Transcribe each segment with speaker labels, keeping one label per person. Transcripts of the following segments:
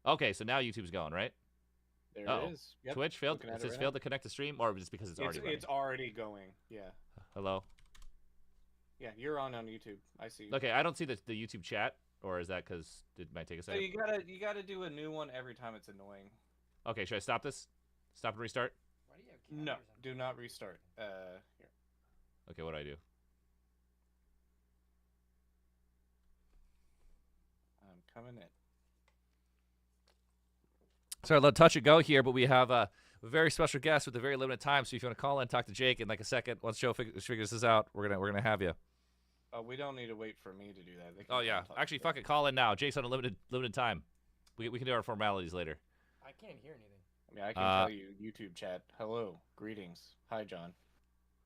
Speaker 1: Okay, so now YouTube's going, right?
Speaker 2: There
Speaker 1: Uh-oh.
Speaker 2: it is. Yep.
Speaker 1: Twitch failed.
Speaker 2: Looking
Speaker 1: It
Speaker 2: at it
Speaker 1: says
Speaker 2: right
Speaker 1: failed
Speaker 2: now.
Speaker 1: to connect to stream, or just because it's already running.
Speaker 2: It's already going. Yeah.
Speaker 1: Hello.
Speaker 2: Yeah, you're on YouTube. I see you.
Speaker 1: Okay, I don't see the YouTube chat, or is that because it might take a
Speaker 2: So
Speaker 1: second?
Speaker 2: you gotta do a new one every time. It's annoying.
Speaker 1: Okay, should I stop this? Stop and restart?
Speaker 3: Why do you have
Speaker 2: No,
Speaker 3: cameras on?
Speaker 2: do not restart. Here.
Speaker 1: Okay, what do I do?
Speaker 2: I'm coming in.
Speaker 1: So I'd love to touch and go here, but we have a very special guest with a very limited time. So if you want to call in, talk to Jake in like a second, once Joe figures this out, we're gonna have you.
Speaker 2: We don't need to wait for me to do that. They can
Speaker 1: Oh
Speaker 2: come
Speaker 1: yeah,
Speaker 2: talk
Speaker 1: actually,
Speaker 2: to
Speaker 1: fuck it, call in now. Jake's on a limited time. We can do our formalities later.
Speaker 3: I can't hear anything.
Speaker 2: I mean, I can tell you YouTube chat. Hello, greetings. Hi, John.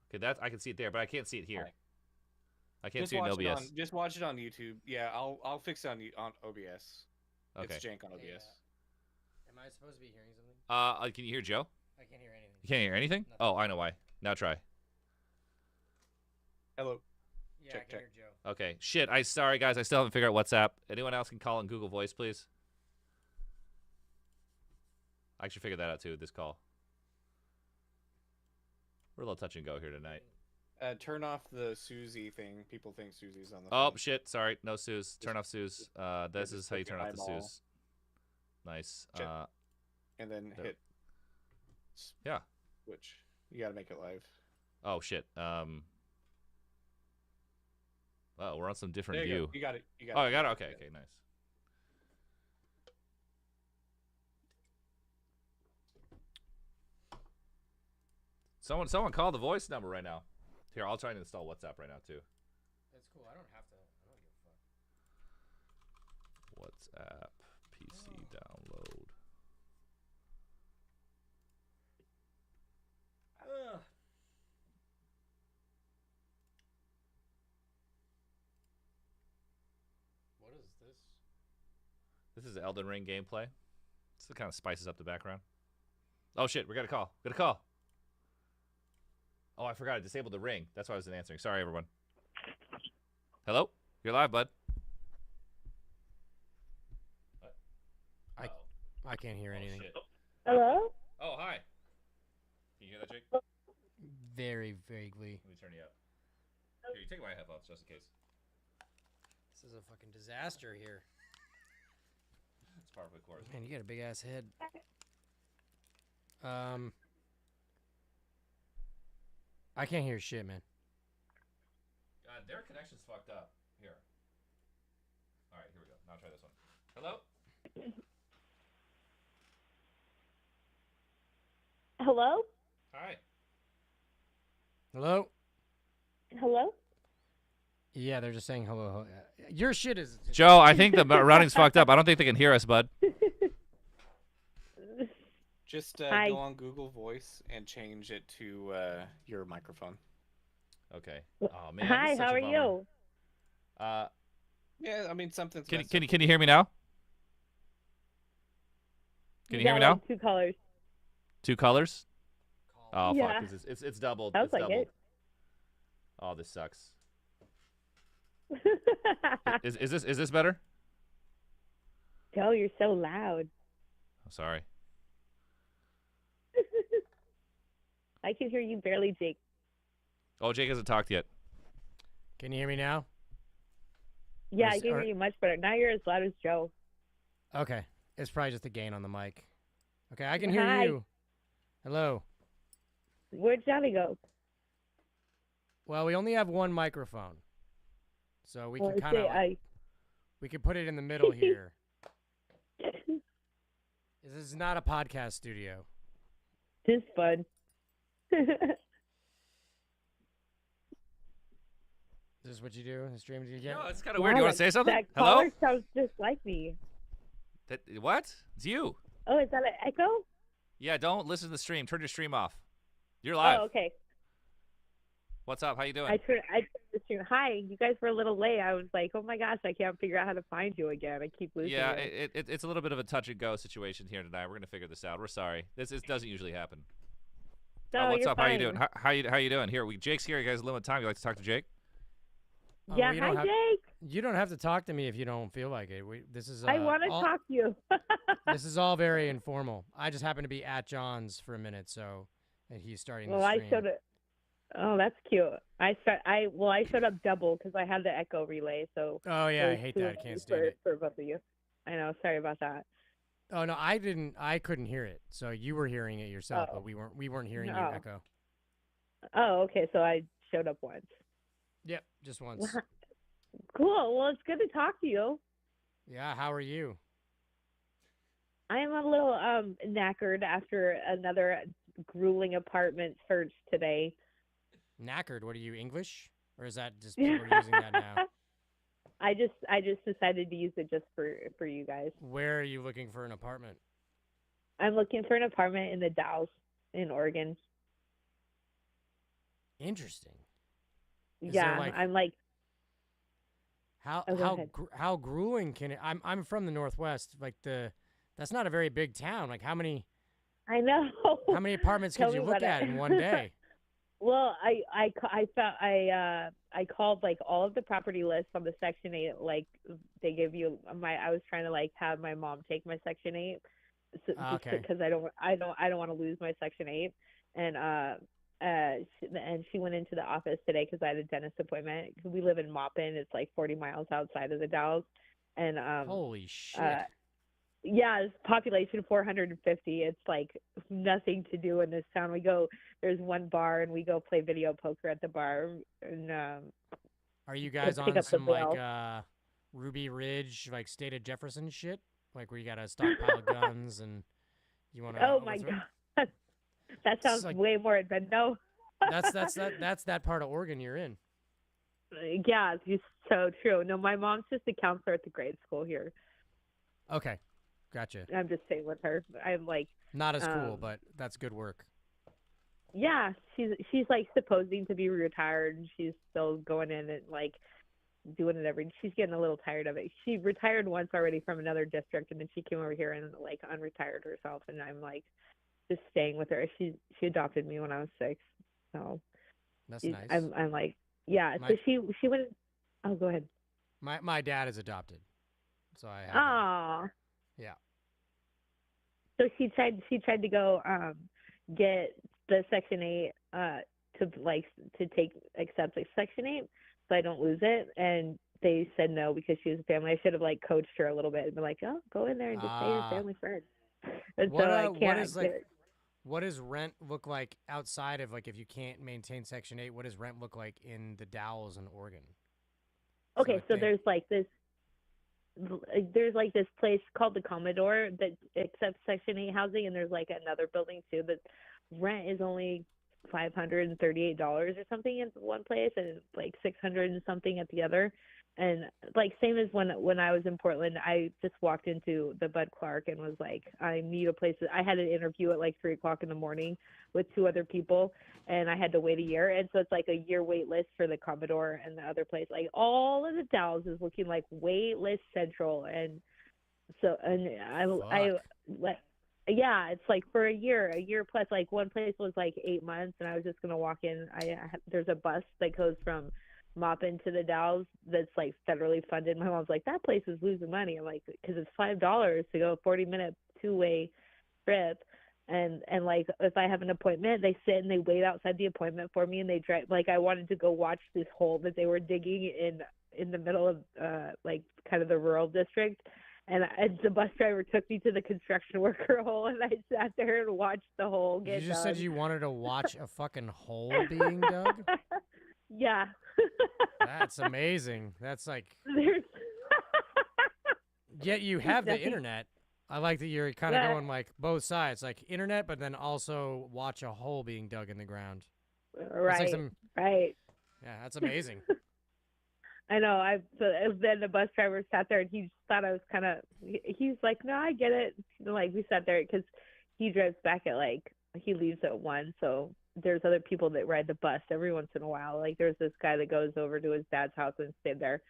Speaker 1: Okay, that I can see it there, but I can't see it here.
Speaker 2: Hi.
Speaker 1: I can't see it in OBS.
Speaker 2: Just watch it on YouTube. Yeah, I'll fix it on OBS.
Speaker 1: Okay.
Speaker 2: It's jank on OBS.
Speaker 3: Hey, am I supposed to be hearing something?
Speaker 1: Can you hear Joe?
Speaker 3: I can't hear anything.
Speaker 1: You can't hear anything?
Speaker 3: Nothing.
Speaker 1: Oh, I know why. Now try.
Speaker 2: Hello.
Speaker 3: Yeah,
Speaker 2: Check,
Speaker 3: I can
Speaker 2: check.
Speaker 3: hear Joe.
Speaker 1: Okay. Shit. Sorry guys. I still haven't figured out WhatsApp. Anyone else can call in Google Voice, please? I actually figured that out too with this call. We're a little touch and go here tonight.
Speaker 2: Turn off the Susie thing. People think Susie's on the
Speaker 1: Oh
Speaker 2: phone.
Speaker 1: shit. Sorry. No Suze. Turn off Suze. This is how you turn off the
Speaker 2: eyeball.
Speaker 1: Suze. Nice.
Speaker 2: Check. And then
Speaker 1: there.
Speaker 2: hit
Speaker 1: Yeah.
Speaker 2: switch. You gotta make it live.
Speaker 1: Oh shit. Oh, we're on some different
Speaker 2: There you
Speaker 1: view.
Speaker 2: go. You got it. You got
Speaker 1: Oh,
Speaker 2: it.
Speaker 1: I got it. Okay. Okay. Nice. Someone call the voice number right now. Here, I'll try and install WhatsApp right now too.
Speaker 3: That's cool. I don't have to. I don't give a fuck.
Speaker 1: WhatsApp PC download.
Speaker 3: Ugh. What is this?
Speaker 1: This is Elden Ring gameplay. This kind of spices up the background. Oh shit, we got a call. Got a call. Oh, I forgot. I disabled the ring. That's why I wasn't answering. Sorry, everyone. Hello? You're live, bud.
Speaker 3: I can't hear anything.
Speaker 1: Shit.
Speaker 4: Hello?
Speaker 1: Oh, hi. Can you hear that, Jake?
Speaker 3: Very vaguely.
Speaker 1: Let me turn you up. Here, you take my headphones just in case.
Speaker 3: This is a fucking disaster here.
Speaker 1: It's part of the course.
Speaker 3: Man, you got a big ass head. I can't hear shit, man.
Speaker 1: God, their connection's fucked up. Here. All right, here we go. Now try this one. Hello?
Speaker 4: Hello?
Speaker 1: Hi.
Speaker 3: Hello?
Speaker 4: Hello?
Speaker 3: Yeah, they're just saying hello. Your shit is.
Speaker 1: Joe, I think the routing's fucked up. I don't think they can hear us, bud.
Speaker 2: Just
Speaker 4: Hi.
Speaker 2: go on Google Voice and change it to your microphone.
Speaker 1: Okay. Oh man.
Speaker 4: Hi,
Speaker 1: this is such
Speaker 4: how
Speaker 1: a
Speaker 4: are
Speaker 1: bummer.
Speaker 4: you?
Speaker 2: Yeah, I mean something's.
Speaker 1: Can
Speaker 2: messed
Speaker 1: you
Speaker 2: up.
Speaker 1: can you hear me now? Can you hear me now?
Speaker 4: Like 2 colors.
Speaker 1: 2 colors? Oh
Speaker 4: Yeah.
Speaker 1: fuck! It's doubled.
Speaker 4: Sounds
Speaker 1: It's
Speaker 4: like
Speaker 1: doubled.
Speaker 4: it.
Speaker 1: Oh, this sucks. Is this better?
Speaker 4: Joe, you're so loud.
Speaker 1: I'm sorry.
Speaker 4: I can hear you barely, Jake.
Speaker 1: Oh, Jake hasn't talked yet.
Speaker 3: Can you hear me now?
Speaker 4: Yeah, I
Speaker 3: Is-
Speaker 4: can hear
Speaker 3: are-
Speaker 4: you much better. Now you're as loud as Joe.
Speaker 3: Okay. It's probably just the gain on the mic. Okay, I can hear
Speaker 4: Hi.
Speaker 3: you. Hello.
Speaker 4: Where'd Johnny go?
Speaker 3: Well, we only have one microphone. So we
Speaker 4: Well,
Speaker 3: can kind of we can put it in the middle here. This is not a podcast studio.
Speaker 4: This is fun.
Speaker 3: This is what you do? The streams you get?
Speaker 1: No, it's kind of weird. You want to say something?
Speaker 4: That
Speaker 1: Hello?
Speaker 4: caller sounds just like me.
Speaker 1: What? It's you.
Speaker 4: Oh, is that an echo?
Speaker 1: Yeah. Don't listen to the stream. Turn your stream off. You're live.
Speaker 4: Oh, okay.
Speaker 1: What's up? How you doing?
Speaker 4: I turned the stream. Hi, you guys were a little late. I was like, oh my gosh, I can't figure out how to find you again. I keep losing
Speaker 1: Yeah,
Speaker 4: you.
Speaker 1: it's a little bit of a touch and go situation here tonight. We're gonna figure this out. We're sorry. This doesn't usually happen.
Speaker 4: No,
Speaker 1: what's
Speaker 4: you're
Speaker 1: up? How you
Speaker 4: fine.
Speaker 1: doing? How you doing? Here, Jake's here. You guys, limit time. You like to talk to Jake?
Speaker 3: Oh,
Speaker 4: Yeah,
Speaker 3: we
Speaker 4: hi
Speaker 3: don't have.
Speaker 4: Jake.
Speaker 3: You don't have to talk to me if you don't feel like it. This is
Speaker 4: I want to
Speaker 3: all,
Speaker 4: talk to you.
Speaker 3: this is all very informal. I just happened to be at John's for a minute, so and he's starting
Speaker 4: Well,
Speaker 3: the
Speaker 4: I
Speaker 3: stream.
Speaker 4: showed it. Oh, that's cute. I showed up double because I had the echo relay, so
Speaker 3: Oh yeah,
Speaker 4: there
Speaker 3: I
Speaker 4: was
Speaker 3: hate
Speaker 4: two
Speaker 3: that.
Speaker 4: of
Speaker 3: I
Speaker 4: me
Speaker 3: can't stand it.
Speaker 4: for both of you. I know. Sorry about that.
Speaker 3: Oh no, I didn't. I couldn't hear it. So you were hearing it yourself, but
Speaker 4: Oh.
Speaker 3: we weren't hearing you
Speaker 4: No.
Speaker 3: echo.
Speaker 4: Oh, okay. So I showed up once.
Speaker 3: Yep, just once.
Speaker 4: Cool. Well, it's good to talk to you.
Speaker 3: Yeah, how are you?
Speaker 4: I am a little knackered after another grueling apartment search today.
Speaker 3: Knackered. What are you, English? Or is that just people are using that now?
Speaker 4: I just decided to use it just for you guys.
Speaker 3: Where are you looking for an apartment?
Speaker 4: I'm looking for an apartment in the Dalles in Oregon.
Speaker 3: Interesting. Is
Speaker 4: Yeah,
Speaker 3: there, like,
Speaker 4: I'm like.
Speaker 3: How
Speaker 4: Oh, go ahead.
Speaker 3: how grueling can it? I'm from the Northwest. Like that's not a very big town. Like how many apartments
Speaker 4: Tell
Speaker 3: could you
Speaker 4: me
Speaker 3: look
Speaker 4: about
Speaker 3: at
Speaker 4: it.
Speaker 3: in one day?
Speaker 4: Well, I called like all of the property lists on the Section 8. Like they give you I was trying to like have my mom take my Section 8, so,
Speaker 3: Okay.
Speaker 4: because I don't want to lose my Section 8, and she went into the office today because I had a dentist appointment. We live in Maupin. It's like 40 miles outside of the Dalles, and
Speaker 3: Holy shit.
Speaker 4: yeah, it's population 450. It's like nothing to do in this town. There's one bar, and we go play video poker at the bar. And
Speaker 3: Are you guys
Speaker 4: pick
Speaker 3: on
Speaker 4: up the
Speaker 3: some like
Speaker 4: bill.
Speaker 3: Ruby Ridge, like State of Jefferson shit? Like where you got a stockpile of guns and you want to
Speaker 4: Oh my god, that sounds
Speaker 3: like,
Speaker 4: way more advanced. No.
Speaker 3: that's that part of Oregon you're in.
Speaker 4: Yeah, it's so true. No, my mom's just a counselor at the grade school here.
Speaker 3: Okay. Gotcha.
Speaker 4: I'm just staying with her. I'm like,
Speaker 3: Not as cool, but that's good work.
Speaker 4: yeah, she's like supposing to be retired, and she's still going in and like doing it she's getting a little tired of it. She retired once already from another district, and then she came over here and like unretired herself, and I'm like just staying with her. She adopted me when I was 6, so
Speaker 3: That's nice.
Speaker 4: I'm like, yeah. So she went. Oh, go ahead.
Speaker 3: My dad is adopted, so I have.
Speaker 4: Oh.
Speaker 3: Yeah.
Speaker 4: So she tried to go get the Section 8 to accept like Section 8, so I don't lose it, and they said no because she was a family. I should have like coached her a little bit and been like, oh, go in there and just say you're family friend. And so I can't.
Speaker 3: What does rent look like outside of like if you can't maintain Section 8? What does rent look like in the Dalles in Oregon?
Speaker 4: Okay, so there's like this place called the Commodore that accepts Section 8 housing, and there's like another building too that rent is only $538 or something in one place, and like 600 and something at the other. And like same as when I was in Portland, I just walked into the Bud Clark and was like, I need a place. I had an interview at like 3:00 in the morning with 2 other people, and I had to wait a year. And so it's like a year wait list for the Commodore and the other place. Like all of the Dalles is looking like wait list central. And so, and yeah, it's like for a year plus. Like one place was like 8 months, and I was just gonna walk in. There's a bus that goes from Maupin to the Dalles that's like federally funded. My mom's like, that place is losing money. I'm like, because it's $5 to go a 40-minute 2-way trip, and like if I have an appointment, they sit and they wait outside the appointment for me, and they drive. Like I wanted to go watch this hole that they were digging in the middle of like kind of the rural district. And the bus driver took me to the construction worker hole, and I sat there and watched the hole get dug.
Speaker 3: You just said you wanted to watch a fucking hole being dug?
Speaker 4: Yeah.
Speaker 3: That's amazing. That's like... Yet you have the internet. I like that you're kind of going like both sides, like internet, but then also watch a hole being dug in the ground.
Speaker 4: Right,
Speaker 3: like
Speaker 4: right.
Speaker 3: Yeah, that's amazing.
Speaker 4: I know. Then the bus driver sat there, and he thought I was kind of. He's like, "No, I get it." Like we sat there because he drives back at he leaves at 1, so there's other people that ride the bus every once in a while. Like there's this guy that goes over to his dad's house and stayed there,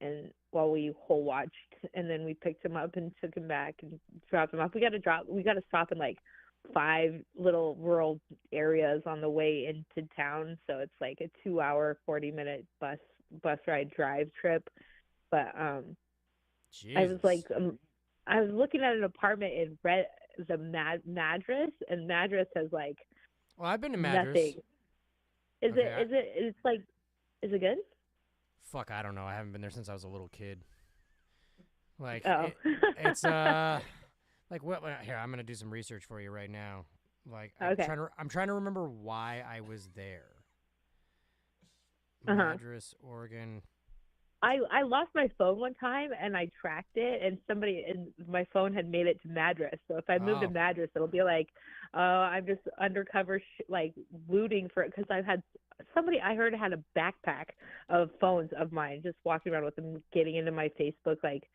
Speaker 4: and while we hole watched, and then we picked him up and took him back and dropped him off. We got to stop in like 5 little rural areas on the way into town, so it's like a 2-hour, 40-minute bus bus ride drive trip. But
Speaker 3: Jesus.
Speaker 4: I was like, I was looking at an apartment in Madras, and Madras has like
Speaker 3: well, I've been to Madras.
Speaker 4: nothing. Is
Speaker 3: Okay,
Speaker 4: it? Is it? It's like, is it good?
Speaker 3: Fuck, I don't know. I haven't been there since I was a little kid. Like,
Speaker 4: Oh.
Speaker 3: it's like what? Here, I'm gonna do some research for you right now. Like,
Speaker 4: Okay.
Speaker 3: I'm trying to remember why I was there.
Speaker 4: Uh-huh.
Speaker 3: Madras, Oregon.
Speaker 4: I lost my phone one time and I tracked it, and somebody in my phone had made it to Madras. So if I move to
Speaker 3: Oh.
Speaker 4: Madras, it'll be like, I'm just undercover like looting for it, because I've had somebody I heard had a backpack of phones of mine, just walking around with them, getting into my Facebook. Like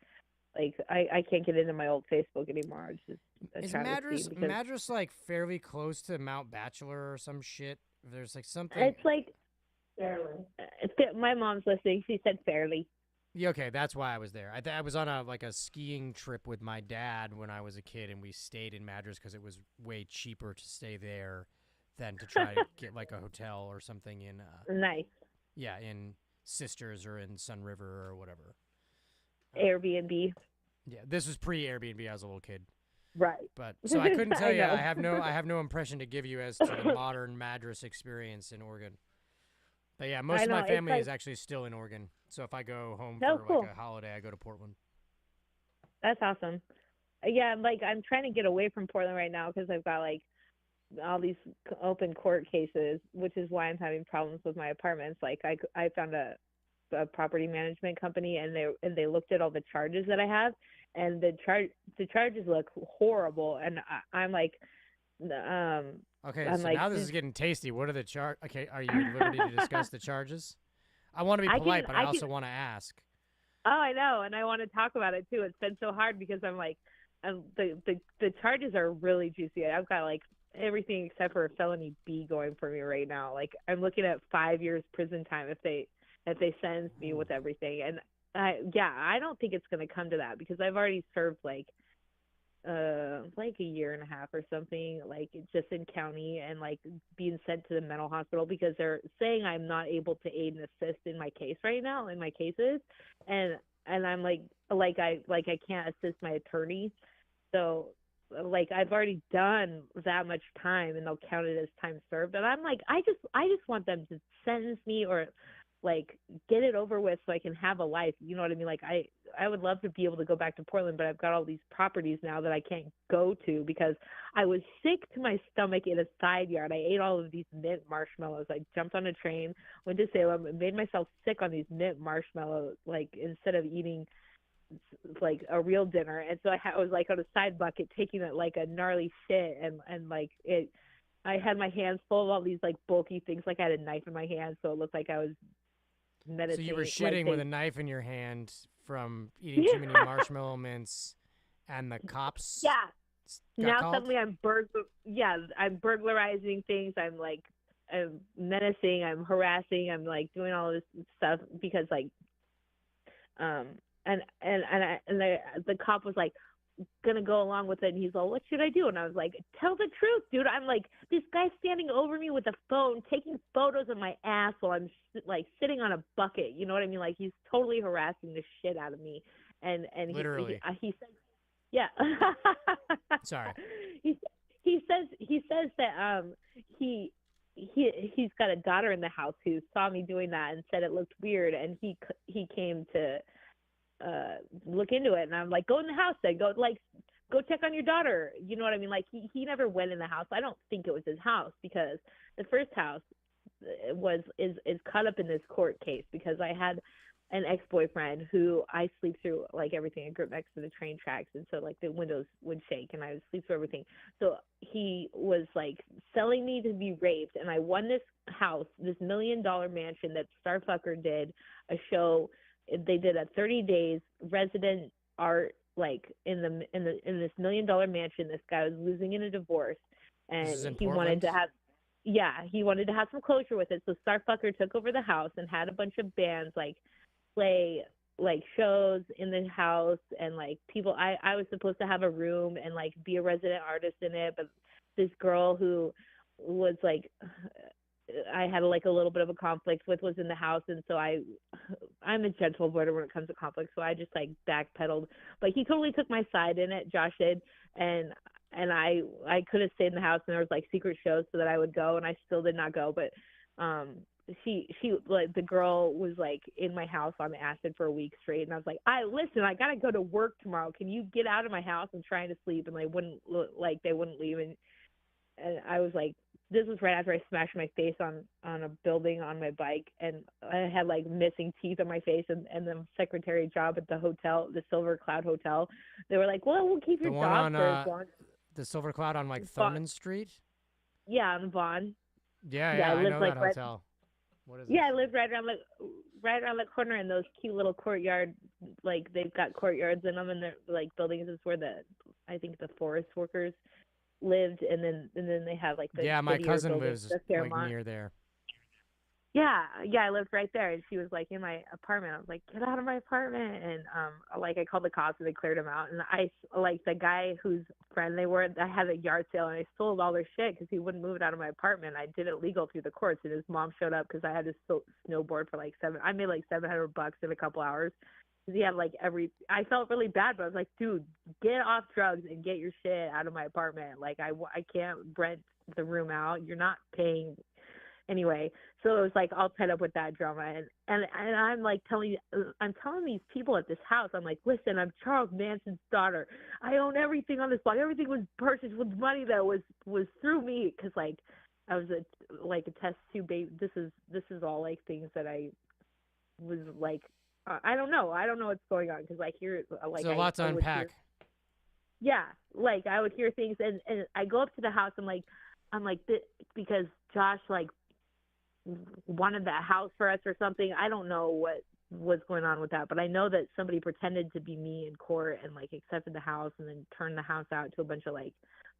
Speaker 4: I can't get into my old Facebook anymore. It's just a
Speaker 3: Is
Speaker 4: travesty
Speaker 3: Madras like fairly close to Mount Bachelor or some shit? There's like something.
Speaker 4: it's like fairly. My mom's listening. She said fairly.
Speaker 3: Yeah, okay, that's why I was there. I was on a skiing trip with my dad when I was a kid, and we stayed in Madras because it was way cheaper to stay there than to try to get like a hotel or something in
Speaker 4: Nice.
Speaker 3: yeah, in Sisters or in Sun River or whatever.
Speaker 4: Airbnb.
Speaker 3: Yeah, this was pre-Airbnb. I was a little kid,
Speaker 4: Right.
Speaker 3: but so I couldn't tell
Speaker 4: I
Speaker 3: you.
Speaker 4: know.
Speaker 3: I have no impression to give you as to the modern Madras experience in Oregon. But yeah, most of my family is actually still in Oregon. So if I go home for
Speaker 4: cool.
Speaker 3: like a holiday, I go to Portland.
Speaker 4: That's awesome. Yeah, like I'm trying to get away from Portland right now because I've got like all these open court cases, which is why I'm having problems with my apartments. Like I found a property management company, and they looked at all the charges that I have, and the charges look horrible, and I'm like,
Speaker 3: Okay,
Speaker 4: I'm
Speaker 3: so
Speaker 4: like,
Speaker 3: now this is getting tasty. What are the Okay, are you at liberty to discuss the charges? I want to be polite, but I also want to ask.
Speaker 4: Oh, I know, and I want to talk about it too. It's been so hard because I'm like, the charges are really juicy. I've got like everything except for a felony B going for me right now. Like I'm looking at 5 years prison time if they sentence me with everything. And I don't think it's going to come to that because I've already served like a year and a half or something, like just in county, and like being sent to the mental hospital because they're saying I'm not able to aid and assist in my case right now, in my cases, and I'm like I can't assist my attorney, so like I've already done that much time and they'll count it as time served, and I'm like I just want them to sentence me or like get it over with so I can have a life. You know what I mean? Like I would love to be able to go back to Portland, but I've got all these properties now that I can't go to because I was sick to my stomach in a side yard. I ate all of these mint marshmallows. I jumped on a train, went to Salem, and made myself sick on these mint marshmallows, like instead of eating like a real dinner. And so I was like on a side bucket taking it like a gnarly shit, and like I had my hands full of all these like bulky things, like I had a knife in my hand, so it looked like I was meditating.
Speaker 3: So you were shitting with a knife in your hand from eating too many marshmallow mints, and the cops.
Speaker 4: Yeah. Now
Speaker 3: called?
Speaker 4: suddenly I'm burglarizing things. I'm menacing. I'm harassing. I'm like doing all this stuff because like, and the cop was like gonna go along with it, and he's like, what should I do? And I was like, tell the truth, dude. I'm like, this guy's standing over me with a phone taking photos of my ass while I'm like sitting on a bucket, you know what I mean? Like he's totally harassing the shit out of me, and
Speaker 3: literally
Speaker 4: he said, yeah.
Speaker 3: Sorry.
Speaker 4: He says that he's got a daughter in the house who saw me doing that and said it looked weird, and he came to look into it, and I'm like, go in the house then, go check on your daughter, you know what I mean? Like he never went in the house. I don't think it was his house because the first house is caught up in this court case because I had an ex-boyfriend who I sleep through like everything. I grew up next to the train tracks, and so like the windows would shake and I would sleep through everything. So he was like selling me to be raped, and I won this house, this $1 million mansion that Starfucker did a show. They did a 30 days resident art like in this $1 million mansion. This guy was losing in a divorce, and he wanted to have some closure with it. So Starfucker took over the house and had a bunch of bands like play like shows in the house, and like people I was supposed to have a room and like be a resident artist in it, but this girl who was like I had like a little bit of a conflict with was in the house, and so I'm a gentle avoider when it comes to conflict, so I just like backpedaled. But he totally took my side in it, Josh did, and I could have stayed in the house, and there was like secret shows so that I would go, and I still did not go. But she like the girl was like in my house on acid for a week straight, and I was like, listen, I gotta go to work tomorrow. Can you get out of my house? I'm trying to sleep, and they wouldn't leave, and I was like, this was right after I smashed my face on a building on my bike, and I had like missing teeth on my face, and the secretary job at the hotel, the Silver Cloud Hotel, they were like, well, we'll keep your job for as long.
Speaker 3: The Silver Cloud on like
Speaker 4: Vaughn.
Speaker 3: Thurman Street.
Speaker 4: Yeah, on Vaughn.
Speaker 3: Yeah, I know
Speaker 4: like
Speaker 3: that hotel. What is it?
Speaker 4: Yeah, I lived right around the corner in those cute little courtyard, like they've got courtyards in them, and they're like buildings is where I think the forest workers lived, and then they have like the
Speaker 3: my cousin
Speaker 4: buildings,
Speaker 3: lives
Speaker 4: the
Speaker 3: like near there.
Speaker 4: Yeah, I lived right there, and she was like in my apartment. I was like, get out of my apartment, and like I called the cops and they cleared him out. And I like the guy whose friend they were. I had a yard sale and I sold all their shit because he wouldn't move it out of my apartment. I did it legal through the courts, and his mom showed up because I had to snowboard for like I made like $700 in a couple hours. He had like I felt really bad, but I was like, dude, get off drugs and get your shit out of my apartment. Like I can't rent the room out. You're not paying anyway. So it was like all tied up with that drama, and I'm like telling these people at this house, I'm like, listen, I'm Charles Manson's daughter. I own everything on this block. Everything was purchased with money that was through me, because like I was a test tube baby. This is all like things that I was like. I don't know what's going on, because like here, like
Speaker 3: there's a lot to unpack.
Speaker 4: Yeah, like I would hear things, and I go up to the house. I'm like, because Josh like wanted that house for us or something. I don't know what was going on with that, but I know that somebody pretended to be me in court and like accepted the house and then turned the house out to a bunch of like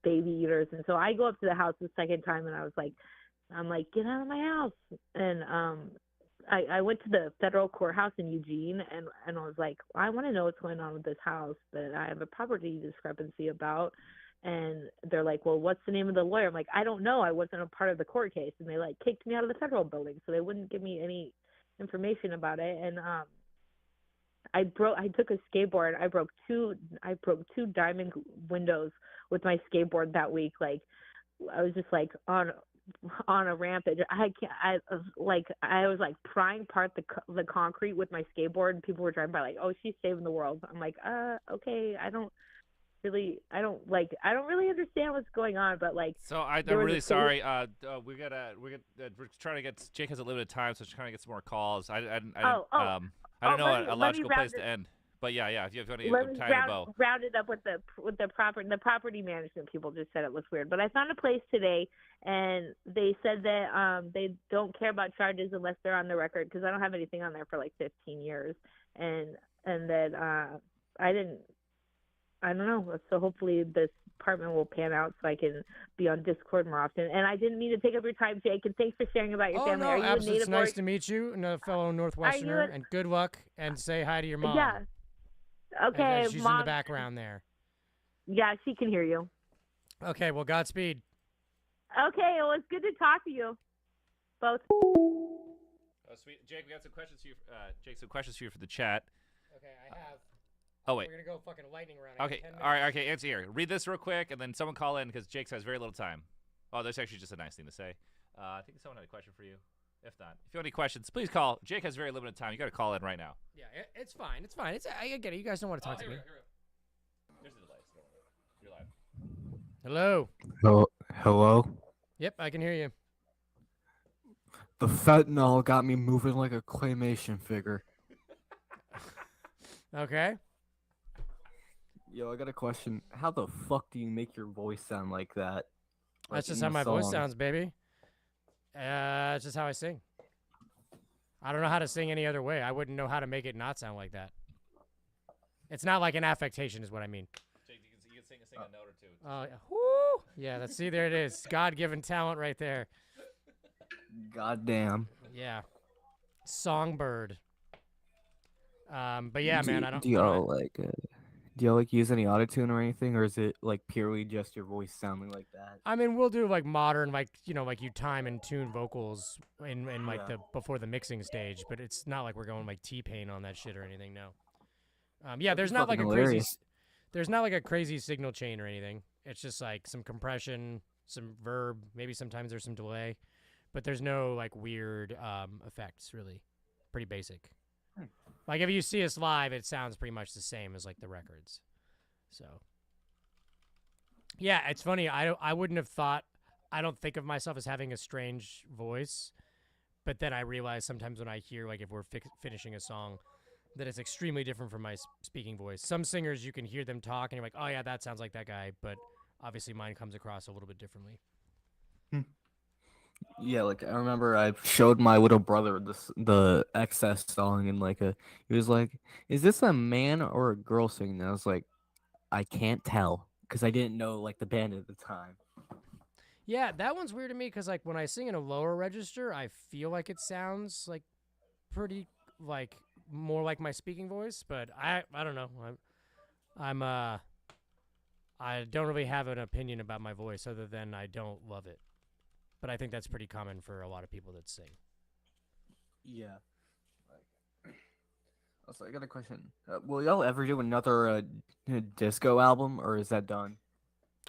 Speaker 4: baby eaters. And so I go up to the house the second time, and I'm like, get out of my house. And I went to the federal courthouse in Eugene, and I was like, I want to know what's going on with this house that I have a property discrepancy about. And they're like, well, what's the name of the lawyer? I'm like, I don't know. I wasn't a part of the court case. And they like kicked me out of the federal building, so they wouldn't give me any information about it. And I took a skateboard. I broke two diamond windows with my skateboard that week. Like I was just like on a rampage. I was like prying apart the concrete with my skateboard, and people were driving by like, oh, she's saving the world. I'm like, okay, I don't really understand what's going on, but like. So
Speaker 1: I'm really sorry. We're trying to get. Jake has a limited time, so she's trying to get some more calls. I don't know a logical place to end. But yeah. If you have any time to bow.
Speaker 4: Round it up with the property management people just said it looks weird. But I found a place today, and they said that they don't care about charges unless they're on the record, because I don't have anything on there for like 15 years, and that I don't know. So hopefully this apartment will pan out so I can be on Discord more often. And I didn't mean to take up your time, Jake, and thanks for sharing about your family.
Speaker 3: No,
Speaker 4: Are you
Speaker 3: absolutely. It's nice
Speaker 4: native
Speaker 3: to meet you, and a fellow Northwesterner, and good luck, and say hi to your mom.
Speaker 4: Yeah. Okay,
Speaker 3: she's
Speaker 4: Mom.
Speaker 3: in the background there.
Speaker 4: Yeah, she can hear you.
Speaker 3: Okay, well, Godspeed.
Speaker 4: Okay, well, it's good to talk to you both.
Speaker 1: Oh, sweet. Jake, we got some questions for you. Jake, some questions for you for the chat.
Speaker 3: Okay, I have.
Speaker 1: Oh, wait.
Speaker 3: We're going to go fucking lightning round.
Speaker 1: Okay, all right, okay, answer here. Read this real quick, and then someone call in, because Jake has very little time. Oh, that's actually just a nice thing to say. I think someone had a question for you. If not, if you have any questions, please call. Jake has very limited time. You got to call in right now.
Speaker 3: Yeah, it's fine. It's fine. I get it. You guys don't want to talk to me.
Speaker 1: Here's the delay. You're live.
Speaker 3: Hello.
Speaker 5: Hello?
Speaker 3: Yep, I can hear you.
Speaker 5: The fentanyl got me moving like a claymation figure.
Speaker 3: Okay.
Speaker 5: Yo, I got a question. How the fuck do you make your voice sound like that?
Speaker 3: That's just how my voice sounds, baby. It's just how I sing. I don't know how to sing any other way. I wouldn't know how to make it not sound like that. It's not like an affectation is what I mean.
Speaker 1: Jake, you can sing a note or two.
Speaker 3: Oh, yeah. Woo! Yeah, see, there it is. God-given talent right there.
Speaker 5: Goddamn.
Speaker 3: Yeah. Songbird. But yeah, man, I don't...
Speaker 5: Do Do you like use any autotune or anything, or is it like purely just your voice sounding like that?
Speaker 3: I mean, we'll do like modern, like like you time and tune vocals in like
Speaker 5: Yeah.
Speaker 3: the before the mixing stage, but it's not like we're going like T-Pain on that shit or anything. No. Yeah,
Speaker 5: That'd
Speaker 3: there's
Speaker 5: be
Speaker 3: not like
Speaker 5: fucking
Speaker 3: a crazy,
Speaker 5: hilarious.
Speaker 3: there's not like a crazy signal chain or anything. It's just like some compression, some verb, maybe sometimes there's some delay, but there's no like weird effects really. Pretty basic. Like if you see us live, it sounds pretty much the same as like the records. So. Yeah, it's funny. I wouldn't have thought. I don't think of myself as having a strange voice, but then I realize sometimes when I hear like if we're finishing a song, that it's extremely different from my speaking voice. Some singers you can hear them talk and you're like, oh yeah, that sounds like that guy, but obviously mine comes across a little bit differently.
Speaker 5: Yeah, like I remember I showed my little brother the excess song, and he was like, "Is this a man or a girl singing?" And I was like, "I can't tell," because I didn't know like the band at the time.
Speaker 3: Yeah, that one's weird to me because like when I sing in a lower register, I feel like it sounds like pretty like more like my speaking voice, but I don't know. I don't really have an opinion about my voice other than I don't love it. But I think that's pretty common for a lot of people that sing.
Speaker 5: Yeah. Also, I got a question. Will y'all ever do another disco album, or is that done?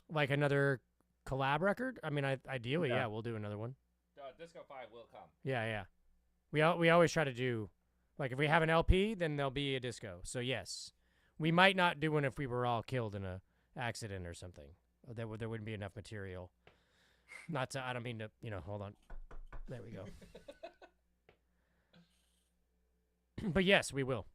Speaker 3: Like another collab record? I mean, ideally,
Speaker 5: Yeah.
Speaker 3: yeah, we'll do another one.
Speaker 1: Disco 5 will come.
Speaker 3: Yeah, yeah. We always try to do, like, if we have an LP, then there'll be a disco. So yes, we might not do one if we were all killed in a accident or something. There wouldn't be enough material. Not to, I don't mean to, hold on. There we go. But yes, we will.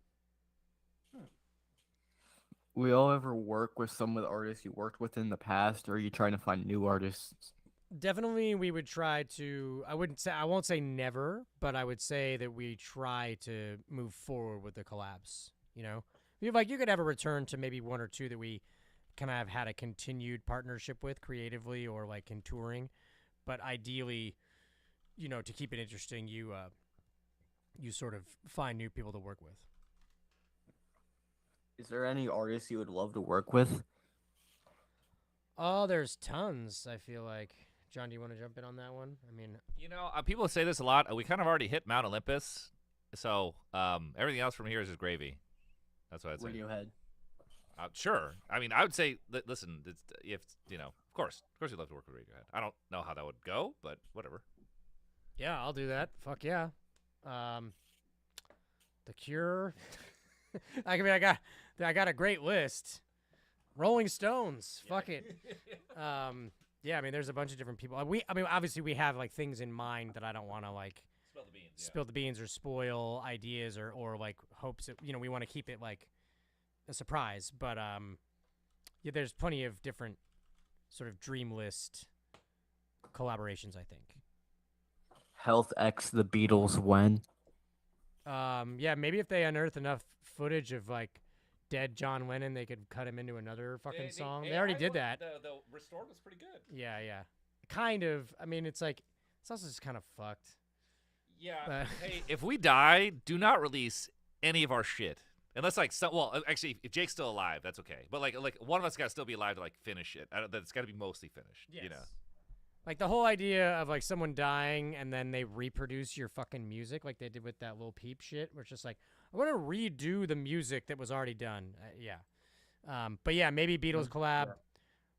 Speaker 5: Will y'all ever work with some of the artists you worked with in the past, or are you trying to find new artists?
Speaker 3: Definitely, we would try to. I won't say never, but I would say that we try to move forward with the collabs. You could have a return to maybe one or two that we kind of have had a continued partnership with creatively or like in touring, but ideally, to keep it interesting, you sort of find new people to work with.
Speaker 5: Is there any artists you would love to work with?
Speaker 3: Oh, there's tons. I feel like. John, do you want to jump in on that one? I mean,
Speaker 1: People say this a lot. We kind of already hit Mount Olympus, so everything else from here is just gravy. That's what I'd say.
Speaker 5: Radiohead.
Speaker 1: Sure. I mean, I would say, listen, of course you'd love to work with Radiohead. I don't know how that would go, but whatever.
Speaker 3: Yeah, I'll do that. Fuck yeah. The Cure. I mean, I got a great list. Rolling Stones. Yeah. Fuck it. Yeah, I mean, there's a bunch of different people. I mean, obviously we have like things in mind that I don't want to like spill the beans or spoil ideas or like hopes that we want to keep it like a surprise. But yeah, there's plenty of different sort of dream list collaborations, I think.
Speaker 5: Health X the Beatles when?
Speaker 3: Yeah, maybe if they unearth enough footage of like dead John Lennon, they could cut him into another fucking song. They already did that.
Speaker 1: The restored was pretty good.
Speaker 3: Yeah. Kind of. I mean, it's like it's also just kind of fucked.
Speaker 1: Yeah. Hey, if we die, do not release any of our shit. Unless actually, if Jake's still alive, that's okay. But like one of us got to still be alive to like finish it. It's got to be mostly finished.
Speaker 3: Yes.
Speaker 1: Like
Speaker 3: the whole idea of like someone dying and then they reproduce your fucking music like they did with that Lil Peep shit, where it's just like, I want to redo the music that was already done. Yeah. But yeah, maybe Beatles collab.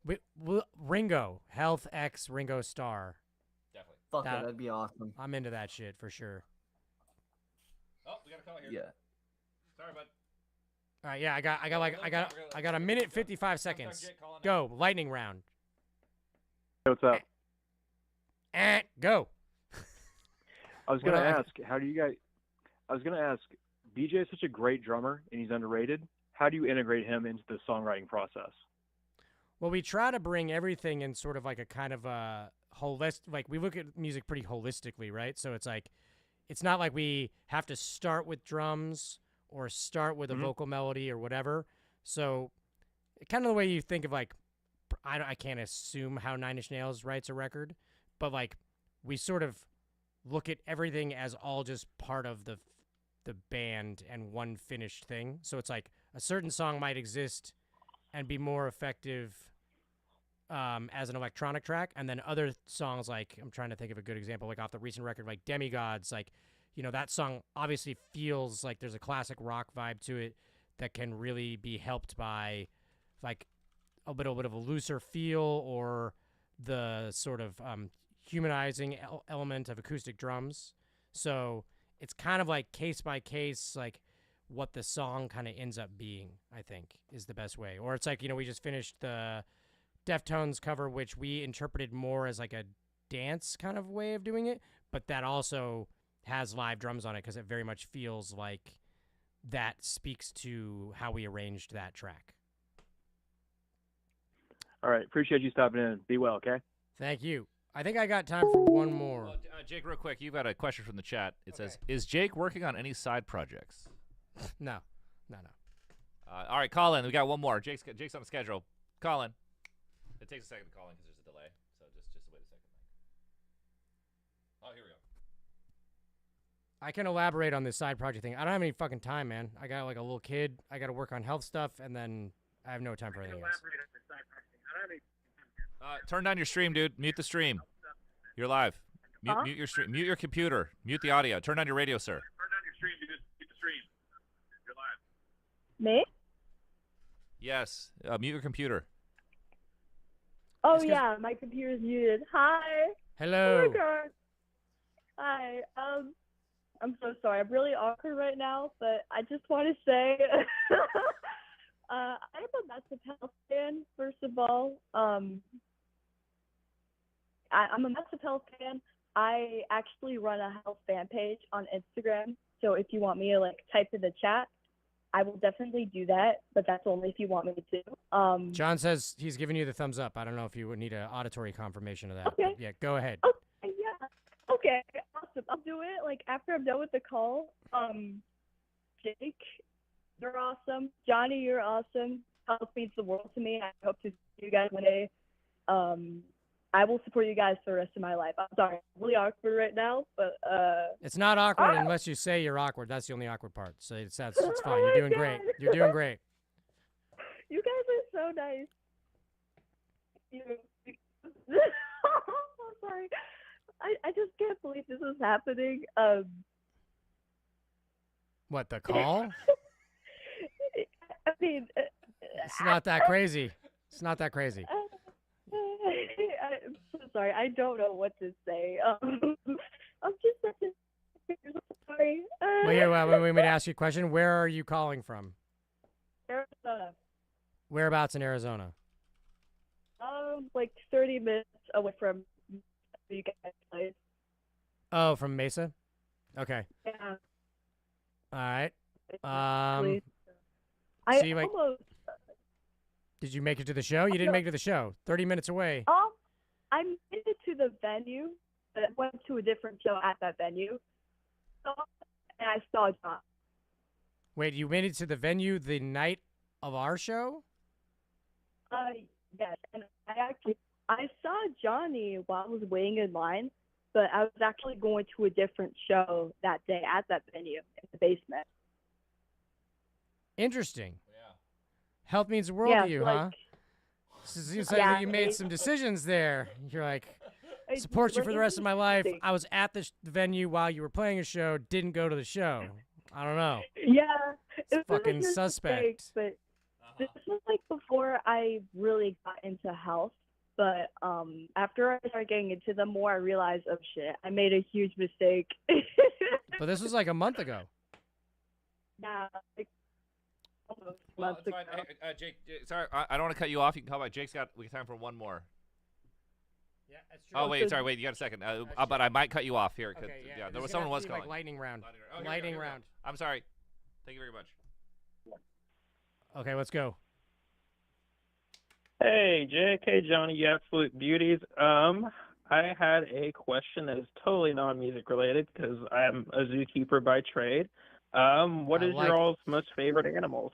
Speaker 3: Yeah. Ringo, Health X Ringo Starr.
Speaker 1: Definitely.
Speaker 5: Fuck that, that'd be awesome.
Speaker 3: I'm into that shit for sure.
Speaker 1: Oh, we got a call here.
Speaker 5: Yeah.
Speaker 1: Sorry, bud.
Speaker 3: All right, yeah, I got a minute 55 seconds. Go, lightning round.
Speaker 6: Hey, what's up?
Speaker 3: Go.
Speaker 6: I was gonna ask, BJ is such a great drummer and he's underrated. How do you integrate him into the songwriting process?
Speaker 3: Well, we try to bring everything in sort of like a kind of a holistic, like we look at music pretty holistically, right? So it's like, it's not like we have to start with drums or start with a vocal melody or whatever. So kind of the way you think of like, I can't assume how Nine Inch Nails writes a record, but like we sort of look at everything as all just part of the band and one finished thing. So it's like a certain song might exist and be more effective as an electronic track. And then other songs, like, I'm trying to think of a good example, like off the recent record, like Demigods, like, you know, that song obviously feels like there's a classic rock vibe to it that can really be helped by like a little bit of a looser feel or the sort of humanizing element of acoustic drums. So it's kind of like case by case, like what the song kind of ends up being, I think, is the best way. Or it's like, you know, we just finished the Deftones cover, which we interpreted more as like a dance kind of way of doing it, but that also has live drums on it because it very much feels like that speaks to how we arranged that track.
Speaker 6: All right. Appreciate you stopping in. Be well, okay?
Speaker 3: Thank you. I think I got time for one more.
Speaker 1: Well, Jake, real quick, you've got a question from the chat. It says, "Is Jake working on any side projects?"
Speaker 3: No.
Speaker 1: All right, Colin, we got one more. Jake's on the schedule. Colin. It takes a second to call in because there's a delay, so just wait a second. Oh, here we go.
Speaker 3: I can elaborate on this side project thing. I don't have any fucking time, man. I got like a little kid. I got to work on health stuff, and then I have no time for anything else.
Speaker 1: Turn down your stream, dude. Mute the stream. You're live. Mute your stream. Mute your computer. Mute the audio. Turn on your radio, sir.
Speaker 7: Turn down your stream, dude. Mute the stream. You're live.
Speaker 4: Me?
Speaker 1: Yes. Mute your computer.
Speaker 4: Oh
Speaker 3: It's 'cause-
Speaker 4: yeah, my computer's muted. Hi.
Speaker 3: Hello.
Speaker 4: Oh my god. Hi. I'm so sorry. I'm really awkward right now, but I just want to say, I'm a Massive Health fan. First of all, I'm a Massive Health fan. I actually run a health fan page on Instagram, so if you want me to like type in the chat, I will definitely do that. But that's only if you want me to.
Speaker 3: John says he's giving you the thumbs up. I don't know if you would need an auditory confirmation of that.
Speaker 4: Okay.
Speaker 3: But yeah, go ahead.
Speaker 4: Okay, yeah. Okay, awesome. I'll do it like after I'm done with the call. Jake, you're awesome. Johnny, you're awesome. Health means the world to me. I hope to see you guys one day. I will support you guys for the rest of my life. I'm sorry, I'm really awkward right now, but
Speaker 3: It's not awkward unless you say you're awkward. That's the only awkward part. So it's fine. You're doing great. You're doing great.
Speaker 4: You guys are so nice. I'm sorry. I just can't believe this is happening.
Speaker 3: What, the call?
Speaker 4: I mean,
Speaker 3: It's not that crazy. It's not that crazy.
Speaker 4: I'm so sorry. I don't know what to say. I'm just such a sorry.
Speaker 3: Well, here, wait, me to ask you a question. Where are you calling from?
Speaker 4: Arizona.
Speaker 3: Whereabouts in Arizona?
Speaker 4: Like 30 minutes away from you guys' place.
Speaker 3: Oh, from Mesa? Okay.
Speaker 4: Yeah.
Speaker 3: All right.
Speaker 4: I
Speaker 3: see, like-
Speaker 4: almost.
Speaker 3: Did you make it to the show? You didn't make it to the show. 30 minutes away.
Speaker 4: I made it to the venue, but I went to a different show at that venue. And I saw John.
Speaker 3: Wait, you made it to the venue the night of our show?
Speaker 4: Yes, and I saw Johnny while I was waiting in line, but I was actually going to a different show that day at that venue in the basement.
Speaker 3: Interesting.
Speaker 1: Yeah.
Speaker 3: Health means the world
Speaker 4: Yeah,
Speaker 3: to you,
Speaker 4: like-
Speaker 3: huh? So you said
Speaker 4: Yeah,
Speaker 3: that you made some decisions there. You're like, support you for the rest of my life. I was at the venue while you were playing a show, didn't go to the show. I don't know.
Speaker 4: Yeah,
Speaker 3: It's
Speaker 4: it was
Speaker 3: fucking
Speaker 4: a mistake,
Speaker 3: suspect.
Speaker 4: but this was like before I really got into health. But after I started getting into them more, I realized, oh shit, I made a huge mistake.
Speaker 3: But this was like a month ago.
Speaker 4: Yeah, like almost
Speaker 1: Well,
Speaker 4: months
Speaker 1: it's fine.
Speaker 4: ago.
Speaker 1: Hey, Jake, sorry, I don't want to cut you off. You can call back. We got time for one more.
Speaker 3: Yeah, that's true.
Speaker 1: Oh, wait, sorry, wait. You got a second. But I might cut you off here. 'Cause,
Speaker 3: Okay, yeah.
Speaker 1: there was someone was calling.
Speaker 3: Like lightning round.
Speaker 1: Oh, here we go,
Speaker 3: Lightning
Speaker 1: here we go.
Speaker 3: round.
Speaker 1: I'm sorry. Thank you very much.
Speaker 3: Okay, let's go.
Speaker 8: Hey, Jake. Hey, Johnny, you absolute beauties. I had a question that is totally non-music related because I'm a zookeeper by trade. What is your all's most favorite animals?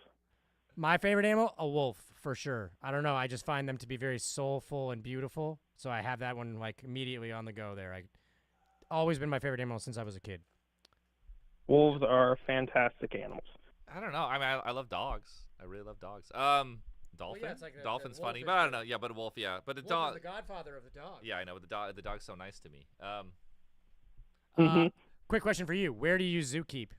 Speaker 3: My favorite animal? A wolf, for sure. I don't know. I just find them to be very soulful and beautiful. So I have that one like immediately on the go there. Always been my favorite animal since I was a kid.
Speaker 8: Wolves are fantastic animals.
Speaker 1: I don't know. I mean, I love dogs. I really love dogs. Dolphin.
Speaker 3: it's like the
Speaker 1: Dolphin's
Speaker 3: wolf
Speaker 1: funny,
Speaker 3: is
Speaker 1: but I don't
Speaker 3: the-
Speaker 1: know. Yeah, but a wolf. Yeah, but a
Speaker 3: Wolf is
Speaker 1: dog.
Speaker 3: the godfather of the dog.
Speaker 1: Yeah, I know. But the dog's so nice to me.
Speaker 3: Quick question for you: where do you zookeep?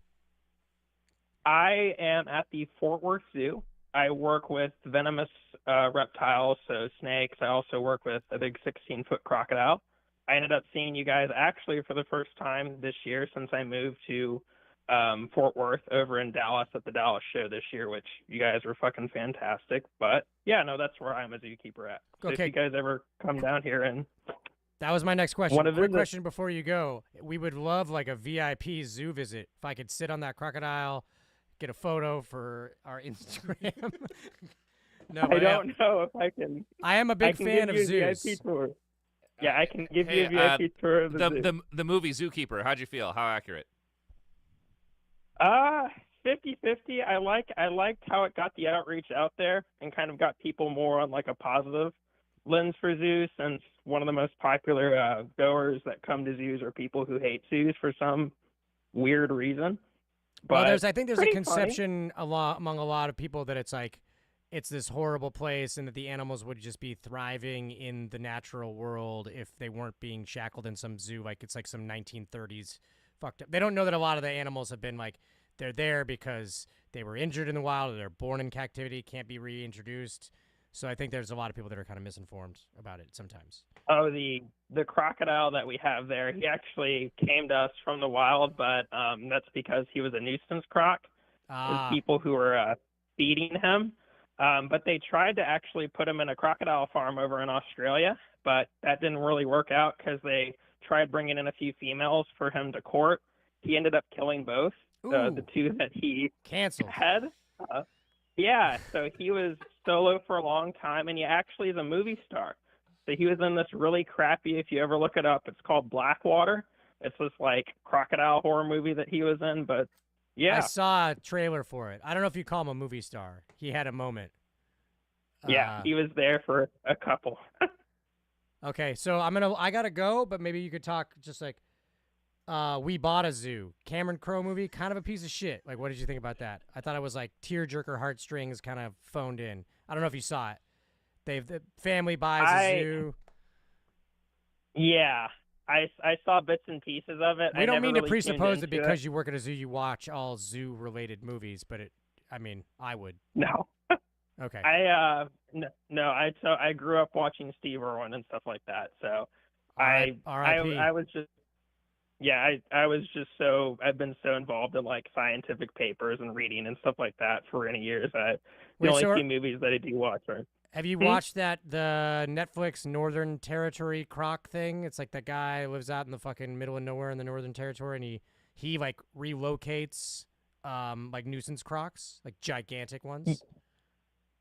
Speaker 8: I am at the Fort Worth Zoo. I work with venomous reptiles, so snakes. I also work with a big 16-foot crocodile. I ended up seeing you guys actually for the first time this year since I moved to Fort Worth over in Dallas at the Dallas show this year, which you guys were fucking fantastic. But yeah, no, that's where I'm a zookeeper at. So
Speaker 3: Okay.
Speaker 8: if you guys ever come down here and
Speaker 3: That was my next question.
Speaker 8: Wanna
Speaker 3: Quick
Speaker 8: visit?
Speaker 3: question before you go. We would love like a VIP zoo visit. If I could sit on that crocodile, get a photo for our Instagram. No,
Speaker 8: I
Speaker 3: but
Speaker 8: don't know if I can.
Speaker 3: I am a
Speaker 8: I
Speaker 3: big
Speaker 8: can
Speaker 3: fan
Speaker 8: give
Speaker 3: of
Speaker 8: you a
Speaker 3: zoos.
Speaker 8: VIP tour. Yeah, I can give you a
Speaker 1: Hey,
Speaker 8: VIP tour of the zoo.
Speaker 1: the movie Zookeeper. How'd you feel? How accurate?
Speaker 8: 50-50. I liked how it got the outreach out there and kind of got people more on like a positive lens for zoos, since one of the most popular goers that come to zoos are people who hate zoos for some weird reason. But
Speaker 3: Well, I think there's a
Speaker 8: pretty funny.
Speaker 3: conception among a lot of people that it's like it's this horrible place and that the animals would just be thriving in the natural world if they weren't being shackled in some zoo, like it's like some 1930s fucked up. They don't know that a lot of the animals have been like they're there because they were injured in the wild or they're born in captivity, can't be reintroduced. So I think there's a lot of people that are kind of misinformed about it sometimes.
Speaker 8: Oh, the crocodile that we have there, he actually came to us from the wild, but that's because he was a nuisance croc. There's people who were feeding him. But they tried to actually put him in a crocodile farm over in Australia, but that didn't really work out because they tried bringing in a few females for him to court. He ended up killing both, the two that he
Speaker 3: canceled.
Speaker 8: had. Yeah, so he was solo for a long time, and he actually is a movie star. So he was in this really crappy, if you ever look it up, it's called Blackwater. It's this like crocodile horror movie that he was in, but yeah.
Speaker 3: I saw a trailer for it. I don't know if you call him a movie star. He had a moment.
Speaker 8: Yeah, he was there for a couple.
Speaker 3: Okay, so I gotta go, but maybe you could talk just like We Bought a Zoo. Cameron Crowe movie, kind of a piece of shit. Like, what did you think about that? I thought it was like tearjerker heartstrings kind of phoned in. I don't know if you saw it. The family buys a zoo.
Speaker 8: Yeah, I saw bits and pieces of it.
Speaker 3: We don't mean to
Speaker 8: really
Speaker 3: presuppose that
Speaker 8: tuned into
Speaker 3: because
Speaker 8: it.
Speaker 3: you work at a zoo you watch all zoo related movies, but I would.
Speaker 8: No.
Speaker 3: Okay.
Speaker 8: I grew up watching Steve Irwin and stuff like that. So I was just I've been so involved in like scientific papers and reading and stuff like that for many years. The only few movies that I do watch are.
Speaker 3: Have you watched the Netflix Northern Territory croc thing? It's like that guy lives out in the fucking middle of nowhere in the Northern Territory, and he like relocates like nuisance crocs, like gigantic ones.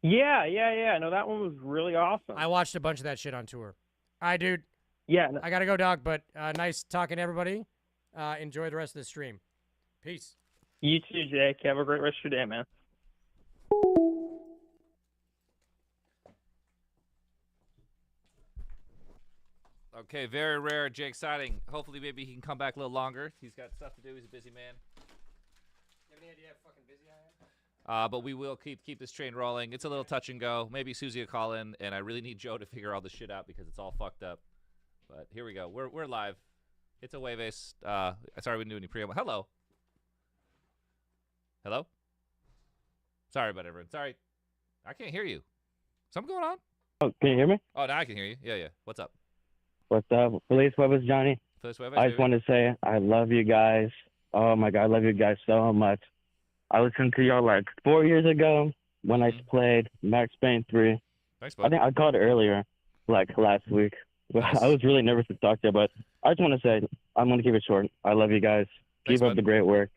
Speaker 8: Yeah. No, that one was really awesome.
Speaker 3: I watched a bunch of that shit on tour. All right, dude.
Speaker 8: Yeah.
Speaker 3: I gotta go, dog. But nice talking to everybody. Enjoy the rest of the stream. Peace.
Speaker 8: You too, Jake. Have a great rest of your day, man.
Speaker 1: Okay, very rare Jake sighting. Hopefully, maybe he can come back a little longer. He's got stuff to do. He's a busy man.
Speaker 3: You have any idea how fucking busy I am?
Speaker 1: But we will keep this train rolling. It's a little touch and go. Maybe Susie will call in, and I really need Joe to figure all this shit out because it's all fucked up. But here we go. We're live. It's a Jueves. Sorry we didn't do any pre. Hello. Hello. Sorry about everyone. Sorry, I can't hear you. Something going on?
Speaker 9: Oh, can you hear me?
Speaker 1: Oh, now I can hear you. Yeah. What's up?
Speaker 9: What's up? Feliz Jueves, Johnny.
Speaker 1: Feliz Jueves,
Speaker 9: I just want to say I love you guys. Oh my God, I love you guys so much. I listened to y'all like 4 years ago when I played Max Payne 3.
Speaker 1: Thanks,
Speaker 9: I think I called earlier, like last week.
Speaker 1: Nice.
Speaker 9: I was really nervous to talk to you, but I just want to say I'm going to keep it short. I love you guys.
Speaker 1: Thanks,
Speaker 9: Keep up
Speaker 1: bud.
Speaker 9: the great work.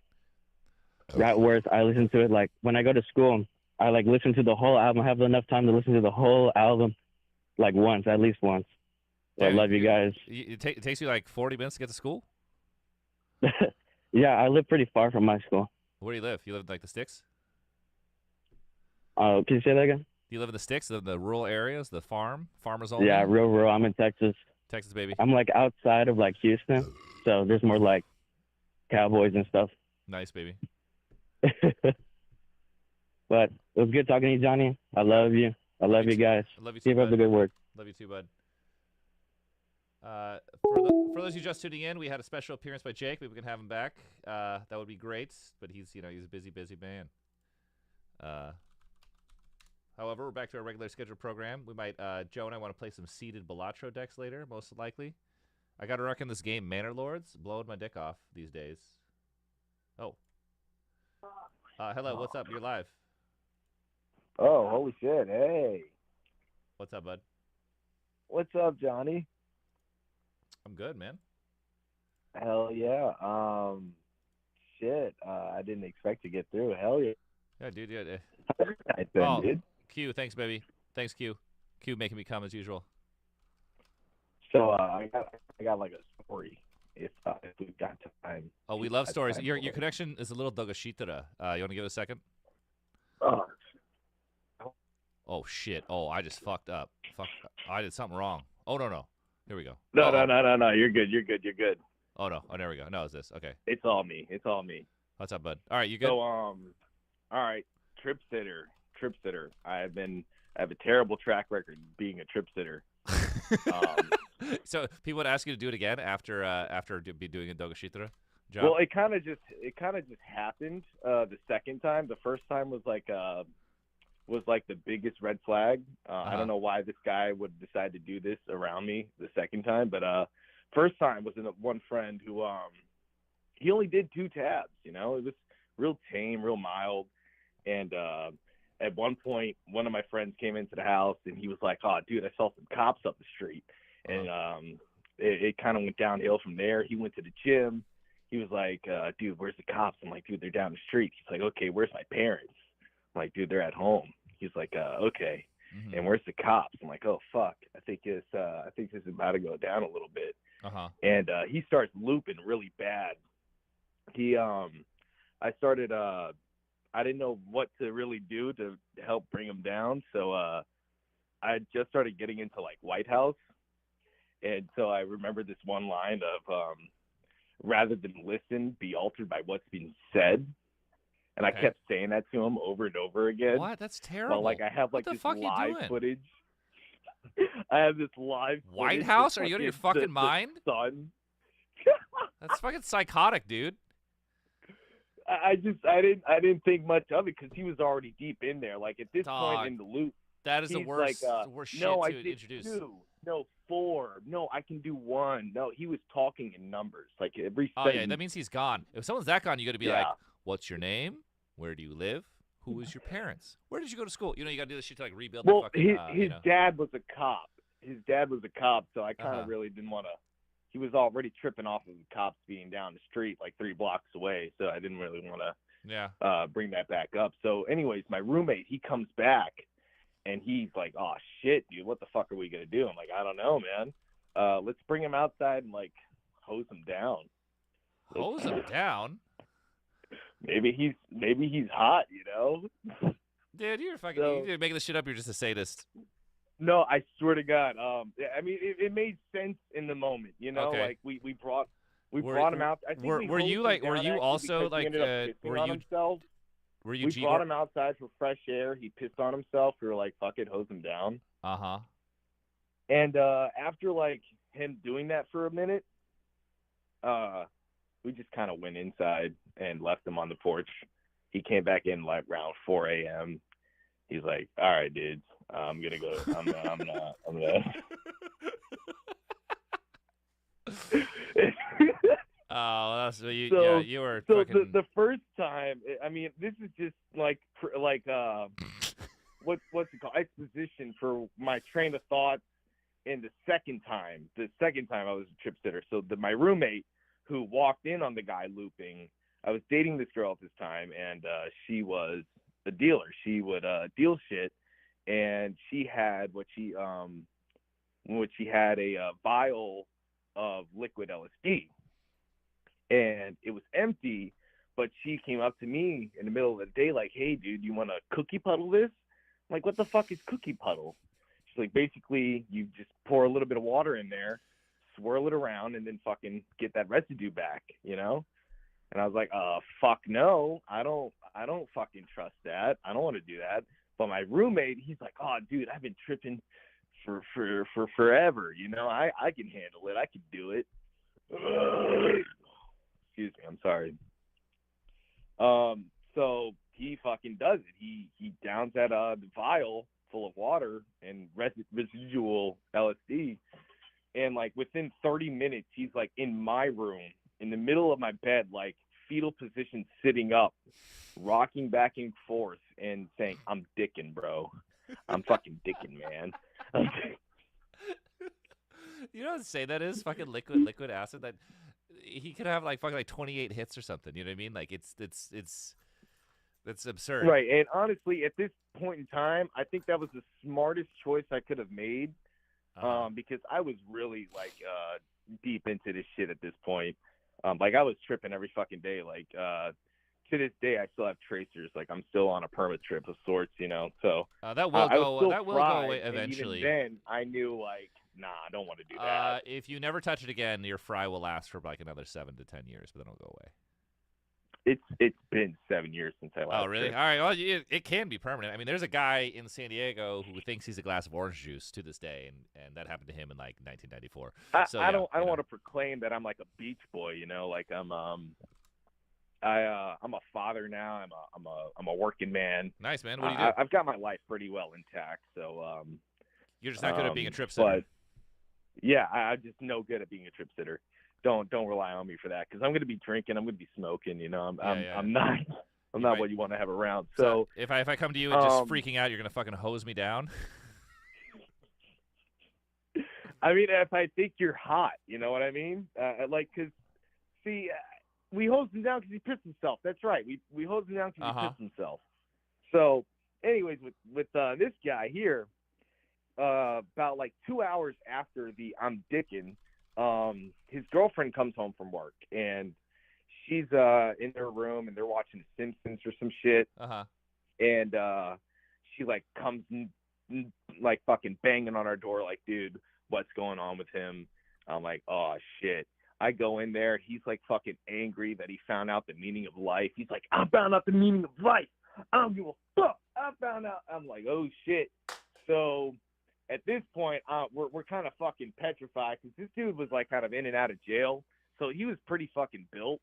Speaker 9: That worth. I listen to it like when I go to school. I like listen to the whole album. I have enough time to listen to the whole album like once, at least once. I love you guys.
Speaker 1: It takes you like 40 minutes to get to school?
Speaker 9: Yeah, I live pretty far from my school.
Speaker 1: Where do you live? You live in like the sticks?
Speaker 9: Can you say that again?
Speaker 1: Do you live in the sticks, the rural areas, the farmers only?
Speaker 9: Yeah, real rural. I'm in Texas.
Speaker 1: Texas, baby.
Speaker 9: I'm like outside of like Houston, so there's more like cowboys and stuff.
Speaker 1: Nice, baby.
Speaker 9: But it was good talking to you, Johnny. I love you. I love you
Speaker 1: too.
Speaker 9: guys.
Speaker 1: I love you too,
Speaker 9: Keep up
Speaker 1: bud.
Speaker 9: the good work.
Speaker 1: Love you too, bud. For those of you just tuning in, we had a special appearance by Jake. Maybe we can have him back. That would be great. But he's he's a busy man. However, we're back to our regular scheduled program. We might Joe and I want to play some seeded Balatro decks later, most likely. I got to reckon this game, Manor Lords, blowing my dick off these days. Oh. Hello, what's up? You're live.
Speaker 10: Oh, holy shit. Hey.
Speaker 1: What's up, bud?
Speaker 10: What's up, Johnny?
Speaker 1: I'm good, man.
Speaker 10: Hell yeah. Shit. I didn't expect to get through. Hell yeah.
Speaker 1: Yeah, dude. Yeah.
Speaker 10: Nice then, dude.
Speaker 1: Q, thanks, baby. Thanks, Q. Q making me come as usual.
Speaker 10: So I got like a story. If we've got time.
Speaker 1: Oh, we love stories. Your connection is a little Dogashitara. You want to give it a second? Oh shit! Oh, I just fucked up. Fuck! I did something wrong. Oh no. Here we go.
Speaker 10: No. You're good. You're good.
Speaker 1: Oh no. Oh, there we go. No, it's this. Okay.
Speaker 10: It's all me.
Speaker 1: What's up, bud? All right, you good?
Speaker 10: So all right. Trip sitter. I have a terrible track record being a trip sitter.
Speaker 1: So people would ask you to do it again after be doing a Dogashitara job?
Speaker 10: Well, it kind of just happened the second time. The first time was like the biggest red flag. I don't know why this guy would decide to do this around me the second time, but first time was in one friend who he only did 2 tabs. It was real tame, real mild, and at one point, one of my friends came into the house and he was like, "Oh, dude, I saw some cops up the street." And it kind of went downhill from there. He went to the gym. He was like, "Dude, where's the cops?" I'm like, "Dude, they're down the street." He's like, "Okay, where's my parents?" I'm like, "Dude, they're at home." He's like, "Okay."
Speaker 1: Mm-hmm.
Speaker 10: And where's the cops? I'm like, "Oh, fuck. I think this is about to go down a little bit." And he starts looping really bad. I didn't know what to really do to help bring him down. So I just started getting into like White House. And so I remember this one line of rather than listen, be altered by what's being said. And I kept saying that to him over and over again.
Speaker 1: What? That's terrible.
Speaker 10: Well, like I have like
Speaker 1: what the
Speaker 10: this
Speaker 1: fuck
Speaker 10: live
Speaker 1: you doing?
Speaker 10: footage. I have this live
Speaker 1: White
Speaker 10: footage
Speaker 1: House?
Speaker 10: with
Speaker 1: Are you out of your fucking
Speaker 10: the
Speaker 1: mind?
Speaker 10: Sun.
Speaker 1: That's fucking psychotic, dude.
Speaker 10: I didn't think much of it because he was already deep in there. Like at this point in the loop,
Speaker 1: that is the
Speaker 10: he's
Speaker 1: worst,
Speaker 10: like,
Speaker 1: worst shit
Speaker 10: no,
Speaker 1: to
Speaker 10: I did
Speaker 1: introduce.
Speaker 10: 2. No, 4. No, I can do 1. No, he was talking in numbers. Like every
Speaker 1: Oh
Speaker 10: sentence.
Speaker 1: yeah, that means he's gone. If someone's that gone, you got to be like, "What's your name? Where do you live? Who is your parents? Where did you go to school?" You got to do this shit to like rebuild.
Speaker 10: Well,
Speaker 1: the fucking,
Speaker 10: his dad was a cop. So I kind of really didn't want to. He was already tripping off of the cops being down the street like 3 blocks away, so I didn't really want to bring that back up. So anyways, my roommate, he comes back and he's like, "Oh shit, dude, what the fuck are we gonna do?" I'm like, "I don't know, man. Let's bring him outside and like hose him down."
Speaker 1: Hose him down?
Speaker 10: Maybe he's hot,
Speaker 1: Dude, you're fucking you're making this shit up. You're just a sadist.
Speaker 10: No, I swear to God. I mean, it made sense in the moment, Like we brought him out. I think
Speaker 1: were you like? Were you also like?
Speaker 10: Were you?
Speaker 1: Were you?
Speaker 10: We brought him outside for fresh air. He pissed on himself. We were like, "Fuck it, hose him down." And after like him doing that for a minute, we just kind of went inside and left him on the porch. He came back in like around 4 a.m. He's like, "All right, dude. I'm gonna go. I'm gonna."
Speaker 1: Oh, that's you.
Speaker 10: So,
Speaker 1: yeah, you were.
Speaker 10: So
Speaker 1: fucking...
Speaker 10: the first time, I mean, this is just like what's it called? Exposition for my train of thought. And the second time I was a trip sitter. So my roommate who walked in on the guy looping, I was dating this girl at this time, and she was a dealer. She would deal shit. And she had a vial of liquid LSD, and it was empty. But she came up to me in the middle of the day, like, "Hey, dude, you want to cookie puddle this?" I'm like, "What the fuck is cookie puddle?" She's like, "Basically, you just pour a little bit of water in there, swirl it around, and then fucking get that residue back, And I was like, "Fuck no, I don't fucking trust that. I don't want to do that." But my roommate, he's like, oh, dude, I've been tripping for forever. You know, I can handle it. I can do it. Excuse me. I'm sorry. So he fucking does it. He downs that vial full of water and residual LSD, and like within 30 minutes, he's like in my room, in the middle of my bed, like fetal position, sitting up, rocking back and forth, and saying, "I'm dicking, bro. I'm fucking dicking, man."
Speaker 1: You know what say that is? Fucking liquid acid. That he could have like fucking like 28 hits or something. You know what I mean? Like it's absurd.
Speaker 10: Right. And honestly, at this point in time, I think that was the smartest choice I could have made, because I was really like deep into this shit at this point. Like I was tripping every fucking day. Like to this day, I still have tracers. Like I'm still on a permit trip of sorts, you know. So
Speaker 1: that will go. That will go away
Speaker 10: and
Speaker 1: eventually.
Speaker 10: even then, I knew like, nah, I don't want to do that.
Speaker 1: If you never touch it again, your fry will last for like another 7 to 10 years, but then it'll go away.
Speaker 10: It's been 7 years since I last.
Speaker 1: Oh, really?
Speaker 10: tripped.
Speaker 1: All right. Well, it can be permanent. I mean, there's a guy in San Diego who thinks he's a glass of orange juice to this day, and that happened to him in like 1994.
Speaker 10: I don't want to proclaim that I'm like a beach boy, you know, like I'm a father now. I'm a working man.
Speaker 1: Nice, man. What do you do?
Speaker 10: I've got my life pretty well intact, so
Speaker 1: you're just not good at being a trip sitter.
Speaker 10: But yeah, I'm just no good at being a trip sitter. Don't rely on me for that, because I'm going to be drinking. I'm going to be smoking. You know, I'm not what you want to have around. So
Speaker 1: if I come to you and just freaking out, you're going to fucking hose me down.
Speaker 10: I mean, if I think you're hot, you know what I mean? Like, because see, we hose him down because he pissed himself. That's right. We hose him down because he pissed himself. So, anyways, with this guy here, about like 2 hours after the I'm dicking, his girlfriend comes home from work, and she's in their room, and they're watching The Simpsons or some shit. And she like comes like fucking banging on our door, like, dude, what's going on with him? I'm like, oh shit. I go in there, he's like fucking angry that he found out the meaning of life. He's like, I found out the meaning of life. I don't give a fuck. I found out. I'm like, oh shit. So at this point, we're kind of fucking petrified, because this dude was like kind of in and out of jail, so he was pretty fucking built.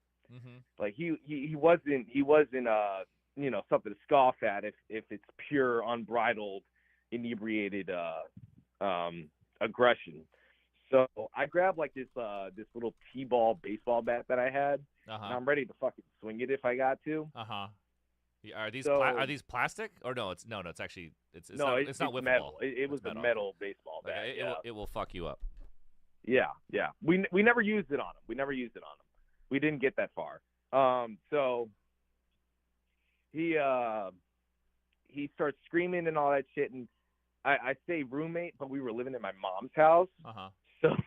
Speaker 10: Like he wasn't you know, something to scoff at if it's pure unbridled inebriated aggression. So I grabbed like this little T-ball baseball bat that I had, and I'm ready to fucking swing it if I got to.
Speaker 1: Are these plastic or no? It's actually it's not wiffle
Speaker 10: metal.
Speaker 1: ball.
Speaker 10: It was a metal baseball bat.
Speaker 1: It will fuck you up.
Speaker 10: Yeah. We never used it on him. We didn't get that far. So he starts screaming and all that shit, and I say roommate, but we were living in my mom's house. So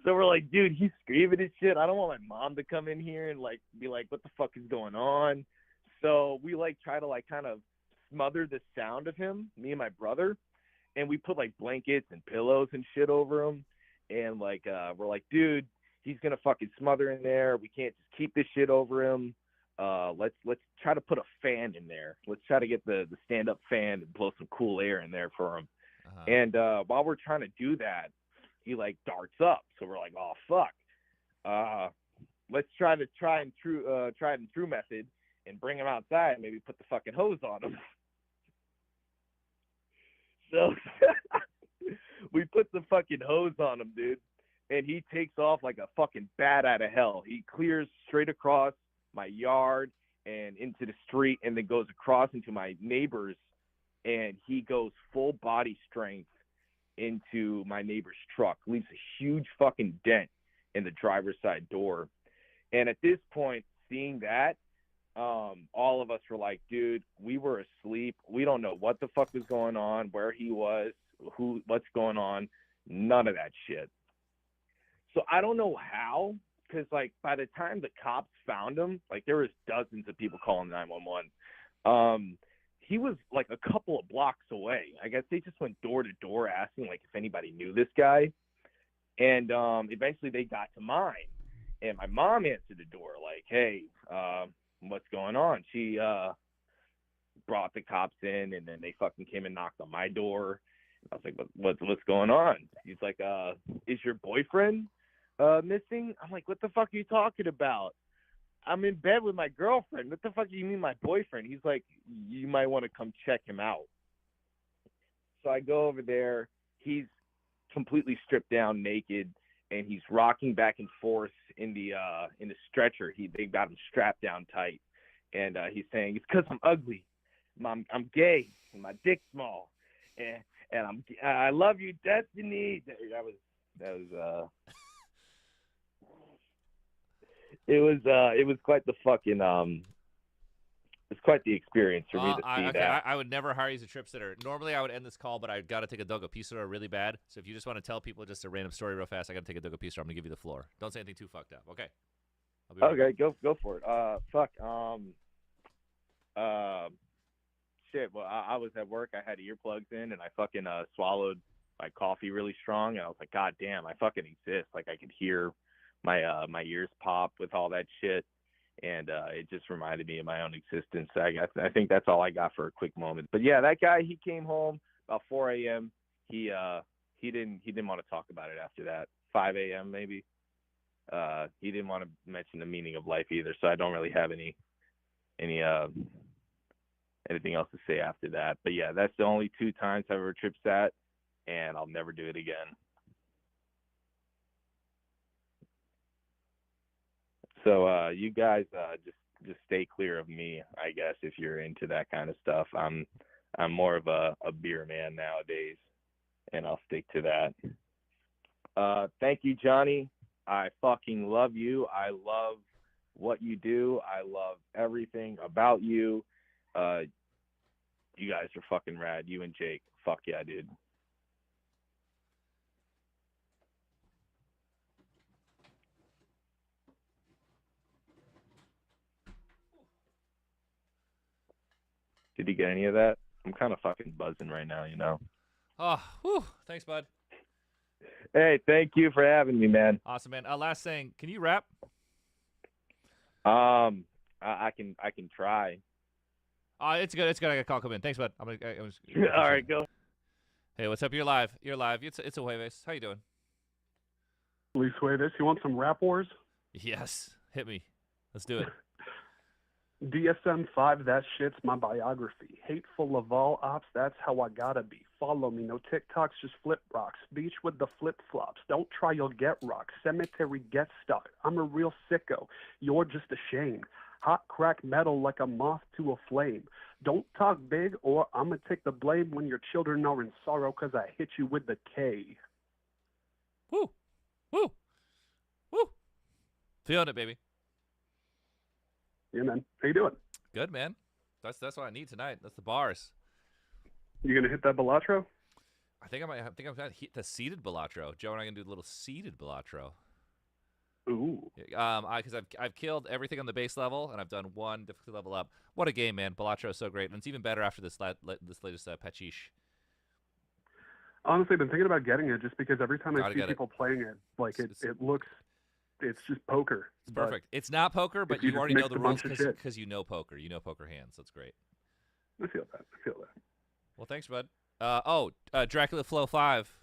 Speaker 10: we're like, dude, he's screaming and shit. I don't want my mom to come in here and like be like, what the fuck is going on? So we like try to like kind of smother the sound of him, me and my brother, and we put like blankets and pillows and shit over him, and like we're like, dude, he's gonna fucking smother in there. We can't just keep this shit over him. Let's try to put a fan in there. Let's try to get the stand-up fan and blow some cool air in there for him. And while we're trying to do that, he like darts up. So we're like, oh fuck. Let's try and true method and bring him outside and maybe put the fucking hose on him. So we put the fucking hose on him, dude, and he takes off like a fucking bat out of hell. He clears straight across my yard and into the street, and then goes across into my neighbor's, and he goes full body strength into my neighbor's truck, leaves a huge fucking dent in the driver's side door. And at this point, seeing that, all of us were like, dude, we were asleep. We don't know what the fuck was going on, where he was, what's going on. None of that shit. So I don't know how, because like by the time the cops found him, like there was dozens of people calling 911. He was like a couple of blocks away. I guess they just went door to door asking like if anybody knew this guy. And eventually they got to mine, and my mom answered the door like, hey, what's going on? She brought the cops in, and then they fucking came and knocked on my door. I was like, what's going on? He's like, is your boyfriend missing? I'm like, what the fuck are you talking about? I'm in bed with my girlfriend. What the fuck do you mean my boyfriend? He's like, you might want to come check him out. So I go over there. He's completely stripped down, naked, and he's rocking back and forth in the stretcher. They got him strapped down tight, and he's saying, it's because I'm ugly, I'm gay, and my dick's small, and I love you, Destiny. It was quite the fucking it's quite the experience for me to see that.
Speaker 1: I would never hire you as a trip sitter. Normally I would end this call, but I got to take a Dogo Pisoro really bad. So if you just want to tell people just a random story real fast, I got to take a Dogo Pisoro. I'm gonna give you the floor. Don't say anything too fucked up. Okay.
Speaker 10: Okay, go for it. Shit. Well, I was at work. I had earplugs in, and I fucking swallowed my coffee really strong, and I was like, God damn, I fucking exist. Like I could hear my ears pop with all that shit, and it just reminded me of my own existence. I think that's all I got for a quick moment. But yeah, that guy, he came home about 4 a.m. He didn't want to talk about it after that. 5 a.m. maybe. He didn't want to mention the meaning of life either. So I don't really have anything else to say after that. But yeah, that's the only 2 times I've ever trip sat, and I'll never do it again. So you guys just stay clear of me, I guess, if you're into that kind of stuff. I'm more of a beer man nowadays, and I'll stick to that. Thank you, Johnny. I fucking love you. I love what you do. I love everything about you. You guys are fucking rad. You and Jake. Fuck yeah, dude. Did you get any of that? I'm kind of fucking buzzing right now, you know.
Speaker 1: Oh, whew. Thanks, bud.
Speaker 10: Hey, thank you for having me, man.
Speaker 1: Awesome, man. Last thing, can you rap?
Speaker 10: I can try.
Speaker 1: It's good. It's good. I got a call come in. Thanks, bud.
Speaker 10: All right, go.
Speaker 1: Hey, what's up? You're live. You're live. It's a Jueves. How you doing?
Speaker 11: Feliz Jueves. You want some rap wars?
Speaker 1: Yes. Hit me. Let's do it.
Speaker 11: DSM-5, that shit's my biography. Hateful of all ops, that's how I gotta be. Follow me, no TikToks, just flip rocks. Beach with the flip-flops. Don't try, you'll get rocks. Cemetery, get stuck. I'm a real sicko. You're just ashamed. Hot crack metal like a moth to a flame. Don't talk big or I'm gonna take the blame when your children are in sorrow cause I hit you with the K.
Speaker 1: Woo! Woo! Woo! Feeling it, baby.
Speaker 11: Yeah, man. How you doing?
Speaker 1: Good, man. That's what I need tonight. That's the bars.
Speaker 11: You gonna hit that Balatro?
Speaker 1: I think I'm gonna hit the seated Balatro. Joe and I gonna do the little seated Balatro.
Speaker 11: Ooh.
Speaker 1: Because I've killed everything on the base level and I've done one difficulty level up. What a game, man! Balatro is so great, and it's even better after this latest Pachish.
Speaker 11: Honestly, I've been thinking about getting it just because every time I see people playing it, like it looks. It's just poker.
Speaker 1: It's perfect. It's not poker, but you already know the rules because you know poker. You know poker hands. That's great.
Speaker 11: I feel that.
Speaker 1: Well, thanks, bud. Dracula Flow 5.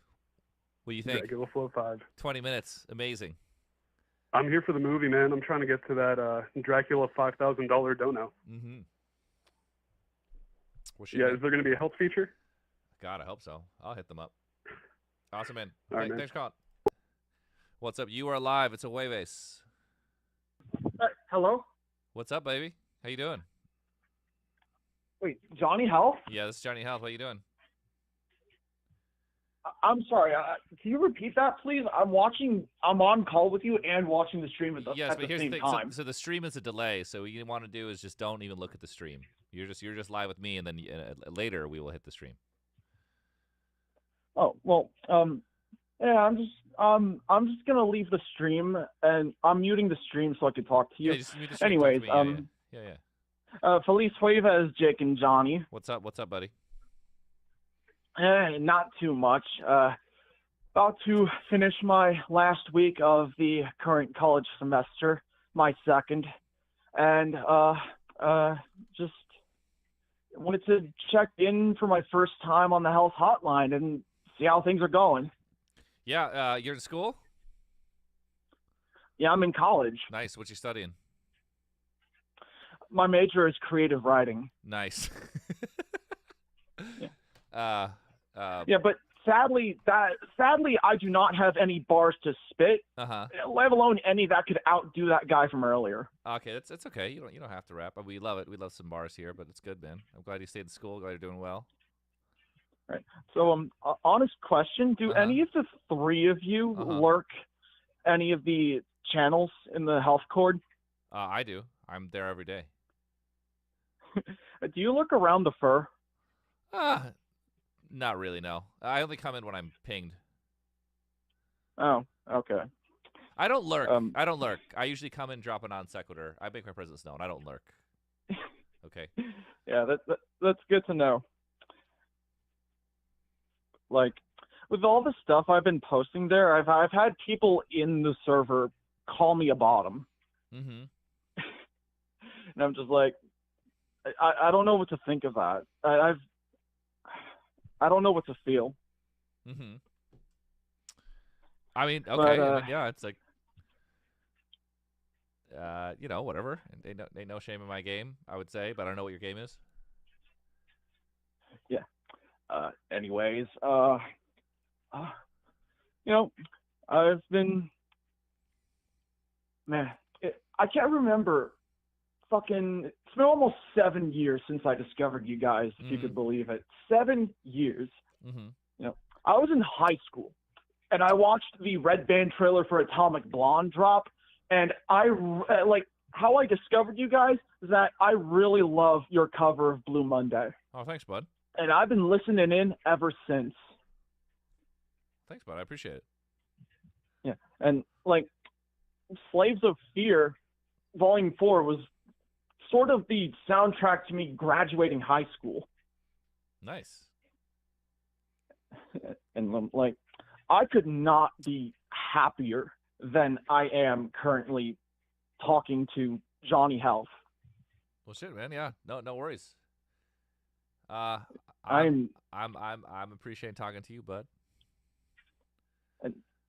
Speaker 1: What do you think?
Speaker 11: Dracula Flow 5.
Speaker 1: 20 minutes. Amazing.
Speaker 11: I'm here for the movie, man. I'm trying to get to that Dracula $5,000 dono.
Speaker 1: Mm-hmm.
Speaker 11: Is there going to be a health feature?
Speaker 1: God, I hope so. I'll hit them up. Awesome, man.
Speaker 11: All right, man.
Speaker 1: Thanks for calling. What's up? You are live. It's a Jueves.
Speaker 12: Hello?
Speaker 1: What's up, baby? How you doing?
Speaker 12: Wait, Johnny Health?
Speaker 1: Yeah, this is Johnny Health. What you doing?
Speaker 12: I'm sorry. Can you repeat that, please? I'm on call with you and watching the stream at the same time.
Speaker 1: So the stream is a delay. So what you want to do is just don't even look at the stream. You're just live with me, and then later we will hit the stream.
Speaker 12: Oh well. Yeah, I'm just gonna leave the stream, and I'm muting the stream so I can talk to you.
Speaker 1: Yeah, just mute the stream,
Speaker 12: anyways,
Speaker 1: talk to me. Yeah.
Speaker 12: Feliz Jueves, Jake and Johnny.
Speaker 1: What's up, buddy?
Speaker 12: Not too much. About to finish my last week of the current college semester, my second, and just wanted to check in for my first time on the health hotline and see how things are going.
Speaker 1: Yeah, you're in school?
Speaker 12: Yeah, I'm in college.
Speaker 1: Nice. What you studying?
Speaker 12: My major is creative writing.
Speaker 1: Nice.
Speaker 12: Yeah. Yeah, but sadly, I do not have any bars to spit, let alone any that could outdo that guy from earlier.
Speaker 1: Okay, that's okay. You don't have to rap. We love it. We love some bars here, but it's good, man. I'm glad you stayed in school. Glad you're doing well.
Speaker 12: Right. So, honest question: do any of the three of you lurk any of the channels in the health cord?
Speaker 1: I do. I'm there every day.
Speaker 12: Do you look around the fur?
Speaker 1: Not really, no. I only come in when I'm pinged.
Speaker 12: Oh, okay.
Speaker 1: I don't lurk. I don't lurk. I usually come in, drop a non sequitur. I make my presence known. I don't lurk. Okay.
Speaker 12: Yeah, that's good to know. Like, with all the stuff I've been posting there, I've had people in the server call me a bottom.
Speaker 1: Mm-hmm.
Speaker 12: And I'm just like, I don't know what to think of that. I don't know what to feel.
Speaker 1: Mm-hmm. I mean, okay.
Speaker 12: But,
Speaker 1: I mean, yeah, it's like, whatever. Ain't no shame in my game, I would say, but I don't know what your game is.
Speaker 12: Yeah. Anyways, I've been, I can't remember. It's been almost 7 years since I discovered you guys, if you could believe it. 7 years.
Speaker 1: Mm-hmm.
Speaker 12: I was in high school, and I watched the Red Band trailer for Atomic Blonde drop, and how I discovered you guys is that I really love your cover of Blue Monday.
Speaker 1: Oh, thanks, bud.
Speaker 12: And I've been listening in ever since.
Speaker 1: Thanks, bud. I appreciate it.
Speaker 12: Yeah, and Slaves of Fear, Volume 4 was sort of the soundtrack to me graduating high school.
Speaker 1: Nice.
Speaker 12: And I could not be happier than I am currently talking to Johnny Health.
Speaker 1: Well, shit, man. Yeah, no worries.
Speaker 12: I'm
Speaker 1: appreciating talking to you, bud.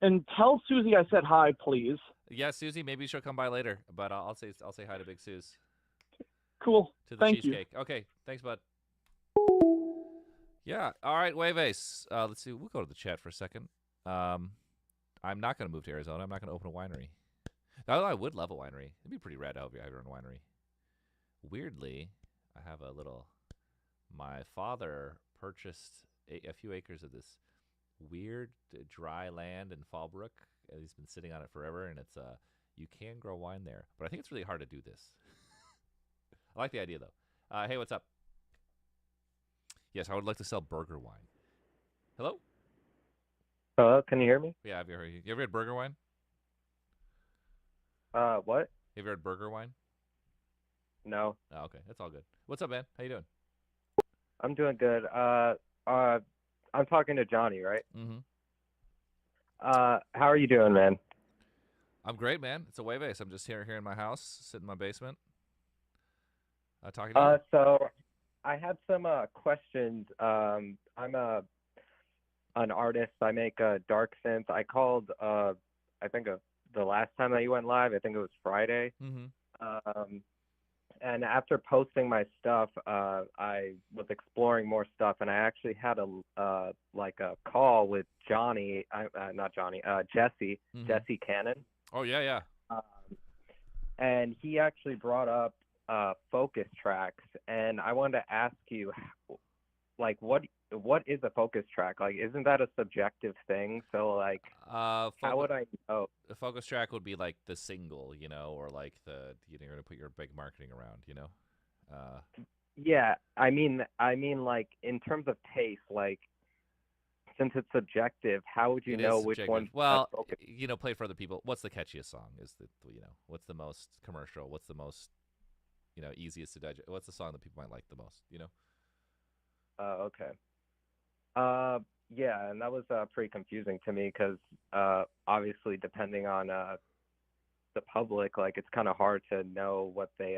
Speaker 12: And tell Susie I said hi, please.
Speaker 1: Yeah, Susie, maybe she'll come by later, but I'll say hi to Big Suze.
Speaker 12: Cool.
Speaker 1: To the
Speaker 12: Thank
Speaker 1: cheesecake. You. Okay, thanks, bud. Yeah. All right, Jueves. Let's see. We'll go to the chat for a second. I'm not going to move to Arizona. I'm not going to open a winery. Although I would love a winery. It'd be pretty rad to have your own winery. Weirdly, I have a little. My father purchased a few acres of this weird dry land in Fallbrook. And he's been sitting on it forever, and it's you can grow wine there, but I think it's really hard to do this. I like the idea though. Hey, what's up? Yes, I would like to sell burger wine. Hello?
Speaker 13: Hello, can you hear me?
Speaker 1: Yeah, you ever had burger wine?
Speaker 13: What?
Speaker 1: You ever had burger wine?
Speaker 13: No.
Speaker 1: Oh, okay, that's all good. What's up, man? How you doing?
Speaker 13: I'm doing good. I'm talking to Johnny, right?
Speaker 1: Mm-hmm.
Speaker 13: How are you doing, man?
Speaker 1: I'm great, man. It's a Jueves. I'm just here in my house, sitting in my basement. Talking to you.
Speaker 13: So I have some questions. I'm an artist. I make dark synth. I called I think the last time that you went live, I think it was Friday.
Speaker 1: Mm-hmm.
Speaker 13: And after posting my stuff, I was exploring more stuff, and I actually had a call with Johnny, Jesse,
Speaker 1: Mm-hmm.
Speaker 13: Jesse Cannon.
Speaker 1: Oh yeah.
Speaker 13: And he actually brought up focus tracks, and I wanted to ask you, what is a focus track? Isn't that a subjective thing? So how would I know?
Speaker 1: The focus track would be like the single, or like you're gonna put your big marketing around,
Speaker 13: Yeah, I mean, in terms of taste, since it's subjective, how would you know which one?
Speaker 1: Well, play for other people. What's the catchiest song? Is what's the most commercial? What's the most, easiest to digest? What's the song that people might like the most?
Speaker 13: Okay. Yeah, and that was pretty confusing to me because obviously, depending on the public, it's kind of hard to know what they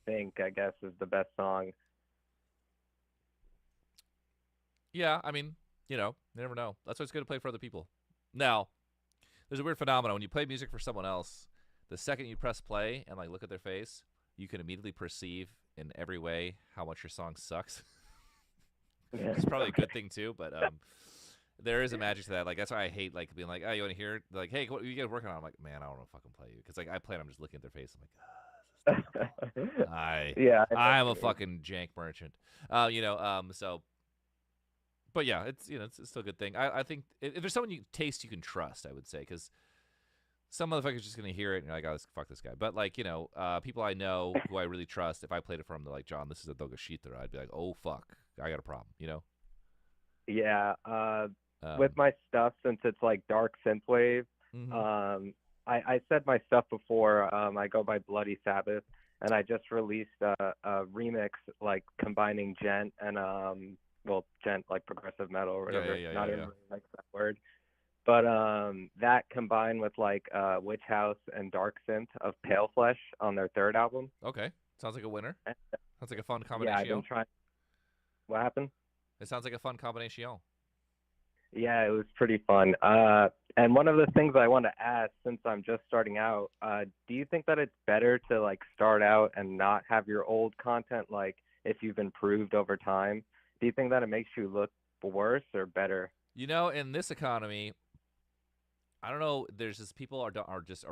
Speaker 13: think, I guess, is the best song.
Speaker 1: Yeah, I mean, you never know. That's why it's good to play for other people. Now, there's a weird phenomenon when you play music for someone else. The second you press play and like look at their face, you can immediately perceive in every way how much your song sucks. It's probably a good thing too, but there is a magic to that. Like that's why I hate like being like, oh, you want to hear it? Like, hey, what are you guys working on? I'm like, man, I don't want to fucking play you because like I play it, I'm just looking at their face. I'm like, I'm a fucking jank merchant. So. But yeah, it's it's still a good thing. I think if there's someone you taste you can trust, I would say, because some motherfucker's just gonna hear it and you're like, oh, fuck this guy. But like people I know who I really trust, if I played it for them, they're like, John, this is a Dogashita, I'd be like, oh fuck, I got a problem,
Speaker 13: Yeah. With my stuff, since it's like dark synthwave, I said my stuff before. I go by Bloody Sabbath, and I just released a remix like combining gent and gent like progressive metal or whatever. Not even really like that word, but that combined with like Witch House and Dark Synth of Pale Flesh on their third album.
Speaker 1: Okay, sounds like a winner. Sounds like a fun combination.
Speaker 13: Yeah, I've been trying. What happened?
Speaker 1: It sounds like a fun combination.
Speaker 13: Yeah, it was pretty fun. And one of the things I want to ask, since I'm just starting out, do you think that it's better to like start out and not have your old content, like if you've improved over time? Do you think that it makes you look worse or better?
Speaker 1: In this economy, I don't know. There's just people are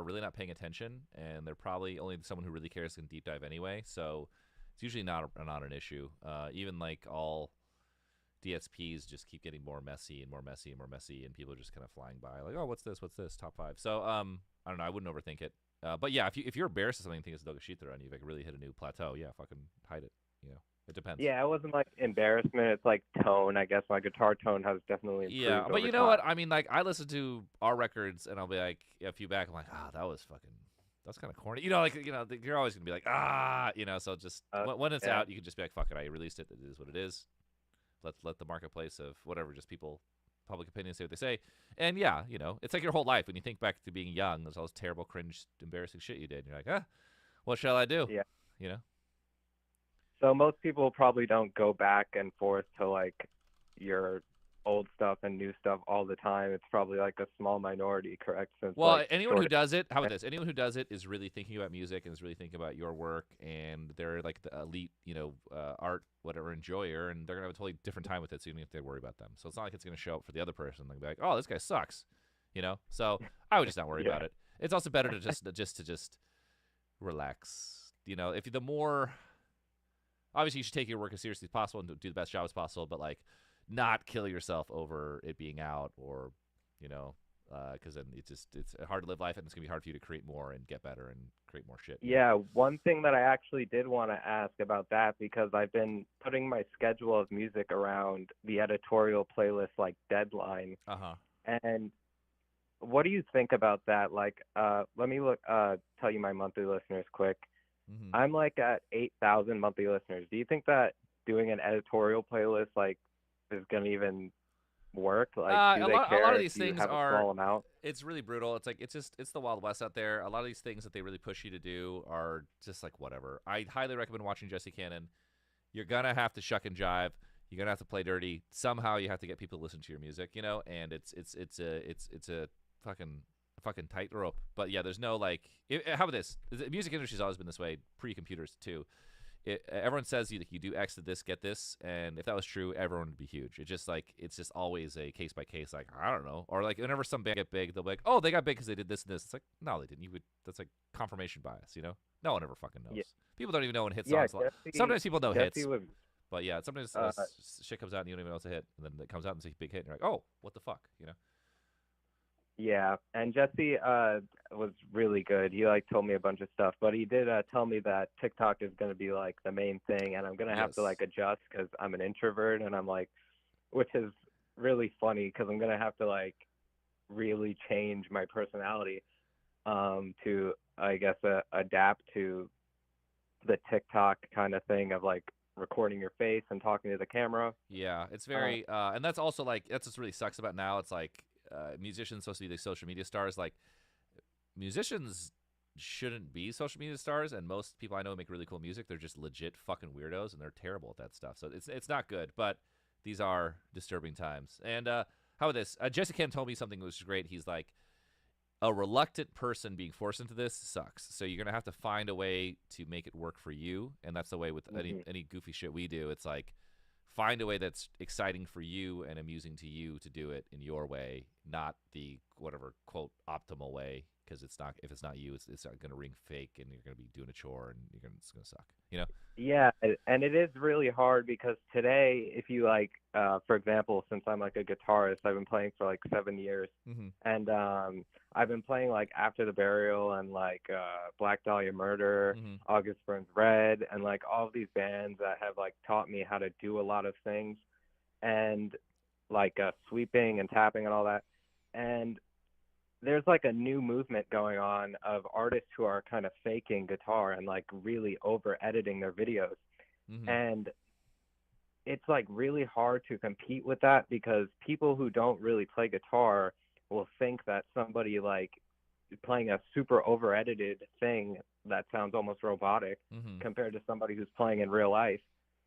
Speaker 1: really not paying attention, and they're probably only someone who really cares can deep dive anyway. So it's usually not an issue. Even like all DSPs just keep getting more messy and more messy and more messy, and people are just kind of flying by like, oh, what's this? Top 5. So I don't know. I wouldn't overthink it. But yeah, if you're embarrassed of something, think it's Dogashita and you've like really hit a new plateau, yeah, fucking hide it. It depends.
Speaker 13: Yeah, it wasn't like embarrassment. It's like tone. I guess my guitar tone has definitely improved.
Speaker 1: Yeah, but you know
Speaker 13: time.
Speaker 1: what? I mean, like I listen to our records and I'll be like a few back. I'm like, that's kind of corny. You're always gonna be like, So just when it's out, you can just be like, fuck it, I released it. It is what it is. Let the marketplace of whatever, just people, public opinion, say what they say. And yeah, it's like your whole life. When you think back to being young, there's all this terrible, cringe, embarrassing shit you did. And you're like, what shall I do?
Speaker 13: Yeah. So most people probably don't go back and forth to like your old stuff and new stuff all the time. It's probably like a small minority, correct? Since
Speaker 1: anyone who does it, how about this? Anyone who does it is really thinking about music and is really thinking about your work, and they're like the elite, art, whatever, enjoyer, and they're gonna have a totally different time with it. So you don't have to worry about them. So it's not like it's gonna show up for the other person. Like, be like, oh, this guy sucks, So I would just not worry about it. It's also better to just relax. If the more obviously, you should take your work as seriously as possible and do the best job as possible, but like, not kill yourself over it being out, or because then it's hard to live life, and it's gonna be hard for you to create more and get better and create more shit.
Speaker 13: Yeah, one thing that I actually did want to ask about that, because I've been putting my schedule of music around the editorial playlist like deadline. And what do you think about that? Like, let me tell you my monthly listeners quick. I'm like at 8,000 monthly listeners. Do you think that doing an editorial playlist like is gonna even work? Like, do they care? A lot of these things are a small amount?
Speaker 1: It's really brutal. It's like it's the Wild West out there. A lot of these things that they really push you to do are just like whatever. I highly recommend watching Jesse Cannon. You're gonna have to shuck and jive. You're gonna have to play dirty. Somehow you have to get people to listen to your music, and it's a fucking tightrope. But yeah, there's no like, how about this? The music industry's always been this way, pre-computers too. Everyone says you do X to this, get this, and if that was true, everyone would be huge. It's just always a case by case. Like, I don't know, or like whenever some band get big, they'll be like, oh, they got big because they did this and this. It's like, no, they didn't. That's like confirmation bias. No one ever fucking knows. People don't even know when hit songs. Sometimes people know hits. But yeah, sometimes shit comes out and you don't even know it's a hit, and then it comes out and it's a big hit, and you're like, oh, what the fuck,
Speaker 13: Yeah, and Jesse was really good. He told me a bunch of stuff, but he did tell me that TikTok is going to be like the main thing, and I'm going to have to adjust because I'm an introvert, and I'm like, which is really funny because I'm going to have to really change my personality to, I guess, adapt to the TikTok kind of thing of recording your face and talking to the camera.
Speaker 1: Yeah, it's very, and that's also that's what really sucks about now. It's musicians supposed to be the social media stars. Musicians shouldn't be social media stars, and most people I know make really cool music. They're just legit fucking weirdos, and they're terrible at that stuff. So it's not good. But these are disturbing times. And how about this? Jesse Kim told me something that was great. He's like, a reluctant person being forced into this sucks. So you're gonna have to find a way to make it work for you, and that's the way with any goofy shit we do. It's like find a way that's exciting for you and amusing to you to do it in your way, not the whatever quote optimal way. Because it's not, if it's not you, it's not gonna ring fake, and you're gonna be doing a chore, and it's gonna suck. You know?
Speaker 13: Yeah, and it is really hard because today, if you like, for example, since I'm like a guitarist, I've been playing for like 7 years, and I've been playing like After the Burial and like Black Dahlia Murder, August Burns Red, and like all of these bands that have like taught me how to do a lot of things, and like sweeping and tapping and all that, and there's like a new movement going on of artists who are kind of faking guitar and like really over editing their videos. And it's like really hard to compete with that because people who don't really play guitar will think that somebody like playing a super over edited thing that sounds almost robotic compared to somebody who's playing in real life,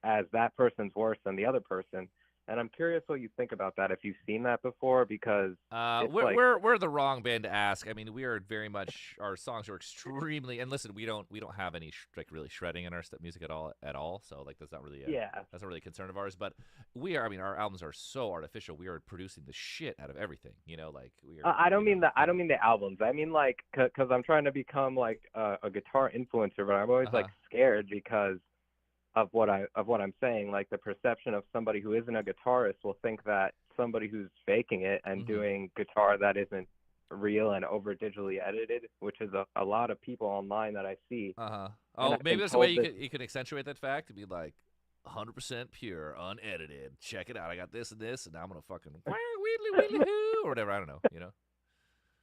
Speaker 13: as that person's worse than the other person. And I'm curious what you think about that, if you've seen that before, because
Speaker 1: we're the wrong band to ask. I mean, we are very much, our songs are extremely, and listen, we don't have any like really shredding in our music at all. So like that's not really that's not really a concern of ours. But we are. I mean, our albums are so artificial. We are producing the shit out of everything. You know, like we are.
Speaker 13: I don't mean the albums. I mean like because I'm trying to become like a guitar influencer, but I'm always like scared because of what I'm saying. Like the perception of somebody who isn't a guitarist will think that somebody who's faking it and doing guitar that isn't real and over digitally edited, which is a lot of people online that I see.
Speaker 1: Oh, maybe there's a way you can accentuate that fact to be like 100% pure, unedited. Check it out. I got this and this, and I'm gonna fucking wheedly hoo or whatever. I don't know. You know.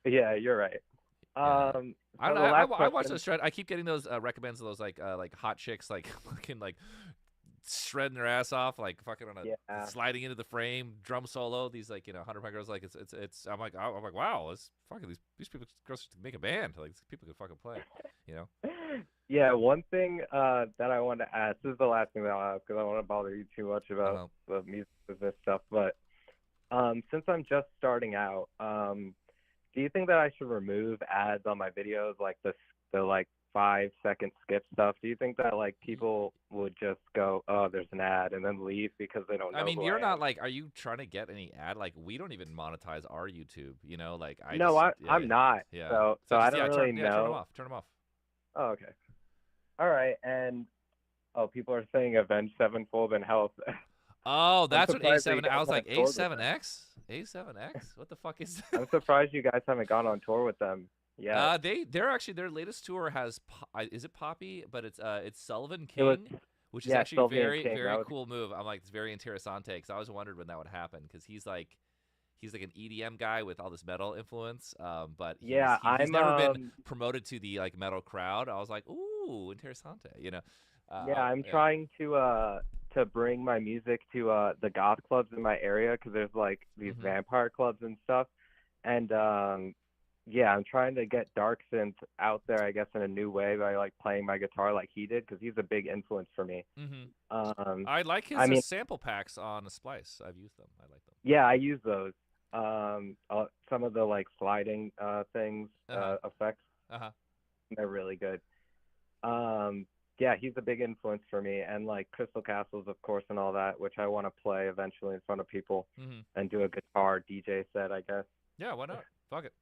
Speaker 13: Yeah, you're right.
Speaker 1: I don't know. I watch those shred. I keep getting those recommends of those like hot chicks like fucking like shredding their ass off, like fucking on a sliding into the frame drum solo. These like 100-pound girls, like it's. I'm like wow, let's fucking these people girls make a band. Like these people can fucking play, you know.
Speaker 13: Yeah, one thing that I wanted to ask. This is the last thing that I'll ask because I don't want to bother you too much about the music business stuff. But since I'm just starting out, do you think that I should remove ads on my videos, like the like 5-second skip stuff? Do you think that like people would just go, oh, there's an ad, and then leave because they don't know?
Speaker 1: I mean,
Speaker 13: who
Speaker 1: you're
Speaker 13: I
Speaker 1: not
Speaker 13: am?
Speaker 1: like, are you trying to get any ad? Like, we don't even monetize our YouTube. You know, like
Speaker 13: I'm not.
Speaker 1: Yeah.
Speaker 13: So I don't really
Speaker 1: know. Turn them off.
Speaker 13: Oh, okay. All right, and people are saying Avenged Sevenfold and Health.
Speaker 1: Oh, that's what A7. I was like
Speaker 13: A7X.
Speaker 1: A7X. What the fuck is that?
Speaker 13: I'm surprised you guys haven't gone on tour with them. Yeah.
Speaker 1: They're actually, their latest tour has is it Poppy? But it's Sullivan King, which is actually
Speaker 13: Sullivan
Speaker 1: very
Speaker 13: King.
Speaker 1: very cool move. I'm like, it's very interessante because I always wondered when that would happen because he's like an EDM guy with all this metal influence. But he's never been promoted to the like metal crowd. I was like, ooh, interessante. You know.
Speaker 13: I'm trying to bring my music to the goth clubs in my area because there's like these vampire clubs and stuff, and I'm trying to get dark synth out there, I guess, in a new way by like playing my guitar like he did because he's a big influence for me.
Speaker 1: I like his sample packs on the Splice. I've used them. I like them.
Speaker 13: Yeah, I use those. Some of the like sliding things effects. They're really good. Yeah, he's a big influence for me, and like Crystal Castles, of course, and all that, which I want to play eventually in front of people and do a guitar DJ set, I guess.
Speaker 1: Yeah, why not? Fuck it.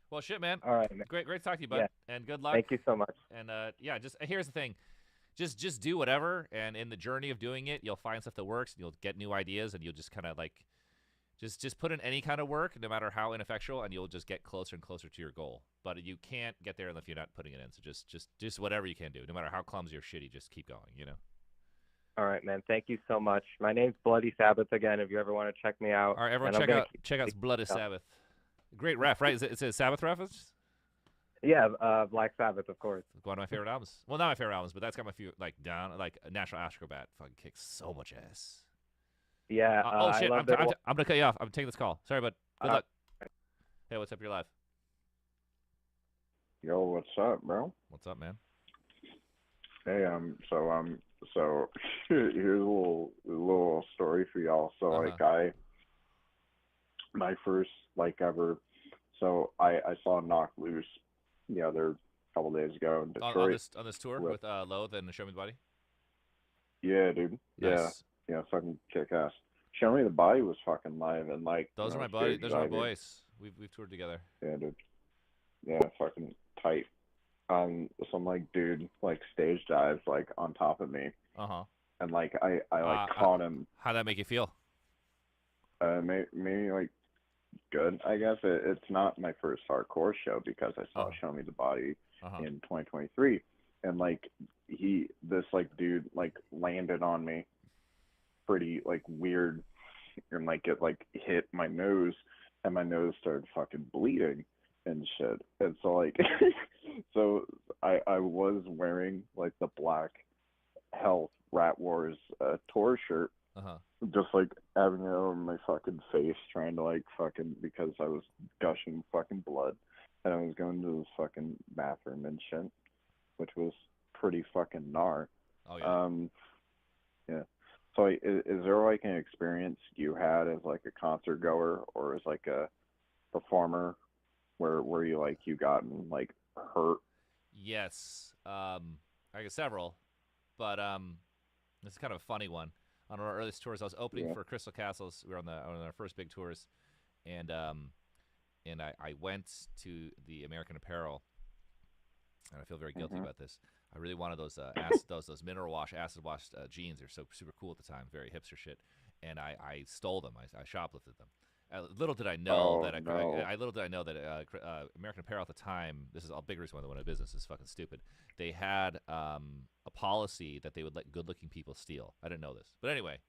Speaker 1: Well, shit, man.
Speaker 13: All right, man.
Speaker 1: Great to talk to you, bud.
Speaker 13: Yeah.
Speaker 1: And good luck.
Speaker 13: Thank you so much.
Speaker 1: And just here's the thing, just do whatever, and in the journey of doing it, you'll find stuff that works, and you'll get new ideas, and you'll just kind of like, just put in any kind of work, no matter how ineffectual, and you'll just get closer and closer to your goal. But you can't get there if you're not putting it in. So just whatever you can do, no matter how clumsy or shitty, just keep going. You know.
Speaker 13: All right, man. Thank you so much. My name's Bloody Sabbath again. If you ever want to check me out.
Speaker 1: All right, everyone, check out Bloody Sabbath. Great ref, right? Is it a Sabbath reference?
Speaker 13: Yeah, Black Sabbath, of course.
Speaker 1: One of my favorite albums. Well, not my favorite albums, but that's got my few like down. Like National Acrobat fucking kicks so much ass.
Speaker 13: Yeah.
Speaker 1: Oh shit! I'm gonna cut you off. I'm taking this call. Sorry, bud. Good luck. Hey, what's up? You're live.
Speaker 14: Yo, what's up, bro?
Speaker 1: What's up, man?
Speaker 14: Hey, so I'm
Speaker 10: So here's a little story for y'all. So like my first like ever. So I saw Knock Loose the other couple days ago in Detroit.
Speaker 1: On this tour with Loathe and Show Me the Body.
Speaker 10: Yeah, dude.
Speaker 1: Nice.
Speaker 10: Yeah, fucking kick ass. Show Me the Body was fucking live and like
Speaker 1: those are my buddies. Those are my boys. We've toured together.
Speaker 10: Yeah, dude. Yeah, fucking tight. Some like dude like stage dives like on top of me. And like I like caught him.
Speaker 1: How'd that make you feel?
Speaker 10: Maybe like good, I guess. It's not my first hardcore show because I saw Show Me the Body in 2023, and like this like dude like landed on me pretty like weird, and like it like hit my nose, and my nose started fucking bleeding and shit. And so like so I was wearing like the Black Health Rat Wars tour shirt, just like having it over my fucking face, trying to like fucking, because I was gushing fucking blood, and I was going to the fucking bathroom and shit, which was pretty fucking gnar. Yeah. So is there like an experience you had as like a concert goer or as like a performer where you like you gotten like hurt?
Speaker 1: Yes. I got several, but it's kind of a funny one. On our earliest tours, I was opening for Crystal Castles. We were on our first big tours, and I went to the American Apparel, and I feel very guilty about this. I really wanted those those mineral wash, acid wash jeans. They're so super cool at the time, very hipster shit, and I stole them. I shoplifted them. Little did I know that American Apparel at the time, this is a big reason why they went out of business, is fucking stupid. They had a policy that they would let good-looking people steal. I didn't know this, but anyway,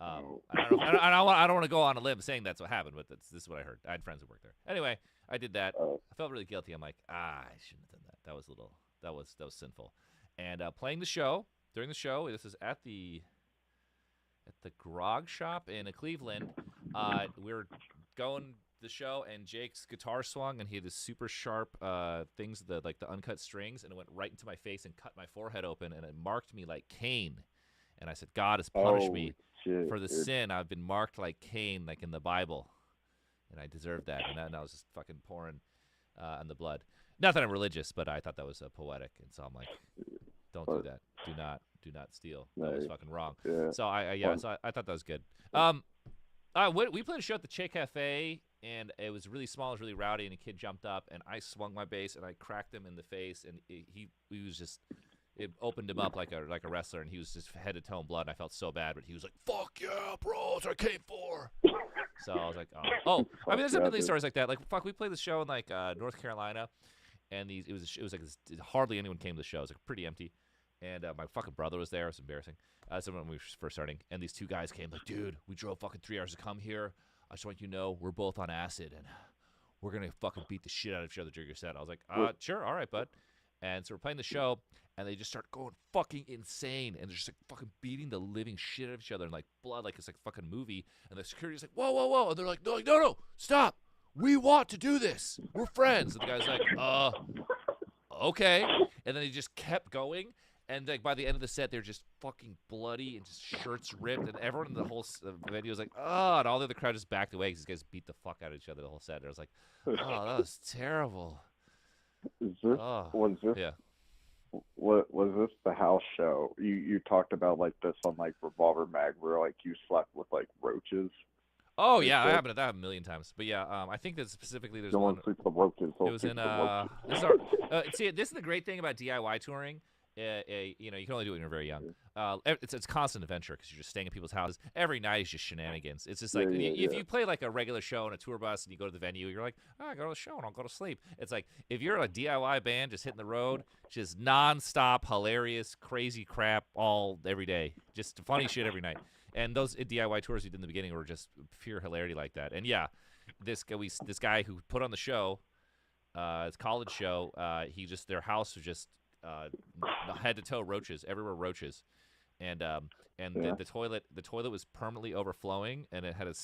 Speaker 1: I don't want to go on a limb saying that's what happened, but this is what I heard. I had friends who worked there. Anyway, I did that. I felt really guilty. I'm like, I shouldn't have done that. That was sinful. And playing the show during the show, this is at the Grog Shop in Cleveland. We were going the show, and Jake's guitar swung, and he had this super sharp things, like the uncut strings, and it went right into my face and cut my forehead open, and it marked me like Cain. And I said, God has punished me for the sin. I've been marked like Cain, like in the Bible, and I deserved that. And I was just fucking pouring on the blood. Not that I'm religious, but I thought that was poetic, and so I'm like, don't do that. Do not steal. That was fucking wrong.
Speaker 10: Yeah.
Speaker 1: So I thought that was good. We played a show at the Che Cafe, and it was really small, it was really rowdy, and a kid jumped up, and I swung my bass, and I cracked him in the face, and it opened him up like a wrestler, and he was just head to toe in blood, and I felt so bad, but he was like, "Fuck yeah, bro, that's what I came for." So I was like, oh. I mean, there's a million stories like that. Like, fuck, we played the show in like North Carolina, and it was like hardly anyone came to the show. It was like pretty empty. And my fucking brother was there. It was embarrassing. So when we were first starting, and these two guys came like, dude, we drove fucking 3 hours to come here. I just want you to know we're both on acid, and we're going to fucking beat the shit out of each other during your set. I was like, sure, all right, bud. And so we're playing the show, and they just start going fucking insane, and they're just like fucking beating the living shit out of each other, and like blood, like it's like a fucking movie. And the security's like, whoa, whoa, whoa. And they're like, no, stop. We want to do this. We're friends. And the guy's like, okay. And then he just kept going. And like by the end of the set, they're just fucking bloody and just shirts ripped, and everyone in the whole venue was like, "Oh!" And all the other crowd just backed away because these guys beat the fuck out of each other the whole set. And I was like, "Oh, that was terrible."
Speaker 10: Was this the house show? You talked about like this on like Revolver Mag, where like you slept with like roaches.
Speaker 1: Oh yeah, I happened to that a million times. But yeah, I think that specifically there's one.
Speaker 10: Sleep with roaches.
Speaker 1: It was in see, this is the great thing about DIY touring. You can only do it when you're very young. It's constant adventure because you're just staying at people's houses. Every night is just shenanigans. It's just like if you play like a regular show on a tour bus and you go to the venue, you're like, I go to the show and I'll go to sleep. It's like if you're a DIY band just hitting the road, just nonstop, hilarious, crazy crap every day, just funny shit every night. And those DIY tours we did in the beginning were just pure hilarity like that. And yeah, this guy who put on the show, his college show, their house was just head to toe roaches everywhere, and the toilet was permanently overflowing, and it had a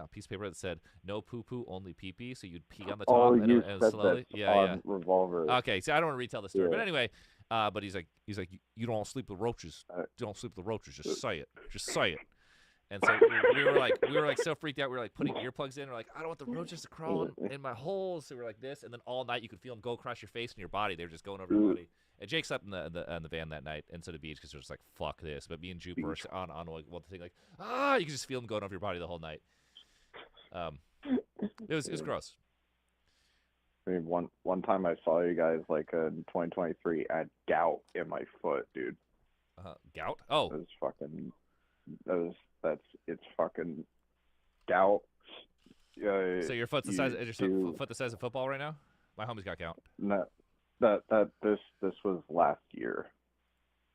Speaker 1: piece of paper that said "No poo poo, only pee pee." So you'd pee on the top and slowly.
Speaker 10: On Revolver.
Speaker 1: Okay, so I don't want to retell the story, but anyway, But he's like, you don't sleep with roaches. You don't sleep with roaches. Just say it. Just say it. And so we were like so freaked out. We were like putting earplugs in. We're like, I don't want the roaches to crawl in my holes. So we're like this, and then all night you could feel them go across your face and your body. They were just going over your body. And Jake slept in the van that night, and so did Beach, because they're just like, fuck this. But me and Jupe were on the thing like, you could just feel them going over your body the whole night. It was gross.
Speaker 10: I mean, one time I saw you guys like in 2023. I had gout in my foot, dude.
Speaker 1: Gout? Oh,
Speaker 10: it was fucking. It's fucking gout.
Speaker 1: So your foot's the size. Is your foot the size of football right now? My homie's got gout.
Speaker 10: No, this was last year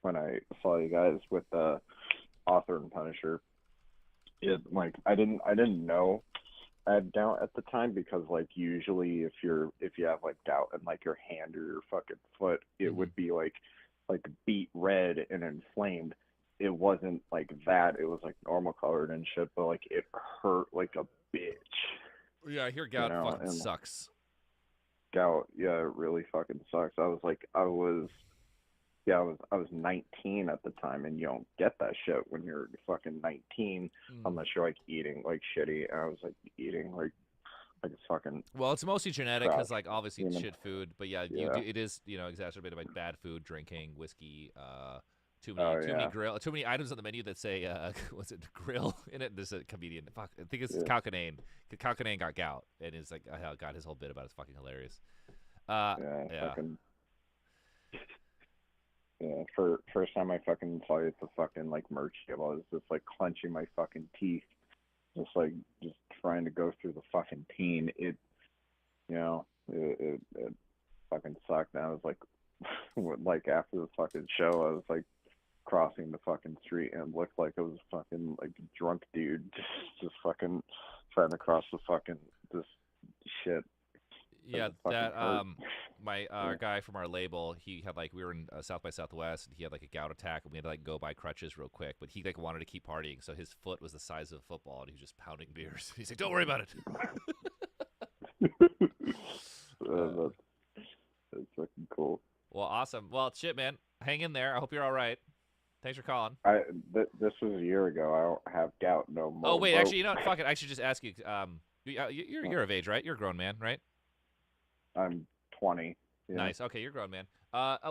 Speaker 10: when I saw you guys with the Author and Punisher. It I didn't know I had gout at the time, because like usually if you have like gout in like your hand or your fucking foot, it would be like beet red and inflamed. It wasn't like that. It was like normal colored and shit, but like it hurt like a bitch.
Speaker 1: Yeah, I hear gout fucking sucks.
Speaker 10: Gout, yeah, it really fucking sucks. I was 19 at the time, and you don't get that shit when you're fucking 19 unless you're like eating like shitty. And I was like eating like fucking.
Speaker 1: Well, it's mostly genetic,
Speaker 10: crap.
Speaker 1: because like obviously it's shit food, but yeah,
Speaker 10: Yeah.
Speaker 1: it is exacerbated by bad food, drinking, whiskey, too many items on the menu that say what's it, grill in it. There's a comedian, fuck, I think it's Kyle Kinane. Kyle Kinane got gout, and is like, got his whole bit about it's fucking hilarious.
Speaker 10: Fucking. Yeah, first time I fucking saw you at the fucking like merch table, I was just like clenching my fucking teeth, just trying to go through the fucking pain. It fucking sucked. And I was like, like after the fucking show, I was like crossing the fucking street, and it looked like I was fucking like a drunk dude, just fucking trying to cross the fucking this shit.
Speaker 1: Yeah, that my guy from our label, he had like, we were in South by Southwest, and he had like a gout attack, and we had to like go buy crutches real quick, but he like wanted to keep partying, so his foot was the size of a football, and he was just pounding beers. He's like, don't worry about it.
Speaker 10: That's fucking cool.
Speaker 1: Well, awesome. Well, shit, man, hang in there. I hope you're all right. Thanks for calling.
Speaker 10: This was a year ago. I don't have gout no more.
Speaker 1: Oh wait, actually, you know what? Fuck it. I should just ask you. You're of age, right? You're a grown man, right?
Speaker 10: I'm 20. Yeah.
Speaker 1: Nice. Okay, you're a grown man.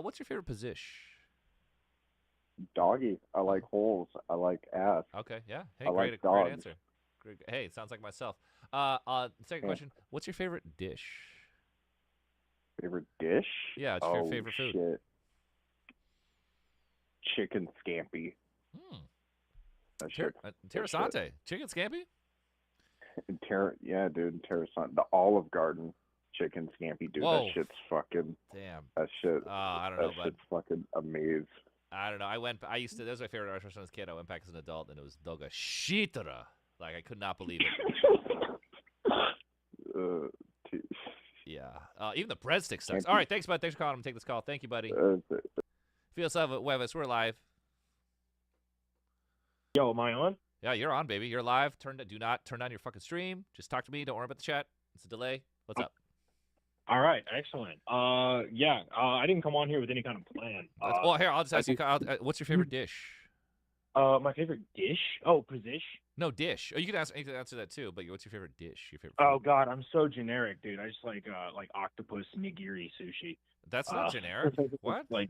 Speaker 1: What's your favorite position?
Speaker 10: Doggy. I like holes. I like ass.
Speaker 1: Okay, yeah. Hey,
Speaker 10: I
Speaker 1: great,
Speaker 10: like
Speaker 1: great
Speaker 10: dogs.
Speaker 1: answer. Great. Hey, it sounds like myself. Second question. What's your favorite dish?
Speaker 10: Favorite dish?
Speaker 1: Yeah, it's your favorite food.
Speaker 10: Shit. Chicken scampi. That shit.
Speaker 1: Terrasante. Chicken scampi?
Speaker 10: Yeah, dude. Terrasante. The Olive Garden chicken scampi, dude.
Speaker 1: Whoa.
Speaker 10: That shit's fucking.
Speaker 1: Damn.
Speaker 10: That shit.
Speaker 1: I don't know,
Speaker 10: That shit's fucking amazing.
Speaker 1: I don't know. That was my favorite restaurant as a kid. I went back as an adult, and it was Doga Shitara. Like, I could not believe it. Yeah. Even the breadstick sucks. All right, thanks, bud. Thanks for calling. I'm taking this call. Thank you, buddy. Feliz, Jueves. We're live.
Speaker 8: Yo, am I on?
Speaker 1: Yeah, you're on, baby. You're live. Do not turn down your fucking stream. Just talk to me. Don't worry about the chat. It's a delay. What's up?
Speaker 8: All right, excellent. I didn't come on here with any kind of plan.
Speaker 1: Well, here, I'll just ask you, what's your favorite dish?
Speaker 8: My favorite dish? Oh, position?
Speaker 1: No, dish. Oh, you can answer that too, but what's your favorite dish? Your favorite
Speaker 8: Oh, God, I'm so generic, dude. I just like octopus nigiri sushi.
Speaker 1: That's not generic. What?
Speaker 8: Like,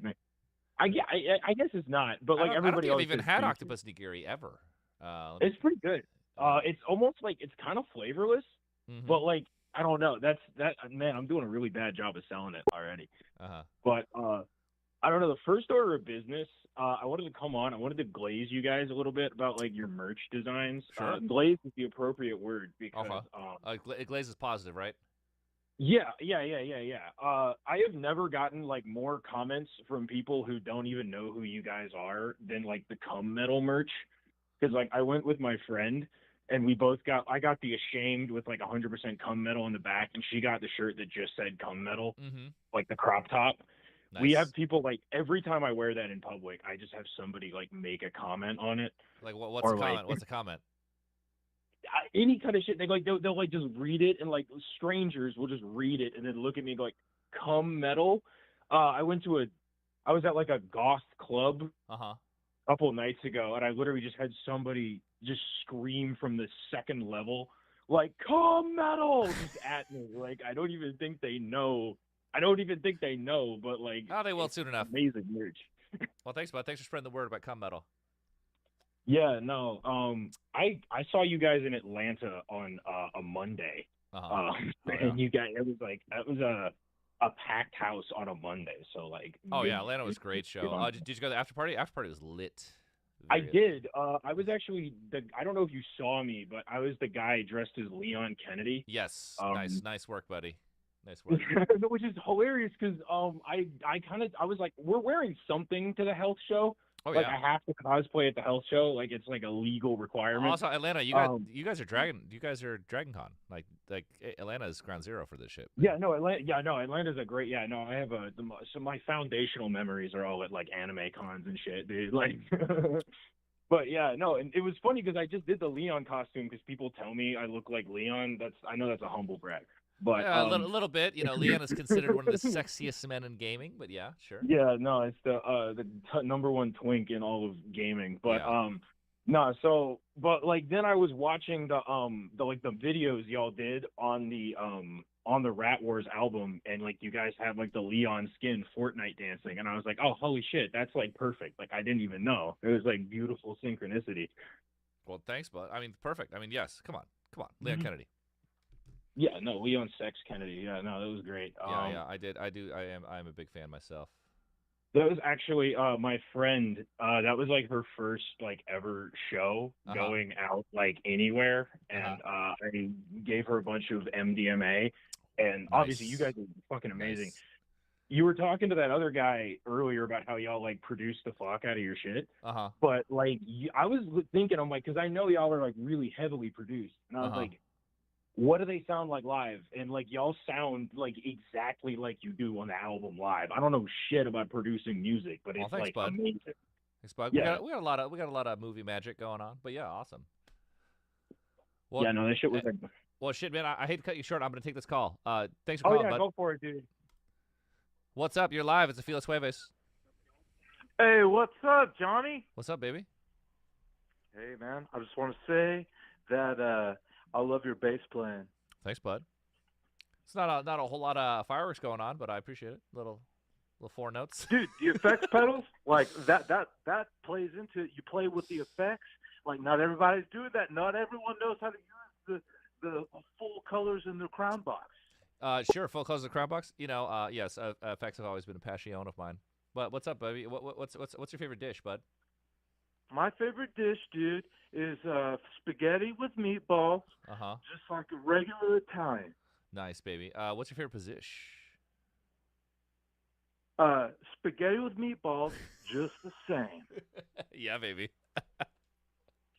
Speaker 8: I guess it's not, but like everybody
Speaker 1: I don't
Speaker 8: else.
Speaker 1: think I've even had octopus nigiri ever.
Speaker 8: It's pretty good. It's almost like it's kind of flavorless, but like I don't know. Man, I'm doing a really bad job of selling it already. But I don't know. The first order of business, I wanted to come on. I wanted to glaze you guys a little bit about like your merch designs.
Speaker 1: Sure.
Speaker 8: Glaze is the appropriate word because
Speaker 1: glaze is positive, right?
Speaker 8: Yeah. I have never gotten like more comments from people who don't even know who you guys are than like the cum metal merch. Because like I went with my friend and I got the ashamed with like 100% cum metal on the back, and she got the shirt that just said cum metal, like the crop top.
Speaker 1: Nice.
Speaker 8: We have people like every time I wear that in public, I just have somebody like make a comment on it.
Speaker 1: Like what's the comment? What's the comment?
Speaker 8: Any kind of shit. They'll like just read it, and like strangers will just read it and then look at me and go like, cum metal. I went to
Speaker 14: I was at like a goth club
Speaker 1: Uh-huh.
Speaker 14: a couple nights ago, and I literally just had somebody just scream from the second level, like "Come metal!" just at me. Like I don't even think they know. But like,
Speaker 1: Oh, they will
Speaker 14: it's
Speaker 1: soon enough.
Speaker 14: amazing merch.
Speaker 1: Well, thanks, bud. Thanks for spreading the word about cum metal.
Speaker 14: Yeah, no. I saw you guys in Atlanta on a Monday.
Speaker 1: Oh,
Speaker 14: And you guys, it was a packed house on a Monday. So like.
Speaker 1: Oh yeah, Atlanta was a great show. Did you go to the after party? After party was lit.
Speaker 14: I did. I was actually I don't know if you saw me, but I was the guy dressed as Leon Kennedy.
Speaker 1: Yes. Nice work, buddy. Nice work.
Speaker 14: Which is hilarious because I was like, we're wearing something to the health show.
Speaker 1: Oh
Speaker 14: like
Speaker 1: yeah.
Speaker 14: I have to cosplay at the health show. Like it's like a legal requirement.
Speaker 1: Also, Atlanta, you guys are Dragon Con. Like Atlanta is ground zero for this shit.
Speaker 14: Yeah, no, Atlanta's a great. Yeah, no, I have so my foundational memories are all at like anime cons and shit, dude. Like, but yeah, no, and it was funny because I just did the Leon costume because people tell me I look like Leon. I know that's a humble brag, but
Speaker 1: yeah, a little bit. You know, Leon is considered one of the sexiest men in gaming, but yeah, sure.
Speaker 14: Yeah, no, it's the number one twink in all of gaming, but
Speaker 1: Yeah.
Speaker 14: no, so but like then I was watching the videos y'all did on the Rat Wars album, and like you guys have like the Leon skin Fortnite dancing, and I was like, oh holy shit, that's like perfect. Like I didn't even know. It was like beautiful synchronicity.
Speaker 1: Well, thanks, bud. I mean, perfect. I mean, yes. Come on, Leon Kennedy.
Speaker 14: Yeah, no, Leon Sex Kennedy. Yeah, no, that was great.
Speaker 1: Yeah, I'm a big fan myself.
Speaker 14: That was actually my friend. That was like her first like ever show going out like anywhere, and I gave her a bunch of MDMA, and obviously you guys are fucking amazing.
Speaker 1: Nice.
Speaker 14: You were talking to that other guy earlier about how y'all like produce the fuck out of your shit. But like I was thinking, I'm like, because I know y'all are like really heavily produced, and I was like, what do they sound like live? And like y'all sound like exactly like you do on the album live. I don't know shit about producing music, but it's
Speaker 1: thanks,
Speaker 14: like
Speaker 1: bud.
Speaker 14: amazing.
Speaker 1: Thanks, bud.
Speaker 14: Yeah.
Speaker 1: We got a lot of movie magic going on, but yeah, awesome. Well,
Speaker 14: Yeah, no, that shit was like.
Speaker 1: Well, shit, man. I hate to cut you short. I'm gonna take this call. Thanks for
Speaker 14: Oh
Speaker 1: calling,
Speaker 14: yeah,
Speaker 1: bud.
Speaker 14: go for it, dude.
Speaker 1: What's up? You're live. It's a Feliz Jueves.
Speaker 15: Hey, what's up, Johnny?
Speaker 1: What's up, baby?
Speaker 15: Hey, man. I just want to say that I love your bass playing.
Speaker 1: Thanks, bud. It's not a whole lot of fireworks going on, but I appreciate it. Little four notes.
Speaker 15: Dude, the effects pedals, like that plays into it. You play with the effects. Like not everybody's doing that. Not everyone knows how to use the full colors in the crown box.
Speaker 1: Sure, full colors of the crown box. You know, yes, effects have always been a passion of mine. But what's up, baby? What's your favorite dish, bud?
Speaker 15: My favorite dish, dude, is spaghetti with meatballs. Just like a regular Italian.
Speaker 1: Nice, baby. What's your favorite position?
Speaker 15: Spaghetti with meatballs, just the same.
Speaker 1: Yeah, baby.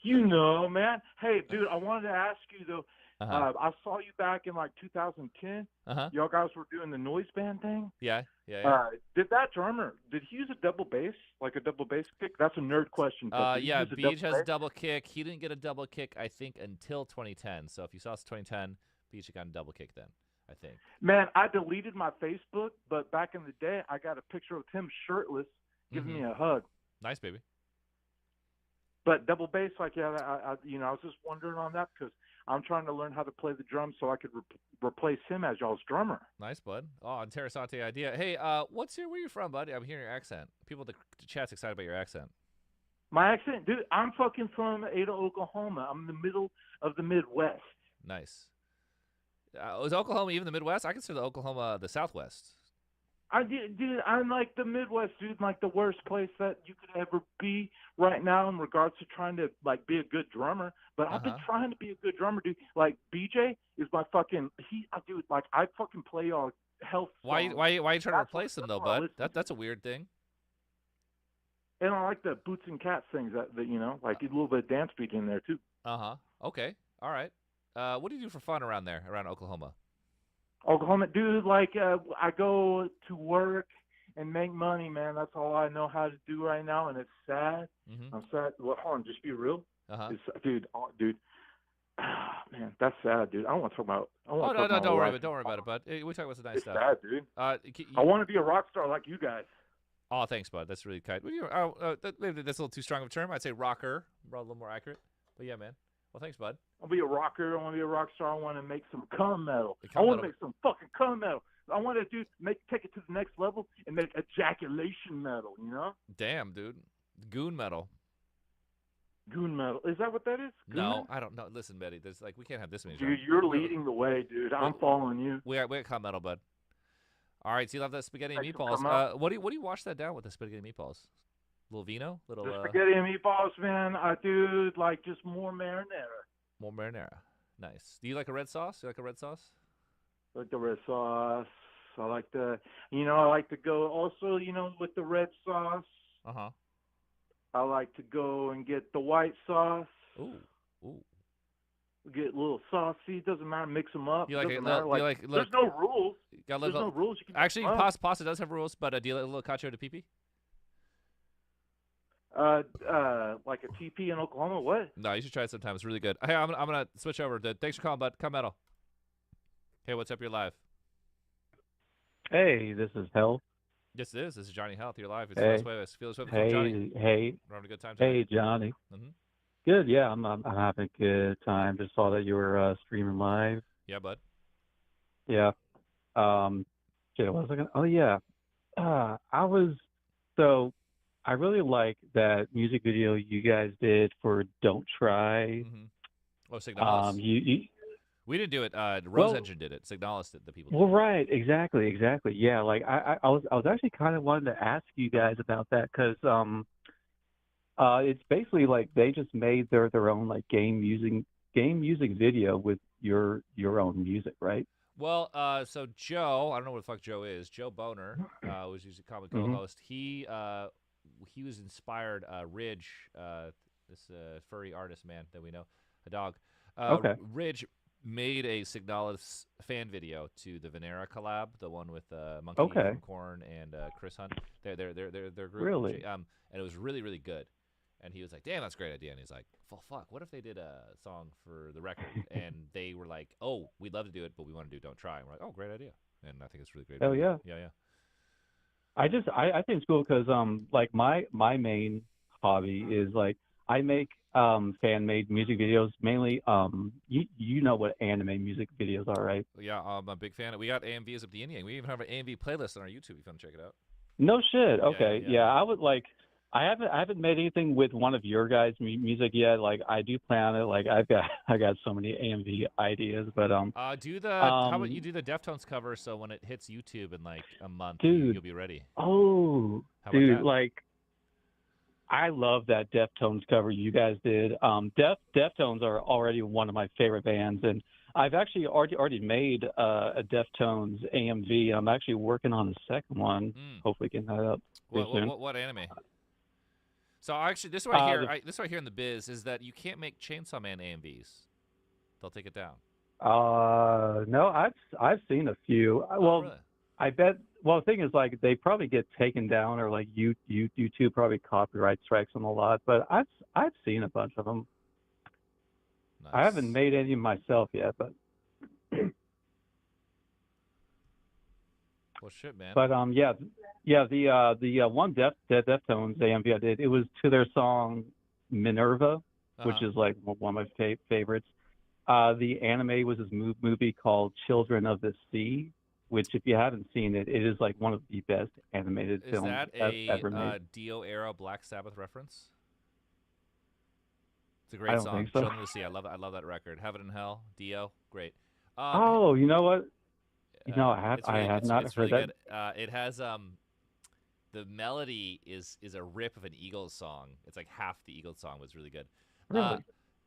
Speaker 15: You know, man. Hey, dude, I wanted to ask you though. I saw you back in like 2010. Y'all guys were doing the noise band thing.
Speaker 1: Yeah.
Speaker 15: Did that drummer? Did he use a double bass, like a double bass kick? That's a nerd question. But did he
Speaker 1: yeah.
Speaker 15: use a
Speaker 1: Beach
Speaker 15: double
Speaker 1: has a
Speaker 15: bass?
Speaker 1: double kick. He didn't get a double kick, I think, until 2010. So if you saw us 2010, Beach got a double kick then, I think.
Speaker 15: Man, I deleted my Facebook, but back in the day, I got a picture of him shirtless, giving me a hug.
Speaker 1: Nice, baby.
Speaker 15: But double bass, like I was just wondering on that because I'm trying to learn how to play the drums so I could replace him as y'all's drummer.
Speaker 1: Nice, bud. Oh, interessante idea. Hey, where you from, buddy? I'm hearing your accent. People, the chat's excited about your accent.
Speaker 15: My accent, dude, I'm fucking from Ada, Oklahoma. I'm in the middle of the Midwest.
Speaker 1: Nice. Is Oklahoma even the Midwest? I consider Oklahoma the Southwest.
Speaker 15: Dude, I'm like the Midwest, dude, like the worst place that you could ever be right now in regards to trying to like be a good drummer. But I've been trying to be a good drummer, dude. Like BJ is my fucking dude. Like I fucking play all health.
Speaker 1: Why you trying to replace him though, bud?
Speaker 15: Listen
Speaker 1: That's a weird thing.
Speaker 15: And I like the boots and cats things that like a little bit of dance beat in there too.
Speaker 1: Okay. All right. What do you do for fun around there, around Oklahoma?
Speaker 15: Oklahoma, dude, like I go to work and make money, man. That's all I know how to do right now, and it's sad. I'm sad. Well, hold on, just be real. Dude, man, that's sad, dude. I don't want to talk about.
Speaker 1: Don't worry about it, bud. We talk about some nice stuff.
Speaker 15: Sad, dude. I want to be a rock star like you guys.
Speaker 1: Oh, thanks, bud. That's really kind. Maybe that's a little too strong of a term. I'd say rocker, a little more accurate. But yeah, man. Well, thanks, bud.
Speaker 15: I'll be a rocker. I want to be a rock star. I want to make some cum metal. I
Speaker 1: cum
Speaker 15: want to
Speaker 1: metal.
Speaker 15: make some fucking cum metal. I want to take it to the next level and make ejaculation metal. You know?
Speaker 1: Damn, dude. Goon metal.
Speaker 15: Goon metal. Is that what that is? Goon
Speaker 1: No,
Speaker 15: metal?
Speaker 1: I don't know. Listen, Betty. There's we can't have this many.
Speaker 15: Dude, you're leading the way, dude. I'm following you.
Speaker 1: We got cum metal, bud. All right, so you love that spaghetti and
Speaker 15: Make some
Speaker 1: meatballs.
Speaker 15: cum metal.
Speaker 1: What do you wash that down with the spaghetti and meatballs? Little vino, little
Speaker 15: The spaghetti and meatballs, man. I do like just more marinara.
Speaker 1: more marinara. Nice. Do you like a red sauce? You like a red sauce?
Speaker 15: Like the red sauce. I like I like to go also, with the red sauce.
Speaker 1: Uh-huh.
Speaker 15: I like to go and get the white sauce.
Speaker 1: Ooh.
Speaker 15: Get a little saucy. Doesn't matter. Mix them up.
Speaker 1: You like
Speaker 15: Doesn't
Speaker 1: it?
Speaker 15: matter. There's no rules.
Speaker 1: There's
Speaker 15: no rules. You can mix
Speaker 1: actually,
Speaker 15: 'em up.
Speaker 1: pasta does have rules, but do you like a little cacio de pipi?
Speaker 15: Like a TP in Oklahoma. What?
Speaker 1: No, you should try it sometime. It's really good. Hey, I'm gonna switch over. Thanks for calling, bud. Come metal. Hey, what's up? You're live.
Speaker 16: Hey, this is Hell.
Speaker 1: Yes, it is. This is Johnny Health. You're live. It's
Speaker 16: Hey.
Speaker 1: Jueves. Feliz Jueves from Johnny.
Speaker 16: Hey.
Speaker 1: We're having a good time
Speaker 16: Hey,
Speaker 1: tonight.
Speaker 16: Johnny.
Speaker 1: Mm-hmm.
Speaker 16: Good. Yeah, I'm having a good time. Just saw that you were streaming live.
Speaker 1: Yeah, bud.
Speaker 16: Yeah. Shit, what was I gonna? Oh yeah. I really like that music video you guys did for "Don't Try."
Speaker 1: Mm-hmm. Oh, Signalis. We didn't do it. Rose Engine did it. Signalis did. The people.
Speaker 16: Well, right, exactly. Yeah, like I was actually kind of wanting to ask you guys about that because it's basically like they just made their own like game music video with your own music, right?
Speaker 1: Well, so Joe, I don't know what the fuck Joe is. Joe Boner was usually a common co-host. He was inspired. Ridge, this furry artist man that we know, a dog.
Speaker 16: Okay.
Speaker 1: Ridge made a Signalis fan video to the Venera collab, the one with Monkey from Korn and Chris Hunt. Their group.
Speaker 16: Really?
Speaker 1: And it was really, really good. And he was like, "Damn, that's a great idea." And he's like, "Well, fuck, what if they did a song for the record?" And they were like, "Oh, we'd love to do it, but we want to do Don't Try." And we're like, "Oh, great idea." And I think it's a really great.
Speaker 16: Oh
Speaker 1: video.
Speaker 16: yeah.
Speaker 1: Yeah.
Speaker 16: I think it's cool because like my main hobby is like I make fan made music videos mainly. You know what anime music videos are, right?
Speaker 1: Yeah, I'm a big fan. We got AMVs of the Yin Yang. We even have an AMV playlist on our YouTube if you want to check it out.
Speaker 16: No shit. Okay.
Speaker 1: Yeah.
Speaker 16: I would like. I haven't made anything with one of your guys' music yet. Like I do plan it. Like I got so many AMV ideas, but
Speaker 1: how about you do the Deftones cover so when it hits YouTube in like a month,
Speaker 16: dude,
Speaker 1: you'll be ready.
Speaker 16: Oh,
Speaker 1: How about
Speaker 16: dude,
Speaker 1: that?
Speaker 16: like I love that Deftones cover you guys did. Deftones are already one of my favorite bands, and I've actually already made a Deftones AMV. I'm actually working on the second one. Hopefully, getting that up real soon.
Speaker 1: What anime? So actually, this is what I hear. This is what I hear in the biz is that you can't make Chainsaw Man AMVs. They'll take it down.
Speaker 16: No, I've seen a few. Well,
Speaker 1: really?
Speaker 16: I bet. Well, the thing is, like, they probably get taken down, or like YouTube probably copyright strikes them a lot. But I've seen a bunch of them.
Speaker 1: Nice.
Speaker 16: I haven't made any myself yet, but.
Speaker 1: Well, shit, man.
Speaker 16: But the one Deftones AMV I did, it was to their song Minerva, which is like one of my favorites. The anime was this movie called Children of the Sea, which if you haven't seen it, it is like one of the best animated
Speaker 1: Is
Speaker 16: films
Speaker 1: that
Speaker 16: ever made.
Speaker 1: Dio era Black Sabbath reference? It's a
Speaker 16: I
Speaker 1: great
Speaker 16: don't
Speaker 1: song.
Speaker 16: think so.
Speaker 1: Children of the Sea. I love that record. Heaven and Hell. Dio. Great.
Speaker 16: Oh, you know what? You know, I have not
Speaker 1: it's
Speaker 16: heard
Speaker 1: really
Speaker 16: that.
Speaker 1: Good. It has the melody is a rip of an Eagles song. It's like half the Eagles song, but it's really good.
Speaker 16: Really?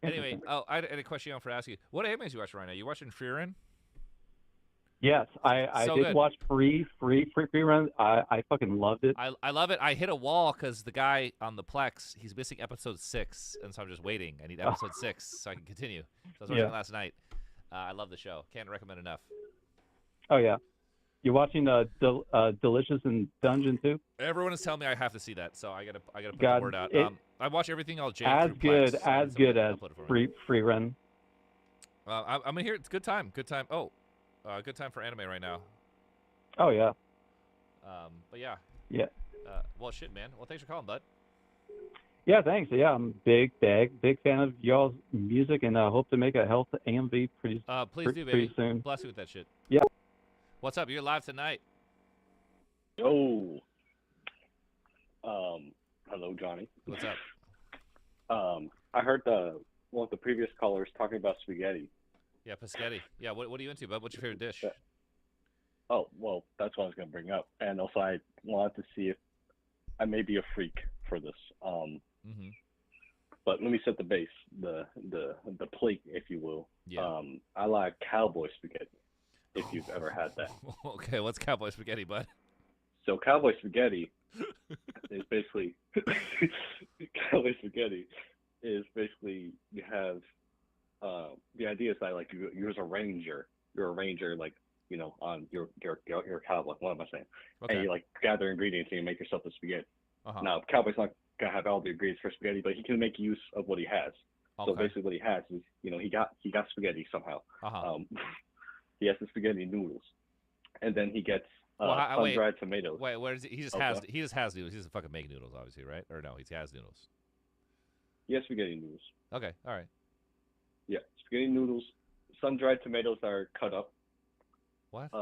Speaker 1: Anyway, I had a question I want to ask you. What animes you watching right now? You watching Frieren?
Speaker 16: Yes, I
Speaker 1: So
Speaker 16: did
Speaker 1: good.
Speaker 16: watch free run. I fucking loved it.
Speaker 1: I love it. I hit a wall because the guy on the Plex, he's missing episode 6, and so I'm just waiting. I need episode 6 so I can continue. So I was watching it last night. I love the show. Can't recommend enough.
Speaker 16: Oh yeah, you're watching Delicious in Dungeon too.
Speaker 1: Everyone is telling me I have to see that, so I gotta put
Speaker 16: God,
Speaker 1: the word out.
Speaker 16: it-
Speaker 1: I watch everything all Jake
Speaker 16: As
Speaker 1: through
Speaker 16: good
Speaker 1: Plex, so
Speaker 16: as
Speaker 1: someone
Speaker 16: good
Speaker 1: can
Speaker 16: as
Speaker 1: upload it for me.
Speaker 16: free run.
Speaker 1: I'm gonna hear it's good time. Good time. Oh, good time for anime right now.
Speaker 16: Oh yeah.
Speaker 1: But yeah.
Speaker 16: Yeah.
Speaker 1: Well, shit, man. Well, thanks for calling, bud.
Speaker 16: Yeah, thanks. Yeah, I'm big fan of y'all's music, and hope to make a health AMV pretty
Speaker 1: Please do, baby.
Speaker 16: pretty soon.
Speaker 1: Bless you with that shit.
Speaker 16: Yeah.
Speaker 1: What's up? You're live tonight.
Speaker 17: Yo. Hello, Johnny.
Speaker 1: What's up?
Speaker 17: I heard one of the previous callers talking about spaghetti.
Speaker 1: Yeah, Paschetti. Yeah, what are you into, bud? What's your favorite dish?
Speaker 17: Oh, well, that's what I was going to bring up. And also, I wanted to see if I may be a freak for this. But let me set the base, the plate, if you will.
Speaker 1: Yeah.
Speaker 17: I like cowboy spaghetti, if you've ever had that.
Speaker 1: Okay, what's cowboy spaghetti, bud?
Speaker 17: So cowboy spaghetti is basically you have the idea is that like you're a ranger. You're a ranger, like, you know, on your cowboy. What am I saying?
Speaker 1: Okay.
Speaker 17: And you like gather ingredients and you make yourself the spaghetti.
Speaker 1: Uh-huh.
Speaker 17: Now, cowboy's not gonna have all the ingredients for spaghetti, but he can make use of what he has. So
Speaker 1: Okay.
Speaker 17: basically, what he has is, you know, he got spaghetti somehow.
Speaker 1: Uh-huh.
Speaker 17: He has the spaghetti noodles, and then he gets
Speaker 1: Wait,
Speaker 17: sun-dried tomatoes.
Speaker 1: Wait, where is he? He just has noodles. He doesn't fucking make noodles, obviously, right? Or no, he has noodles.
Speaker 17: He has spaghetti noodles.
Speaker 1: Okay, all right.
Speaker 17: Yeah, spaghetti noodles, sun-dried tomatoes that are cut up.
Speaker 1: What?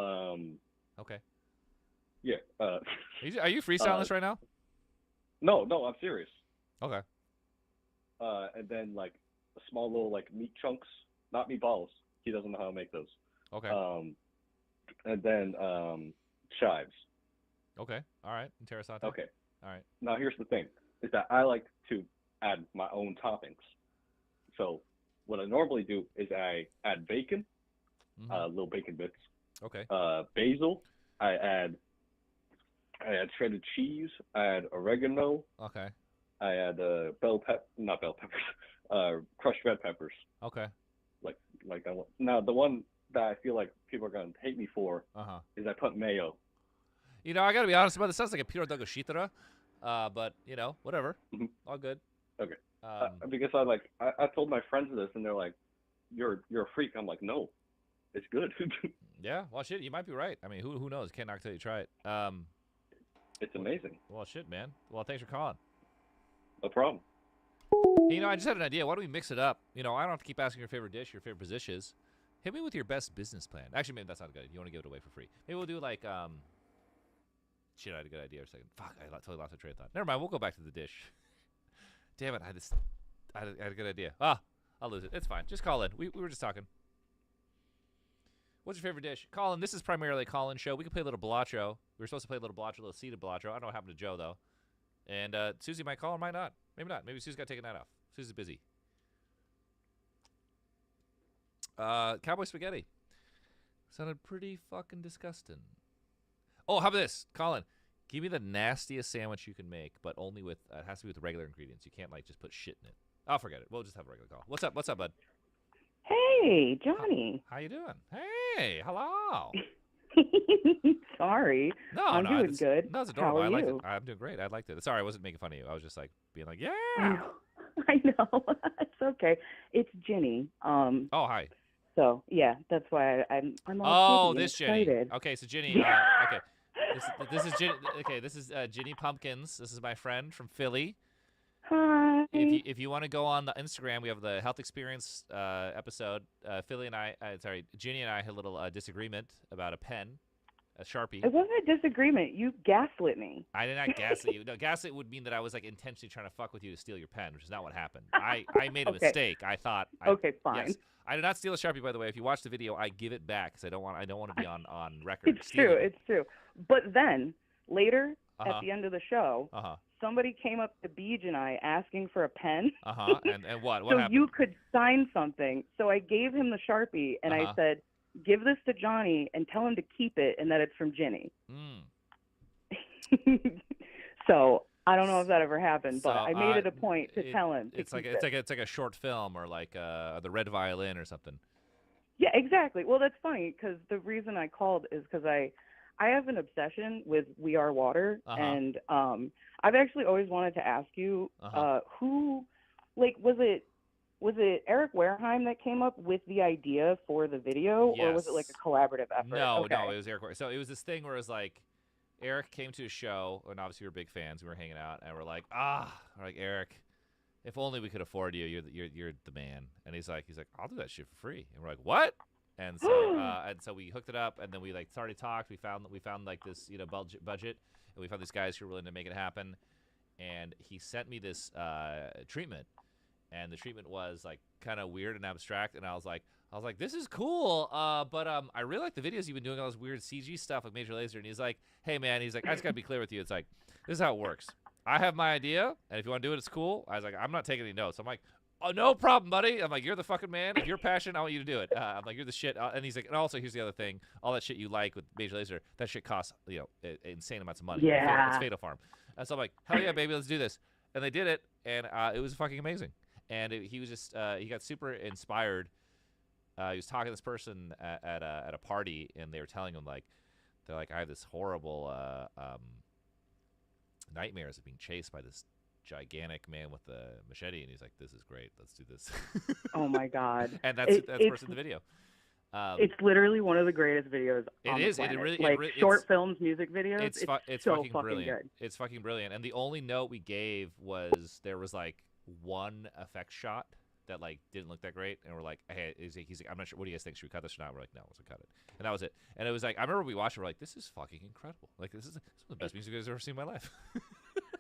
Speaker 1: Okay.
Speaker 17: Yeah.
Speaker 1: Are you freestyling this right now?
Speaker 17: No, I'm serious.
Speaker 1: Okay.
Speaker 17: And then like small little like meat chunks, not meatballs. He doesn't know how to make those.
Speaker 1: Okay.
Speaker 17: And then chives.
Speaker 1: Okay. All right. Interessante.
Speaker 17: Okay.
Speaker 1: All right.
Speaker 17: Now here's the thing: is that I like to add my own toppings. So what I normally do is I add bacon, little bacon bits.
Speaker 1: Okay.
Speaker 17: Basil. I add shredded cheese. I add oregano.
Speaker 1: Okay.
Speaker 17: I add not bell peppers, crushed red peppers.
Speaker 1: Okay.
Speaker 17: Like that one. Now the one that I feel like people are gonna hate me for is I put mayo.
Speaker 1: You know, I gotta be honest about this. Sounds like a piro dogoshitara, but you know, whatever. All good.
Speaker 17: Okay. Because I told my friends this and they're like, "You're a freak." I'm like, "No, it's good."
Speaker 1: Yeah. Well, shit. You might be right. I mean, who knows? Can't knock till you try it.
Speaker 17: It's amazing.
Speaker 1: Well, shit, man. Well, thanks for calling.
Speaker 17: No problem.
Speaker 1: Hey, you know, I just had an idea. Why don't we mix it up? You know, I don't have to keep asking your favorite dish, your favorite dishes. Hit me with your best business plan. Actually, maybe that's not good. You want to give it away for free. Maybe we'll do like, shit, I had a good idea for a second. Fuck, I totally lost my train of thought. Never mind. We'll go back to the dish. Damn it. I had a good idea. I'll lose it. It's fine. Just call in. We were just talking. What's your favorite dish? Colin, this is primarily a call-in show. We can play a little Bellotro. We were supposed to play a little Bellotro, a little seated Bellotro. I don't know what happened to Joe, though. And Susie might call or might not. Maybe not. Maybe Susie's got to take a night off. Susie's busy. Cowboy spaghetti. Sounded pretty fucking disgusting. Oh, how about this? Colin, give me the nastiest sandwich you can make, but only with, it has to be with regular ingredients. You can't, like, just put shit in it. I'll forget it. We'll just have a regular call. What's up? What's up, bud?
Speaker 18: Hey, Johnny.
Speaker 1: How you doing? Hey, hello.
Speaker 18: Sorry.
Speaker 1: No,
Speaker 18: I'm doing
Speaker 1: it's,
Speaker 18: good.
Speaker 1: No, it's
Speaker 18: How
Speaker 1: adorable.
Speaker 18: are
Speaker 1: I like
Speaker 18: you?
Speaker 1: it. I'm doing great. I liked it. Sorry, I wasn't making fun of you. I was just like being like, yeah.
Speaker 18: I know. It's okay. It's Ginny.
Speaker 1: Oh, hi.
Speaker 18: So yeah, that's why I'm
Speaker 1: Oh,
Speaker 18: all giddy and
Speaker 1: this Ginny.
Speaker 18: excited.
Speaker 1: Okay, so Ginny. Okay, this is Ginny. Okay, this is Ginny Pumpkins. This is my friend from Philly.
Speaker 18: Hi.
Speaker 1: If you want to go on the Instagram, we have the health experience episode. Ginny and I had a little disagreement about a pen, a Sharpie.
Speaker 18: It wasn't a disagreement. You gaslit me.
Speaker 1: I did not gaslit you. No, gaslit would mean that I was like intentionally trying to fuck with you to steal your pen, which is not what happened. I made a
Speaker 18: Okay.
Speaker 1: mistake. I thought.
Speaker 18: Okay, fine.
Speaker 1: Yes, I did not steal a Sharpie, by the way. If you watch the video, I give it back because I don't want to be on record.
Speaker 18: It's true. It's true. But then later
Speaker 1: Uh-huh.
Speaker 18: at the end of the show, somebody came up to Beej and I asking for a pen.
Speaker 1: And what? What
Speaker 18: so
Speaker 1: happened?
Speaker 18: you could sign something. So I gave him the Sharpie and I said, "Give this to Johnny and tell him to keep it and that it's from Ginny." So I don't know if that ever happened, but I made it a point to tell him.
Speaker 1: It's like a short film or like the Red Violin or something.
Speaker 18: Yeah, exactly. Well, that's funny because the reason I called is because I have an obsession with We Are Water, and I've actually always wanted to ask you who, like, was it Eric Wareheim that came up with the idea for the video, or was it like a collaborative effort?
Speaker 1: No,
Speaker 18: Okay.
Speaker 1: it was Eric. So it was this thing where it was like, Eric came to a show, and obviously we were big fans. We were hanging out, and we're like, Eric, if only we could afford you. You're the man. And he's like, I'll do that shit for free. And we're like, what? And so we hooked it up, and then we like started talked. We found like this budget, and we found these guys who were willing to make it happen. And he sent me this treatment, and the treatment was like kind of weird and abstract. And I was like, this is cool, but I really like the videos you've been doing, all this weird CG stuff like Major Lazer. And he's like, hey man, I just gotta be clear with you. It's like, this is how it works. I have my idea, and if you want to do it, it's cool. I was like, I'm not taking any notes. I'm like, oh, no problem, buddy. I'm like, you're the fucking man. If you're passionate, I want you to do it. I'm like, you're the shit. And he's like, and also, here's the other thing. All that shit you like with Major Lazer, that shit costs, insane amounts of money.
Speaker 18: Yeah.
Speaker 1: It's Fatal Farm. And so I'm like, hell yeah, baby, let's do this. And they did it, and it was fucking amazing. And he was just, he got super inspired. He was talking to this person at a party, and they were telling him, like, they're like, I have this horrible nightmares of being chased by this gigantic man with a machete, and he's like, this is great, let's do this.
Speaker 18: Oh my god.
Speaker 1: And that's the person in the video.
Speaker 18: It's literally one of the greatest videos on the planet. Short films, music videos. It's so
Speaker 1: fucking brilliant.
Speaker 18: good.
Speaker 1: It's fucking brilliant. And the only note we gave was there was like one effect shot that like didn't look that great, and we're like, hey, he's like, I'm not sure. What do you guys think? Should we cut this or not? We're like, no, let's cut it. And that was it. And it was like, I remember we watched it. We're like, this is fucking incredible. Like, this is one of the best music videos I've ever seen in my life.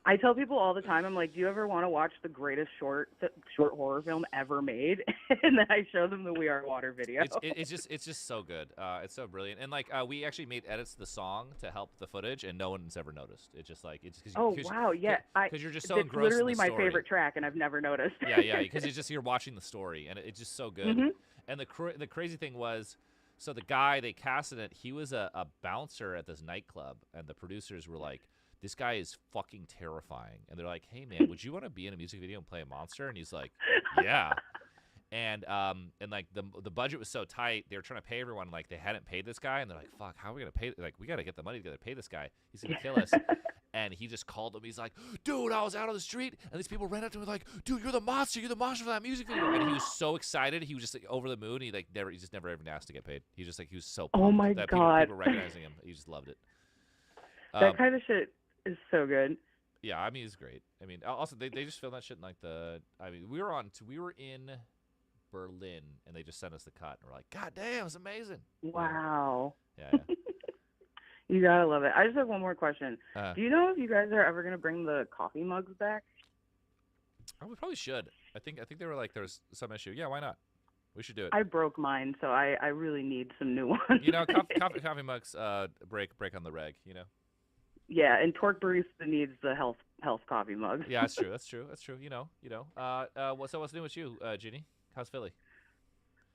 Speaker 18: I tell people all the time, I'm like, do you ever want to watch the greatest short horror film ever made? And then I show them the We Are Water video.
Speaker 1: It's just so good. It's so brilliant. And like we actually made edits to the song to help the footage, and no one's ever noticed. It's just like
Speaker 18: wow, yeah.
Speaker 1: Because you're just so
Speaker 18: it's
Speaker 1: engrossed
Speaker 18: literally
Speaker 1: in the
Speaker 18: my
Speaker 1: story.
Speaker 18: favorite track, and I've never noticed.
Speaker 1: Yeah, because it's just you're watching the story, and it's just so good.
Speaker 18: Mhm.
Speaker 1: And the crazy thing was, so the guy they casted it, he was a bouncer at this nightclub, and the producers were like, this guy is fucking terrifying. And they're like, hey man, would you want to be in a music video and play a monster? And he's like, yeah. And like the budget was so tight, they were trying to pay everyone, like they hadn't paid this guy, and they're like, fuck, how are we gonna pay? Like, we gotta get the money together to pay this guy. He's gonna kill us. And he just called him. He's like, dude, I was out on the street, and these people ran up to me like, dude, you're the monster for that music video. And he was so excited. He was just like over the moon. He just never even asked to get paid. He just like, he was so pumped
Speaker 18: my
Speaker 1: that
Speaker 18: God.
Speaker 1: people recognizing him. He just loved it.
Speaker 18: That kind of shit is so good.
Speaker 1: Yeah, I mean, it's great. I mean, also they just filmed that shit in like we were in Berlin, and they just sent us the cut, and we're like, God damn, it's amazing.
Speaker 18: Wow.
Speaker 1: Yeah.
Speaker 18: You gotta love it. I just have one more question.
Speaker 1: Uh.
Speaker 18: Do you know if you guys are ever gonna bring the coffee mugs back?
Speaker 1: Oh, we probably should. I think they were like, there's some issue. Yeah, why not? We should do it.
Speaker 18: I broke mine, so I really need some new ones.
Speaker 1: You know, coffee mugs break on the reg. You know.
Speaker 18: Yeah, and Torque Barista needs the health coffee mug.
Speaker 1: Yeah, that's true. That's true. You know. What's new with you, Ginny? How's Philly?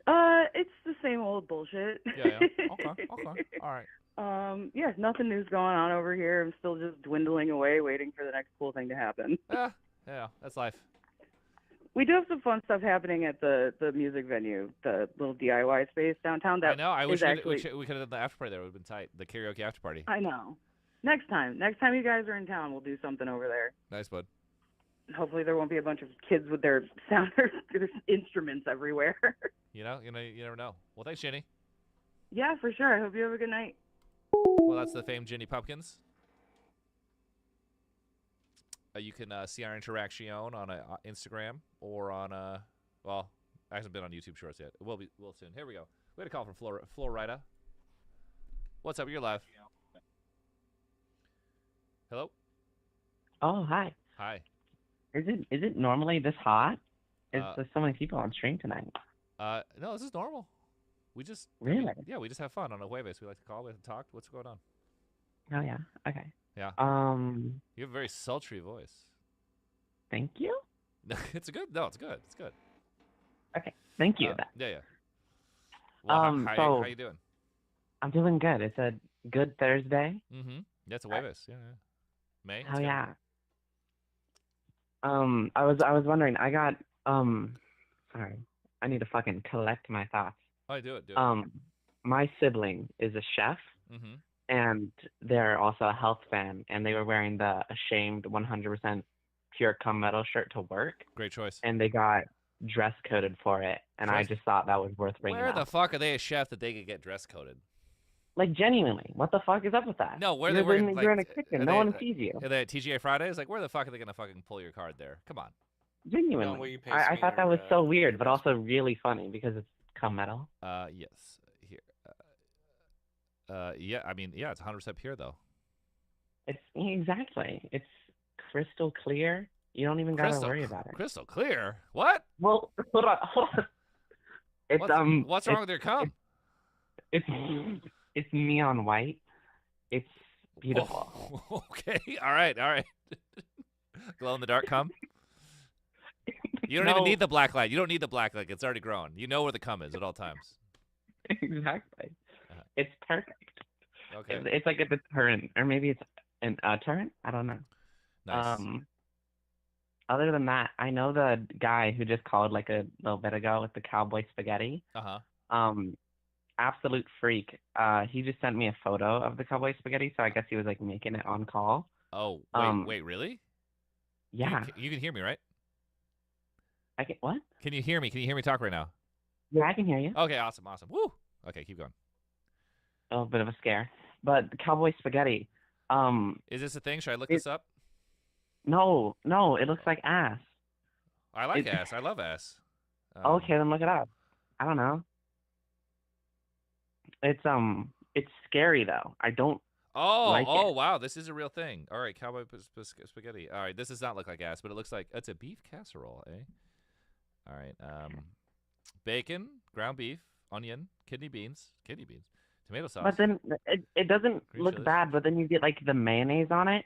Speaker 18: It's the same old bullshit.
Speaker 1: Yeah. Okay. All right.
Speaker 18: Yeah, nothing new's going on over here. I'm still just dwindling away, waiting for the next cool thing to happen.
Speaker 1: Yeah, that's life.
Speaker 18: We do have some fun stuff happening at the music venue, the little DIY space downtown. That
Speaker 1: I know. I wish
Speaker 18: actually...
Speaker 1: we could have done the after party there. It would have been tight. The karaoke after party.
Speaker 18: I know. Next time you guys are in town, we'll do something over there.
Speaker 1: Nice, bud.
Speaker 18: Hopefully there won't be a bunch of kids with their their instruments everywhere.
Speaker 1: You never know. Well, thanks, Ginny.
Speaker 18: Yeah, for sure. I hope you have a good night.
Speaker 1: Well, that's the famed Ginny Pumpkins. You can see our interaction on Instagram or on well, I haven't been on YouTube Shorts yet. We'll soon. Here we go. We had a call from Florida. What's up? You're live. Hello.
Speaker 19: Oh, hi.
Speaker 1: Hi.
Speaker 19: Is it normally this hot? Is there so many people on stream tonight?
Speaker 1: No, this is normal. We just
Speaker 19: really,
Speaker 1: we just have fun on a Jueves. We like to call, we like to talk. What's going on?
Speaker 19: Oh yeah. Okay.
Speaker 1: Yeah. You have a very sultry voice.
Speaker 19: Thank you.
Speaker 1: It's good. No, it's good. It's good.
Speaker 19: Okay. Thank you.
Speaker 1: Yeah. Well, how you doing?
Speaker 19: I'm doing good. It's a good Thursday.
Speaker 1: Mm-hmm. Yeah, it's a Jueves. Yeah. May.
Speaker 19: Oh yeah. I was wondering. I got sorry. I need to fucking collect my thoughts.
Speaker 1: Oh, do it.
Speaker 19: My sibling is a chef, and they're also a health fan, and they were wearing the Ashamed 100% Pure Cum Metal shirt to work.
Speaker 1: Great choice.
Speaker 19: And they got dress coded for it, and I just thought that was worth bringing
Speaker 1: Where
Speaker 19: up.
Speaker 1: the fuck are they a chef that they could get dress coded?
Speaker 19: Like genuinely, what the fuck is up with that?
Speaker 1: No, where
Speaker 19: you're
Speaker 1: they working?
Speaker 19: you're in a
Speaker 1: Like,
Speaker 19: kitchen.
Speaker 1: are
Speaker 19: No
Speaker 1: they,
Speaker 19: one sees you.
Speaker 1: Are they at TGA Fridays? Like, where the fuck are they gonna fucking pull your card there? Come on.
Speaker 19: Genuinely, I thought that was so weird, but also really funny because it's cum metal.
Speaker 1: Yes. Here. Yeah. I mean, yeah, it's 100% pure though.
Speaker 19: It's exactly. It's crystal clear. You don't even gotta worry about it.
Speaker 1: Crystal clear. What?
Speaker 19: Well, hold on. It's
Speaker 1: What's wrong with your cum?
Speaker 19: It's neon white. It's beautiful.
Speaker 1: Oh, okay. All right. Glow in the dark cum. You don't even need the black light. You don't need the black light. It's already grown. You know where the cum is at all times.
Speaker 19: Exactly. It's perfect.
Speaker 1: Okay.
Speaker 19: It's like a deterrent, or maybe it's an deterrent. I don't know.
Speaker 1: Nice.
Speaker 19: Other than that, I know the guy who just called like a little bit ago with the cowboy spaghetti. Absolute freak. He just sent me a photo of the cowboy spaghetti, so I guess he was like making it on call.
Speaker 1: Oh, wait, really?
Speaker 19: Yeah.
Speaker 1: You can hear me, right?
Speaker 19: I can what?
Speaker 1: Can you hear me? Can you hear me talk right now?
Speaker 19: Yeah, I can hear you.
Speaker 1: Okay, awesome. Woo. Okay, keep going.
Speaker 19: A bit of a scare, but the cowboy spaghetti.
Speaker 1: Is this a thing? Should I look this up?
Speaker 19: No, it looks like ass.
Speaker 1: I like ass. I love ass.
Speaker 19: Okay, then look it up. I don't know. It's scary though. I don't. Like it.
Speaker 1: Wow, this is a real thing. All right, cowboy spaghetti. All right, this does not look like ass, but it looks like it's a beef casserole, eh? All right, bacon, ground beef, onion, kidney beans, tomato sauce.
Speaker 19: But then it doesn't
Speaker 1: green
Speaker 19: look
Speaker 1: chilies.
Speaker 19: bad. But then you get like the mayonnaise on it,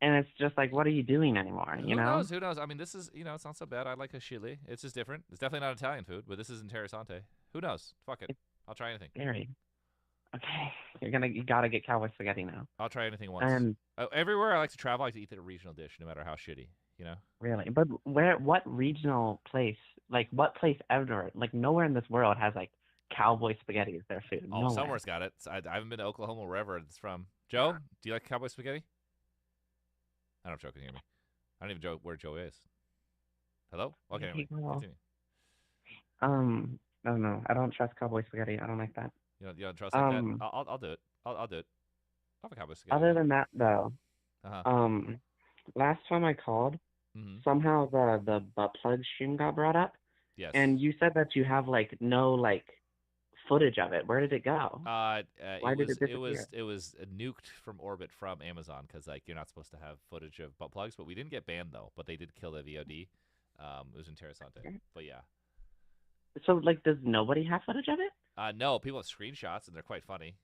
Speaker 19: and it's just like, what are you doing anymore? You know?
Speaker 1: Who knows? I mean, this is, it's not so bad. I like a chili. It's just different. It's definitely not Italian food, but this is interessante. Who knows? Fuck it. I'll try anything.
Speaker 19: Scary. Okay, you gotta get cowboy spaghetti now.
Speaker 1: I'll try anything once.
Speaker 19: And
Speaker 1: everywhere I like to travel, I like to eat a regional dish, no matter how shitty. You know.
Speaker 19: really, but what regional place, like what place ever, like nowhere in this world has like cowboy spaghetti as their food.
Speaker 1: Oh,
Speaker 19: Nowhere.
Speaker 1: somewhere's got it. I haven't been to Oklahoma, wherever it's from. Joe, do you like cowboy spaghetti? I don't know if Joe can hear me. I don't even know where Joe is. Hello? Okay, anyway, continue.
Speaker 19: No, I don't trust cowboy spaghetti. I don't like that.
Speaker 1: You don't trust like that? I'll do it. I'll do it. I'll have a cowboy spaghetti.
Speaker 19: Other than that, though, last time I called, somehow the butt plug stream got brought up.
Speaker 1: Yes.
Speaker 19: And you said that you have like no like footage of it. Where did it go? Why did it disappear?
Speaker 1: It was nuked from orbit from Amazon because like you're not supposed to have footage of butt plugs, but we didn't get banned though. But they did kill the VOD. It was interessante. But yeah.
Speaker 19: So like, does nobody have footage of it?
Speaker 1: No, people have screenshots and they're quite funny.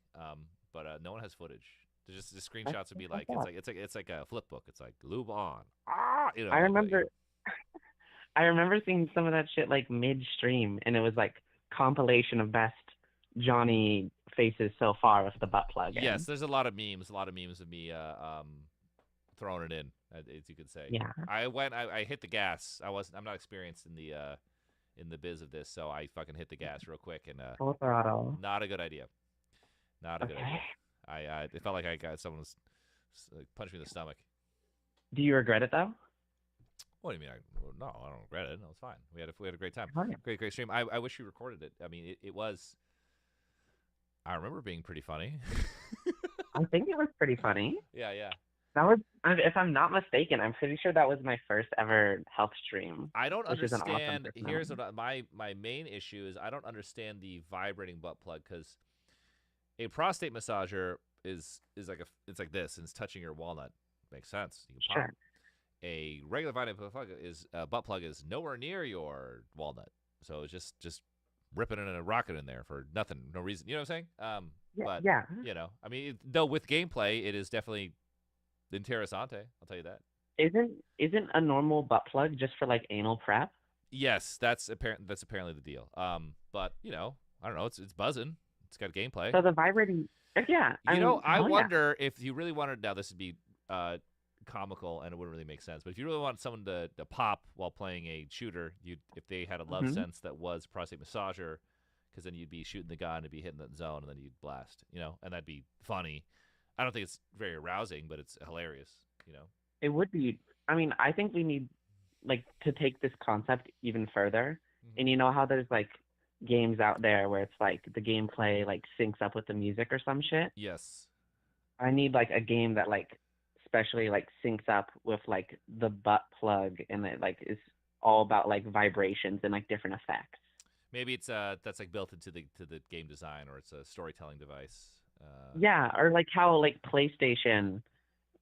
Speaker 1: But no one has footage. There's just the screenshots would be like it's like a flip book. It's like lube on. You know,
Speaker 19: I remember I remember seeing some of that shit like midstream, and it was like compilation of best Johnny faces so far with the butt plug.
Speaker 1: Yes, there's a lot of memes of me throwing it in, as you could say.
Speaker 19: Yeah.
Speaker 1: I hit the gas. I'm not experienced in the biz of this, so I fucking hit the gas real quick and
Speaker 19: Full throttle.
Speaker 1: Not a good idea. Not a good idea. It felt like I got someone punched me in the stomach.
Speaker 19: Do you regret it though?
Speaker 1: What do you mean? No, I don't regret it. No, it's fine. We had a great time. Great stream. I wish you recorded it. I mean, it was. I remember it being pretty funny.
Speaker 19: I think it was pretty funny.
Speaker 1: Yeah.
Speaker 19: That was, if I'm not mistaken, I'm pretty sure that was my first ever health stream.
Speaker 1: I don't understand.
Speaker 19: Awesome
Speaker 1: Here's what my main issue is. I don't understand the vibrating butt plug because a prostate massager is like it's like this and it's touching your walnut. Makes sense. You can pop.
Speaker 19: Sure.
Speaker 1: A regular vibrating butt plug is nowhere near your walnut, so it's just ripping it and a rocket in there for nothing, no reason. You know what I'm saying? But
Speaker 19: yeah.
Speaker 1: You know, I mean, though with gameplay, it is definitely interessante. I'll tell you that.
Speaker 19: Isn't a normal butt plug just for like anal prep?
Speaker 1: Yes, that's apparently the deal. But you know, I don't know. It's buzzing. It's got gameplay.
Speaker 19: So the vibrating, yeah.
Speaker 1: I wonder if you really wanted. Now this would be comical and it wouldn't really make sense. But if you really want someone to pop while playing a shooter, if they had a love sense that was prostate massager, because then you'd be shooting the gun and be hitting that zone and then you'd blast. You know, and that'd be funny. I don't think it's very arousing, but it's hilarious. You know,
Speaker 19: it would be. I mean, I think we need like to take this concept even further. And you know how there's like games out there where it's like the gameplay like syncs up with the music or some shit.
Speaker 1: Yes.
Speaker 19: I need like a game that like especially like syncs up with like the butt plug and it like is all about like vibrations and like different effects.
Speaker 1: Maybe it's that's like built into the game design, or it's a storytelling device.
Speaker 19: Yeah, or like how like PlayStation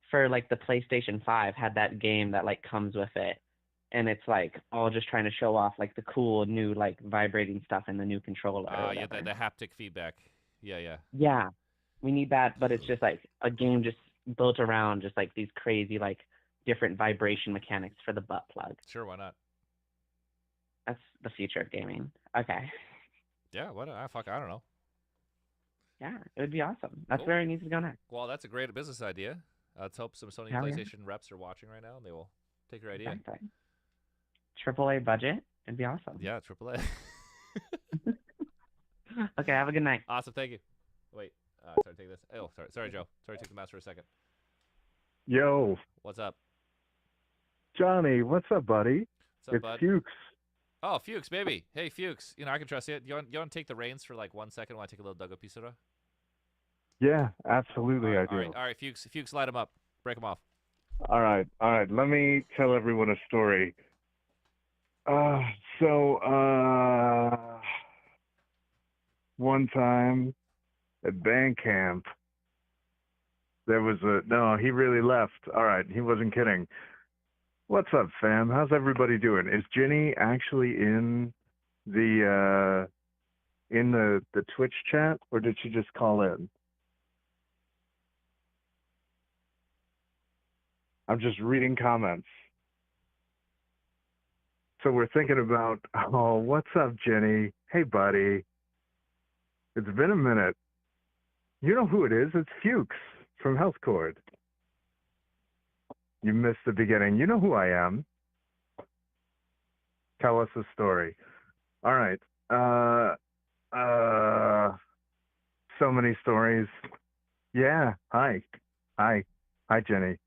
Speaker 19: for like the PlayStation 5 had that game that like comes with it. And it's like all just trying to show off like the cool new like vibrating stuff in the new controller. Or
Speaker 1: Yeah,
Speaker 19: whatever.
Speaker 1: the haptic feedback. Yeah.
Speaker 19: Yeah, we need that, but it's just like a game just built around just like these crazy like different vibration mechanics for the butt plug.
Speaker 1: Sure, why not?
Speaker 19: That's the future of gaming. Okay.
Speaker 1: Yeah, what? I don't know.
Speaker 19: Yeah, it would be awesome. That's
Speaker 1: Cool.
Speaker 19: where it needs to go next.
Speaker 1: Well, that's a great business idea. Let's hope some Sony
Speaker 19: Hell yeah.
Speaker 1: PlayStation reps are watching right now, and they will take your idea.
Speaker 19: Exactly. AAA budget. It'd be awesome.
Speaker 1: Yeah, AAA.
Speaker 19: Okay, have a good night.
Speaker 1: Awesome, thank you. Wait, sorry, take this. Oh, sorry, Joe. Sorry, take the mouse for a second.
Speaker 20: Yo,
Speaker 1: What's up?
Speaker 20: Johnny, what's up, buddy?
Speaker 1: What's up,
Speaker 20: It's
Speaker 1: bud?
Speaker 20: Fuchs.
Speaker 1: Oh, Fuchs, baby. Hey, Fuchs. You know, I can trust you. You want to take the reins for like 1 second while I take a little Dogo Pisura?
Speaker 20: Yeah, absolutely, I do.
Speaker 1: All right, Fuchs. Fuchs, light him up. Break him off.
Speaker 20: All right. Let me tell everyone a story. One time at band camp, there was no, he really left. All right, he wasn't kidding. What's up, fam? How's everybody doing? Is Jenny actually in the Twitch chat, or did she just call in? I'm just reading comments. So we're thinking about, oh, what's up, Jenny? Hey, buddy. It's been a minute. You know who it is? It's Fuchs from Health Cord. You missed the beginning. You know who I am. Tell us a story. All right. So many stories. Yeah. Hi, Jenny.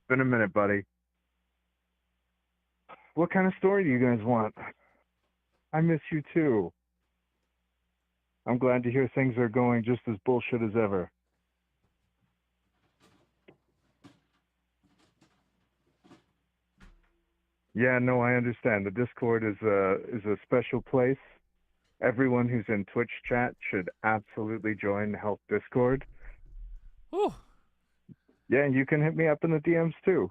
Speaker 20: Been a minute, buddy. What kind of story do you guys want? I miss you too. I'm glad to hear things are going just as bullshit as ever. Yeah, no, I understand. The Discord is a special place. Everyone who's in Twitch chat should absolutely join Health Discord.
Speaker 1: Whew.
Speaker 20: Yeah, you can hit me up in the DMs too.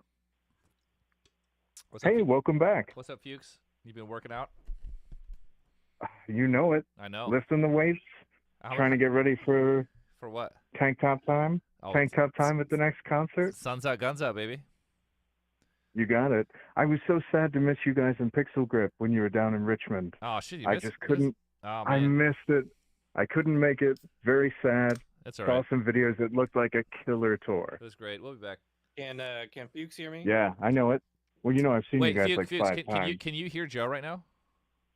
Speaker 1: What's up,
Speaker 20: Hey, welcome back.
Speaker 1: What's up, Fuchs? You been working out?
Speaker 20: You know it.
Speaker 1: I know.
Speaker 20: Lifting the weights, trying to get ready for
Speaker 1: what?
Speaker 20: tank top time.
Speaker 1: Oh,
Speaker 20: Tank top time at the next concert.
Speaker 1: Sun's out, guns out, baby.
Speaker 20: You got it. I was so sad to miss you guys in Pixel Grip when you were down in Richmond.
Speaker 1: Oh shit, you
Speaker 20: I
Speaker 1: missed-
Speaker 20: just
Speaker 1: you
Speaker 20: couldn't.
Speaker 1: missed- Oh,
Speaker 20: I
Speaker 1: man.
Speaker 20: missed it. I couldn't make it. Very sad.
Speaker 1: That's all
Speaker 20: Saw
Speaker 1: right.
Speaker 20: some videos. It looked like a killer tour.
Speaker 1: It was great. We'll be back.
Speaker 2: Can Fuchs hear me?
Speaker 20: Yeah, I know it. Well, you know, I've seen
Speaker 1: Wait,
Speaker 20: you guys
Speaker 1: Fuchs,
Speaker 20: like
Speaker 1: Fuchs,
Speaker 20: 5
Speaker 1: can
Speaker 20: times.
Speaker 1: you hear Joe right now?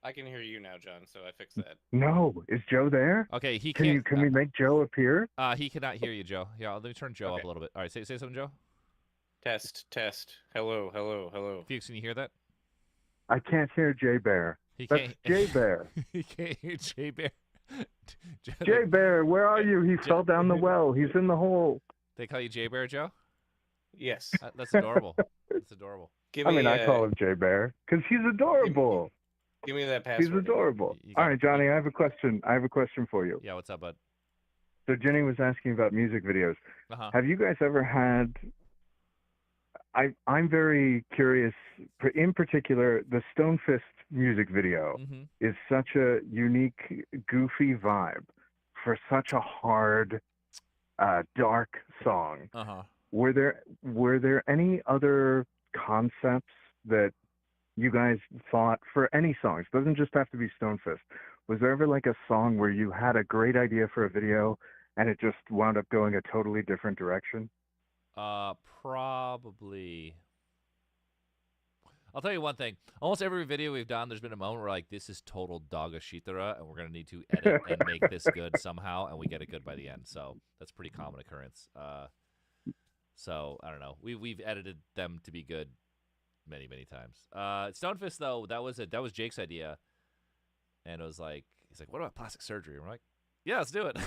Speaker 2: I can hear you now, John. So I fixed that.
Speaker 20: No, is Joe there?
Speaker 1: Okay, he
Speaker 20: Can
Speaker 1: can't.
Speaker 20: you? Can we make Joe appear?
Speaker 1: He cannot hear you, Joe. Yeah, let me turn Joe up a little bit. All right, say something, Joe.
Speaker 2: Test. Hello.
Speaker 1: Fuchs, can you hear that?
Speaker 20: I can't hear Jay Bear.
Speaker 1: He
Speaker 20: That's
Speaker 1: can't.
Speaker 20: Jay Bear.
Speaker 1: He can't hear Jay Bear.
Speaker 20: Jay Bear, where are you? He fell down the well. He's in the hole.
Speaker 1: They call you Jay Bear, Joe?
Speaker 2: Yes.
Speaker 1: That's adorable. That's adorable.
Speaker 20: I call him Jay Bear because he's adorable.
Speaker 2: Give me that password.
Speaker 20: He's adorable. All right, Johnny, I have a question. I have a question for you.
Speaker 1: Yeah, what's up, bud?
Speaker 20: So Jenny was asking about music videos.
Speaker 1: Uh-huh.
Speaker 20: Have you guys ever had? I'm very curious. In particular, the Stonefist music video
Speaker 1: Mm-hmm.
Speaker 20: is such a unique, goofy vibe for such a hard, dark song.
Speaker 1: Uh-huh.
Speaker 20: Were there any other concepts that you guys thought for any songs? Doesn't just have to be Stonefist. Was there ever like a song where you had a great idea for a video and it just wound up going a totally different direction?
Speaker 1: Probably. I'll tell you one thing. Almost every video we've done, there's been a moment where like, this is total dogga shitara, and we're gonna need to edit and make this good somehow, and we get it good by the end. So that's a pretty common occurrence. So I don't know. We've edited them to be good many times. Stonefist though, that was Jake's idea, and it was like, he's like, what about plastic surgery? And we're like, yeah, let's do it.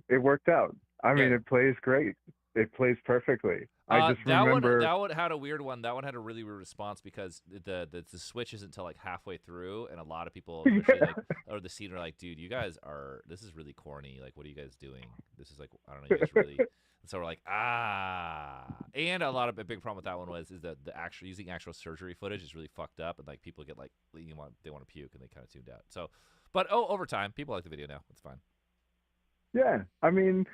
Speaker 20: It worked out. I mean,
Speaker 1: Yeah.
Speaker 20: it plays great. It plays perfectly. I just
Speaker 1: that
Speaker 20: remember.
Speaker 1: that one had a weird one. That one had a really weird response because the switch isn't until like halfway through, and a lot of people, especially like, or the scene, are like, dude, you guys are, this is really corny. Like, what are you guys doing? This is like, I don't know, you guys really. And so we're like, and a lot of a big problem with that one is that the actual using actual surgery footage is really fucked up, and like people get like they want to puke and they kind of tuned out. So, but over time, people like the video now. It's fine.
Speaker 20: Yeah, I mean,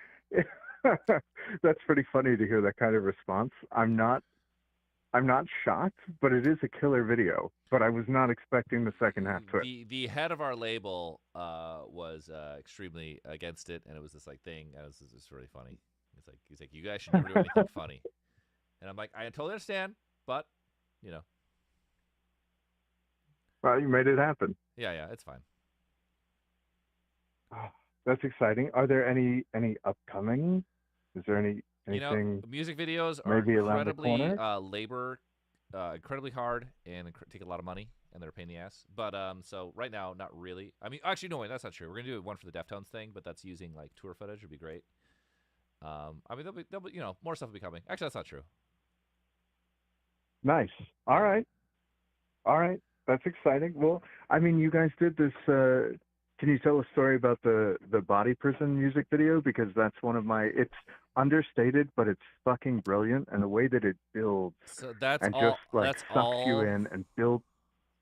Speaker 20: that's pretty funny to hear that kind of response. I'm not shocked, but it is a killer video. But I was not expecting the second half to it.
Speaker 1: The head of our label was extremely against it, and it was this like thing. And it was just really funny. He's like, you guys should never do anything funny. And I'm like, I totally understand, but you know.
Speaker 20: Well, you made it happen.
Speaker 1: Yeah, it's fine.
Speaker 20: That's exciting. Are there any upcoming? Is there anything?
Speaker 1: Music videos are
Speaker 20: maybe around the
Speaker 1: incredibly
Speaker 20: corner?
Speaker 1: incredibly hard and take a lot of money, and they're a pain in the ass. But so right now, not really. I mean, actually, no, wait, that's not true. We're gonna do one for the Deftones thing, but that's using like tour footage. Would be great. I mean, there'll be more stuff will be coming. Actually, that's not true.
Speaker 20: Nice. All right. That's exciting. Well, I mean, you guys did this. Can you tell a story about the Body Prison music video? Because that's one of my. It's understated, but it's fucking brilliant, and the way that it builds
Speaker 1: So that's
Speaker 20: and
Speaker 1: all.
Speaker 20: just like
Speaker 1: That's
Speaker 20: sucks
Speaker 1: all.
Speaker 20: you in and builds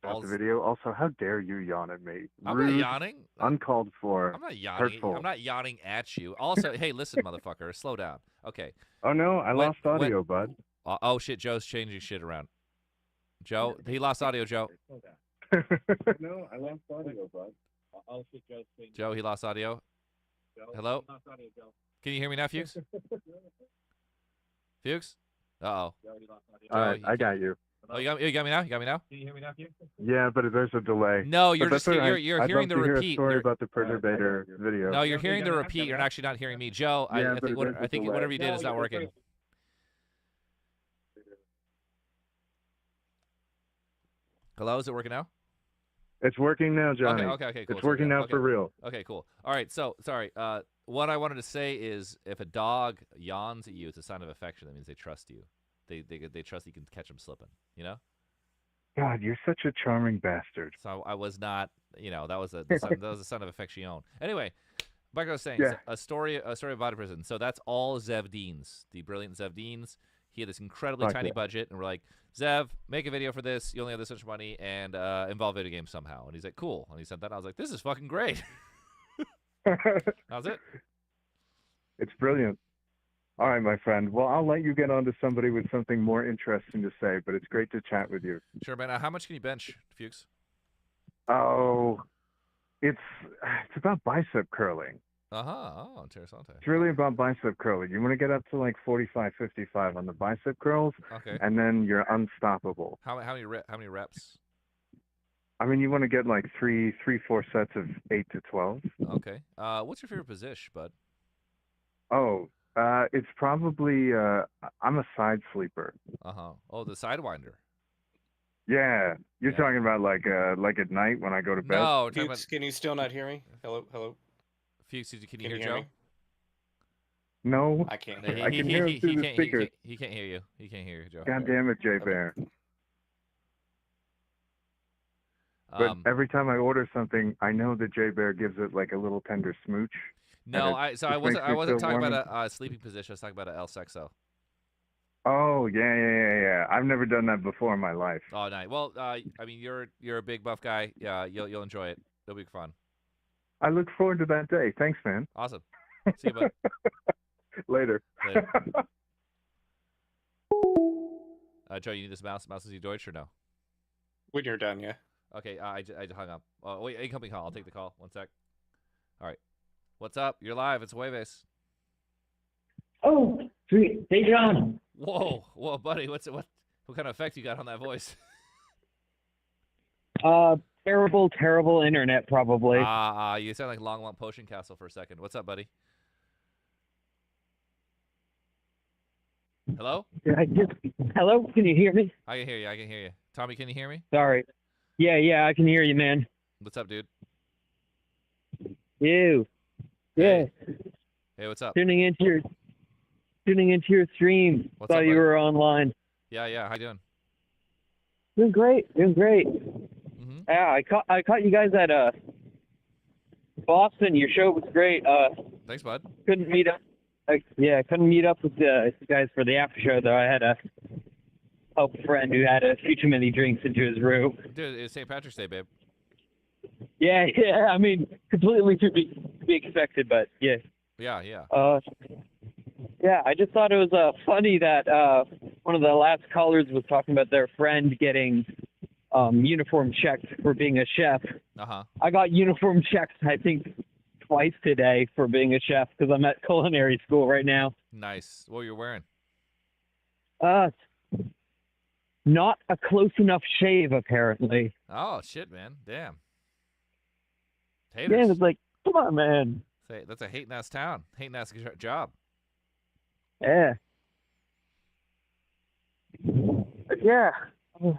Speaker 20: out
Speaker 1: all-
Speaker 20: the video. Also, how dare you yawn at me?
Speaker 1: I'm
Speaker 20: Rude,
Speaker 1: not yawning.
Speaker 20: uncalled for.
Speaker 1: I'm not yawning.
Speaker 20: Hurtful.
Speaker 1: I'm not yawning at you. Also, hey, listen, motherfucker, slow down. Okay.
Speaker 20: Oh no, I lost audio, bud.
Speaker 1: Oh shit, Joe's changing shit around. Joe, he lost audio. Joe.
Speaker 17: No, I lost audio, bud. I'll see Joe's thing.
Speaker 1: Joe, he lost audio. Hello.
Speaker 17: Lost audio, Joe.
Speaker 1: Can you hear me now, Fuchs? Fuchs? Uh-oh.
Speaker 20: All right, I got you.
Speaker 1: Oh, you got me now? You got me now?
Speaker 17: Can you hear me now, Fuchs?
Speaker 20: Yeah, but there's a delay.
Speaker 1: No,
Speaker 20: But
Speaker 1: you're
Speaker 20: that's
Speaker 1: just
Speaker 20: all right.
Speaker 1: you're
Speaker 20: I'd
Speaker 1: hearing the
Speaker 20: love to hear
Speaker 1: repeat.
Speaker 20: a story
Speaker 1: You're-
Speaker 20: about the Perturbator video.
Speaker 1: No, you're hearing the repeat. You're actually not hearing me, Joe.
Speaker 20: Yeah,
Speaker 1: I
Speaker 20: but
Speaker 1: think
Speaker 20: there's a
Speaker 1: I think
Speaker 20: delay.
Speaker 1: whatever you did
Speaker 20: No,
Speaker 1: is not
Speaker 20: you're
Speaker 1: working.
Speaker 20: right.
Speaker 1: Hello, is it working now?
Speaker 20: It's working now, Johnny.
Speaker 1: Okay, cool.
Speaker 20: It's working now for real.
Speaker 1: Okay, cool. All right, so sorry. What I wanted to say is, if a dog yawns at you, it's a sign of affection. That means they trust you. They trust you can catch them slipping. You know.
Speaker 20: God, you're such a charming bastard.
Speaker 1: So I was not. That was a sign of affection. Anyway, like I was saying,
Speaker 20: Yeah.
Speaker 1: a story of Body Prison. So that's all Zev Deans, the brilliant Zev Deans. He had this incredibly
Speaker 20: Fuck
Speaker 1: tiny
Speaker 20: yeah.
Speaker 1: budget, and we're like, Zev, make a video for this. You only have this much money, and involve video games somehow. And he's like, cool. And he sent that. And I was like, this is fucking great. That was it.
Speaker 20: It's brilliant. All right, my friend. Well, I'll let you get on to somebody with something more interesting to say, but it's great to chat with you.
Speaker 1: Sure, man. How much can you bench, Fuchs?
Speaker 20: Oh, it's about bicep curling.
Speaker 1: Oh, interessante.
Speaker 20: It's really about bicep curling. You want to get up to like 45, 55 on the bicep curls,
Speaker 1: Okay.
Speaker 20: and then you're unstoppable.
Speaker 1: How many reps?
Speaker 20: I mean, you want to get like three, 4 sets of 8 to 12.
Speaker 1: Okay. What's your favorite position, bud?
Speaker 20: Oh, it's probably I'm a side sleeper.
Speaker 1: Oh, the sidewinder.
Speaker 20: Yeah, you're talking about like at night when I go to bed.
Speaker 1: No, we're talking
Speaker 2: Fuchs, can you still not hear me? Hello.
Speaker 1: Fuchs, can you
Speaker 2: Can
Speaker 1: hear
Speaker 2: you
Speaker 1: Joe?
Speaker 2: hear me?
Speaker 20: No,
Speaker 2: I can't.
Speaker 20: I can hear him through the speaker.
Speaker 1: He can't hear you. He can't hear you, Joe.
Speaker 20: God damn it, Jay Bear. But every time I order something, I know that Jay Bear gives it like a little tender smooch.
Speaker 1: No,
Speaker 20: and it
Speaker 1: I
Speaker 20: just
Speaker 1: wasn't
Speaker 20: makes me
Speaker 1: talking
Speaker 20: feel warm
Speaker 1: about
Speaker 20: and-
Speaker 1: a sleeping position. I was talking about a El Sexo.
Speaker 20: Oh yeah. I've never done that before in my life.
Speaker 1: Oh, nice. Well, I mean, you're a big buff guy. Yeah, you'll enjoy it. It'll be fun.
Speaker 20: I look forward to that day. Thanks, man.
Speaker 1: Awesome. See you, bud.
Speaker 20: Later.
Speaker 1: Later. Joe, you need this mouse? Mouse is you Deutsch or no?
Speaker 2: When you're done, yeah.
Speaker 1: Okay, I just hung up. Oh, wait, incoming call. I'll take the call. 1 sec. All right. What's up? You're live. It's Jueves.
Speaker 21: Oh, sweet. Hey, John.
Speaker 1: Whoa, buddy. What kind of effect you got on that voice?
Speaker 21: Terrible internet, probably.
Speaker 1: You sound like Long Lump Potion Castle for a second. What's up, buddy? Hello?
Speaker 21: Hello? Can you hear me?
Speaker 1: I can hear you. Tommy, can you hear me?
Speaker 21: Sorry. Yeah, I can hear you, man.
Speaker 1: What's up, dude?
Speaker 21: You. Yeah.
Speaker 1: Hey, what's up?
Speaker 21: Tuning into your stream.
Speaker 1: What's
Speaker 21: Saw
Speaker 1: up,
Speaker 21: you
Speaker 1: buddy?
Speaker 21: were online.
Speaker 1: Yeah. How you doing?
Speaker 21: Doing great.
Speaker 1: Mm-hmm.
Speaker 21: Yeah, I caught you guys at Boston. Your show was great.
Speaker 1: Thanks, bud.
Speaker 21: Couldn't meet up. Couldn't meet up with you guys for the after show though. I had to help a friend who had a few too many drinks into his room.
Speaker 1: Dude, it's St. Patrick's Day, babe.
Speaker 21: Yeah. I mean, completely to be expected, but yeah.
Speaker 1: Yeah.
Speaker 21: Yeah, I just thought it was funny that one of the last callers was talking about their friend getting uniform checked for being a chef.
Speaker 1: Uh-huh.
Speaker 21: I got uniform checked, I think, twice today for being a chef because I'm at culinary school right now.
Speaker 1: Nice. What are you wearing?
Speaker 21: Not a close enough shave, apparently.
Speaker 1: Oh, shit, man. Damn.
Speaker 21: Yeah,
Speaker 1: Haters.
Speaker 21: it's like, come on, man.
Speaker 1: That's a hating-ass town. Hating-ass job.
Speaker 21: Yeah. But yeah. I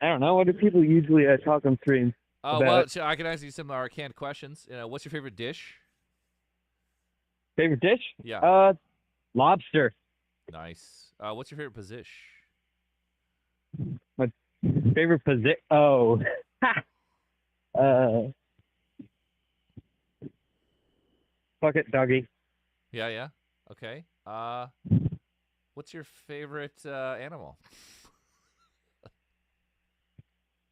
Speaker 21: don't know. What do people usually talk on stream
Speaker 1: Oh,
Speaker 21: about?
Speaker 1: well, so I can ask you some canned questions. What's your favorite dish?
Speaker 21: Favorite dish?
Speaker 1: Yeah.
Speaker 21: Lobster.
Speaker 1: Nice. What's your favorite position?
Speaker 21: My favorite position? Oh. Fuck it, doggy.
Speaker 1: Yeah. Okay. What's your favorite animal?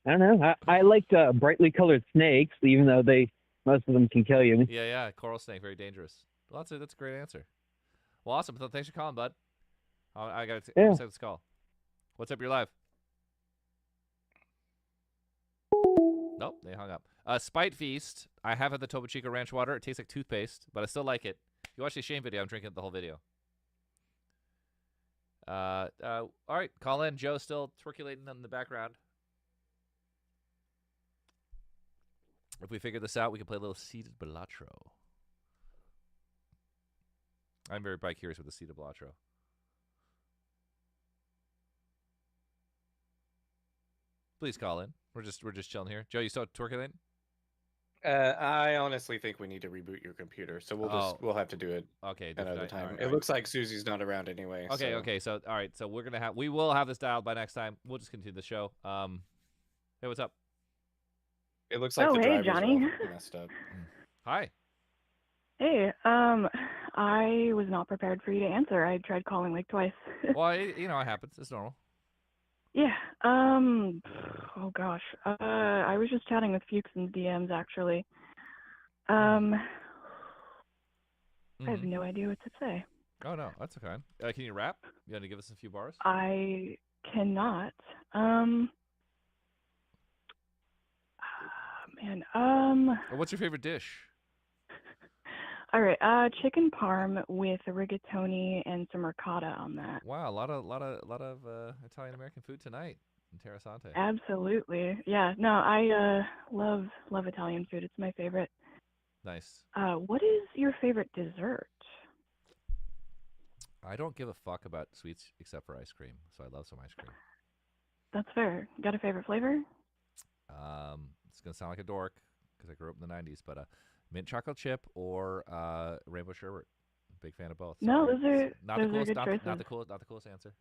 Speaker 21: I don't know. I like brightly colored snakes, even though most of them can kill you.
Speaker 1: Yeah. Coral snake, very dangerous. Well, that's a great answer. Well, awesome. So thanks for calling, bud. I got to take this call. What's up? You're live. Nope, they hung up. Spite Feast. I have had the Topo Chico Ranch water. It tastes like toothpaste, but I still like it. If you watch the Shane video, I'm drinking the whole video. All right, call in. Joe's still twerculating in the background. If we figure this out, we can play a little seated Balatro. I'm very curious with the seated Balatro. Please call in. We're just chilling here. Joe, you still twerculating?
Speaker 2: I honestly think we need to reboot your computer, so we'll have to do it another time.
Speaker 1: All right.
Speaker 2: It looks like Susie's not around anyway.
Speaker 1: Okay. So all right. So we will have this dialed by next time. We'll just continue the show. Hey, what's up?
Speaker 2: It looks like
Speaker 5: Oh,
Speaker 2: the
Speaker 5: hey,
Speaker 2: drivers
Speaker 5: Johnny.
Speaker 2: are all messed up.
Speaker 1: Hi.
Speaker 5: Hey, I was not prepared for you to answer. I tried calling like twice.
Speaker 1: Well, it happens. It's normal.
Speaker 5: Yeah. Oh gosh. I was just chatting with Fuchs in the DMs actually. I have no idea what to say.
Speaker 1: Oh no, that's okay. Can you rap? You want to give us a few bars?
Speaker 5: I cannot.
Speaker 1: What's your favorite dish?
Speaker 5: All right. Chicken parm with rigatoni and some ricotta on that.
Speaker 1: Wow, a lot of Italian American food tonight in Terrasante.
Speaker 5: Absolutely. Yeah. No, I love Italian food. It's my favorite.
Speaker 1: Nice.
Speaker 5: What is your favorite dessert?
Speaker 1: I don't give a fuck about sweets except for ice cream, so I love some ice cream.
Speaker 5: That's fair. Got a favorite flavor?
Speaker 1: It's gonna sound like a dork because I grew up in the '90s, but mint chocolate chip or rainbow sherbet. Big fan of both.
Speaker 5: No,
Speaker 1: Sorry.
Speaker 5: those are
Speaker 1: not
Speaker 5: those
Speaker 1: the coolest,
Speaker 5: are good
Speaker 1: not the
Speaker 5: choices.
Speaker 1: not the coolest answer.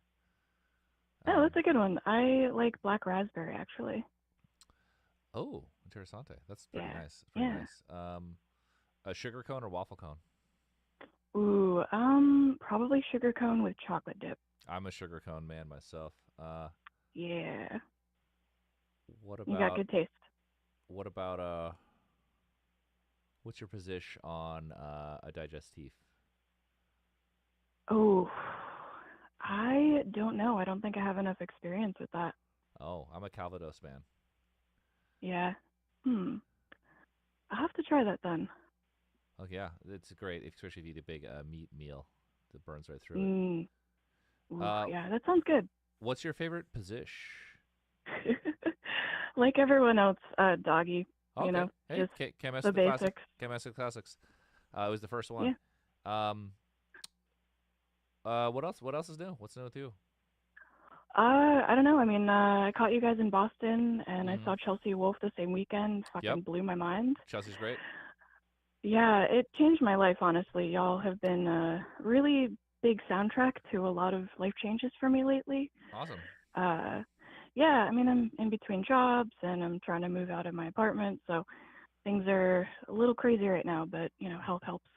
Speaker 5: Oh, that's a good one. I like black raspberry actually.
Speaker 1: Oh, interessante. That's pretty
Speaker 5: Yeah.
Speaker 1: nice. Pretty
Speaker 5: Yeah.
Speaker 1: nice. A sugar cone or waffle cone?
Speaker 5: Ooh, probably sugar cone with chocolate dip.
Speaker 1: I'm a sugar cone man myself.
Speaker 5: Yeah.
Speaker 1: What about?
Speaker 5: You got good taste.
Speaker 1: What about what's your position on a digestif?
Speaker 5: Oh, I don't know. I don't think I have enough experience with that.
Speaker 1: Oh, I'm a Calvados man.
Speaker 5: Yeah. I'll have to try that then.
Speaker 1: Oh yeah, it's great, especially if you eat a big meat meal that burns right through
Speaker 5: Ooh,
Speaker 1: it.
Speaker 5: yeah, that sounds good.
Speaker 1: What's your favorite position?
Speaker 5: Like everyone else, doggy.
Speaker 1: Okay.
Speaker 5: You know,
Speaker 1: Hey,
Speaker 5: just
Speaker 1: can't mess
Speaker 5: the
Speaker 1: with the classics.
Speaker 5: basics.
Speaker 1: Can't mess with classics. It was the first one. What else? What else is new? What's new with you?
Speaker 5: I don't know. I mean, I caught you guys in Boston, and I saw Chelsea Wolf the same weekend. Fucking blew my mind.
Speaker 1: Chelsea's great.
Speaker 5: Yeah, it changed my life, honestly. Y'all have been a really big soundtrack to a lot of life changes for me lately.
Speaker 1: Awesome.
Speaker 5: Yeah, I mean, I'm in between jobs, and I'm trying to move out of my apartment, so things are a little crazy right now, but, health helps.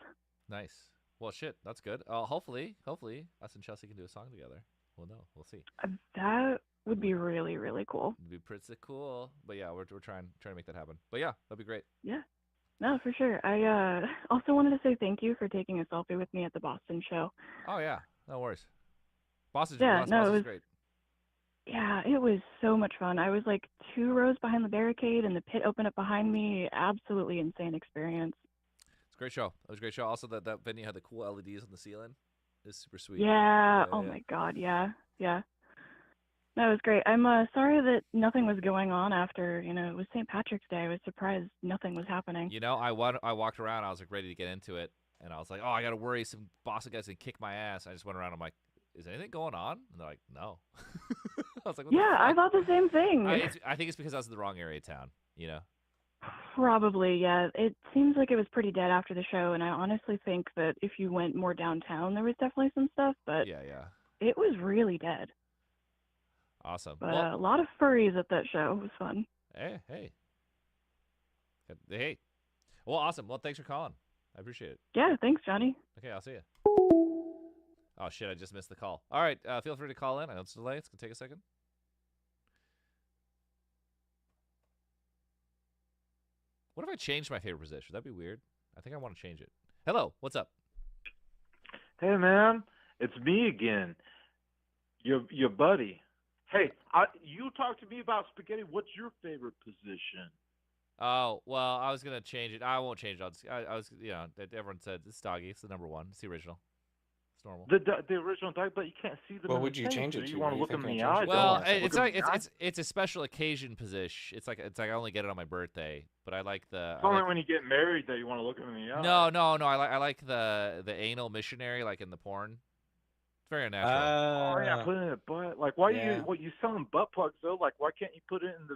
Speaker 1: Nice. Well, shit, that's good. Hopefully, us and Chelsea can do a song together. We'll know. We'll see.
Speaker 5: That would be really, really cool.
Speaker 1: It'd be pretty cool. But yeah, we're trying to make that happen. But yeah, that'd be great.
Speaker 5: Yeah. No, for sure. I also wanted to say thank you for taking a selfie with me at the Boston show.
Speaker 1: Oh yeah, no worries. Boston's great.
Speaker 5: Yeah, it was so much fun. I was like 2 rows behind the barricade, and the pit opened up behind me. Absolutely insane experience.
Speaker 1: It's a great show. It was a great show. Also, that venue had the cool LEDs on the ceiling. It's super sweet.
Speaker 5: Yeah. Oh my God. Yeah. Yeah. That was great. I'm sorry that nothing was going on after, it was St. Patrick's Day. I was surprised nothing was happening.
Speaker 1: I walked around. I was like ready to get into it, and I was like, oh, I gotta worry some Boston guys can kick my ass. I just went around. I'm like, is anything going on? And they're like, no. I was like, what
Speaker 5: yeah, I thought the same thing.
Speaker 1: I think it's because I was in the wrong area of town.
Speaker 5: Probably, yeah. It seems like it was pretty dead after the show, and I honestly think that if you went more downtown, there was definitely some stuff, but
Speaker 1: yeah.
Speaker 5: It was really dead.
Speaker 1: Awesome.
Speaker 5: But a lot of furries at that show. It was fun.
Speaker 1: Hey. Well, awesome. Well, thanks for calling. I appreciate it.
Speaker 5: Yeah, thanks, Johnny.
Speaker 1: Okay, I'll see you. Oh, shit, I just missed the call. All right, feel free to call in. I know it's a delay. It's going to take a second. What if I changed my favorite position? Would that be weird? I think I want to change it. Hello, what's up?
Speaker 15: Hey, man, it's me again. Your buddy. Hey, you talked to me about spaghetti. What's your favorite position?
Speaker 1: Oh, well, I was going to change it. I won't change it. I was, everyone said it's doggy. It's the number one. It's the original. It's normal.
Speaker 15: The original dog, but you can't see them.
Speaker 2: What would you change it to?
Speaker 15: You want to look them in the
Speaker 2: eye?
Speaker 15: eye?
Speaker 1: Well, it's a special occasion position. It's like I only get it on my birthday, but I like the.
Speaker 15: It's only when you get married that you want to look them in the eye.
Speaker 1: No. I like the anal missionary, like in the porn. It's very unnatural.
Speaker 15: Oh yeah, put it in the butt. Like why you selling butt plugs though? Like why can't you put it in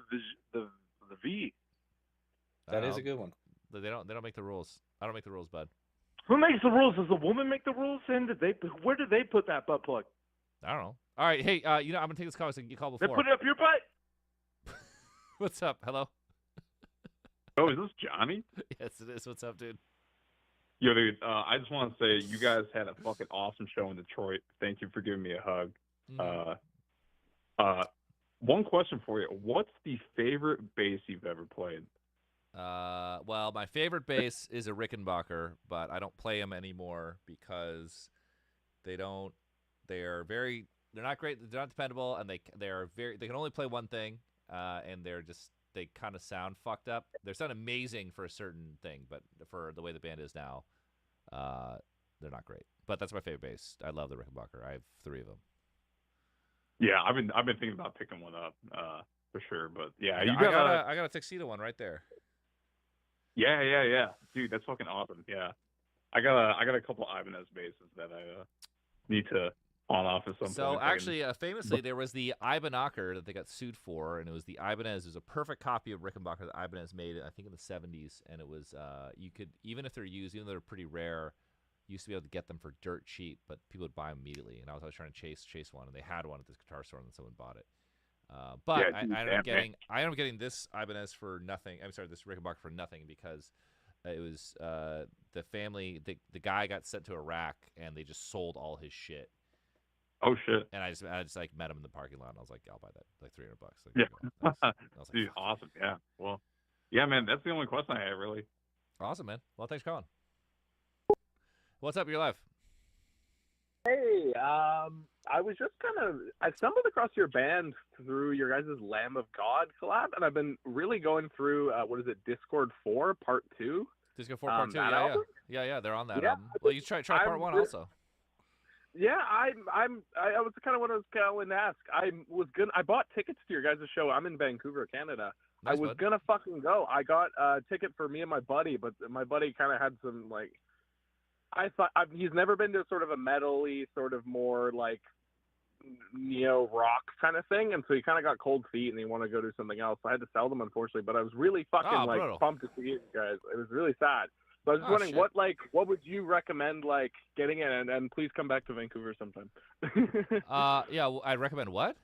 Speaker 15: the V?
Speaker 2: That is a good one.
Speaker 1: They don't make the rules. I don't make the rules, bud.
Speaker 15: Who makes the rules? Does the woman make the rules? And where did they put that butt plug?
Speaker 1: I don't know. All right, hey, I'm gonna take this call. So you called before.
Speaker 15: They put it up your butt.
Speaker 1: What's up? Hello.
Speaker 6: Oh, is this Johnny?
Speaker 1: Yes, it is. What's up, dude?
Speaker 6: Yo, dude, I just want to say you guys had a fucking awesome show in Detroit. Thank you for giving me a hug.
Speaker 1: Mm-hmm.
Speaker 6: One question for you. What's the favorite bass you've ever played?
Speaker 1: Well, my favorite bass is a Rickenbacker, but I don't play them anymore because they're not great. They're not dependable, and they can only play one thing, and they kind of sound fucked up. They sound amazing for a certain thing, but for the way the band is now, they're not great. But that's my favorite bass. I love the Rickenbacker. I have 3 of them.
Speaker 6: Yeah, I've been thinking about picking one up, for sure. But yeah,
Speaker 1: I got a tuxedo one right there.
Speaker 6: Yeah. Dude, that's fucking awesome. Yeah. I got a couple Ibanez basses that I need to on off at some point.
Speaker 1: So actually, famously, there was the Ibanez that they got sued for, and it was the Ibanez. It was a perfect copy of Rickenbacker that Ibanez made, I think, in the 70s. And it was you could, even if they're used, even though they're pretty rare, you used to be able to get them for dirt cheap, but people would buy them immediately. And I was trying to chase one, and they had one at this guitar store, and then someone bought it. But
Speaker 6: yeah,
Speaker 1: I ended up getting this Ibanez for nothing. I'm sorry, this Rickenbacker for nothing because it was the family. The guy got sent to Iraq, and they just sold all his shit.
Speaker 6: Oh shit!
Speaker 1: And I just like met him in the parking lot, and I was like, I'll buy that, like $300. Like,
Speaker 6: yeah,
Speaker 1: I was like,
Speaker 6: dude, awesome. Yeah, well, yeah, man, that's the only question I have really.
Speaker 1: Awesome, man. Well, thanks for calling. What's up? You're live.
Speaker 22: Hey, I was just I stumbled across your band through your guys' Lamb of God collab, and I've been really going through, Discord 4 Part 2?
Speaker 1: Discord 4 Part 2, yeah, they're on that album. Well, you try Part 1 also.
Speaker 22: Yeah, I was kind of what I was calling to ask. I bought tickets to your guys' show. I'm in Vancouver, Canada.
Speaker 1: Nice,
Speaker 22: I was
Speaker 1: bud.
Speaker 22: gonna fucking go. I got a ticket for me and my buddy, but my buddy kind of had some I thought he's never been to sort of a metal-y, sort of more rock kind of thing, and so he kind of got cold feet and he wanted to go do something else. So I had to sell them, unfortunately, but I was really fucking
Speaker 1: brutal.
Speaker 22: pumped to see you guys. It was really sad. So I was just wondering,
Speaker 1: shit.
Speaker 22: what would you recommend getting in, and please come back to Vancouver sometime.
Speaker 1: Yeah, I'd recommend what?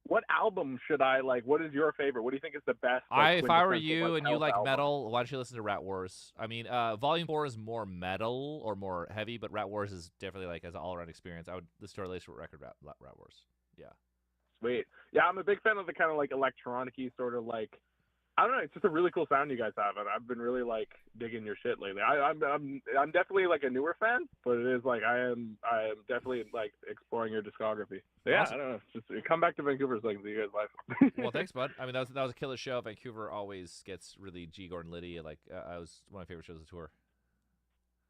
Speaker 22: What album should I what is your favorite? What do you think is the best?
Speaker 1: If I were you and you
Speaker 22: health
Speaker 1: like
Speaker 22: album?
Speaker 1: metal, why don't you listen to Rat Wars? I mean, Volume 4 is more metal or more heavy, but Rat Wars is definitely as an all-around experience. I would listen to our latest record, Rat Wars. Yeah.
Speaker 22: Sweet. Yeah, I'm a big fan of the kind of electronic-y sort of I don't know. It's just a really cool sound you guys have, and I've been really digging your shit lately. I'm definitely a newer fan, but it is I am definitely exploring your discography. So, yeah,
Speaker 1: Awesome.
Speaker 22: I don't know. Just come back to Vancouver so I can see you guys live.
Speaker 1: Well, thanks, bud. I mean, that was a killer show. Vancouver always gets really G. Gordon Liddy. I was one of my favorite shows of the tour.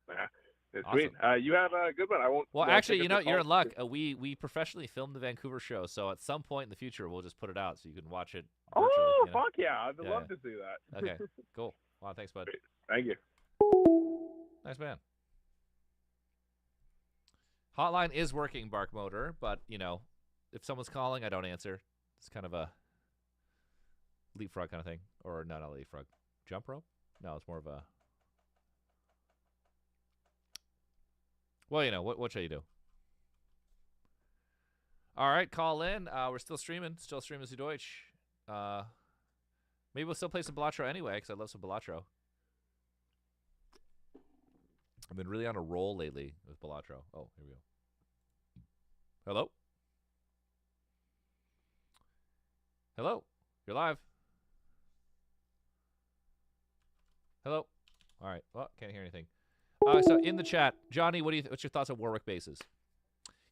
Speaker 22: Yeah. It's
Speaker 1: Awesome.
Speaker 22: sweet. You have a good one. I won't.
Speaker 1: Well,
Speaker 22: take
Speaker 1: actually,
Speaker 22: up
Speaker 1: you're
Speaker 22: the
Speaker 1: in luck. We professionally filmed the Vancouver show, so at some point in the future, we'll just put it out so you can watch it virtually.
Speaker 22: Oh, fuck yeah. I'd
Speaker 1: Yeah,
Speaker 22: love
Speaker 1: yeah.
Speaker 22: to see that.
Speaker 1: Okay, cool. Well, thanks, bud.
Speaker 22: Thank you.
Speaker 1: Nice man. Hotline is working, Bark Motor, but, if someone's calling, I don't answer. It's kind of a leapfrog kind of thing. Or, no, not leapfrog. Jump rope? No, it's more of a... Well, what shall you do? All right, call in. We're still streaming. Still streaming zu Deutsch. Maybe we'll still play some Balatro anyway, because I love some Balatro. I've been really on a roll lately with Balatro. Oh, here we go. Hello? Hello? You're live. Hello? All right. Well, can't hear anything. So in the chat, Johnny, what's your thoughts on Warwick basses?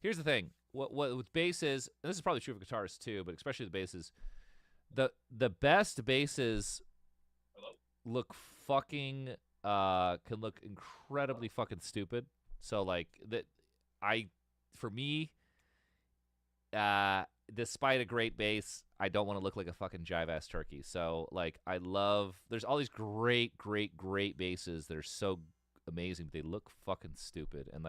Speaker 1: Here's the thing. What with basses, and this is probably true for guitarists too, but especially the basses, the best basses look fucking can look incredibly fucking stupid. So for me, despite a great bass, I don't want to look like a fucking jive ass turkey. So there's all these great basses that are so amazing, but they look fucking stupid. And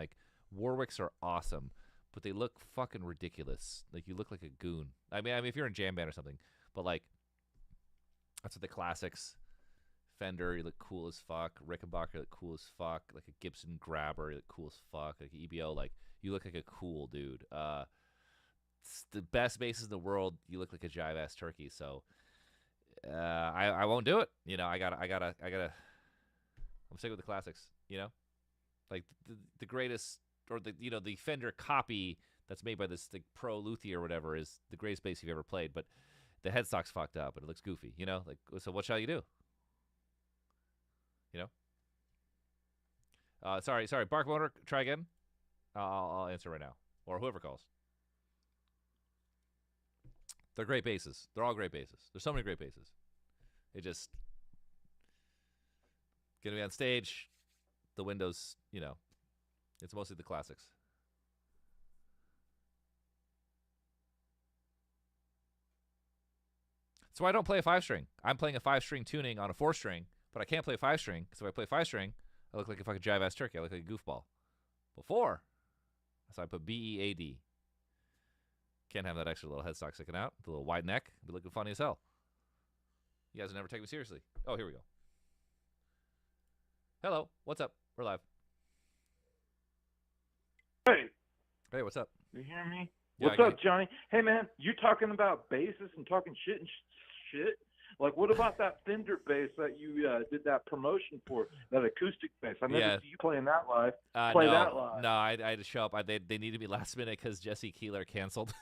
Speaker 1: Warwicks are awesome, but they look fucking ridiculous. You look like a goon. I mean, if you're in jam band or something, but that's what the classics. Fender, you look cool as fuck. Rickenbacker, you look cool as fuck. Like a Gibson Grabber, you look cool as fuck. Like an EBO, you look like a cool dude. It's the best basses in the world. You look like a jive ass turkey. So I won't do it. I gotta. I'm sick with the classics. The greatest, or the Fender copy that's made by this pro luthier or whatever is the greatest bass you've ever played. But the headstock's fucked up and it looks goofy. So what shall you do? Sorry. Bark Motor, try again. I'll answer right now, or whoever calls. They're great basses. They're all great basses. There's so many great basses. It just gonna be on stage. The Windows, it's mostly the classics. That's why I don't play a 5-string. I'm playing a 5-string tuning on a 4-string, but I can't play a 5-string because if I play 5-string, I look like a fucking jive ass turkey. I look like a goofball. Before, so I put BEAD. Can't have that extra little headstock sticking out, the little wide neck. Be looking funny as hell. You guys will never take me seriously. Oh, here we go. Hello, what's up? We're live.
Speaker 15: Hey.
Speaker 1: Hey, what's up?
Speaker 15: You hear me?
Speaker 1: Yeah,
Speaker 15: What's up, Johnny? Hey, man, you talking about basses and talking shit and shit? What about that Fender bass that you did that promotion for, that acoustic bass? I never see you playing that live. Play that live.
Speaker 1: No, I had to show up. They needed me last minute because Jesse Keeler canceled.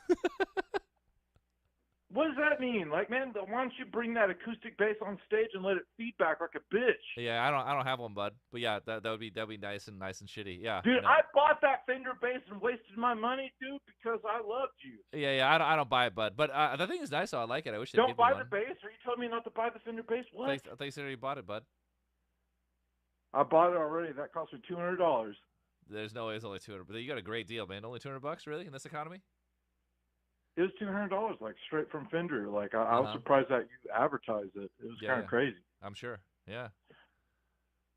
Speaker 15: What does that mean? Man, why don't you bring that acoustic bass on stage and let it feedback like a bitch?
Speaker 1: Yeah, I don't have one, bud. But yeah, that'd be nice and shitty. Yeah.
Speaker 15: Dude, I bought that Fender bass and wasted my money, dude, because I loved you.
Speaker 1: Yeah, I don't buy it, bud. But the thing is nice, though. I like it. I wish they'd
Speaker 15: Don't
Speaker 1: give
Speaker 15: buy
Speaker 1: me
Speaker 15: the
Speaker 1: one.
Speaker 15: bass? Are you telling me not to buy the Fender bass? What?
Speaker 1: I thought you said you bought it, bud.
Speaker 15: I bought it already. That cost me $200.
Speaker 1: There's no way it's only $200. But you got a great deal, man. Only $200, really, in this economy?
Speaker 15: It was $200, straight from Fender. I was surprised that you advertised it. It was kind of crazy.
Speaker 1: I'm sure. Yeah.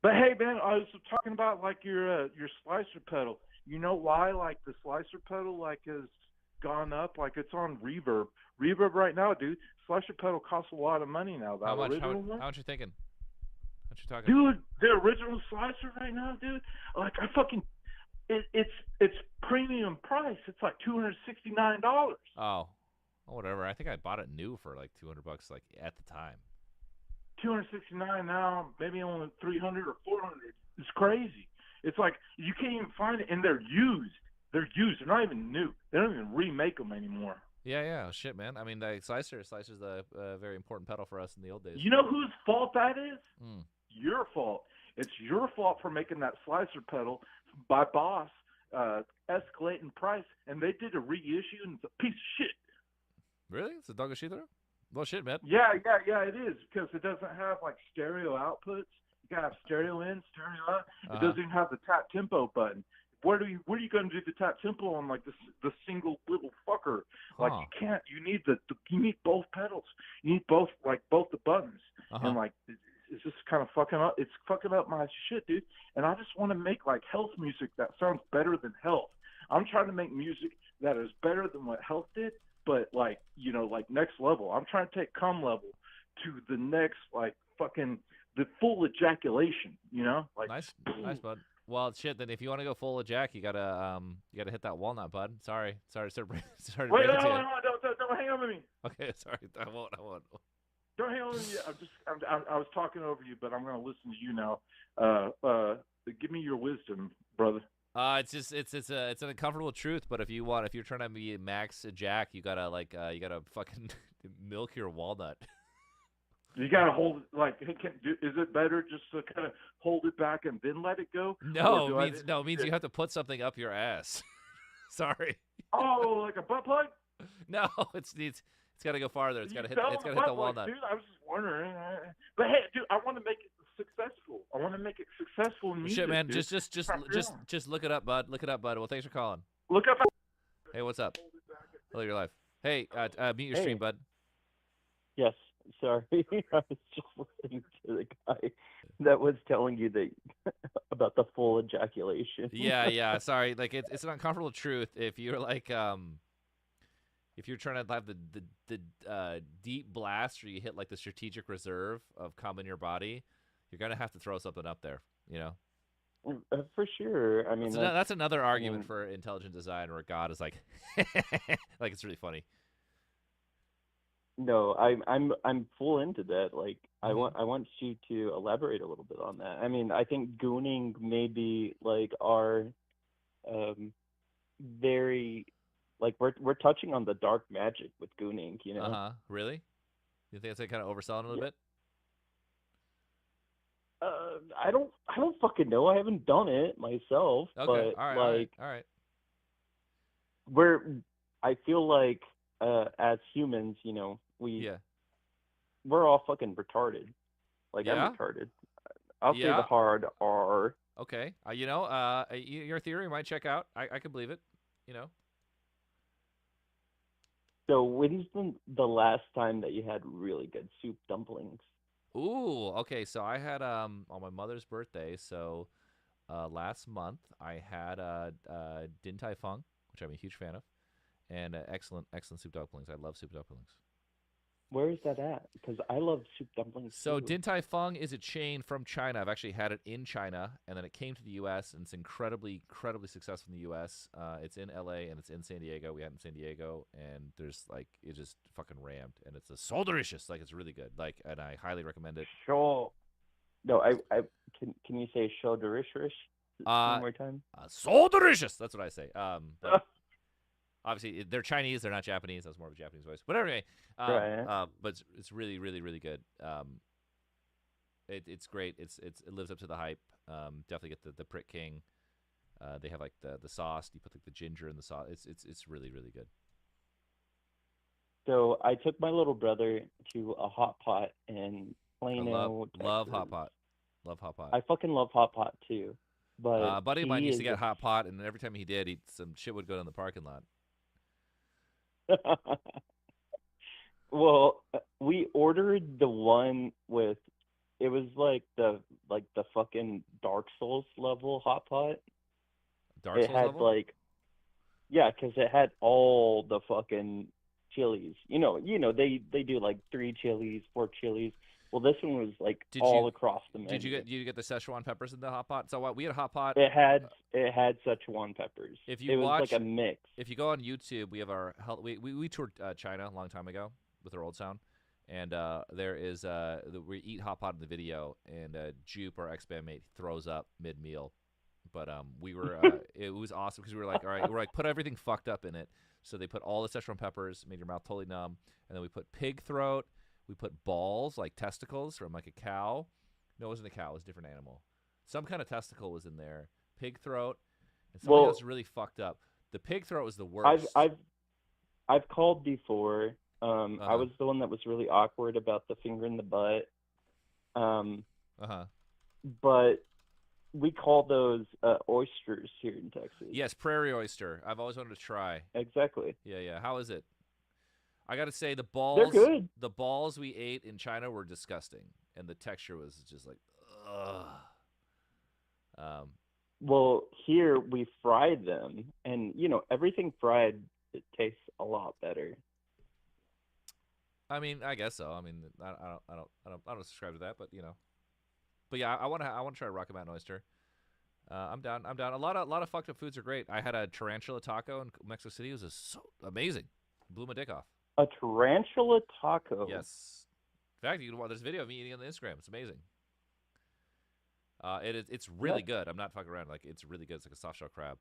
Speaker 15: But hey, man, I was talking about your slicer pedal. You know why the slicer pedal is gone up. Like it's on Reverb. Reverb right now, dude. Slicer pedal costs a lot of money now. That
Speaker 1: How much?
Speaker 15: original one.
Speaker 1: How much you thinking? What you talking?
Speaker 15: Dude, the original slicer right now, dude. Like I fucking, it's premium price. It's like $269.
Speaker 1: Oh, whatever. I think I bought it new for like $200, like at the time.
Speaker 15: $269 now, maybe only $300 or $400. It's crazy. It's like you can't even find it, and they're used. They're used. They're not even new. They don't even remake them anymore.
Speaker 1: Yeah. Shit, man. I mean, the Slicer's a very important pedal for us in the old days.
Speaker 15: You know whose fault that is?
Speaker 1: Mm.
Speaker 15: Your fault. It's your fault for making that slicer pedal by Boss escalating price, and they did a reissue, and it's a piece of shit.
Speaker 1: Really? It's a Dogashitaro? Well, shit, man.
Speaker 15: Yeah, it is, because it doesn't have like stereo outputs. You gotta have stereo in, stereo out. It doesn't even have the tap tempo button. Where are you going to do the tap tempo on like the single little fucker? Like you can't. You need you need both pedals. You need both the buttons. And like it's just kind of fucking up. It's fucking up my shit, dude. And I just want to make like Health music that sounds better than Health. I'm trying to make music that is better than what Health did, but like like next level. I'm trying to take Cum Level to the next like fucking the full ejaculation. Like
Speaker 1: nice, bud. Well, shit. Then if you want to go full of Jack, you gotta hit that walnut, bud. Sorry to break it to you.
Speaker 15: Wait, no, don't hang on with me.
Speaker 1: Okay, sorry. I won't.
Speaker 15: Don't hang on with me. I was talking over you, but I'm gonna listen to you now. Give me your wisdom, brother.
Speaker 1: It's an uncomfortable truth, but if you're trying to be max Jack, you gotta fucking milk your walnut.
Speaker 15: You gotta hold it like. Is it better just to kind of hold it back and then let it go?
Speaker 1: No, it means you have to put something up your ass. Sorry.
Speaker 15: Oh, like a butt plug?
Speaker 1: No, it's got to go farther. It's got to hit the walnut.
Speaker 15: Dude, I was just wondering. But hey, dude, I want to make it successful. I want to make it successful in music.
Speaker 1: Shit, man,
Speaker 15: dude.
Speaker 1: just look it up, bud. Look it up, bud. Well, thanks for calling.
Speaker 15: Look up.
Speaker 1: Hey, what's up? Hello, your life. Hey, mute your stream, bud.
Speaker 4: Yes. Sorry, I was just listening to the guy that was telling you about the full ejaculation.
Speaker 1: Yeah. Sorry, like it's an uncomfortable truth. If you're like if you're trying to have the deep blast, or you hit like the strategic reserve of cum in your body, you're gonna have to throw something up there.
Speaker 4: For sure. I mean,
Speaker 1: that's another argument for intelligent design, where God is like, like it's really funny.
Speaker 4: No, I'm full into that. Like, I want you to elaborate a little bit on that. I mean, I think gooning may be like our very like we're touching on the dark magic with gooning,
Speaker 1: Really? You think it's like kind of overselling a little bit?
Speaker 4: I don't fucking know. I haven't done it myself.
Speaker 1: Okay.
Speaker 4: But
Speaker 1: all right.
Speaker 4: I feel like as humans, we're all fucking retarded. Like, I'm retarded. I'll say the hard R.
Speaker 1: Okay. Your theory might check out. I could believe it.
Speaker 4: So when's the last time that you had really good soup dumplings?
Speaker 1: Ooh, okay. So I had on my mother's birthday. So last month I had Din Tai Fung, which I'm a huge fan of, and excellent soup dumplings. I love soup dumplings.
Speaker 4: Where is that at? Because I love soup dumplings.
Speaker 1: So
Speaker 4: too.
Speaker 1: Din Tai Fung is a chain from China. I've actually had it in China, and then it came to the U.S., and it's incredibly successful in the U.S. It's in L.A. and it's in San Diego. We had it in San Diego, and there's like it just fucking rammed, and it's so delicious. Like, it's really good. Like, and I highly recommend it.
Speaker 4: Sure. No, I can you say so delicious one more time?
Speaker 1: So delicious. That's what I say. But obviously, they're Chinese. They're not Japanese. That's more of a Japanese voice. But anyway, but it's really, really, really good. It's great. It lives up to the hype. Definitely get the Prick King. They have like the sauce. You put like the ginger in the sauce. It's really, really good.
Speaker 4: So I took my little brother to a hot pot in Plano.
Speaker 1: Love hot pot. Love hot pot.
Speaker 4: I fucking love hot pot too. But
Speaker 1: a buddy of mine used to get hot pot, and every time he did, some shit would go down the parking lot.
Speaker 4: Well, we ordered the one with it was like the fucking Dark Souls level hot pot.
Speaker 1: Dark Souls
Speaker 4: had
Speaker 1: level?
Speaker 4: like Yeah, because it had all the fucking chilies. They do like 3 chilies, 4 chilies. Well, this one was like all across the menu.
Speaker 1: Did you get the Szechuan peppers in the hot pot? So we had a hot pot.
Speaker 4: It had Szechuan peppers.
Speaker 1: If you
Speaker 4: it was
Speaker 1: watch,
Speaker 4: like a mix.
Speaker 1: If you go on YouTube, we have our we toured China a long time ago with our old sound, and there is we eat hot pot in the video, and Jupe, our ex-bandmate, throws up mid-meal, but we were it was awesome because we were like, all right, we're like, put everything fucked up in it. So they put all the Szechuan peppers, made your mouth totally numb, and then we put pig throat, we put balls like testicles from like a cow. No, it wasn't a cow; it was a different animal. Some kind of testicle was in there. Pig throat, and something else really fucked up. The pig throat was the worst.
Speaker 4: I've called before. I was the one that was really awkward about the finger in the butt. But we call those oysters here in Texas.
Speaker 1: Yes, prairie oyster. I've always wanted to try.
Speaker 4: Exactly.
Speaker 1: Yeah. How is it? I got to say the balls.
Speaker 4: They're good.
Speaker 1: The balls we ate in China were disgusting, and the texture was just like, ugh.
Speaker 4: Well, here we fried them, and everything fried, it tastes a lot better.
Speaker 1: I mean, I guess so. I mean, I don't subscribe to that, but But yeah, I want to try Rocky Mountain oyster. I'm down. A lot of fucked up foods are great. I had a tarantula taco in Mexico City. It was just so amazing. Blew my dick off.
Speaker 4: A tarantula taco.
Speaker 1: Yes. In fact, you can watch this video of me eating on the Instagram. It's amazing. It's really good. I'm not fucking around. Like, it's really good. It's like a soft shell crab.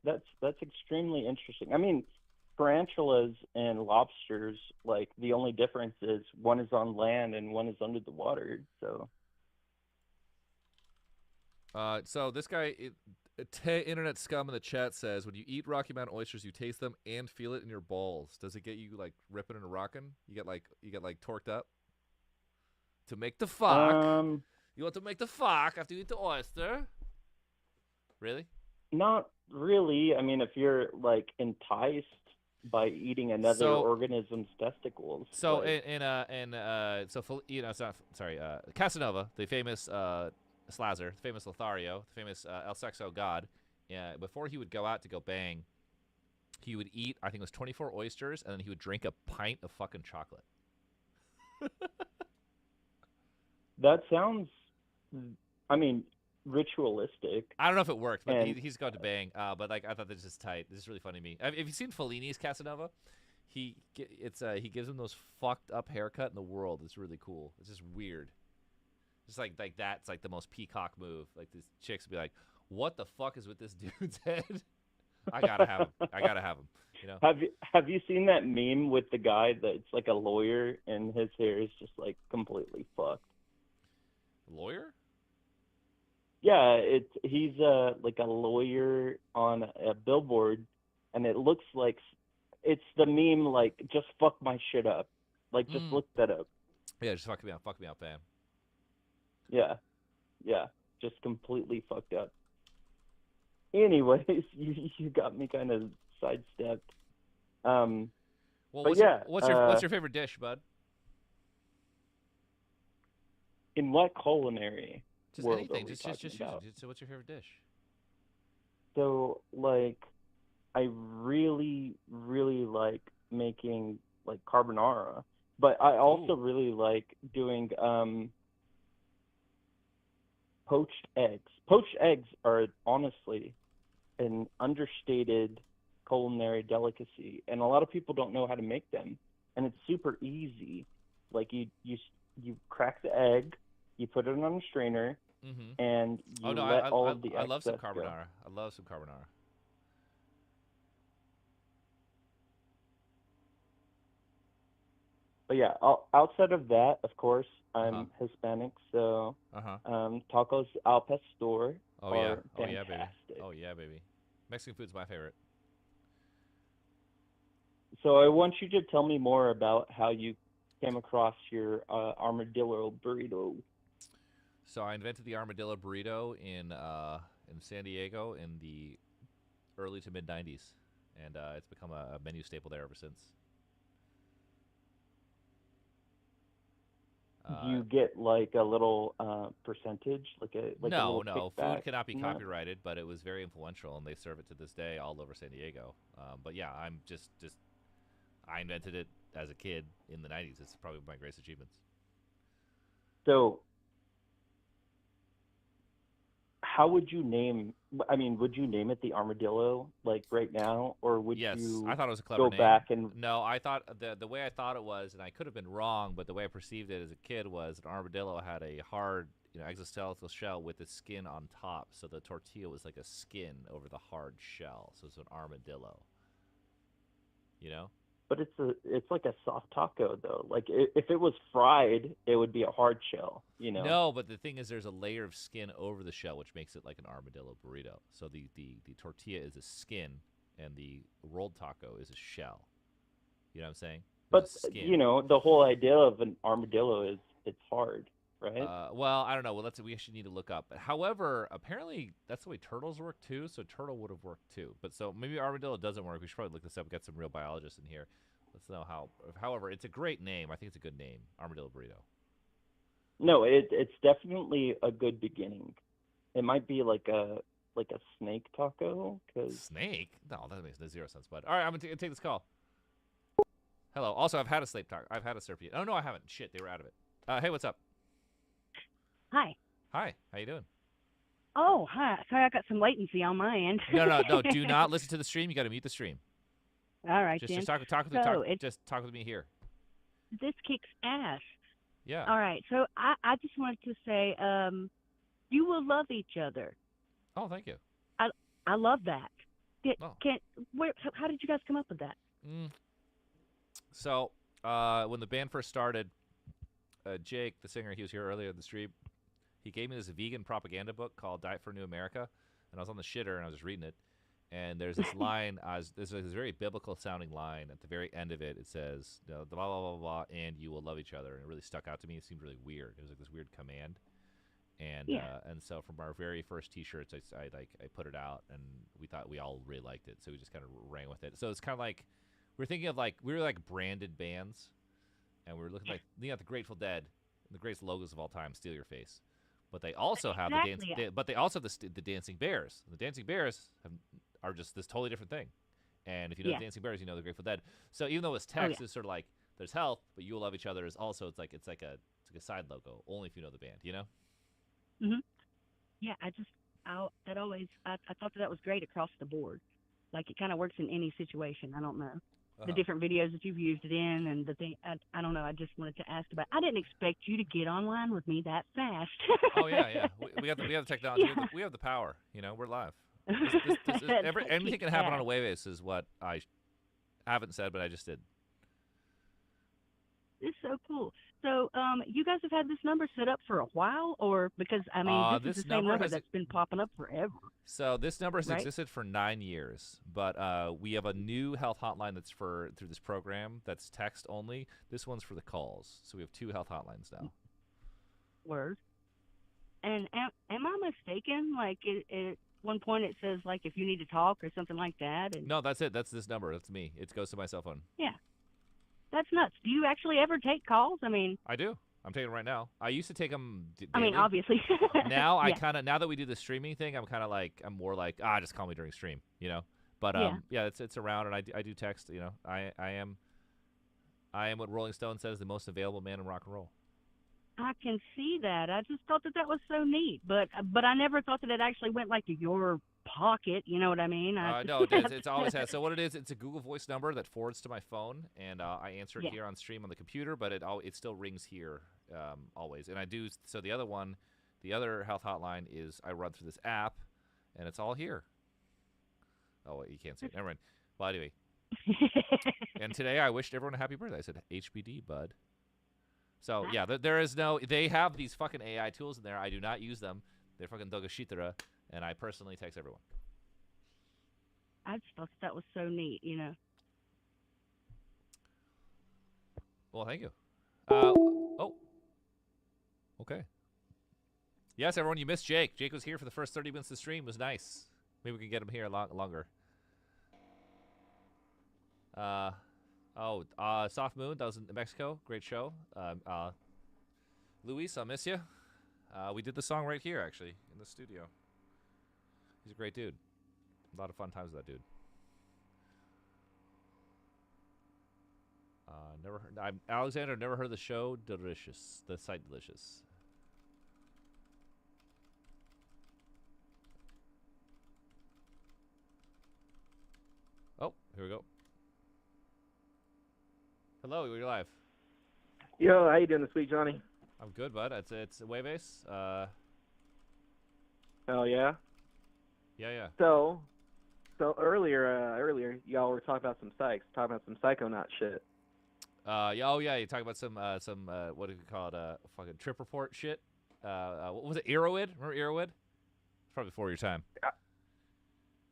Speaker 4: That's extremely interesting. I mean, tarantulas and lobsters, like, the only difference is one is on land and one is under the water.
Speaker 1: So this guy, internet scum in the chat says, when you eat Rocky Mountain oysters, you taste them and feel it in your balls. Does it get you like ripping and rocking? You get like torqued up to make the fuck. You want to make the fuck after you eat the oyster? Really?
Speaker 4: Not really. I mean, if you're like enticed by eating another organism's testicles.
Speaker 1: So
Speaker 4: like...
Speaker 1: Casanova, the famous Slazzer, the famous Lothario, the famous El Sexo god, before he would go out to go bang, he would eat, I think it was 24 oysters, and then he would drink a pint of fucking chocolate.
Speaker 4: That sounds, I mean, ritualistic.
Speaker 1: I don't know if it worked, but he's going to bang. But like, I thought this is tight. This is really funny to me. Have you seen Fellini's Casanova? He gives him those fucked up haircut in the world. It's really cool. It's just weird. Just like that's like the most peacock move. Like these chicks will be like, "What the fuck is with this dude's head?" I gotta have him. You know.
Speaker 4: Have you seen that meme with the guy that's like a lawyer and his hair is just like completely fucked?
Speaker 1: Lawyer?
Speaker 4: Yeah, he's like a lawyer on a billboard, and it looks like it's the meme like just fuck my shit up, like just look that up.
Speaker 1: Yeah, just fuck me out, fam.
Speaker 4: Yeah, just completely fucked up. Anyways, you got me kind of sidestepped.
Speaker 1: Well, what's your favorite dish, bud?
Speaker 4: In what culinary?
Speaker 1: Just
Speaker 4: world
Speaker 1: anything.
Speaker 4: Are we
Speaker 1: Just
Speaker 4: about?
Speaker 1: so what's your favorite dish?
Speaker 4: So like, I really, really like making like carbonara, but I also really like doing poached eggs. Poached eggs are honestly an understated culinary delicacy, and a lot of people don't know how to make them. And it's super easy. Like you crack the egg, you put it on a strainer, and you let all of the excess
Speaker 1: I love some carbonara.
Speaker 4: go.
Speaker 1: I love some carbonara.
Speaker 4: But yeah, outside of that, of course, I'm Hispanic, so tacos al pastor are fantastic.
Speaker 1: Oh yeah, baby. Mexican food's my favorite.
Speaker 4: So I want you to tell me more about how you came across your armadillo burrito.
Speaker 1: So I invented the armadillo burrito in San Diego in the early to mid '90s, and it's become a menu staple there ever since.
Speaker 4: Do you get like a little percentage, like a
Speaker 1: no,
Speaker 4: little
Speaker 1: food
Speaker 4: kickback
Speaker 1: cannot be
Speaker 4: from that?
Speaker 1: copyrighted, but it was very influential, and they serve it to this day all over San Diego. But yeah, I'm just I invented it as a kid in the 90s. It's probably my greatest achievements.
Speaker 4: So, how would you name? I mean, would you name it the armadillo like right now, or would
Speaker 1: Yes,
Speaker 4: you
Speaker 1: I thought it was a clever
Speaker 4: go
Speaker 1: name.
Speaker 4: back and?
Speaker 1: No, I thought the way I thought it was, and I could have been wrong, but the way I perceived it as a kid was an armadillo had a hard, exoskeletal shell with the skin on top. So the tortilla was like a skin over the hard shell. So it's an armadillo. You know?
Speaker 4: But it's like a soft taco though. Like if it was fried, it would be a hard shell.
Speaker 1: No, but the thing is, there's a layer of skin over the shell, which makes it like an armadillo burrito. So the tortilla is a skin, and the rolled taco is a shell. You know what I'm saying?
Speaker 4: But
Speaker 1: There's a skin.
Speaker 4: the whole idea of an armadillo is it's hard, right?
Speaker 1: Well, I don't know. Well, we actually need to look up. However, apparently that's the way turtles work too. So turtle would have worked too. But so maybe armadillo doesn't work. We should probably look this up. We got some real biologists in here. Let's know how. However, it's a great name. I think it's a good name, armadillo burrito.
Speaker 4: No, it's definitely a good beginning. It might be like a snake taco, cause
Speaker 1: Snake? No, that makes zero sense, bud. All right, I'm gonna take this call. Hello. Also, I've had a snake taco. I've had a serpent. Oh no, I haven't. Shit, they were out of it. Hey, what's up?
Speaker 3: Hi.
Speaker 1: Hi. How you doing?
Speaker 3: Oh, hi. Sorry, I got some latency on my end.
Speaker 1: No. Do not listen to the stream. You got to mute the stream.
Speaker 3: All right,
Speaker 1: Just
Speaker 3: then.
Speaker 1: just talk with me here.
Speaker 3: This kicks ass.
Speaker 1: Yeah.
Speaker 3: All right. So I just wanted to say, you will love each other.
Speaker 1: Oh, thank you.
Speaker 3: I love that. How did you guys come up with that?
Speaker 1: So when the band first started, Jake, the singer, he was here earlier in the stream. He gave me this vegan propaganda book called Diet for New America, and I was on the shitter and I was just reading it. And there's this line, there's this very biblical sounding line at the very end of it. It says, blah, blah, blah, blah, and you will love each other. And it really stuck out to me. It seemed really weird. It was like this weird command. And and so from our very first T-shirts, I put it out, and we all really liked it. So we just kind of ran with it. So it's kind of like, we're thinking of we were like branded bands, and we were looking like, the Grateful Dead, the greatest logos of all time, Steal Your Face. But they also have the Dancing Bears. The Dancing Bears are just this totally different thing. And if you know the Dancing Bears, you know the Grateful Dead. So even though it's text, it's sort of like there's health, but you will love each other is also it's like a side logo only if you know the band. You know?
Speaker 3: Mhm. Yeah, I thought that was great across the board. Like it kind of works in any situation. I don't know. The different videos that you've used it in, and the thing. I don't know. I just wanted to ask about. I didn't expect you to get online with me that fast.
Speaker 1: Oh yeah. We have the technology.
Speaker 3: Yeah.
Speaker 1: We have the power. We're live. Anything can happen on a Jueves is what I haven't said, but I just did.
Speaker 3: It's so cool. So, you guys have had this number set up for a while, or because this is the same number that's been popping up forever.
Speaker 1: So this number has
Speaker 3: Right?
Speaker 1: existed for 9 years, but we have a new health hotline that's through this program that's text only. This one's for the calls. So we have 2 health hotlines now.
Speaker 3: Word. And am I mistaken? Like, at one point it says like if you need to talk or something like that. And
Speaker 1: No, that's it. That's this number. That's me. It goes to my cell phone.
Speaker 3: yeah, that's nuts. Do you actually ever take calls? I mean,
Speaker 1: I do. I'm taking them right now. I used to take them.
Speaker 3: I mean, obviously.
Speaker 1: Now
Speaker 3: Yeah.
Speaker 1: now that we do the streaming thing, I'm more like just call me during stream, But it's around, and I do text. I am what Rolling Stone says, the most available man in rock and roll.
Speaker 3: I can see that. I just thought that was so neat, but I never thought that it actually went like to your pocket. You know what I mean?
Speaker 1: No, it's always has. So what it is, it's a Google Voice number that forwards to my phone, and I answer it here on stream on the computer, but it still rings here always. And I do. So the other health hotline is I run through this app, and it's all here. Oh, wait, you can't see it. Never mind. Well, anyway. And today I wished everyone a happy birthday. I said HBD, bud. So yeah, there is no. They have these fucking AI tools in there. I do not use them. They're fucking dogashitara, and I personally text everyone.
Speaker 3: I just thought that was so neat.
Speaker 1: Well, thank you. Oh. Okay. Yes, everyone, you missed Jake. Jake was here for the first 30 minutes of the stream. It was nice. Maybe we can get him here longer. Soft Moon, that was in Mexico. Great show. Luis, I miss you. We did the song right here, actually, in the studio. He's a great dude. A lot of fun times with that dude. Never heard. Alexander, never heard the show. Delicious. The site delicious. Oh, here we go. Hello, you're live.
Speaker 7: Yo, how you doing this week, Johnny?
Speaker 1: I'm good, bud. It's Jueves.
Speaker 7: Oh yeah.
Speaker 1: Yeah.
Speaker 7: So earlier y'all were talking about some some psychonaut shit.
Speaker 1: Yeah, you talking about some what do you call it? Fucking trip report shit. What was it? Arrowhead? Remember Arrowhead? Probably before your time.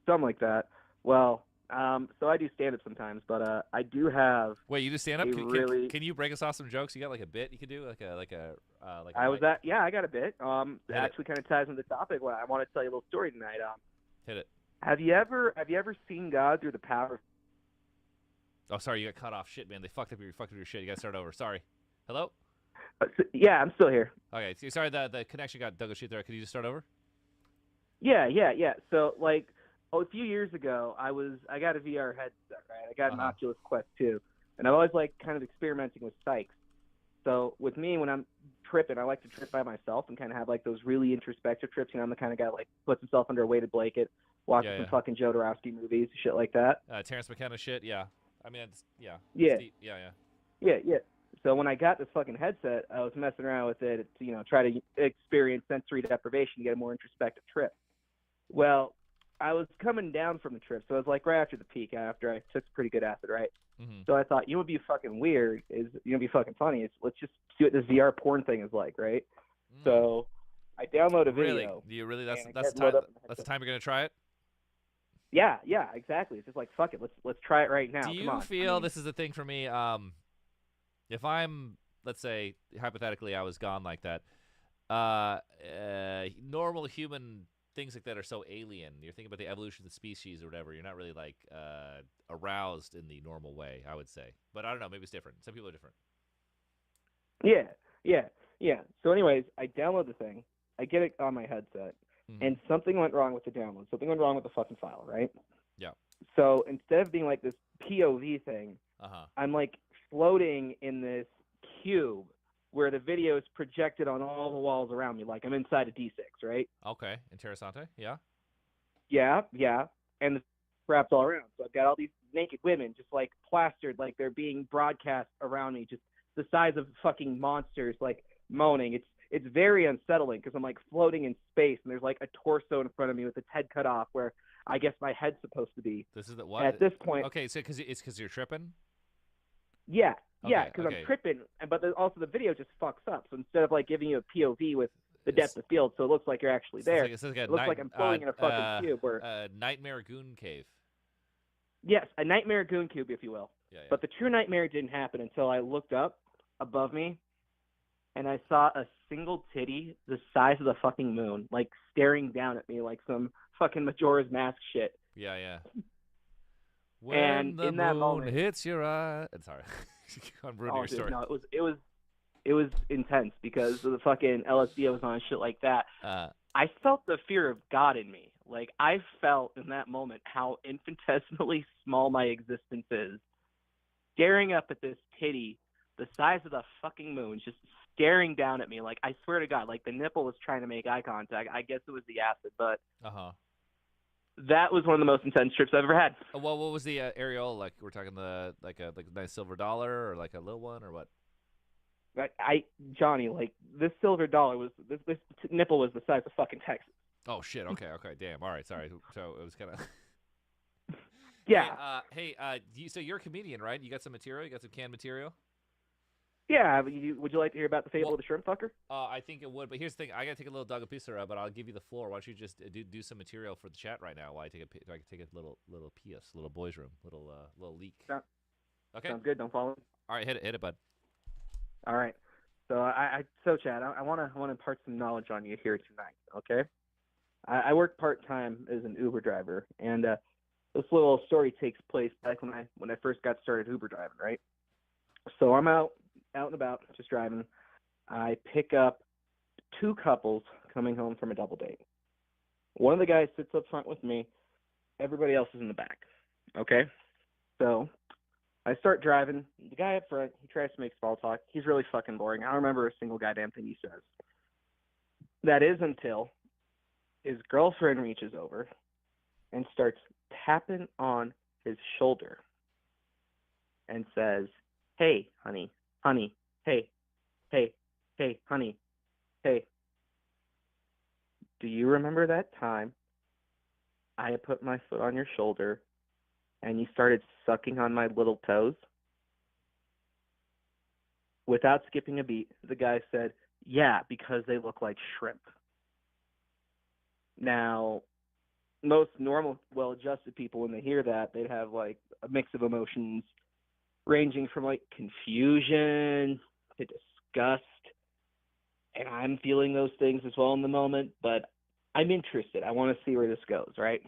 Speaker 7: Something like that. Well, so I do stand up sometimes, but I do have.
Speaker 1: Wait, you do stand up?
Speaker 7: Really...
Speaker 1: Can you break us off some jokes? You got like a bit you could do,
Speaker 7: I got a bit. Actually, kind of ties into the topic. I want to tell you a little story tonight.
Speaker 1: Hit it.
Speaker 7: Have you ever seen God through the power?
Speaker 1: Oh, sorry, you got cut off. Shit, man, they fucked up your shit. You got to start over. Sorry. Hello?
Speaker 7: Yeah, I'm still here.
Speaker 1: Okay, sorry the connection got dug a shit there. Could you just start over?
Speaker 7: Yeah. So a few years ago, I got a VR headset, right? I got an Oculus Quest 2, and I've always liked kind of experimenting with psychs. So with me, when I'm tripping, I like to trip by myself and kind of have like those really introspective trips. You know, I'm the kind of guy that like puts himself under a weighted blanket, watches some fucking Jodorowsky movies, shit like that.
Speaker 1: Terrence McKenna shit, yeah. I mean,
Speaker 7: Yeah.
Speaker 1: Yeah.
Speaker 7: So when I got this fucking headset, I was messing around with it to, try to experience sensory deprivation to get a more introspective trip. Well, I was coming down from the trip, so it was like right after the peak, after I took some pretty good acid, right?
Speaker 1: Mm-hmm.
Speaker 7: So I thought, what would be fucking weird is, be fucking funny is let's just see what this VR porn thing is like, right? So I download a video.
Speaker 1: Really? Do you really? That's the time you're gonna try it?
Speaker 7: Yeah, exactly. It's just like fuck it, let's try it right now.
Speaker 1: Do you feel this is the thing for me? If I'm, let's say, hypothetically, I was gone like that, normal human things like that are so alien. You're thinking about the evolution of the species or whatever. You're not really like aroused in the normal way, I would say. But I don't know. Maybe it's different. Some people are different.
Speaker 7: Yeah. So anyways, I download the thing. I get it on my headset. And something went wrong with the download. Something went wrong with the fucking file, right?
Speaker 1: Yeah.
Speaker 7: So instead of being like this POV thing, I'm like floating in this cube where the video is projected on all the walls around me, like I'm inside a D6, right?
Speaker 1: Okay. Interessante. Yeah.
Speaker 7: Yeah. And the wrapped all around. So I've got all these naked women just like plastered, like they're being broadcast around me, just the size of fucking monsters, like moaning. It's very unsettling because I'm like floating in space and there's like a torso in front of me with its head cut off where I guess my head's supposed to be.
Speaker 1: This is the what?
Speaker 7: At this point.
Speaker 1: Okay, so because you're tripping?
Speaker 7: Yeah, because
Speaker 1: okay.
Speaker 7: I'm tripping, but also the video just fucks up. So instead of like giving you a POV with the depth of field, so it looks like you're actually there.
Speaker 1: It
Speaker 7: looks like I'm floating in a fucking cube.
Speaker 1: Nightmare Goon Cave.
Speaker 7: Yes, a nightmare goon cube, if you will.
Speaker 1: Yeah.
Speaker 7: But the true nightmare didn't happen until I looked up above me and I saw a single titty the size of the fucking moon, like staring down at me like some fucking Majora's Mask shit.
Speaker 1: Yeah. When
Speaker 7: and
Speaker 1: the
Speaker 7: in that
Speaker 1: moon
Speaker 7: moment,
Speaker 1: hits your eye. Sorry, I'm ruining your story.
Speaker 7: No, it was intense because of the fucking LSD I was on and shit like that. I felt the fear of God in me. Like I felt in that moment how infinitesimally small my existence is. Staring up at this titty the size of the fucking moon, just staring down at me. Like I swear to God, like the nipple was trying to make eye contact. I guess it was the acid, but that was one of the most intense trips I've ever had.
Speaker 1: Well, what was the areola like? We're talking like a nice silver dollar or like a little one or what?
Speaker 7: Johnny, like this silver dollar was this nipple was the size of fucking Texas.
Speaker 1: Oh shit! Okay, damn. All right, sorry. So it was kind of.
Speaker 7: Yeah.
Speaker 1: Hey, so you're a comedian, right? You got some material? You got some canned material?
Speaker 7: Yeah. Would you like to hear about the fable of the shrimp fucker?
Speaker 1: I think it would, but here's the thing. I gotta take a little Doug Pissera, but I'll give you the floor. Why don't you just do some material for the chat right now while I take a little little boys room, little leak. Okay.
Speaker 7: Sounds good. Don't follow.
Speaker 1: All right, hit it, bud. All
Speaker 7: right. So Chad, I want to impart some knowledge on you here tonight. Okay. I work part time as an Uber driver, and this little story takes place back when I first got started Uber driving. Right. So I'm out and about, just driving, I pick up two couples coming home from a double date. One of the guys sits up front with me. Everybody else is in the back. Okay? So I start driving. The guy up front, he tries to make small talk. He's really fucking boring. I don't remember a single goddamn thing he says. That is until his girlfriend reaches over and starts tapping on his shoulder and says, "Hey, honey, honey, hey, hey, hey, honey, hey. Do you remember that time I had put my foot on your shoulder and you started sucking on my little toes?" Without skipping a beat, the guy said, "Yeah, because they look like shrimp." Now, most normal, well-adjusted people, when they hear that, they'd have like a mix of emotions ranging from like confusion to disgust. And I'm feeling those things as well in the moment, but I'm interested. I want to see where this goes, right?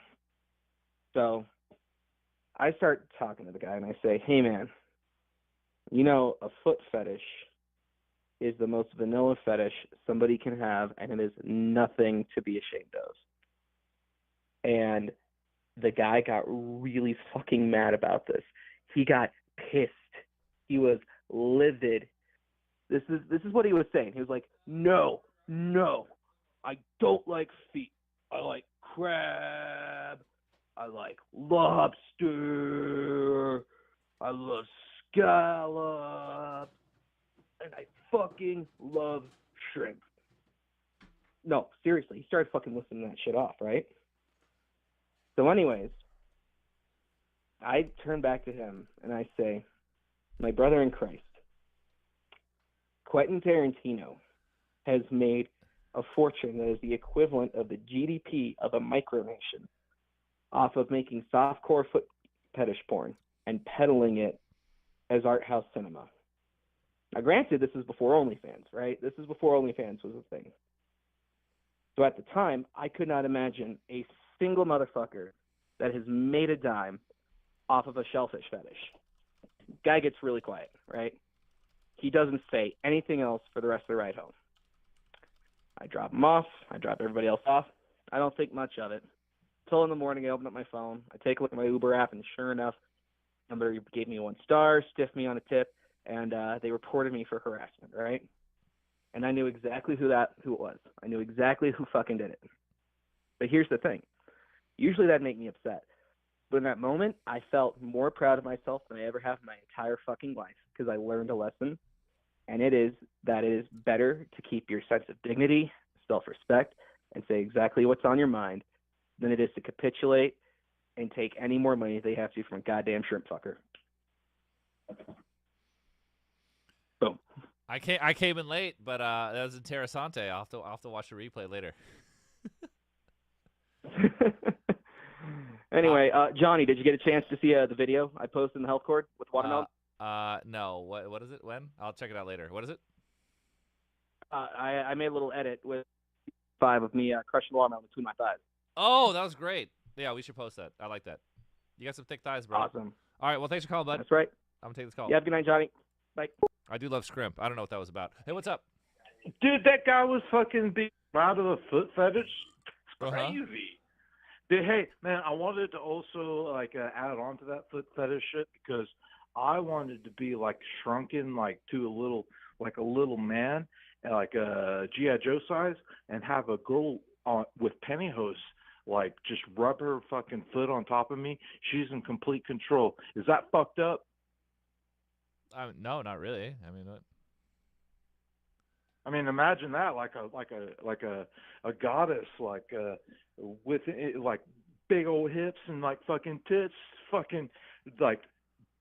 Speaker 7: So I start talking to the guy and I say, "Hey man, you know, a foot fetish is the most vanilla fetish somebody can have, and it is nothing to be ashamed of." And the guy got really fucking mad about this. He got pissed. He was livid. This is what he was saying. He was like, no, I don't like feet. I like crab. I like lobster. I love scallops. And I fucking love shrimp. No, seriously, he started fucking listing that shit off, right? So anyways, I turn back to him and I say, "My brother in Christ, Quentin Tarantino has made a fortune that is the equivalent of the GDP of a micronation off of making softcore foot fetish porn and peddling it as art house cinema." Now, granted, this is before OnlyFans, right? This is before OnlyFans was a thing. So at the time, I could not imagine a single motherfucker that has made a dime off of a shellfish fetish. Guy gets really quiet, right? He doesn't say anything else for the rest of the ride home. I drop him off. I drop everybody else off. I don't think much of it. Till in the morning, I open up my phone. I take a look at my Uber app, and sure enough, somebody gave me 1 star, stiffed me on a tip, and they reported me for harassment, right? And I knew exactly who it was. I knew exactly who fucking did it. But here's the thing. Usually that'd make me upset. But in that moment, I felt more proud of myself than I ever have in my entire fucking life, because I learned a lesson. And it is that it is better to keep your sense of dignity, self-respect, and say exactly what's on your mind than it is to capitulate and take any more money they have to from a goddamn shrimp fucker. Boom.
Speaker 1: I came in late, but that was interessante. I'll have to watch the replay later.
Speaker 7: Anyway, Johnny, did you get a chance to see the video I posted in the health court with watermelon?
Speaker 1: No. What is it? When? I'll check it out later. What is it?
Speaker 7: I made a little edit with 5 of me crushing the watermelon between my thighs.
Speaker 1: Oh, that was great. Yeah, we should post that. I like that. You got some thick thighs, bro.
Speaker 7: Awesome.
Speaker 1: All right, well, thanks for calling, bud.
Speaker 7: That's right.
Speaker 1: I'm going to take this call.
Speaker 7: Yeah, have a good night, Johnny. Bye.
Speaker 1: I do love scrimp. I don't know what that was about. Hey, what's up?
Speaker 15: Dude, that guy was fucking being proud of a foot fetish. It's crazy. Dude, hey, man, I wanted to also, like, add on to that foot fetish shit because I wanted to be, like, shrunken, like, to a little man, like a G.I. Joe size, and have a girl with pantyhose, like, just rub her fucking foot on top of me. She's in complete control. Is that fucked up?
Speaker 1: No, not really. I mean, what?
Speaker 15: I mean, imagine that, like a goddess, like with like big old hips and like fucking tits, fucking like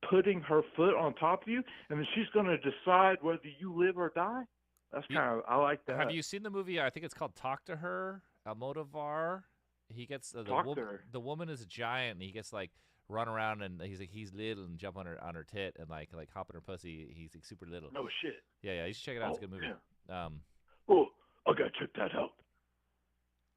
Speaker 15: putting her foot on top of you, and then she's gonna decide whether you live or die. That's kind of, I like that.
Speaker 1: Have you seen the movie? I think it's called Talk to Her. Almodovar. He gets the woman is a giant, and he gets like run around, and he's little and jump on her tit and like hop in her pussy. He's like super little.
Speaker 15: No shit.
Speaker 1: Yeah, you should check it out. It's a good movie.
Speaker 15: Yeah.
Speaker 1: Oh,
Speaker 15: I gotta check that out.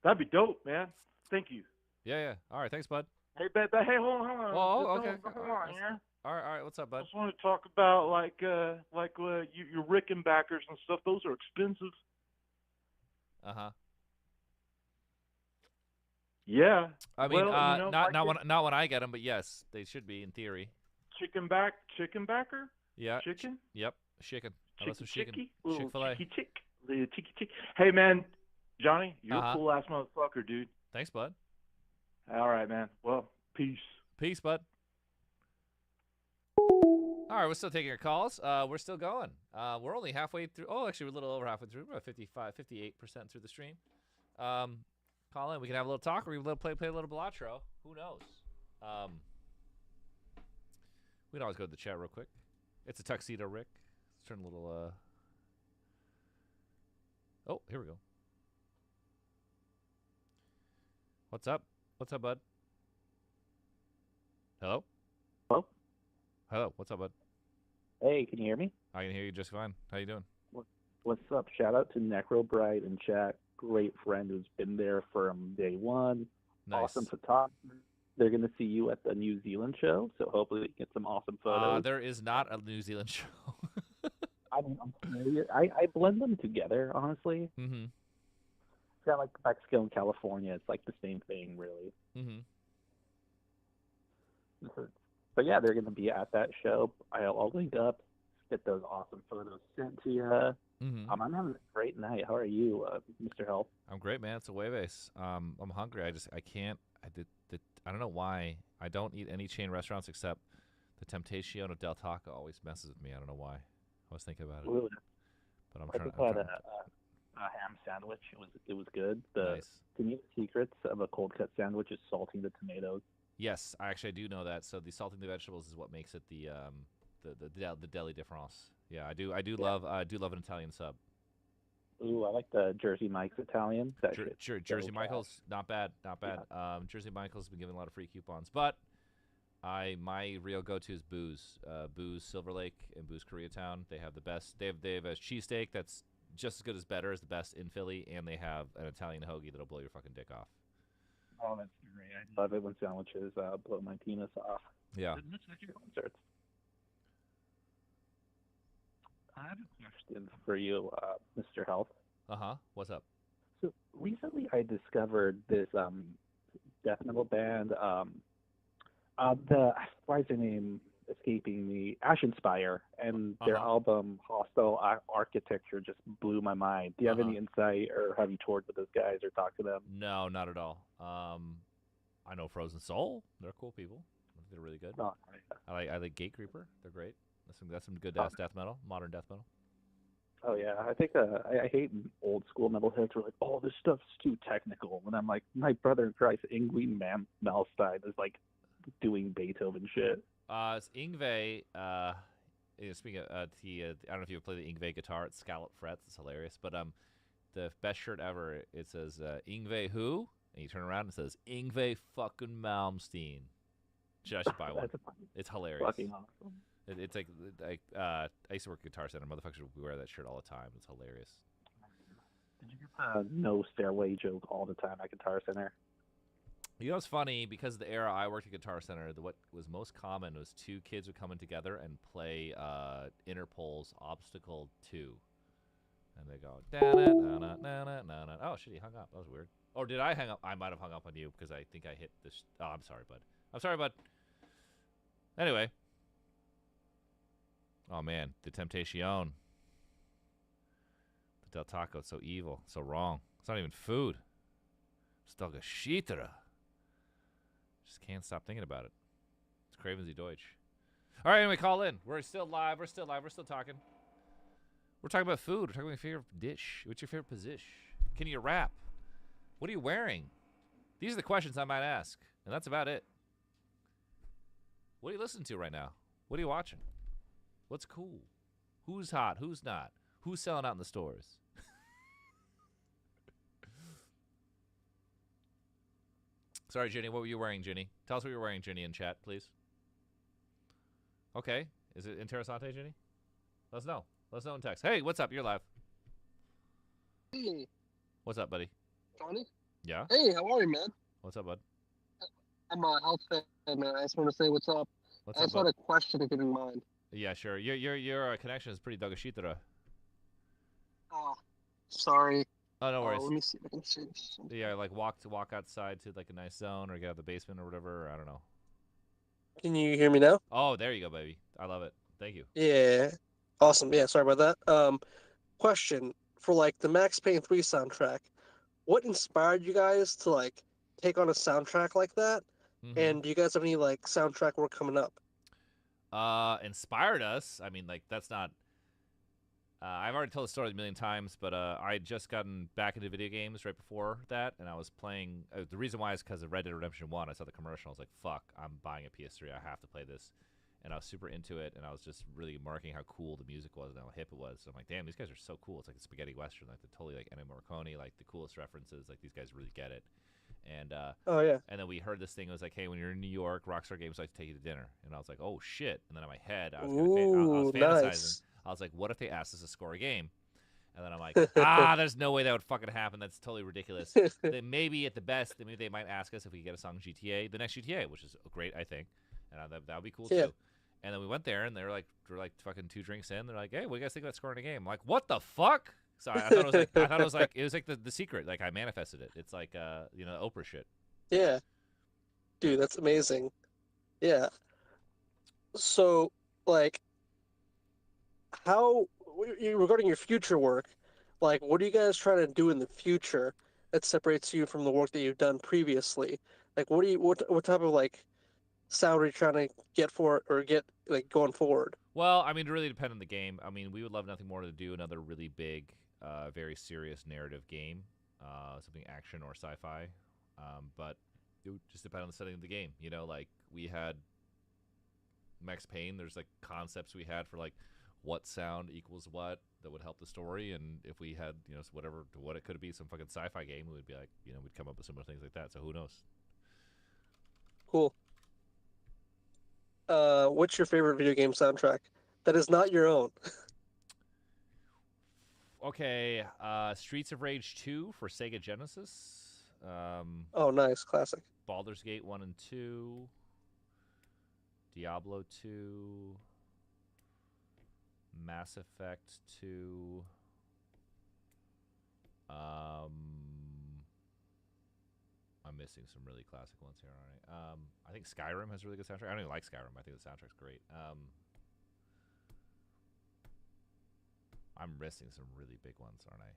Speaker 15: That'd be dope, man. Thank you.
Speaker 1: Yeah. All right, thanks, bud.
Speaker 15: Hey, hey, hold on.
Speaker 1: Oh, okay.
Speaker 15: Hold on, here.
Speaker 1: All right. What's up,
Speaker 15: I
Speaker 1: bud?
Speaker 15: just want to talk about your Rickenbackers and stuff. Those are expensive.
Speaker 1: Uh-huh.
Speaker 15: Yeah.
Speaker 1: I mean,
Speaker 15: well,
Speaker 1: not when I get them, but yes, they should be in theory.
Speaker 15: Chickenbacker?
Speaker 1: Yeah.
Speaker 15: Chicken?
Speaker 1: Yep. Chicken. I love some chicken.
Speaker 15: Little
Speaker 1: Chick-fil-A.
Speaker 15: Little chicky. Hey, man. Johnny, you're
Speaker 1: Uh-huh.
Speaker 15: a cool-ass motherfucker, dude.
Speaker 1: Thanks, bud.
Speaker 15: All right, man. Well, peace.
Speaker 1: Peace, bud. All right, we're still taking your calls. We're still going. We're only halfway through. Oh, actually, we're a little over halfway through. We're about 58% through the stream. Call in. We can have a little talk, or we can play a little Blatro. Who knows? We can always go to the chat real quick. It's a tuxedo, Rick. Let's turn a little. Oh, here we go. What's up? What's up, bud? Hello?
Speaker 9: Hello?
Speaker 1: Hello. What's up, bud?
Speaker 9: Hey, can you hear me?
Speaker 1: I can hear you just fine. How you doing?
Speaker 9: What's up? Shout out to Necrobright in chat. Great friend who's been there from day one.
Speaker 1: Nice.
Speaker 9: Awesome photographer. They're going to see you at the New Zealand show, so hopefully we can get some awesome photos.
Speaker 1: There is not a New Zealand show.
Speaker 9: I mean, I blend them together, honestly.
Speaker 1: Mm-hmm.
Speaker 9: It's got like Mexico and California. It's like the same thing, really.
Speaker 1: Mm-hmm.
Speaker 9: But yeah, they're going to be at that show. I'll link up, get those awesome photos sent to you.
Speaker 1: Mm-hmm.
Speaker 9: I'm having a great night. How are you, Mr. Health?
Speaker 1: I'm great, man. It's a Jueves. I'm hungry. I can't. I don't know why. I don't eat any chain restaurants except the Temptation of Del Taco always messes with me. I don't know why. I was thinking about it.
Speaker 9: Ooh,
Speaker 1: But I'm
Speaker 9: I
Speaker 1: trying.
Speaker 9: just had a ham sandwich. It was good.
Speaker 1: Nice.
Speaker 9: To me, the secrets of a cold cut sandwich is salting the tomatoes.
Speaker 1: Yes, I do know that. So the salting the vegetables is what makes it the deli difference. Yeah, I do love an Italian sub.
Speaker 9: Ooh, I like the Jersey Mike's Italian.
Speaker 1: Jersey Michael's not bad. Yeah. Jersey Michael's been giving a lot of free coupons, but my real go-to is Booze. Booze Silver Lake and Booze Koreatown. They have the best. They have a cheesesteak that's just as good as better as the best in Philly, and they have an Italian hoagie that'll blow your fucking dick off.
Speaker 9: Oh, that's great. I love it when sandwiches blow my penis off.
Speaker 1: Yeah.
Speaker 9: Let's check your concerts. I have a question for you, Mr. Health.
Speaker 1: What's up?
Speaker 9: So recently, I discovered this death metal band. Why is their name escaping me? Ashenspire, and their album Hostile Architecture just blew my mind. Do you have any insight, or have you toured with those guys or talked to them?
Speaker 1: No, not at all. I know Frozen Soul. They're cool people. They're really good.
Speaker 9: Oh,
Speaker 1: I like Gate Creeper. They're great. That's some good death metal, modern death metal.
Speaker 9: Oh yeah, I think I hate old school metalheads who are like, oh, this stuff's too technical. When I'm like, my brother in Christ, Ingrid Malmsteen is like doing Beethoven shit.
Speaker 1: It's Yngwie. Speaking of I don't know if you've played the Yngwie guitar. It's scallop frets. It's hilarious. But the best shirt ever. It says Yngwie who, and you turn around and it says Yngwie fucking Malmsteen. I should buy one. It's hilarious.
Speaker 9: Fucking awesome.
Speaker 1: It's like I used to work at Guitar Center. Motherfuckers would wear that shirt all the time. It's hilarious.
Speaker 9: Did you get no stairway joke all the time at Guitar Center?
Speaker 1: You know, it's funny because of the era I worked at Guitar Center. What was most common was two kids would come in together and play Interpol's Obstacle 2, and they go da-na-na-na-na-na-na. Oh shit, he hung up. That was weird. Or did I hang up? I might have hung up on you because I think I hit this. Oh, I'm sorry, bud. I'm sorry, bud. Anyway. Oh man, the Temptation. The Del Taco, so evil, so wrong. It's not even food. It's like a shitera. Just can't stop thinking about it. It's Craven Sie Deutsch. All right, anyway, call in. We're still live. We're still talking. We're talking about food. We're talking about your favorite dish. What's your favorite position? Can you rap? What are you wearing? These are the questions I might ask, and that's about it. What are you listening to right now? What are you watching? What's cool? Who's hot? Who's not? Who's selling out in the stores? Sorry, Jenny. What were you wearing, Jenny? Tell us what you're wearing, Jenny, in chat, please. Okay. Is it Interessante, Jenny? Let us know. Let us know in text. Hey, what's up? You're live.
Speaker 11: Hey.
Speaker 1: What's up, buddy?
Speaker 11: Johnny?
Speaker 1: Yeah?
Speaker 11: Hey, how are you, man?
Speaker 1: What's up, bud?
Speaker 11: I'm a health fan, man. I just want to say what's up.
Speaker 1: What's
Speaker 11: I
Speaker 1: up,
Speaker 11: just had a question to get in mind.
Speaker 1: Yeah, sure. Your connection is pretty Dogashitara.
Speaker 11: Oh, sorry.
Speaker 1: Oh, no worries.
Speaker 11: Let me see if I can see this.
Speaker 1: Yeah, like walk outside to like a nice zone or get out of the basement or whatever. I don't know.
Speaker 11: Can you hear me now?
Speaker 1: Oh, there you go, baby. I love it. Thank you.
Speaker 11: Yeah. Awesome. Yeah, sorry about that. Question for like the Max Payne 3 soundtrack. What inspired you guys to like take on a soundtrack like that? And do you guys have any like soundtrack work coming up?
Speaker 1: Inspired us. I mean, like that's not. I've already told the story a million times, but I had just gotten back into video games right before that, and I was playing. The reason why is because of Red Dead Redemption 1. I saw the commercial. I was like, "Fuck, I'm buying a PS3. I have to play this." And I was super into it, and I was just really marking how cool the music was and how hip it was. So I'm like, "Damn, these guys are so cool." It's like a spaghetti western, like the totally like Ennio Morricone, like the coolest references. Like these guys really get it. And
Speaker 11: oh yeah.
Speaker 1: And then we heard this thing. It was like, "Hey, when you're in New York, Rockstar Games like to take you to dinner." And I was like, "Oh shit!" And then in my head, I was fantasizing.
Speaker 11: Nice.
Speaker 1: I was like, "What if they asked us to score a game?" And then I'm like, there's no way that would fucking happen. That's totally ridiculous. Then maybe at the best, maybe they might ask us if we could get a song GTA, the next GTA, which is great, I think, and that would be cool too. And then we went there, and we're like fucking 2 drinks in. They're like, "Hey, what do you guys think about scoring a game?" I'm like, "What the fuck?" So I thought it was like it was like the secret. Like I manifested it. It's like Oprah shit.
Speaker 11: Yeah. Dude, that's amazing. Yeah. So, like, how regarding your future work, like, what are you guys trying to do in the future that separates you from the work that you've done previously? Like, what type of like sound are you trying to get for it or get like going forward?
Speaker 1: Well, I mean, it really depends on the game. I mean, we would love nothing more to do another really big, very serious narrative game, something action or sci-fi. But it would just depend on the setting of the game. You know, like we had Max Payne. There's like concepts we had for like what sound equals what that would help the story, and if we had what it could be, some fucking sci-fi game, we would be like, we'd come up with similar things like that. So who knows?
Speaker 11: Cool. What's your favorite video game soundtrack that is not your own?
Speaker 1: Okay, Streets of Rage 2 for Sega Genesis.
Speaker 11: Oh, nice, classic.
Speaker 1: Baldur's Gate 1 and 2. Diablo 2. Mass Effect 2. I'm missing some really classic ones here, aren't I? I think Skyrim has a really good soundtrack. I don't even like Skyrim. I think the soundtrack's great. I'm missing some really big ones, aren't I?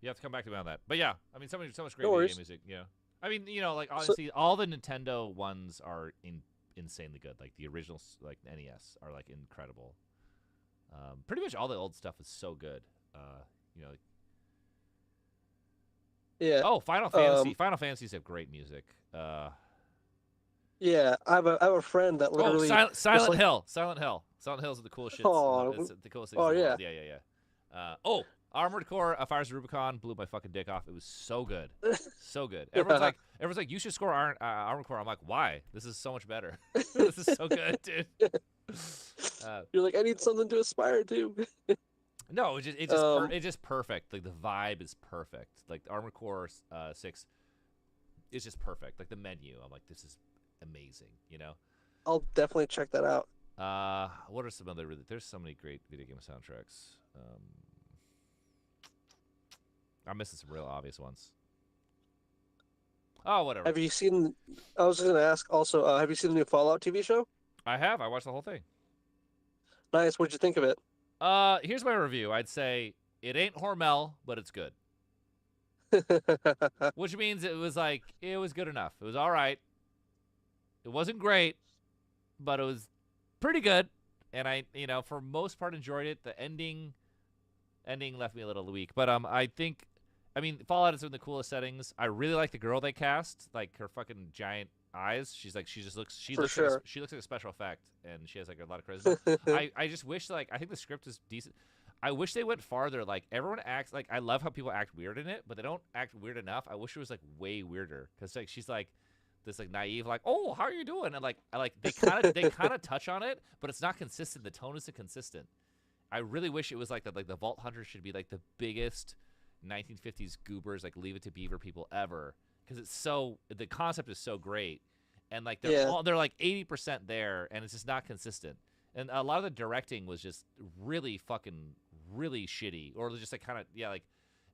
Speaker 1: You have to come back to me on that. But yeah, I mean, so much great video game music. Yeah, I mean, like honestly, all the Nintendo ones are insanely good. Like the originals, like NES, are like incredible. Pretty much all the old stuff is so good. Like,
Speaker 11: yeah.
Speaker 1: Oh, Final Fantasy. Final Fantasies have great music.
Speaker 11: Yeah, I have a friend that literally.
Speaker 1: Silent Hill. Silent Hill. Silent Hills are the coolest shit. It's the coolest things in the world. Yeah. Armored Core, Fires of Rubicon blew my fucking dick off. It was so good, so good. Everyone's like, you should score Armored Core. I'm like, why? This is so much better. This is so good, dude.
Speaker 11: You're like, I need something to aspire to.
Speaker 1: No, it's just perfect. Like the vibe is perfect. Like Armored Core 6 is just perfect. Like the menu, I'm like, this is amazing.
Speaker 11: I'll definitely check that out.
Speaker 1: What are some other there's so many great video game soundtracks. I'm missing some real obvious ones. Oh, whatever.
Speaker 11: Have you seen? I was going to ask also. Have you seen the new Fallout TV show?
Speaker 1: I have. I watched the whole thing.
Speaker 11: Nice. What'd you think of it?
Speaker 1: Here's my review. I'd say it ain't Hormel, but it's good. Which means it was good enough. It was all right. It wasn't great, but it was pretty good. And I, for most part enjoyed it. The ending left me a little weak, but Fallout is in the coolest settings. I really like the girl they cast, like her fucking giant eyes. She looks like a special effect, and she has like a lot of charisma. I just wish I think the script is decent. I wish they went farther. Like everyone acts I love how people act weird in it, but they don't act weird enough. I wish it was like way weirder, because she's like this like naive, like, oh, how are you doing? And they kind of touch on it, but it's not consistent. The tone isn't consistent. I really wish it was like that. Like the Vault Hunter should be like the biggest 1950s goobers, like Leave It to Beaver people ever, because the concept is so great, and like they're like 80% there, and it's just not consistent. And a lot of the directing was just really shitty, or just like kind of like,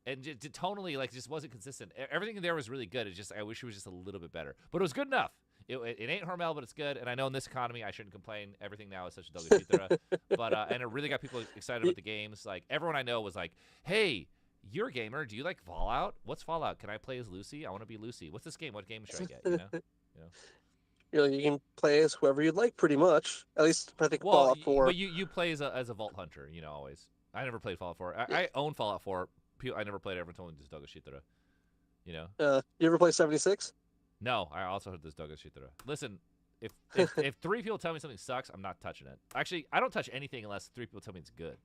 Speaker 1: and just tonally like just wasn't consistent. Everything there was really good. It's just I wish it was just a little bit better, but it was good enough. It ain't Hormel, but it's good. And I know in this economy, I shouldn't complain. Everything now is such a dogashitara. But and it really got people excited about the games. Like everyone I know was like, "Hey, you're a gamer. Do you like Fallout? What's Fallout? Can I play as Lucy? I want to be Lucy. What's this game? What game should I get?" You know.
Speaker 11: You can play as whoever you'd like, pretty much. At least I think Fallout 4.
Speaker 1: But you play as a Vault Hunter. You know, always. I never played Fallout 4. I own Fallout 4. I never played it. Everyone told me this dogashitara. You know.
Speaker 11: You ever play 76?
Speaker 1: No, I also heard this dogashitara. Listen, if 3 people tell me something sucks, I'm not touching it. Actually, I don't touch anything unless 3 people tell me it's good.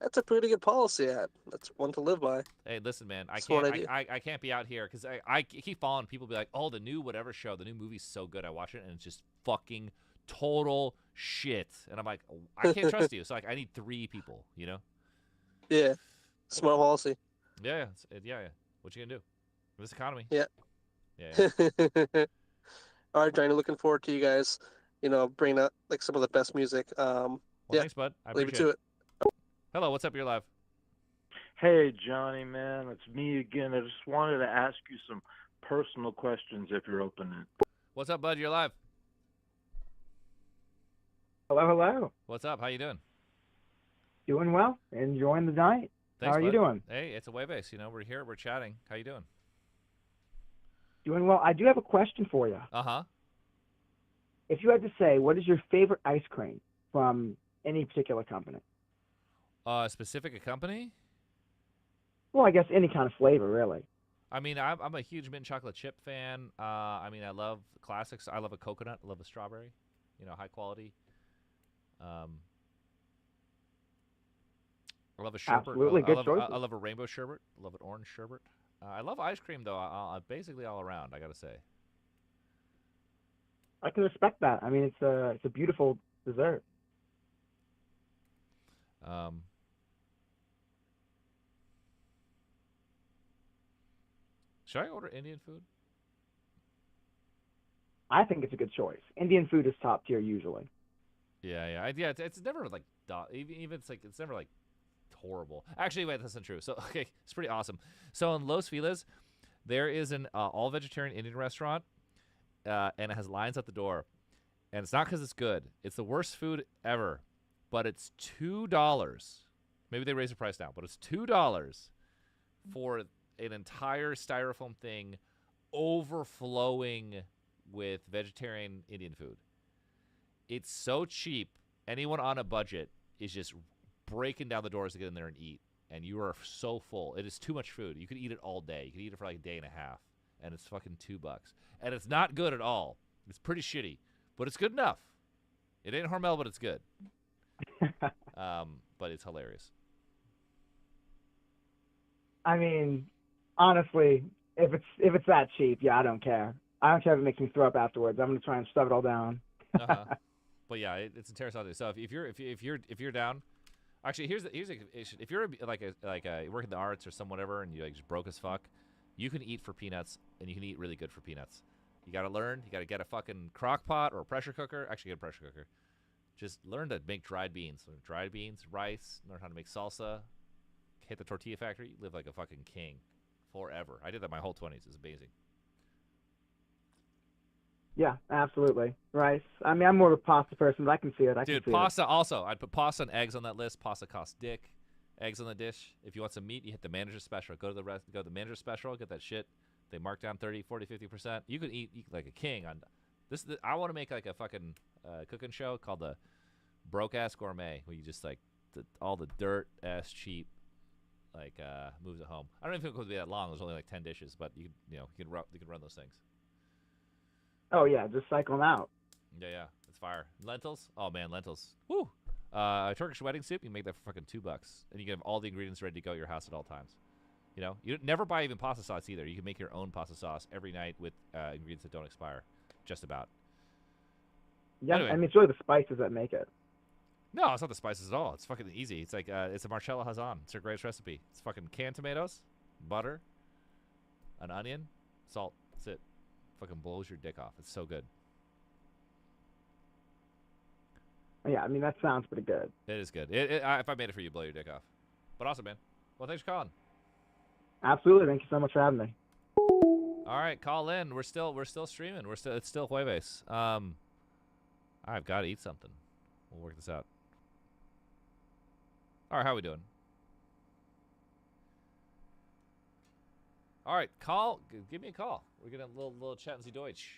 Speaker 11: That's a pretty good policy, Ad. That's one to live by.
Speaker 1: Hey, listen, man, I can't be out here because I keep following people be like, oh, the new whatever show, the new movie's so good. I watch it and it's just fucking total shit. And I'm like, I can't trust you. So like, I need 3 people, you know?
Speaker 11: Yeah, smart policy.
Speaker 1: Yeah. What you gonna do? In this economy.
Speaker 11: Yeah.
Speaker 1: Yeah.
Speaker 11: All right, Johnny. Looking forward to you guys. Bringing out like some of the best music.
Speaker 1: Well, thanks, bud. I
Speaker 11: leave it
Speaker 1: appreciate
Speaker 11: to it.
Speaker 1: Hello, what's up? You're live.
Speaker 15: Hey, Johnny, man, it's me again. I just wanted to ask you some personal questions if you're open.
Speaker 1: What's up, bud? You're live.
Speaker 12: Hello.
Speaker 1: What's up? How you doing?
Speaker 12: Doing well. Enjoying the night.
Speaker 1: Thanks,
Speaker 12: How are you
Speaker 1: bud.
Speaker 12: doing?
Speaker 1: Hey, it's a Jueves. We're here. We're chatting. How you doing?
Speaker 12: Doing well. I do have a question for you.
Speaker 1: Uh-huh.
Speaker 12: If you had to say, what is your favorite ice cream from any particular company?
Speaker 1: Specific company?
Speaker 12: Well, I guess any kind of flavor, really.
Speaker 1: I mean, I'm a huge mint chocolate chip fan. I mean, I love classics. I love a coconut. I love a strawberry. High quality. I love a sherbet.
Speaker 12: Absolutely, good choice.
Speaker 1: I love a rainbow sherbet. I love an orange sherbet. I love ice cream, though. Basically all around, I gotta say.
Speaker 12: I can respect that. I mean, it's a beautiful dessert.
Speaker 1: Should I order Indian food?
Speaker 12: I think it's a good choice. Indian food is top tier usually.
Speaker 1: Yeah. It's never like even it's never like horrible. Actually, wait, that's not true. So okay, it's pretty awesome. So in Los Feliz, there is an all vegetarian Indian restaurant, and it has lines at the door, and it's not because it's good. It's the worst food ever, but it's $2. Maybe they raise the price now, but it's $2 for an entire styrofoam thing overflowing with vegetarian Indian food. It's so cheap. Anyone on a budget is just breaking down the doors to get in there and eat, and you are so full. It is too much food. You could eat it all day. You could eat it for like a day and a half, and it's fucking $2. And it's not good at all. It's pretty shitty, but it's good enough. It ain't Hormel, but it's good. But it's hilarious.
Speaker 12: I mean, honestly, if it's that cheap, yeah, I don't care. I don't care if it makes me throw up afterwards. I'm gonna try and stuff it all down.
Speaker 1: But yeah, it's interesting. So if you're down, actually here's if you're like you work in the arts or some whatever, and you like just broke as fuck, you can eat for peanuts, and you can eat really good for peanuts. You gotta learn. You gotta get a fucking crock pot or a pressure cooker. Actually, get a pressure cooker. Just learn to make dried beans. Dried beans, rice. Learn how to make salsa. Hit the tortilla factory. You live like a fucking king forever. I did that my whole 20s. It's amazing.
Speaker 12: Yeah, absolutely. Rice. I mean, I'm more of a pasta person, but I can see it.
Speaker 1: Dude, pasta also. I'd put pasta and eggs on that list. Pasta costs dick. Eggs on the dish. If you want some meat, you hit the manager special. Go to the manager special. Get that shit. They mark down 30, 40, 50%. You can eat like a king on this. I want to make like a fucking cooking show called the Broke Ass Gourmet, where you just like all the dirt ass cheap moves at home. I don't even think it would be that long. There's only like 10 dishes, but you can run those things.
Speaker 12: Oh yeah, just cycle them out.
Speaker 1: Yeah, it's fire. Lentils. Oh man, lentils. Woo. Turkish wedding soup. You can make that for fucking $2, and you can have all the ingredients ready to go at your house at all times. You never buy even pasta sauce either. You can make your own pasta sauce every night with ingredients that don't expire. Just about.
Speaker 12: Yeah,
Speaker 1: anyway.
Speaker 12: I mean, it's really the spices that make it.
Speaker 1: No, it's not the spices at all. It's fucking easy. It's like it's a Marcella Hazan. It's her greatest recipe. It's fucking canned tomatoes, butter, an onion, Salt. That's it. Fucking blows your dick off. It's so good.
Speaker 12: Yeah, I mean, that sounds pretty good.
Speaker 1: It is good. If I made it for you, blow your dick off. But awesome, man. Well, thanks for calling.
Speaker 12: Absolutely. Thank you so much for having me.
Speaker 1: All right, call in. We're still streaming. It's still Jueves. I've got to eat something. We'll work this out. All right, how we doing? All right, call. Give me a call. We're getting a little chat and Deutsch.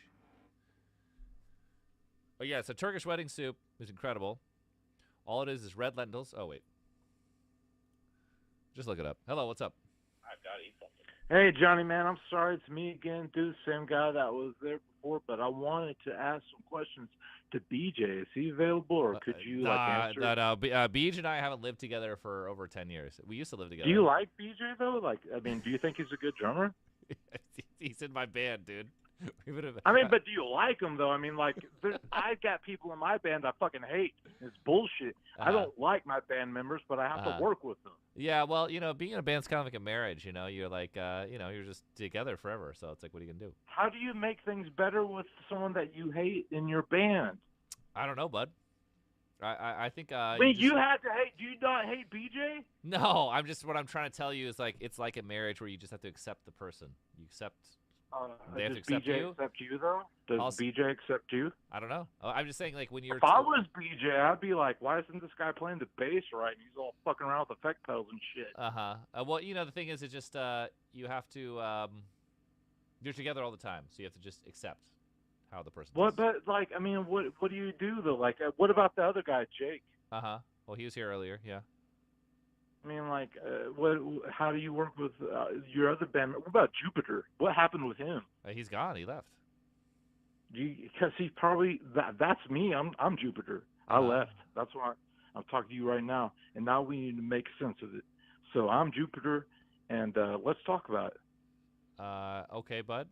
Speaker 1: Oh yeah, it's a Turkish wedding soup. It's incredible. All it is red lentils. Oh wait, just look it up. Hello, what's up?
Speaker 15: I've got to eat something. Hey, Johnny, man, I'm sorry it's me again, dude. Same guy that was there before, but I wanted to ask some questions to BJ. Is he available, or could you answer?
Speaker 1: No. Beej and I haven't lived together for over 10 years. We used to live together.
Speaker 15: Do you like BJ though? Like, I mean, do you think he's a good drummer?
Speaker 1: He's in my band, dude.
Speaker 15: I mean, but do you like him though? I mean, like, I got people in my band I fucking hate. It's bullshit. I don't like my band members, but I have to work with them.
Speaker 1: Yeah, well, being in a band's kind of like a marriage. You're like, you're just together forever. So it's like, what are you gonna do?
Speaker 15: How do you make things better with someone that you hate in your band?
Speaker 1: I don't know, bud. I think.
Speaker 15: You had to hate. Do you not hate BJ?
Speaker 1: No, what I'm trying to tell you is like it's like a marriage where you just have to accept the person. You accept. They have to accept
Speaker 15: BJ
Speaker 1: you.
Speaker 15: accept you though? Does BJ accept you?
Speaker 1: I don't know. I'm just saying, like when you're.
Speaker 15: If I was BJ, I'd be like, why isn't this guy playing the bass right? And he's all fucking around with effect pedals and shit.
Speaker 1: Well, the thing is, it's just you have to. You're together all the time, so you have to just accept how the person.
Speaker 15: What? But like, I mean, what do you do though? Like, what about the other guy, Jake?
Speaker 1: Well, he was here earlier. Yeah.
Speaker 15: I mean, like, how do you work with your other band? What about Jupiter? What happened with him?
Speaker 1: He's gone. He left.
Speaker 15: Because he's probably that's me. I'm Jupiter. I left. That's why I'm talking to you right now. And now we need to make sense of it. So I'm Jupiter, and let's talk about it.
Speaker 1: Okay, bud.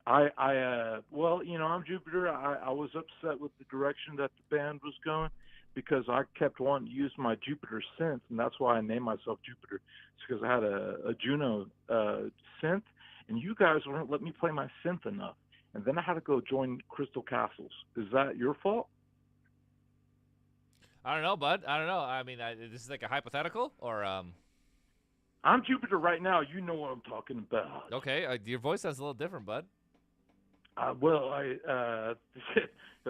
Speaker 15: Well, I'm Jupiter. I was upset with the direction that the band was going, because I kept wanting to use my Jupiter synth, and that's why I named myself Jupiter. It's because I had a Juno synth, and you guys wouldn't let me play my synth enough. And then I had to go join Crystal Castles. Is that your fault?
Speaker 1: I don't know, bud. I don't know. I mean, this is like a hypothetical, or
Speaker 15: I'm Jupiter right now. You know what I'm talking about.
Speaker 1: Okay, your voice sounds a little different, bud.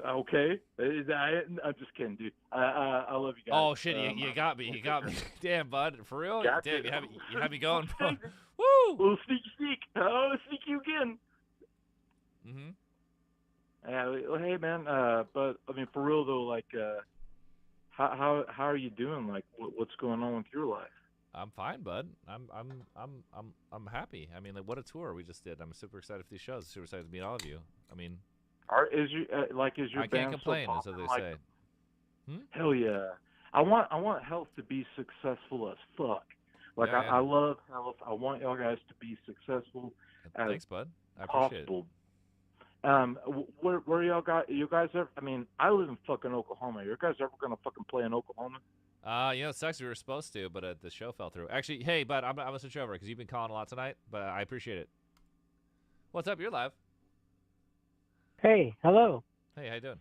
Speaker 15: Okay. I'm just kidding, dude. I love you guys.
Speaker 1: Oh shit, you got me. You got me. Damn, bud. For real?
Speaker 15: Gotcha.
Speaker 1: Damn, you had me going. Woo!
Speaker 15: Well, sneak. Oh, sneak you again.
Speaker 1: Mm-hmm.
Speaker 15: Hey, man. But I mean, for real though, like, how are you doing? Like, what's going on with your life?
Speaker 1: I'm fine, bud. I'm happy. I mean, like, what a tour we just did. I'm super excited for these shows. Super excited to meet all of you. I mean,
Speaker 15: is your
Speaker 1: I
Speaker 15: band
Speaker 1: can't complain,
Speaker 15: so
Speaker 1: as they
Speaker 15: popular?
Speaker 1: say.
Speaker 15: Hell yeah. I want health to be successful as fuck. Like,
Speaker 1: Yeah,
Speaker 15: I love health. I want y'all guys to be successful.
Speaker 1: Thanks, bud. I appreciate
Speaker 15: possible. Where y'all got? You guys ever? I mean, I live in fucking Oklahoma. You guys ever gonna fucking play in Oklahoma?
Speaker 1: It sucks we were supposed to, but the show fell through. Actually, hey, bud, I'm gonna switch over because you've been calling a lot tonight, but I appreciate it. What's up? You're live.
Speaker 10: Hey, hello.
Speaker 1: Hey, how you doing?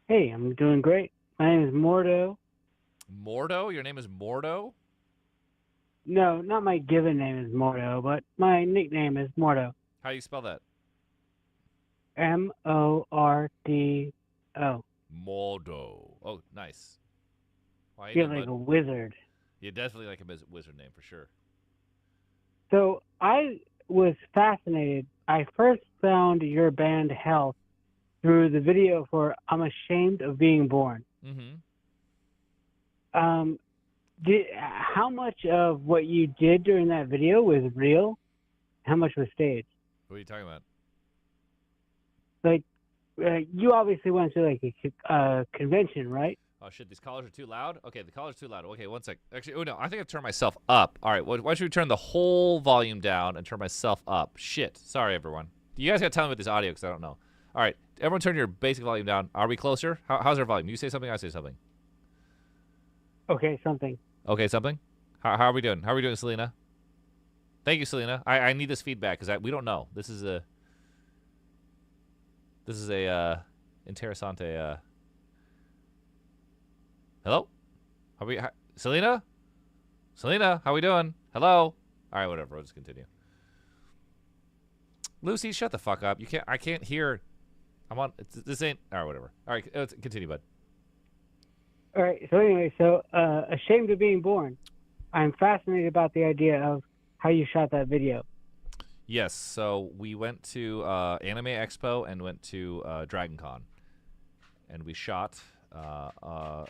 Speaker 10: Hey, I'm doing great. My name is Mordo.
Speaker 1: Mordo? Your name is Mordo?
Speaker 10: No, not my given name is Mordo, but my nickname is Mordo.
Speaker 1: How do you spell that?
Speaker 10: Mordo.
Speaker 1: Mordo. Oh, nice. Why
Speaker 10: Feel like a wizard.
Speaker 1: You're definitely like a wizard name for sure.
Speaker 10: So I was fascinated. I first found your band Health through the video for "I'm Ashamed of Being Born."
Speaker 1: Mm-hmm.
Speaker 10: How much of what you did during that video was real? How much was staged?
Speaker 1: What are you talking about?
Speaker 10: Like, you obviously went to like a convention, right?
Speaker 1: Oh shit, these callers are too loud? Okay, the callers are too loud. Okay, one sec. Actually, oh no, I think I've turned myself up. All right, why don't we turn the whole volume down and turn myself up? Shit, sorry everyone. You guys gotta tell me with this audio because I don't know. All right, everyone turn your basic volume down. Are we closer? How's our volume? You say something, I say something.
Speaker 10: Okay, something.
Speaker 1: Okay, something? How are we doing? How are we doing, Selena? Thank you, Selena. I need this feedback because we don't know. This is a interessante. Hello? Selena? Selena, how we doing? Hello? All right, whatever. We'll just continue. Lucy, shut the fuck up. I can't hear. I'm on. This ain't. All right, whatever. All right, let's continue, bud.
Speaker 10: All right. So anyway, ashamed of being born. I'm fascinated about the idea of how you shot that video.
Speaker 1: Yes. So we went to Anime Expo and went to Dragon Con, and we shot. Oh,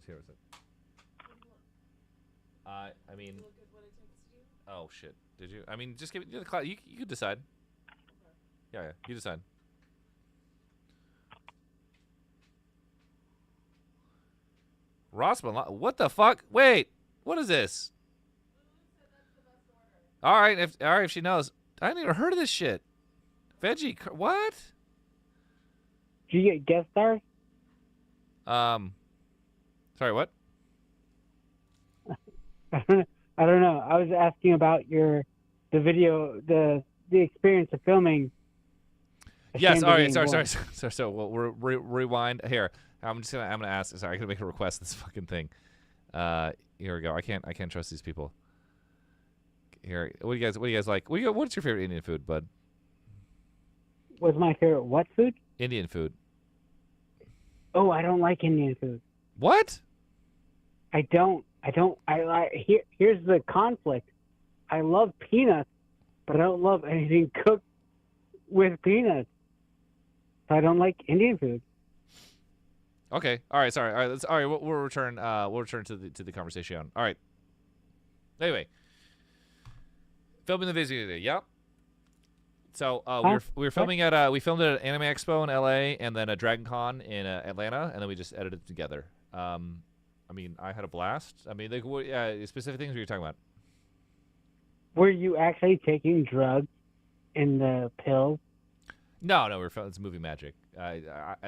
Speaker 1: here is it. I mean. Oh shit! Did you? I mean, just give it the class. You could decide. Yeah, you decide. Rossman, what the fuck? Wait, what is this? All right, if she knows, I hadn't even heard of this shit. Veggie, what?
Speaker 10: Do you get guest stars?
Speaker 1: Sorry, what?
Speaker 10: I don't know. I was asking about the video, the experience of filming.
Speaker 1: Yes. All right. Sorry. So we'll rewind here. I'm gonna ask. Sorry, I'm gonna make a request. This fucking thing. Here we go. I can't trust these people. Here. What do you guys like? What's your favorite Indian food, bud?
Speaker 10: What's my favorite what food?
Speaker 1: Indian food.
Speaker 10: Oh, I don't like Indian food.
Speaker 1: What?
Speaker 10: I don't. Here's the conflict. I love peanuts, but I don't love anything cooked with peanuts. So I don't like Indian food.
Speaker 1: Okay. All right. Sorry. All right. All right. We'll return. We'll return to the conversation. All right. Anyway, filming the video today. Yep. So we were filming at we filmed it at Anime Expo in LA and then at Dragon Con in Atlanta, and then we just edited it together. I mean, I had a blast. I mean, like, specific things were you talking about?
Speaker 10: Were you actually taking drugs in the pills?
Speaker 1: No, we're filming. It's movie magic.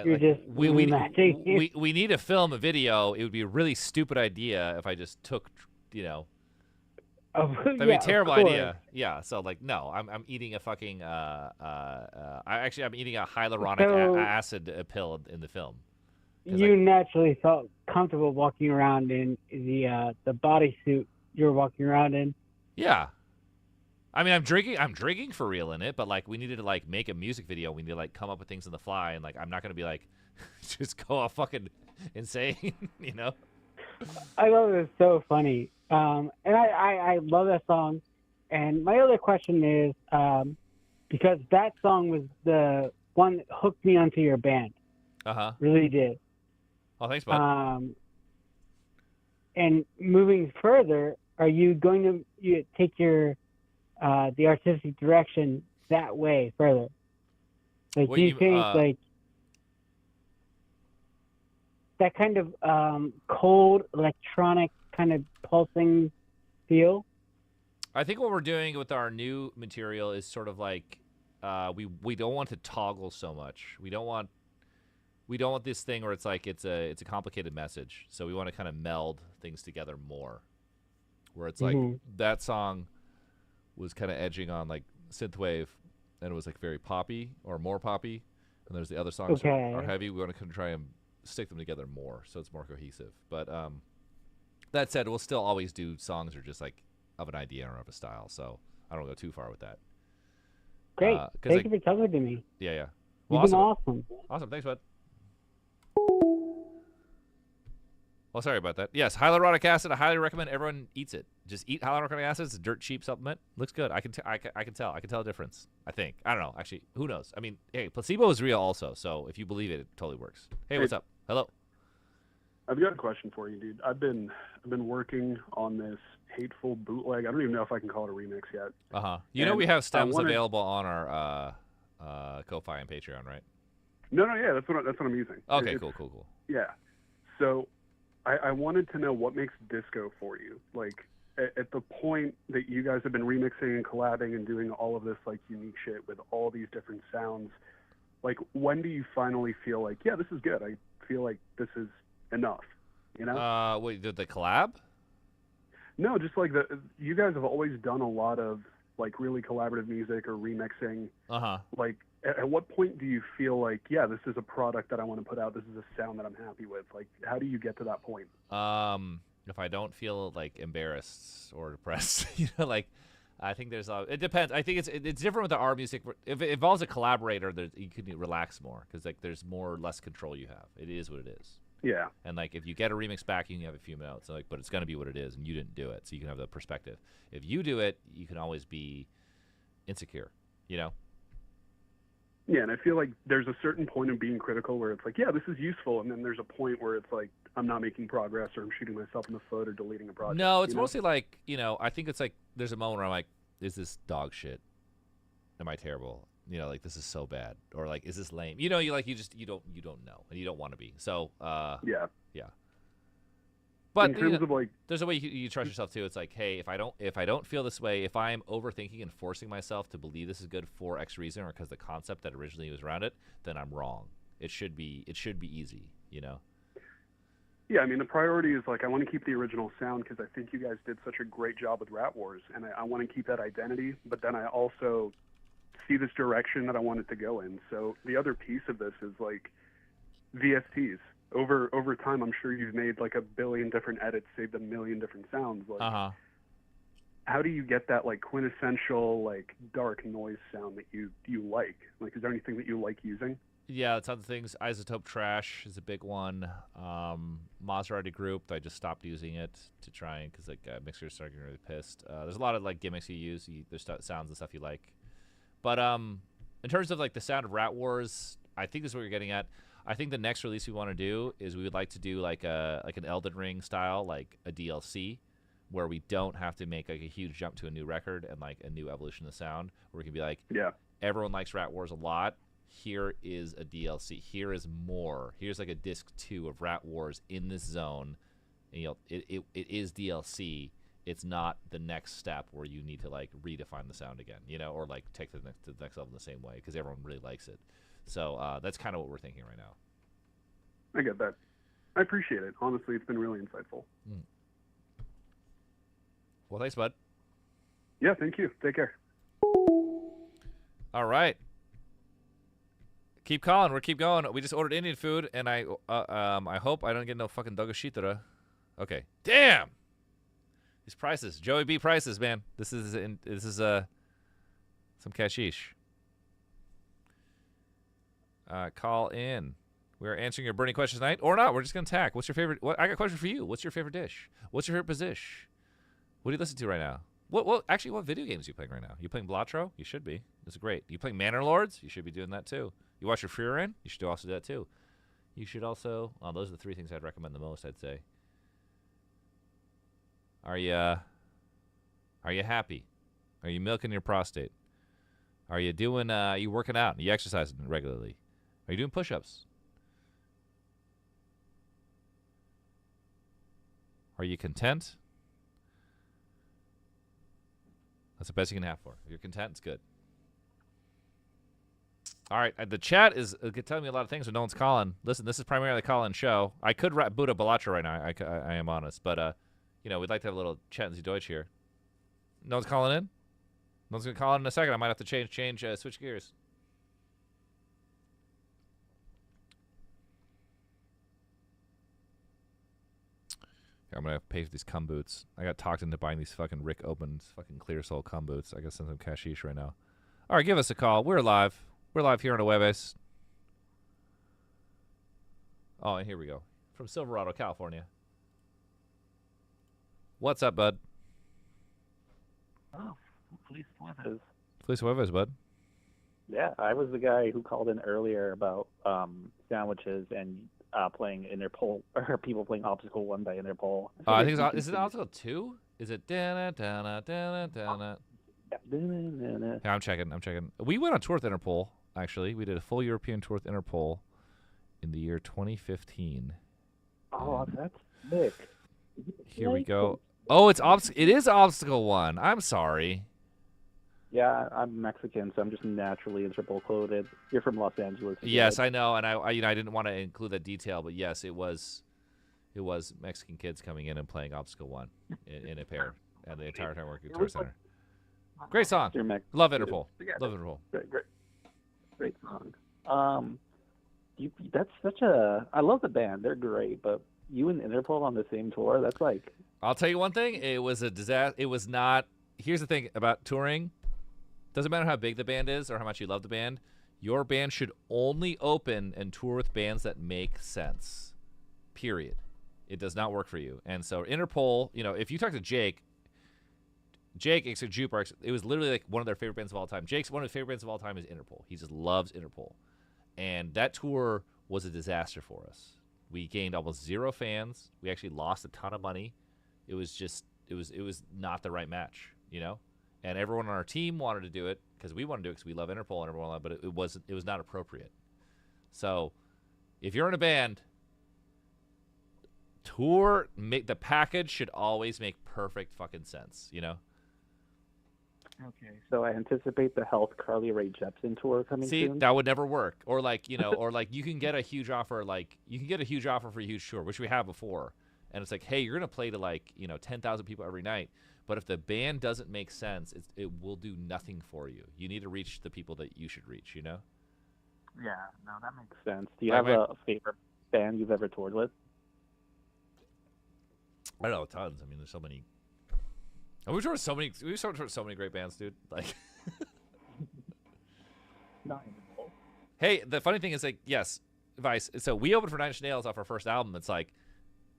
Speaker 10: You're just movie magic.
Speaker 1: We need to film a video. It would be a really stupid idea if I just took, that'd be a terrible idea. Yeah. So like, no, I'm eating a fucking. I'm eating a hyaluronic acid pill in the film.
Speaker 10: You naturally felt comfortable walking around in the bodysuit you were walking around in.
Speaker 1: Yeah. I mean, I'm drinking for real in it, but like we needed to like make a music video. We need to like come up with things on the fly, and like I'm not gonna be like just go all fucking insane,
Speaker 10: I love it. It's so funny, and I love that song. And my other question is because that song was the one that hooked me onto your band. Really did.
Speaker 1: Oh, thanks, bud.
Speaker 10: And moving further, are you going to take your the artistic direction that way further? Like, do you think like that kind of cold electronic kind of pulsing feel?
Speaker 1: I think what we're doing with our new material is sort of like we don't want to toggle so much. We don't want this thing where it's like it's a complicated message. So we want to kind of meld things together more. Where it's like that song was kind of edging on like synthwave, and it was like very poppy or more poppy. And there's the other songs that are heavy. We want to try and stick them together more, so it's more cohesive. But that said, we'll still always do songs that are just like of an idea or of a style. So I don't go too far with that.
Speaker 10: Great. Thank you for talking to me.
Speaker 1: Yeah.
Speaker 10: Well, you've been awesome.
Speaker 1: Awesome. Thanks, bud. Well, sorry about that. Yes, hyaluronic acid. I highly recommend everyone eats it. Just eat hyaluronic acid. It's a dirt cheap supplement. Looks good. I can tell. I can tell a difference. I think. I don't know. Actually, who knows? I mean, hey, placebo is real also. So if you believe it, it totally works. Hey, what's up? Hello.
Speaker 8: I've got a question for you, dude. I've been working on this hateful bootleg. I don't even know if I can call it a remix yet.
Speaker 1: You know we have stems available on our Ko-Fi and Patreon, right?
Speaker 8: No, yeah, that's what I'm using.
Speaker 1: Okay, cool.
Speaker 8: Yeah. So I wanted to know what makes disco for you. Like at the point that you guys have been remixing and collabing and doing all of this like unique shit with all these different sounds, like when do you finally feel like, yeah, this is good. I feel like this is enough,
Speaker 1: Wait, the collab?
Speaker 8: No, just like you guys have always done a lot of like really collaborative music or remixing. Like, at what point do you feel like, yeah, this is a product that I want to put out, this is a sound that I'm happy with? Like, how do you get to that point?
Speaker 1: If I don't feel like embarrassed or depressed, like, I think there's it depends. I think it's different with the art music. If it involves a collaborator, you can relax more because like there's less control you have. It is what it is.
Speaker 8: Yeah.
Speaker 1: And like if you get a remix back, you can have a few notes. So, like, but it's gonna be what it is, and you didn't do it, so you can have the perspective. If you do it, you can always be insecure.
Speaker 8: Yeah, and I feel like there's a certain point of being critical where it's like, yeah, this is useful, and then there's a point where it's like I'm not making progress, or I'm shooting myself in the foot, or deleting a project.
Speaker 1: No, it's mostly like, I think it's like there's a moment where I'm like, is this dog shit? Am I terrible? Like this is so bad, or like is this lame? You don't know, and you don't want to be. So yeah. But
Speaker 8: in terms of like,
Speaker 1: there's a way you trust yourself too. It's like, hey, if I don't feel this way, if I'm overthinking and forcing myself to believe this is good for X reason, or because the concept that originally was around it, then I'm wrong. It should be easy,
Speaker 8: Yeah, I mean, the priority is like I want to keep the original sound because I think you guys did such a great job with Rat Wars, and I want to keep that identity. But then I also see this direction that I want it to go in. So the other piece of this is like VSTs. Over time, I'm sure you've made like 1 billion different edits, saved 1 million different sounds. Like, how do you get that like quintessential like dark noise sound that you like? Like, is there anything that you like using?
Speaker 1: Yeah, it's other things. Isotope Trash is a big one. Maserati Group, I just stopped using it to try because like mixers started getting really pissed. There's a lot of like gimmicks you use. There's sounds and stuff you like. But in terms of like the sound of Rat Wars, I think this is what you're getting at. I think the next release we want to do is we would like to do like an Elden Ring style, like a DLC, where we don't have to make like a huge jump to a new record and like a new evolution of sound. Where we can be like, everyone likes Rat Wars a lot. Here is a DLC. Here is more. Here's like a disc 2 of Rat Wars in this zone. And, it is DLC. It's not the next step where you need to like redefine the sound again, or like take the next level in the same way because everyone really likes it. So that's kind of what we're thinking right now.
Speaker 8: I get that. I appreciate it. Honestly, it's been really insightful.
Speaker 1: Well, thanks, bud.
Speaker 8: Yeah, thank you. Take care.
Speaker 1: All right. Keep calling. We'll keep going. We just ordered Indian food, and I hope I don't get no fucking dogashitara. Okay. Damn. These prices, Joey B prices, man. This is some cashish. Call in. We're answering your burning questions tonight, or not. We're just gonna tack. What's your favorite? I got a question for you. What's your favorite dish? What's your favorite position? What do you listen to right now? Actually, what video games are you playing right now? You playing Blatro? You should be. This is great. You playing Manor Lords? You should be doing that too. You watch your Furin? You should also do that too. You should also. Well, those are the 3 things I'd recommend the most. I'd say. Are you happy? Are you milking your prostate? Are you doing? Are you working out? Are you exercising regularly? Are you doing push-ups? Are you content? That's the best you can have for. If you're content, it's good. All right, the chat is telling me a lot of things, but no one's calling. Listen, this is primarily a call-in show. I could boot a Balacha right now. I am honest, but we'd like to have a little chat in the Deutsch here. No one's calling in. No one's gonna call in a second. I might have to switch gears. I'm gonna pay for these cum boots. I got talked into buying these fucking Rick Opens fucking Clear Soul cum boots. I gotta send some cashish right now. All right, give us a call. We're live. We're live here on Jueves. Oh, and here we go. From Silverado, California. What's up, bud?
Speaker 9: Oh, Feliz Jueves.
Speaker 1: Feliz Jueves, bud.
Speaker 9: Yeah, I was the guy who called in earlier about sandwiches and playing Interpol, or people playing Obstacle 1 by Interpol.
Speaker 1: I think is it Obstacle 2? Is it dana dana dana dana? Yeah, I'm checking. We went on tour with Interpol, actually. We did a full European tour with Interpol in the year 2015.
Speaker 9: Oh, that's sick.
Speaker 1: Here we go. Oh, it is Obstacle 1. I'm sorry.
Speaker 9: Yeah, I'm Mexican, so I'm just naturally Interpol coded. You're from Los Angeles.
Speaker 1: Yes, I know, and I didn't want to include that detail, but yes, it was it was Mexican kids coming in and playing Obstacle 1 in a pair, and the entire time working Guitar Center. Great song. Love Interpol. Love Interpol.
Speaker 9: Great song. That's such a. I love the band. They're great, but you and Interpol on the same tour. That's like.
Speaker 1: I'll tell you one thing. It was a disaster. It was not. Here's the thing about touring. Doesn't matter how big the band is or how much you love the band. Your band should only open and tour with bands that make sense. Period. It does not work for you. And so Interpol, if you talk to Jake, except Jukebox, it was literally like one of their favorite bands of all time. Jake's one of his favorite bands of all time is Interpol. He just loves Interpol. And that tour was a disaster for us. We gained almost 0 fans. We actually lost a ton of money. It was just, it was not the right match, And everyone on our team wanted to do it because we wanted to do it because we love Interpol and everyone, but it was not appropriate. So, if you're in a band, the package should always make perfect fucking sense,
Speaker 9: Okay, so I anticipate the Health Carly Rae Jepsen tour coming soon.
Speaker 1: See, that would never work. Or you can get a huge offer, for a huge tour, which we have before. And it's like, hey, you're going to play to 10,000 people every night. But if the band doesn't make sense, it will do nothing for you. You need to reach the people that you should reach,
Speaker 9: Yeah, no, that makes sense. Do you have a favorite band you've ever toured with?
Speaker 1: I don't know, tons. I mean, there's so many. We've toured with so many great bands, dude. Like,
Speaker 9: not even.
Speaker 1: Hey, the funny thing is, yes, Vice. So we opened for Nine Inch Nails off our first album. It's like,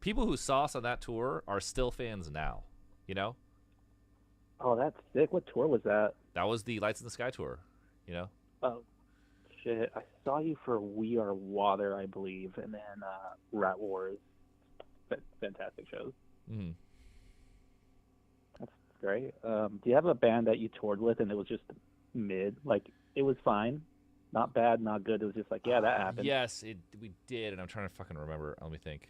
Speaker 1: people who saw us on that tour are still fans now,
Speaker 9: Oh, that's sick. What tour was that?
Speaker 1: That was the Lights in the Sky tour,
Speaker 9: Oh, shit. I saw you for We Are Water, I believe, and then Rat Wars. Fantastic shows.
Speaker 1: Mm-hmm.
Speaker 9: That's great. Do you have a band that you toured with and it was just mid? Like, it was fine. Not bad, not good. It was just like, yeah, that happened.
Speaker 1: Yes, we did, and I'm trying to fucking remember. Let me think.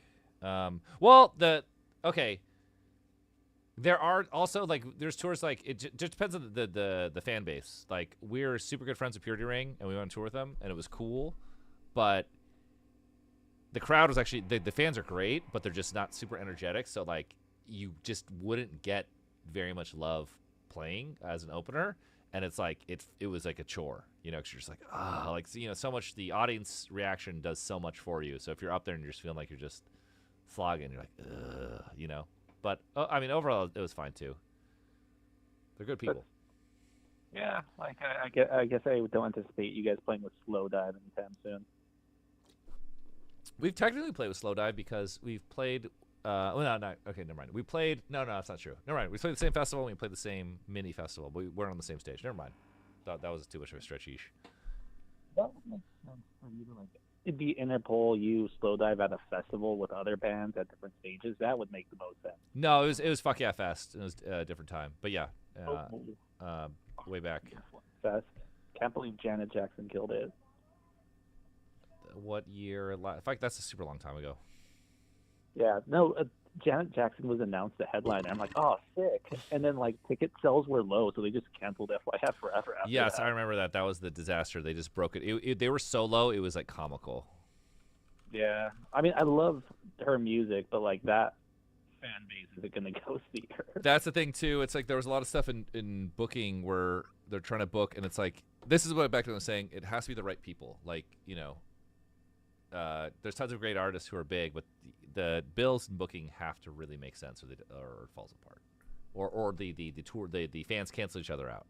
Speaker 1: There are also there's tours it just depends on the fan base. Like, we're super good friends with Purity Ring, and we went on tour with them, and it was cool, but the crowd was actually the fans are great, but they're just not super energetic. So you just wouldn't get very much love playing as an opener, and it's like it was like a chore, because you're just like so much. The audience reaction does so much for you. So if you're up there and you're just feeling like you're just slogging, you're like, ugh, But I mean, overall, it was fine too. They're good people.
Speaker 9: Yeah, I guess I don't anticipate you guys playing with Slow Dive anytime soon.
Speaker 1: We've technically played with Slow Dive because we've played. Okay, never mind. We played. No, that's not true. Never mind. We played the same festival. And we played the same mini festival, but we weren't on the same stage. Never mind. That was too much of a stretch-ish.
Speaker 9: That would make sense for you to it'd be Interpol, you Slow Dive at a festival with other bands at different stages. That would make the most sense.
Speaker 1: No, it was Fuck Yeah Fest. It was a different time, but yeah, way back.
Speaker 9: Fest. Can't believe Janet Jackson killed it.
Speaker 1: What year? In fact, that's a super long time ago.
Speaker 9: Yeah, no, Janet Jackson was announced the headliner. I'm like, oh, sick. And then ticket sales were low, so they just canceled FYF forever after
Speaker 1: Yes,
Speaker 9: that.
Speaker 1: I remember that. That was the disaster. They just broke it. They were so low, it was comical.
Speaker 9: Yeah, I mean, I love her music, but that fan base isn't gonna go see her.
Speaker 1: That's the thing too. It's there was a lot of stuff in booking where they're trying to book, and it's this is what back to what I was saying. It has to be the right people. There's tons of great artists who are big, but the bills and booking have to really make sense, or it falls apart, or the tour the fans cancel each other out.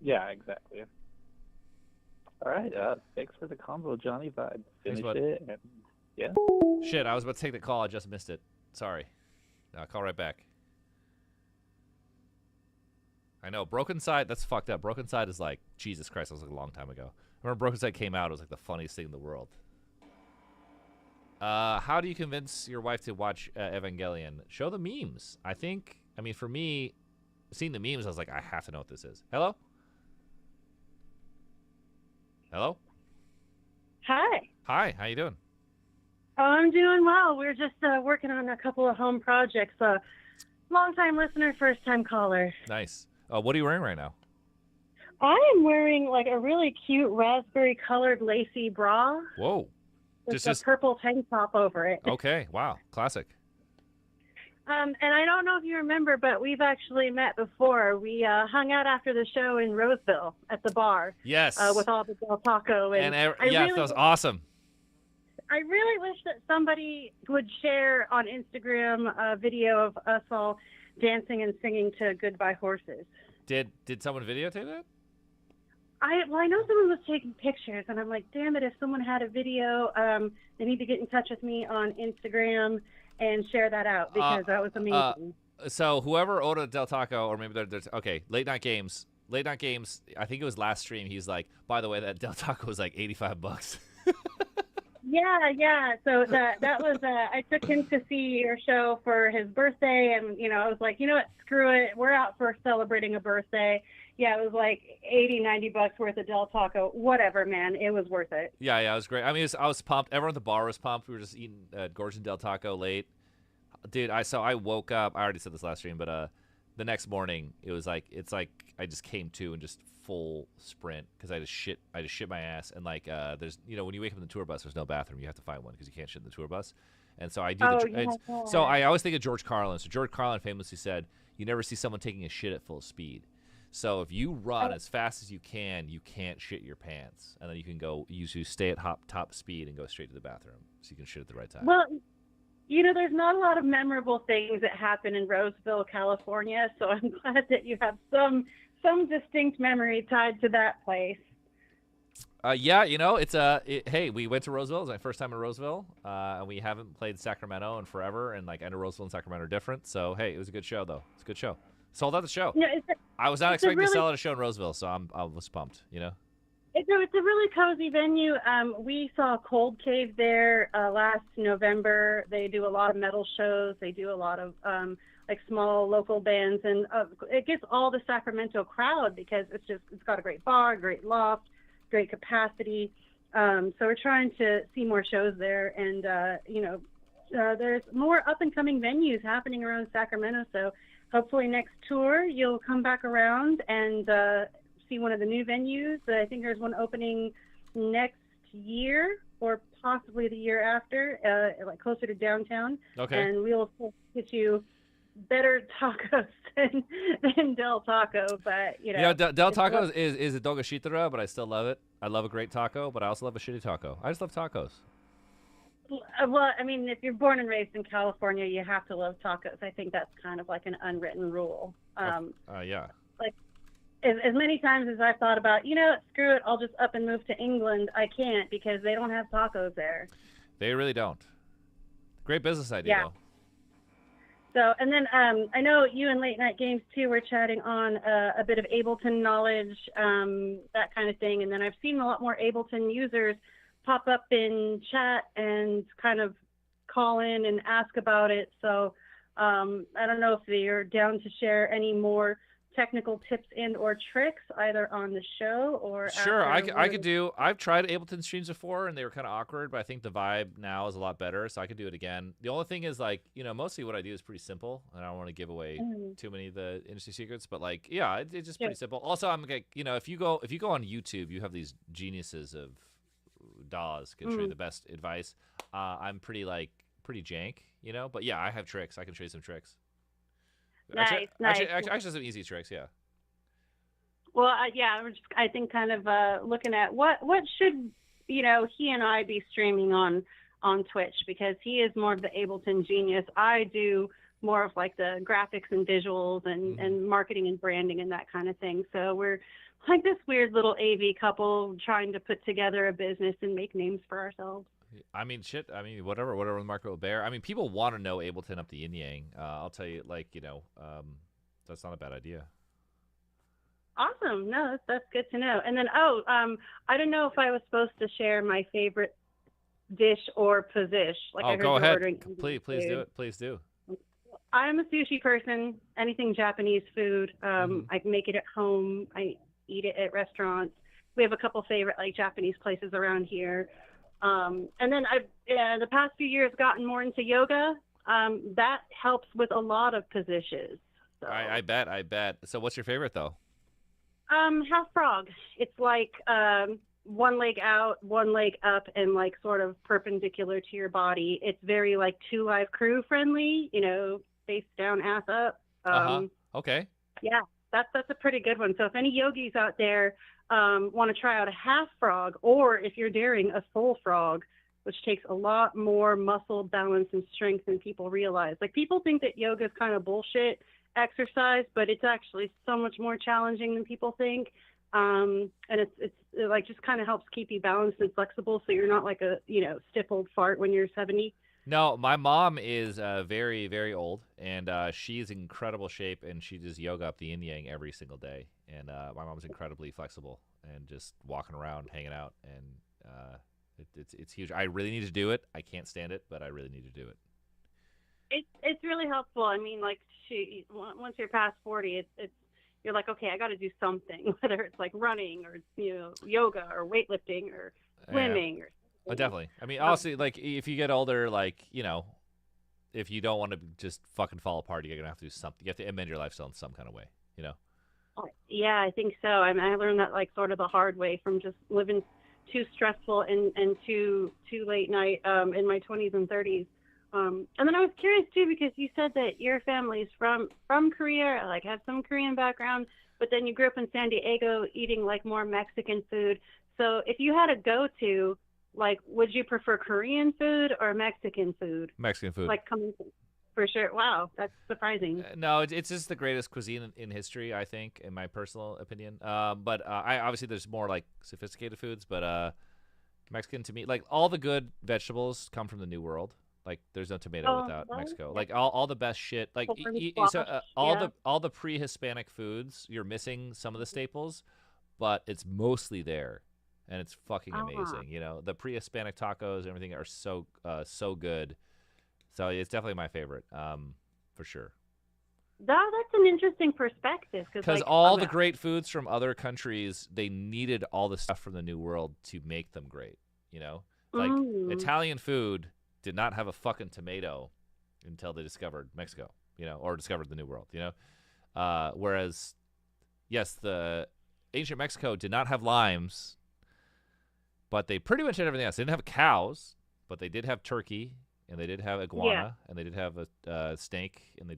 Speaker 9: Yeah, exactly. All right, thanks for the convo, Johnny. I finished it. And, yeah.
Speaker 1: Shit, I was about to take the call. I just missed it. Sorry. I'll call right back. I know. Broken Side, that's fucked up. Broken Side is Jesus Christ, that was a long time ago. I remember Broken Side came out. It was the funniest thing in the world. How do you convince your wife to watch Evangelion? Show the memes. For me, seeing the memes, I was like, I have to know what this is. Hello? Hello?
Speaker 13: Hi.
Speaker 1: Hi, how you doing?
Speaker 13: Oh, I'm doing well. We're just working on a couple of home projects. Long-time listener, first-time caller.
Speaker 1: Nice. What are you wearing right now?
Speaker 13: I am wearing a really cute raspberry-colored lacy bra.
Speaker 1: Whoa.
Speaker 13: with a purple tank top over it.
Speaker 1: Okay, wow, classic.
Speaker 13: And I don't know if you remember, but we've actually met before. We hung out after the show in Roseville at the bar.
Speaker 1: Yes.
Speaker 13: With all the Del Taco. And
Speaker 1: yes, that was awesome.
Speaker 13: I really wish that somebody would share on Instagram a video of us all dancing and singing to Goodbye Horses.
Speaker 1: Did someone videotape that?
Speaker 13: I know someone was taking pictures, and I'm like, damn it, if someone had a video, they need to get in touch with me on Instagram and share that out, because that was amazing.
Speaker 1: So whoever ordered Del Taco, or maybe there's okay, late night games. I think it was last stream. He's like, by the way, that Del Taco was like $85.
Speaker 13: Yeah. So that was I took him to see your show for his birthday, and I was like, you know what, screw it, we're out for celebrating a birthday. Yeah, it was like $80-$90 worth of Del Taco. Whatever, man, it was worth it.
Speaker 1: Yeah, it was great. I mean, I was pumped. Everyone at the bar was pumped. We were just eating gorging Del Taco late, dude. I woke up. I already said this last stream, but the next morning it's like I just came to and just full sprint because I just shit my ass. And like there's when you wake up in the tour bus, there's no bathroom. You have to find one because you can't shit in the tour bus. And so I do. So I always think of George Carlin. So George Carlin famously said, "You never see someone taking a shit at full speed." So if you run as fast as you can't shit your pants, and then you can go. You stay at top speed and go straight to the bathroom, so you can shit at the right time.
Speaker 13: Well, there's not a lot of memorable things that happen in Roseville, California. So I'm glad that you have some distinct memory tied to that place.
Speaker 1: Yeah, it's hey, we went to Roseville. It was my first time in Roseville, and we haven't played Sacramento in forever. And like I know Roseville and Sacramento are different, so hey, it was a good show though. It's a good show. Sold out the show. I was not expecting to sell out a show in Roseville, so I was pumped.
Speaker 13: It's a really cozy venue. We saw Cold Cave there last November. They do a lot of metal shows. They do a lot of like small local bands, and it gets all the Sacramento crowd because it's got a great bar, great loft, great capacity. So we're trying to see more shows there, and there's more up and coming venues happening around Sacramento. So hopefully next tour you'll come back around and see one of the new venues. I think there's one opening next year or possibly the year after, like closer to downtown.
Speaker 1: Okay.
Speaker 13: And we'll get you better tacos than Del Taco, but
Speaker 1: Del Taco is a dogashitara, but I still love it. I love a great taco, but I also love a shitty taco. I just love tacos.
Speaker 13: Well, I mean, if you're born and raised in California, you have to love tacos. I think that's kind of like an unwritten rule.
Speaker 1: Yeah.
Speaker 13: Like, as many times as I've thought about, screw it, I'll just up and move to England, I can't because they don't have tacos there.
Speaker 1: They really don't. Great business idea, though.
Speaker 13: So, and then I know you and Late Night Games, too, were chatting on a bit of Ableton knowledge, that kind of thing. And then I've seen a lot more Ableton users pop up in chat and kind of call in and ask about it. So I don't know if you're down to share any more technical tips and or tricks either on the show or
Speaker 1: sure. I could do. I've tried Ableton streams before and they were kind of awkward, but I think the vibe now is a lot better, so I could do it again. The only thing is mostly what I do is pretty simple, and I don't want to give away too many of the industry secrets, but it's just pretty simple. Also, I'm like, if you go on YouTube, you have these geniuses of DAWs can show you the best advice. I'm pretty jank, but yeah, I have tricks. I can show you some tricks.
Speaker 13: Nice.
Speaker 1: Actually, some easy tricks, yeah.
Speaker 13: Well, we're just, I think, kind of looking at what should he and I be streaming on Twitch, because he is more of the Ableton genius. I do more of like the graphics and visuals and marketing and branding and that kind of thing. So we're like this weird little AV couple trying to put together a business and make names for ourselves.
Speaker 1: I mean, whatever the market will bear. I mean, people want to know Ableton up the yin yang. I'll tell you, that's not a bad idea.
Speaker 13: Awesome. No, that's good to know. And then, I don't know if I was supposed to share my favorite dish or position.
Speaker 1: Go ahead. Please do it. Please do.
Speaker 13: I'm a sushi person. Anything Japanese food. I make it at home. I eat it at restaurants. We have a couple favorite Japanese places around here. And then I've the past few years gotten more into yoga. That helps with a lot of positions. So.
Speaker 1: I bet. So what's your favorite though?
Speaker 13: Half frog. It's like one leg out, one leg up, and like sort of perpendicular to your body. It's very like 2 Live Crew friendly, you know, face down, ass up.
Speaker 1: Okay.
Speaker 13: Yeah, that's a pretty good one. So if any yogis out there want to try out a half frog, or if you're daring a full frog, which takes a lot more muscle balance and strength than people realize. Like, people think that yoga is kind of bullshit exercise, but it's actually so much more challenging than people think. And it like just kind of helps keep you balanced and flexible, so you're not like a, you know, stiff old fart when you're 70.
Speaker 1: No, my mom is very, very old, and she's in incredible shape, and she does yoga up the yin yang every single day. And my mom's incredibly flexible and just walking around, hanging out, and it's huge. I really need to do it. I can't stand it, but I really need to do it.
Speaker 13: It's really helpful. I mean, like, once you're past 40, it's you're like, okay, I got to do something, whether it's like running or, you know, yoga or weightlifting or swimming or.
Speaker 1: Oh, definitely. I mean, honestly, like, if you get older, like, you know, if you don't want to just fucking fall apart, you're gonna have to do something. You have to amend your lifestyle in some kind of way, you know.
Speaker 13: Yeah, I think so. I mean, I learned that like sort of the hard way from just living too stressful and too late night in my 20s and 30s. And then I was curious too, because you said that your family's from Korea, like have some Korean background, but then you grew up in San Diego eating like more Mexican food. So if you had a go-to, like, would you prefer Korean food or Mexican food?
Speaker 1: Mexican food.
Speaker 13: Like, coming for sure. Wow, that's surprising.
Speaker 1: No, it's just the greatest cuisine in history, I think, in my personal opinion. But I obviously there's more like sophisticated foods, but Mexican to me, like all the good vegetables come from the New World. Like there's no tomato without Mexico. Like all the best shit. Like all the pre-Hispanic foods, you're missing some of the staples, but it's mostly there. And it's fucking amazing, you know. The pre-Hispanic tacos and everything are so good. So it's definitely my favorite, for sure.
Speaker 13: That's an interesting perspective.
Speaker 1: Because
Speaker 13: like,
Speaker 1: all the great foods from other countries, they needed all the stuff from the New World to make them great, you know. Like Italian food did not have a fucking tomato until they discovered Mexico, you know, or discovered the New World, you know. Whereas, yes, the ancient Mexico did not have limes, but they pretty much had everything else. They didn't have cows, but they did have turkey, and they did have iguana, and they did have a snake, and they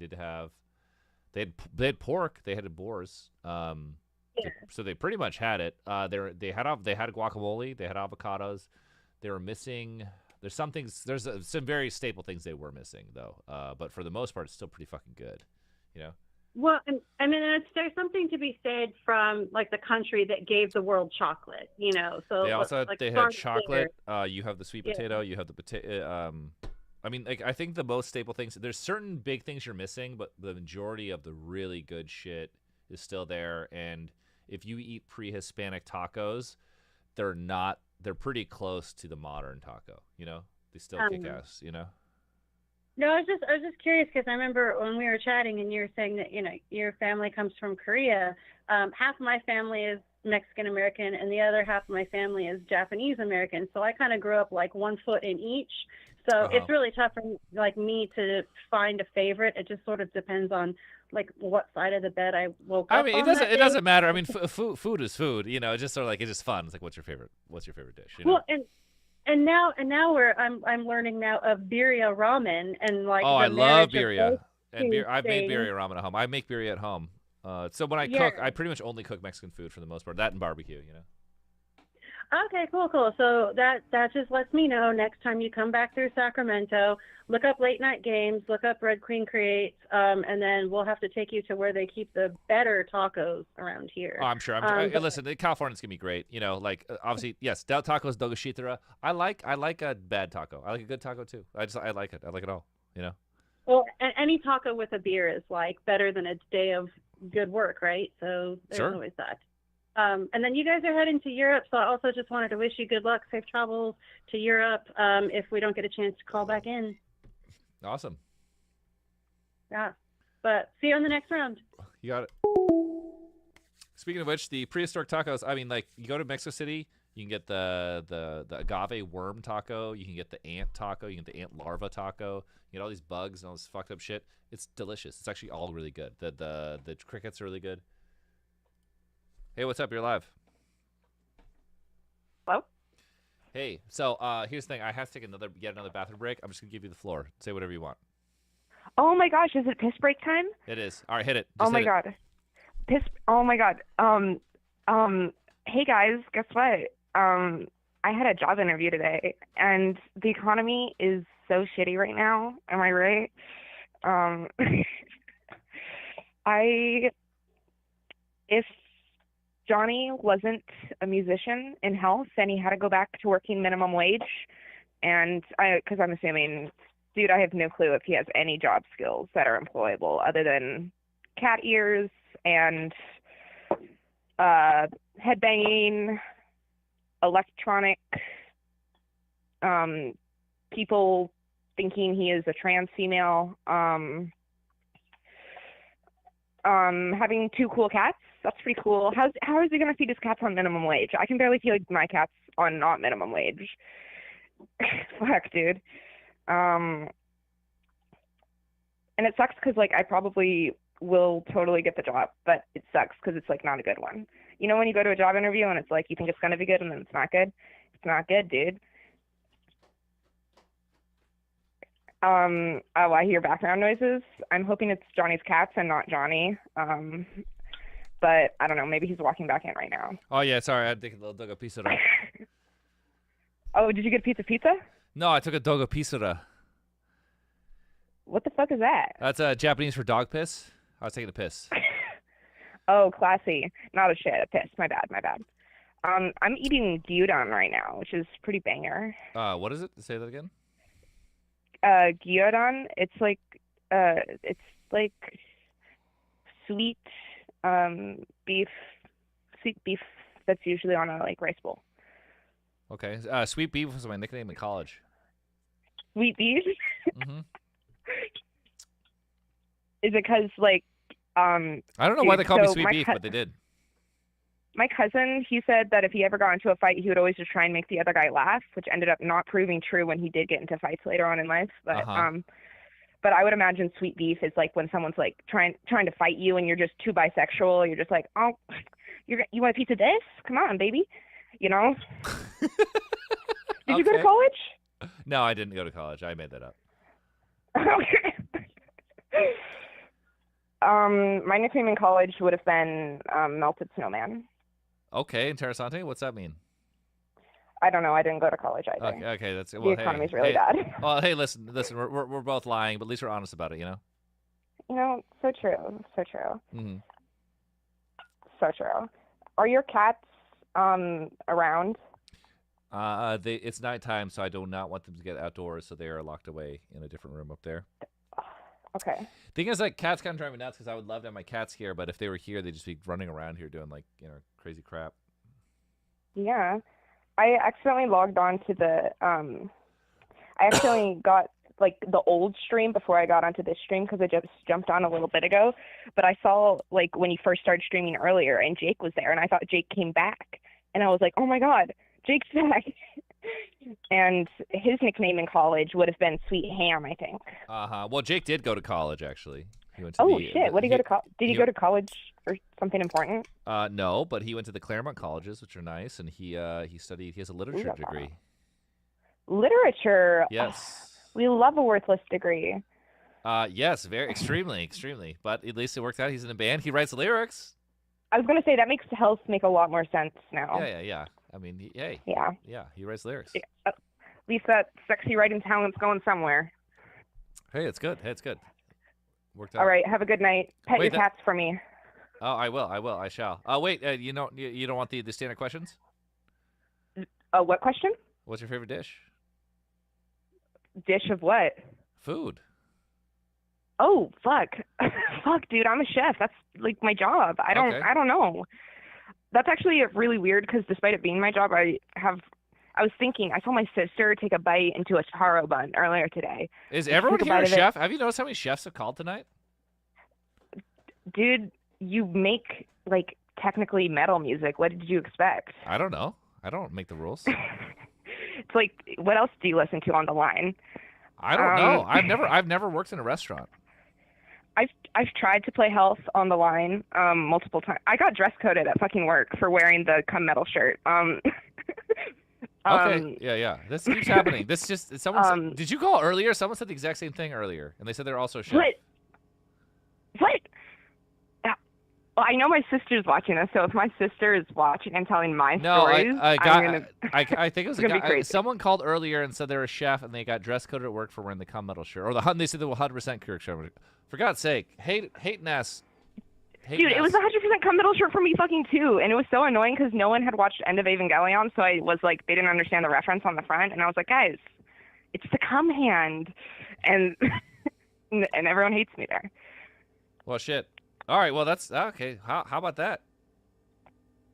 Speaker 1: had pork. They had boars. So they pretty much had it. They had guacamole. They had avocados. They were missing. There's some things. There's some very staple things they were missing though. But for the most part, it's still pretty fucking good. You know.
Speaker 13: Well, I mean, there's something to be said from like the country that gave the world chocolate, you know. So
Speaker 1: they also
Speaker 13: like,
Speaker 1: they had chocolate. You have the sweet potato. You have the potato. I mean, like I think the most staple things. There's certain big things you're missing, but the majority of the really good shit is still there. And if you eat pre-Hispanic tacos, they're not. They're pretty close to the modern taco. You know, they still kick ass. You know.
Speaker 13: No, I was just curious because I remember when we were chatting and you were saying that, you know, your family comes from Korea. Half of my family is Mexican American and the other half of my family is Japanese American. So I kind of grew up like 1 foot in each. So it's really tough for like me to find a favorite. It just sort of depends on like what side of the bed I woke up.
Speaker 1: I mean, it doesn't matter. I mean, food is food. You know, it's just sort of like it's just fun. It's like what's your favorite dish? You know?
Speaker 13: Well, and now I'm learning now of birria ramen and like.
Speaker 1: Oh, I love birria. And I've made birria ramen at home. I make birria at home. So when I cook, I pretty much only cook Mexican food for the most part. That and barbecue, you know.
Speaker 13: Okay, cool. So that just lets me know next time you come back through Sacramento, look up Late Night Games, look up Red Queen Creates, and then we'll have to take you to where they keep the better tacos around here.
Speaker 1: Oh, I'm sure. Listen, California's gonna be great. You know, like obviously, yes, del tacos, dogoshitara. I like a bad taco. I like a good taco too. I like it. I like it all. You know.
Speaker 13: Well, any taco with a beer is like better than a day of good work, right? So there's always that. And then you guys are heading to Europe, so I also just wanted to wish you good luck, safe travels to Europe if we don't get a chance to call back in.
Speaker 1: Awesome.
Speaker 13: Yeah. But see you on the next round.
Speaker 1: You got it. Speaking of which, the prehistoric tacos, I mean, like, you go to Mexico City, you can get the agave worm taco, you can get the ant taco, you can get the ant larva taco, you get all these bugs and all this fucked up shit. It's delicious. It's actually all really good. The crickets are really good. Hey, what's up? You're live.
Speaker 14: Hello?
Speaker 1: Hey, so here's the thing. I have to take yet another bathroom break. I'm just gonna give you the floor. Say whatever you want.
Speaker 14: Oh my gosh, is it piss break time?
Speaker 1: It is. All right, hit it.
Speaker 14: Oh
Speaker 1: Just
Speaker 14: my
Speaker 1: hit it.
Speaker 14: god. Piss. Oh my god. Hey guys, guess what? I had a job interview today, and the economy is so shitty right now. Am I right? If Johnny wasn't a musician in health and he had to go back to working minimum wage, and because I'm assuming, dude, I have no clue if he has any job skills that are employable other than cat ears and headbanging, electronic, people thinking he is a trans female, having 2 cool cats. That's pretty cool. How is he gonna feed his cats on minimum wage? I can barely feed my cats on not minimum wage. Fuck, dude. And it sucks because like I probably will totally get the job, but it sucks because it's like not a good one. You know when you go to a job interview and it's like you think it's gonna be good and then it's not good? It's not good, dude. Oh, I hear background noises. I'm hoping it's Johnny's cats and not Johnny. But I don't know. Maybe he's walking back in right now.
Speaker 1: Oh yeah, sorry. I took a little dogo pizza.
Speaker 14: Oh, did you get a piece of pizza?
Speaker 1: No, I took a dogo pizza.
Speaker 14: What the fuck is that?
Speaker 1: That's Japanese for dog piss. I was taking a piss.
Speaker 14: Oh, classy. Not a shit. A piss. My bad. I'm eating gyudon right now, which is pretty banger.
Speaker 1: What is it? Say that again.
Speaker 14: Gyudon. It's like sweet sweet beef that's usually on a like rice bowl.
Speaker 1: Okay. Sweet beef was my nickname in college.
Speaker 14: Sweet beef?
Speaker 1: Mm-hmm.
Speaker 14: Is it because like
Speaker 1: I don't know why they call me sweet beef, but they did.
Speaker 14: My cousin, he said that if he ever got into a fight, he would always just try and make the other guy laugh, which ended up not proving true when he did get into fights later on in life. But but I would imagine sweet beef is like when someone's like trying to fight you and you're just too bisexual. You're just like, oh, you want a piece of this? Come on, baby. You know? Did you go to college?
Speaker 1: No, I didn't go to college. I made that up.
Speaker 14: Okay. My nickname in college would have been Melted Snowman.
Speaker 1: Okay, interessante. What's that mean?
Speaker 14: I don't know. I didn't go to college either.
Speaker 1: Okay, that's
Speaker 14: the economy's really bad.
Speaker 1: Well, hey, listen. We're both lying, but at least we're honest about it, you know.
Speaker 14: You know, so true.
Speaker 1: Mm-hmm.
Speaker 14: So true. Are your cats around?
Speaker 1: It's nighttime, so I do not want them to get outdoors, so they are locked away in a different room up there.
Speaker 14: Okay.
Speaker 1: Thing is, like, cats kind of drive me nuts because I would love to have my cats here, but if they were here, they'd just be running around here doing like crazy crap.
Speaker 14: Yeah. I accidentally logged on to the I accidentally got like the old stream before I got onto this stream because I just jumped on a little bit ago, but I saw like when you first started streaming earlier and Jake was there and I thought Jake came back and I was like, oh my god, Jake's back. And his nickname in college would have been Sweet Ham, I think.
Speaker 1: Well, Jake did go to college actually. He went to
Speaker 14: shit! What did he go to college? Did he go to college for something important?
Speaker 1: No, but he went to the Claremont colleges, which are nice, and he studied. He has a literature degree.
Speaker 14: Literature.
Speaker 1: Yes.
Speaker 14: We love a worthless degree.
Speaker 1: Yes, extremely. But at least it worked out. He's in a band. He writes lyrics.
Speaker 14: I was gonna say that makes health make a lot more sense now.
Speaker 1: Yeah. I mean,
Speaker 14: Yeah,
Speaker 1: he writes lyrics.
Speaker 14: Yeah. At least that sexy writing talent's going somewhere.
Speaker 1: Hey, it's good. Worked out.
Speaker 14: All right, have a good night. Pet your cats for me.
Speaker 1: Oh, I will. I shall. Wait, you don't want the standard questions?
Speaker 14: What question?
Speaker 1: What's your favorite dish?
Speaker 14: Dish of what?
Speaker 1: Food.
Speaker 14: Oh, fuck. Fuck, dude, I'm a chef. That's like my job. I don't know. That's actually really weird because despite it being my job, I was thinking, I saw my sister take a bite into a taro bun earlier today.
Speaker 1: Is everyone here a chef? Have you noticed how many chefs have called tonight?
Speaker 14: Dude, you make, like, technically metal music. What did you expect?
Speaker 1: I don't know. I don't make the rules.
Speaker 14: It's like, what else do you listen to on the line?
Speaker 1: I don't know. I've never worked in a restaurant.
Speaker 14: I've tried to play health on the line multiple times. I got dress coded at fucking work for wearing the Come Metal shirt.
Speaker 1: Okay. Yeah. This keeps happening. This just someone. Did you call earlier? Someone said the exact same thing earlier, and they said they're also chef.
Speaker 14: What? Well, I know my sister's watching us, so if my sister is watching and telling my stories,
Speaker 1: I think it was a
Speaker 14: gonna be
Speaker 1: guy.
Speaker 14: crazy.
Speaker 1: Someone called earlier and said they were a chef, and they got dress coded at work for wearing the cum metal shirt, or they said they were 100% correct shirt. For God's sake, hating ass.
Speaker 14: Dude, it was 100% cum middle shirt for me fucking too, and it was so annoying because no one had watched End of Evangelion, so I was like, they didn't understand the reference on the front, and I was like, guys, it's the cum hand, and and everyone hates me there.
Speaker 1: Well, shit. All right, well that's okay. How about that?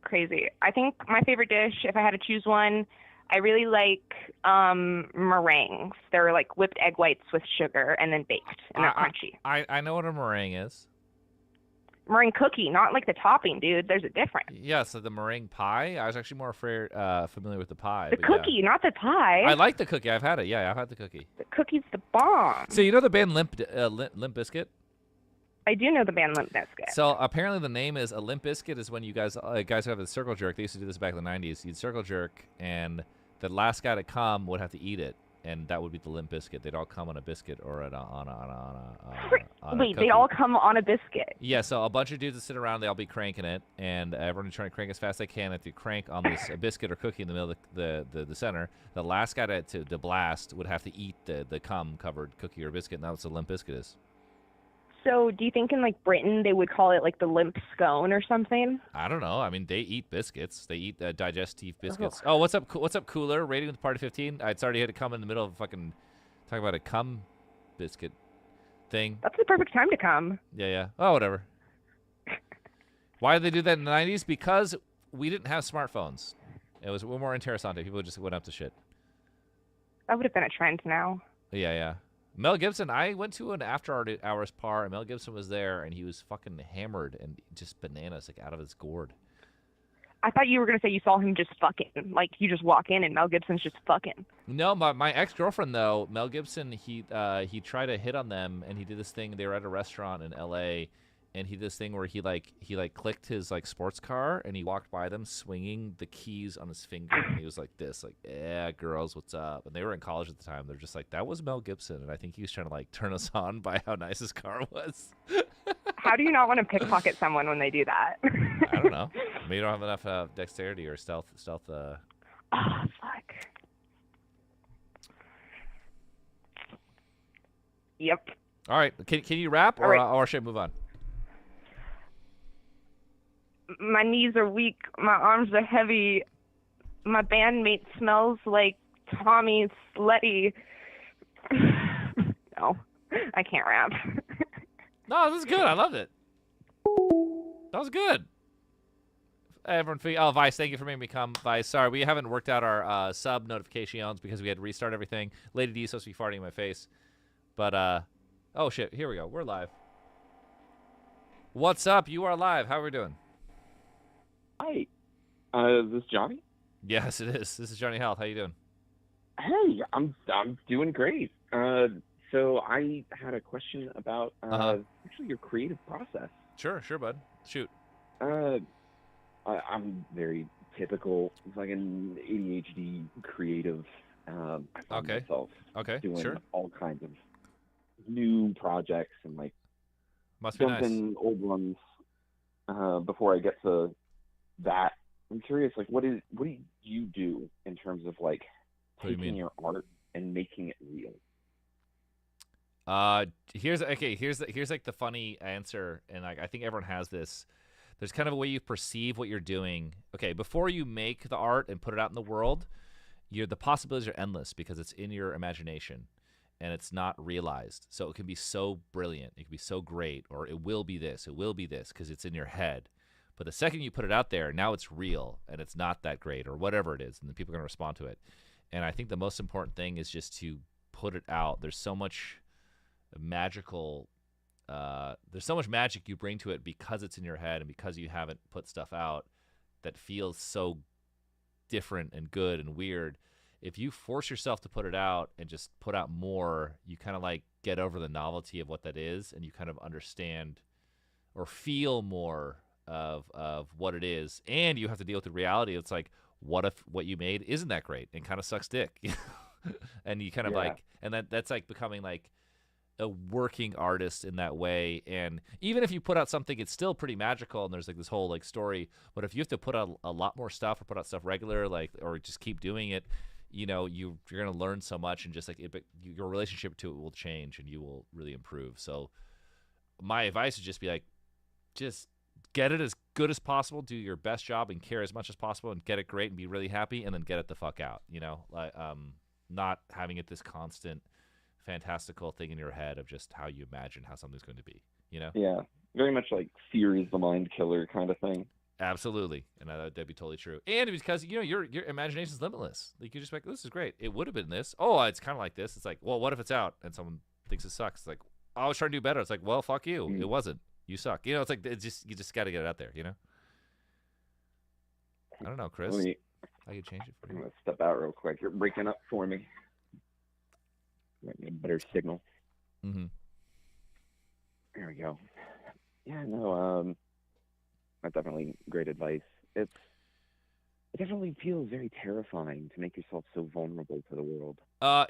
Speaker 14: Crazy. I think my favorite dish, if I had to choose one, I really like meringues. They're like whipped egg whites with sugar and then baked, and they're crunchy.
Speaker 1: I know what a meringue is.
Speaker 14: Meringue cookie, not like the topping, dude. There's a difference.
Speaker 1: Yeah, so the meringue pie. I was actually more familiar with the pie.
Speaker 14: The cookie, not the pie.
Speaker 1: I like the cookie. I've had it. Yeah, I've had the cookie.
Speaker 14: The cookie's the bomb.
Speaker 1: So you know the band Limp Bizkit?
Speaker 14: I do know the band Limp Bizkit.
Speaker 1: So apparently the name is a Limp Bizkit is when you guys have a circle jerk. They used to do this back in the 90s. You'd circle jerk, and the last guy to come would have to eat it, and that would be the Limp Bizkit. They'd all come on a biscuit or on a
Speaker 14: Wait,
Speaker 1: cookie.
Speaker 14: they all come on a biscuit?
Speaker 1: Yeah, so a bunch of dudes that sit around, they'll be cranking it, and everyone trying to crank as fast as they can. If you crank on this a biscuit or cookie in the middle of the center, the last guy to blast would have to eat the cum-covered cookie or biscuit, and that's what a Limp Bizkit is.
Speaker 14: So do you think in like Britain they would call it like the limp scone or something?
Speaker 1: I don't know. I mean, they eat biscuits. They eat digestive biscuits. Oh, what's up? What's up, Cooler? Rating with Party 15. It's already had to come in the middle of fucking talking about a cum biscuit thing.
Speaker 14: That's the perfect time to come.
Speaker 1: Yeah. Oh, whatever. Why did they do that in the 90s? Because we didn't have smartphones. It was more interessante. People just went up to shit.
Speaker 14: That would have been a trend now.
Speaker 1: Yeah. Mel Gibson, I went to an after-hours par, and Mel Gibson was there, and he was fucking hammered and just bananas, like out of his gourd.
Speaker 14: I thought you were going to say you saw him just fucking. Like, you just walk in and Mel Gibson's just fucking.
Speaker 1: No, my ex-girlfriend, though, Mel Gibson, he tried to hit on them, and he did this thing. They were at a restaurant in L.A., and he did this thing where he clicked his, like, sports car, and he walked by them swinging the keys on his finger, and he was like this, like, yeah, girls, what's up? And they were in college at the time. They're just like, that was Mel Gibson, and I think he was trying to, like, turn us on by how nice his car was.
Speaker 14: How do you not want to pickpocket someone when they do that?
Speaker 1: I don't know. Maybe you don't have enough dexterity or stealth.
Speaker 14: Oh, fuck. Yep.
Speaker 1: All right. Can you rap, or should I move on?
Speaker 14: My knees are weak. My arms are heavy. My bandmate smells like Tommy Sletty. No, I can't rap.
Speaker 1: No, this is good. I loved it. That was good. Everyone, Vice, thank you for making me come. Vice, sorry, we haven't worked out our sub notifications because we had to restart everything. Lady D is supposed to be farting in my face. But, oh shit, here we go. We're live. What's up? You are live. How are we doing?
Speaker 16: Hi. Is this Johnny?
Speaker 1: Yes, it is. This is Johnny Health. How you doing?
Speaker 16: Hey, I'm doing great. So I had a question about actually your creative process.
Speaker 1: Sure, bud. Shoot.
Speaker 16: I'm very typical, like an ADHD creative. I find myself doing all kinds of new projects and like
Speaker 1: must be
Speaker 16: dumping
Speaker 1: nice.
Speaker 16: old ones before I get to that. I'm curious, like, what do you do in terms of like taking your art and making it real?
Speaker 1: Here's like the funny answer, and like I think everyone has this. There's kind of a way you perceive what you're doing. Okay, before you make the art and put it out in the world, the possibilities are endless because it's in your imagination and it's not realized. So it can be so brilliant, it can be so great, or it will be this because it's in your head. But the second you put it out there, now it's real and it's not that great or whatever it is, and then people are going to respond to it. And I think the most important thing is just to put it out. There's so much magical there's so much magic you bring to it because it's in your head and because you haven't put stuff out that feels so different and good and weird. If you force yourself to put it out and just put out more, you kind of like get over the novelty of what that is, and you kind of understand or feel more of what it is. And you have to deal with the reality. It's like, what if what you made isn't that great and kind of sucks dick? And you kind of and that's like becoming like a working artist in that way. And even if you put out something, it's still pretty magical and there's like this whole like story, but if you have to put out a lot more stuff or put out stuff regular, like, or just keep doing it, you're going to learn so much, and just like your relationship to it will change and you will really improve. So my advice would just be like, just get it as good as possible, do your best job and care as much as possible and get it great and be really happy, and then get it the fuck out, like, not having it this constant fantastical thing in your head of just how you imagine how something's going to be,
Speaker 16: Yeah, very much like fear is the mind killer kind of thing.
Speaker 1: Absolutely, and that'd be totally true. And because your imagination's limitless. Like, you're just like, this is great. It would have been this. Oh, it's kind of like this. It's like, well, what if it's out and someone thinks it sucks? It's like, oh, I was trying to do better. It's like, well, fuck you. It wasn't. You suck. It's like you just got to get it out there. I don't know, Chris. How you change it for you?
Speaker 16: I'm gonna step out real quick. You're breaking up for me. Might need a better signal.
Speaker 1: Mm-hmm.
Speaker 16: There we go. Yeah, no, that's definitely great advice. It definitely feels very terrifying to make yourself so vulnerable to the world.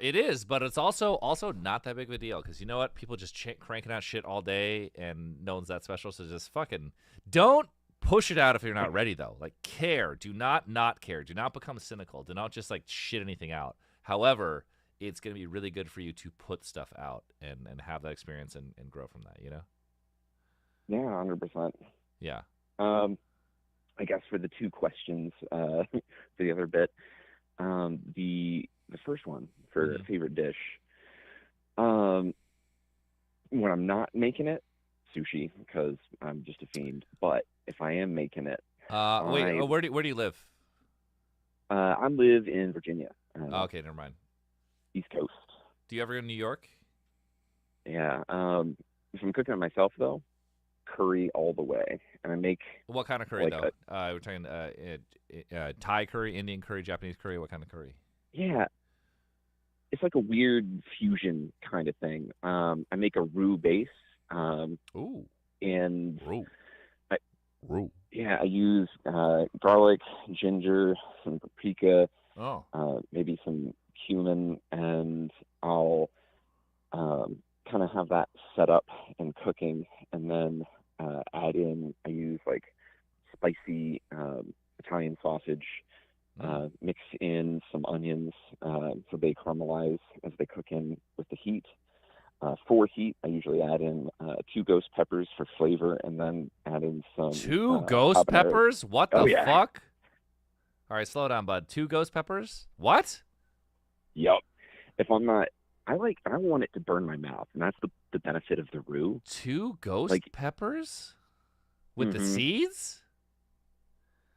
Speaker 1: It is, but it's also not that big of a deal, because you know what? People just cranking out shit all day, and no one's that special. So just fucking don't push it out if you're not ready, though. Like, care. Do not care. Do not become cynical. Do not just like shit anything out. However, it's going to be really good for you to put stuff out and have that experience and grow from that,
Speaker 16: Yeah, 100%.
Speaker 1: Yeah.
Speaker 16: I guess for the two questions for the other bit, the first one for favorite dish, when I'm not making it, sushi, because I'm just a fiend. But if I am making it,
Speaker 1: where do you live?
Speaker 16: I live in Virginia.
Speaker 1: Okay, never mind.
Speaker 16: East Coast.
Speaker 1: Do you ever go to New York?
Speaker 16: Yeah. If I'm cooking it myself, though, curry all the way, and I make.
Speaker 1: What kind of curry, though? We're talking Thai curry, Indian curry, Japanese curry. What kind of curry?
Speaker 16: Yeah, it's like a weird fusion kind of thing. I make a roux base.
Speaker 1: Ooh.
Speaker 16: And
Speaker 1: roux.
Speaker 16: Yeah, I use garlic, ginger, some paprika, maybe some cumin, and I'll kind of have that set up and cooking, and then add in, I use like spicy Italian sausage, mix in some onions so they caramelize as they cook in with the heat. For heat, I usually add in 2 ghost peppers for flavor, and then add in some
Speaker 1: 2 ghost
Speaker 16: habanero.
Speaker 1: peppers? What the
Speaker 16: yeah.
Speaker 1: fuck? All right, slow down, bud. 2 ghost peppers? What?
Speaker 16: Yep. If I'm not, I want it to burn my mouth, and that's the benefit of the roux.
Speaker 1: 2 ghost peppers? With the seeds?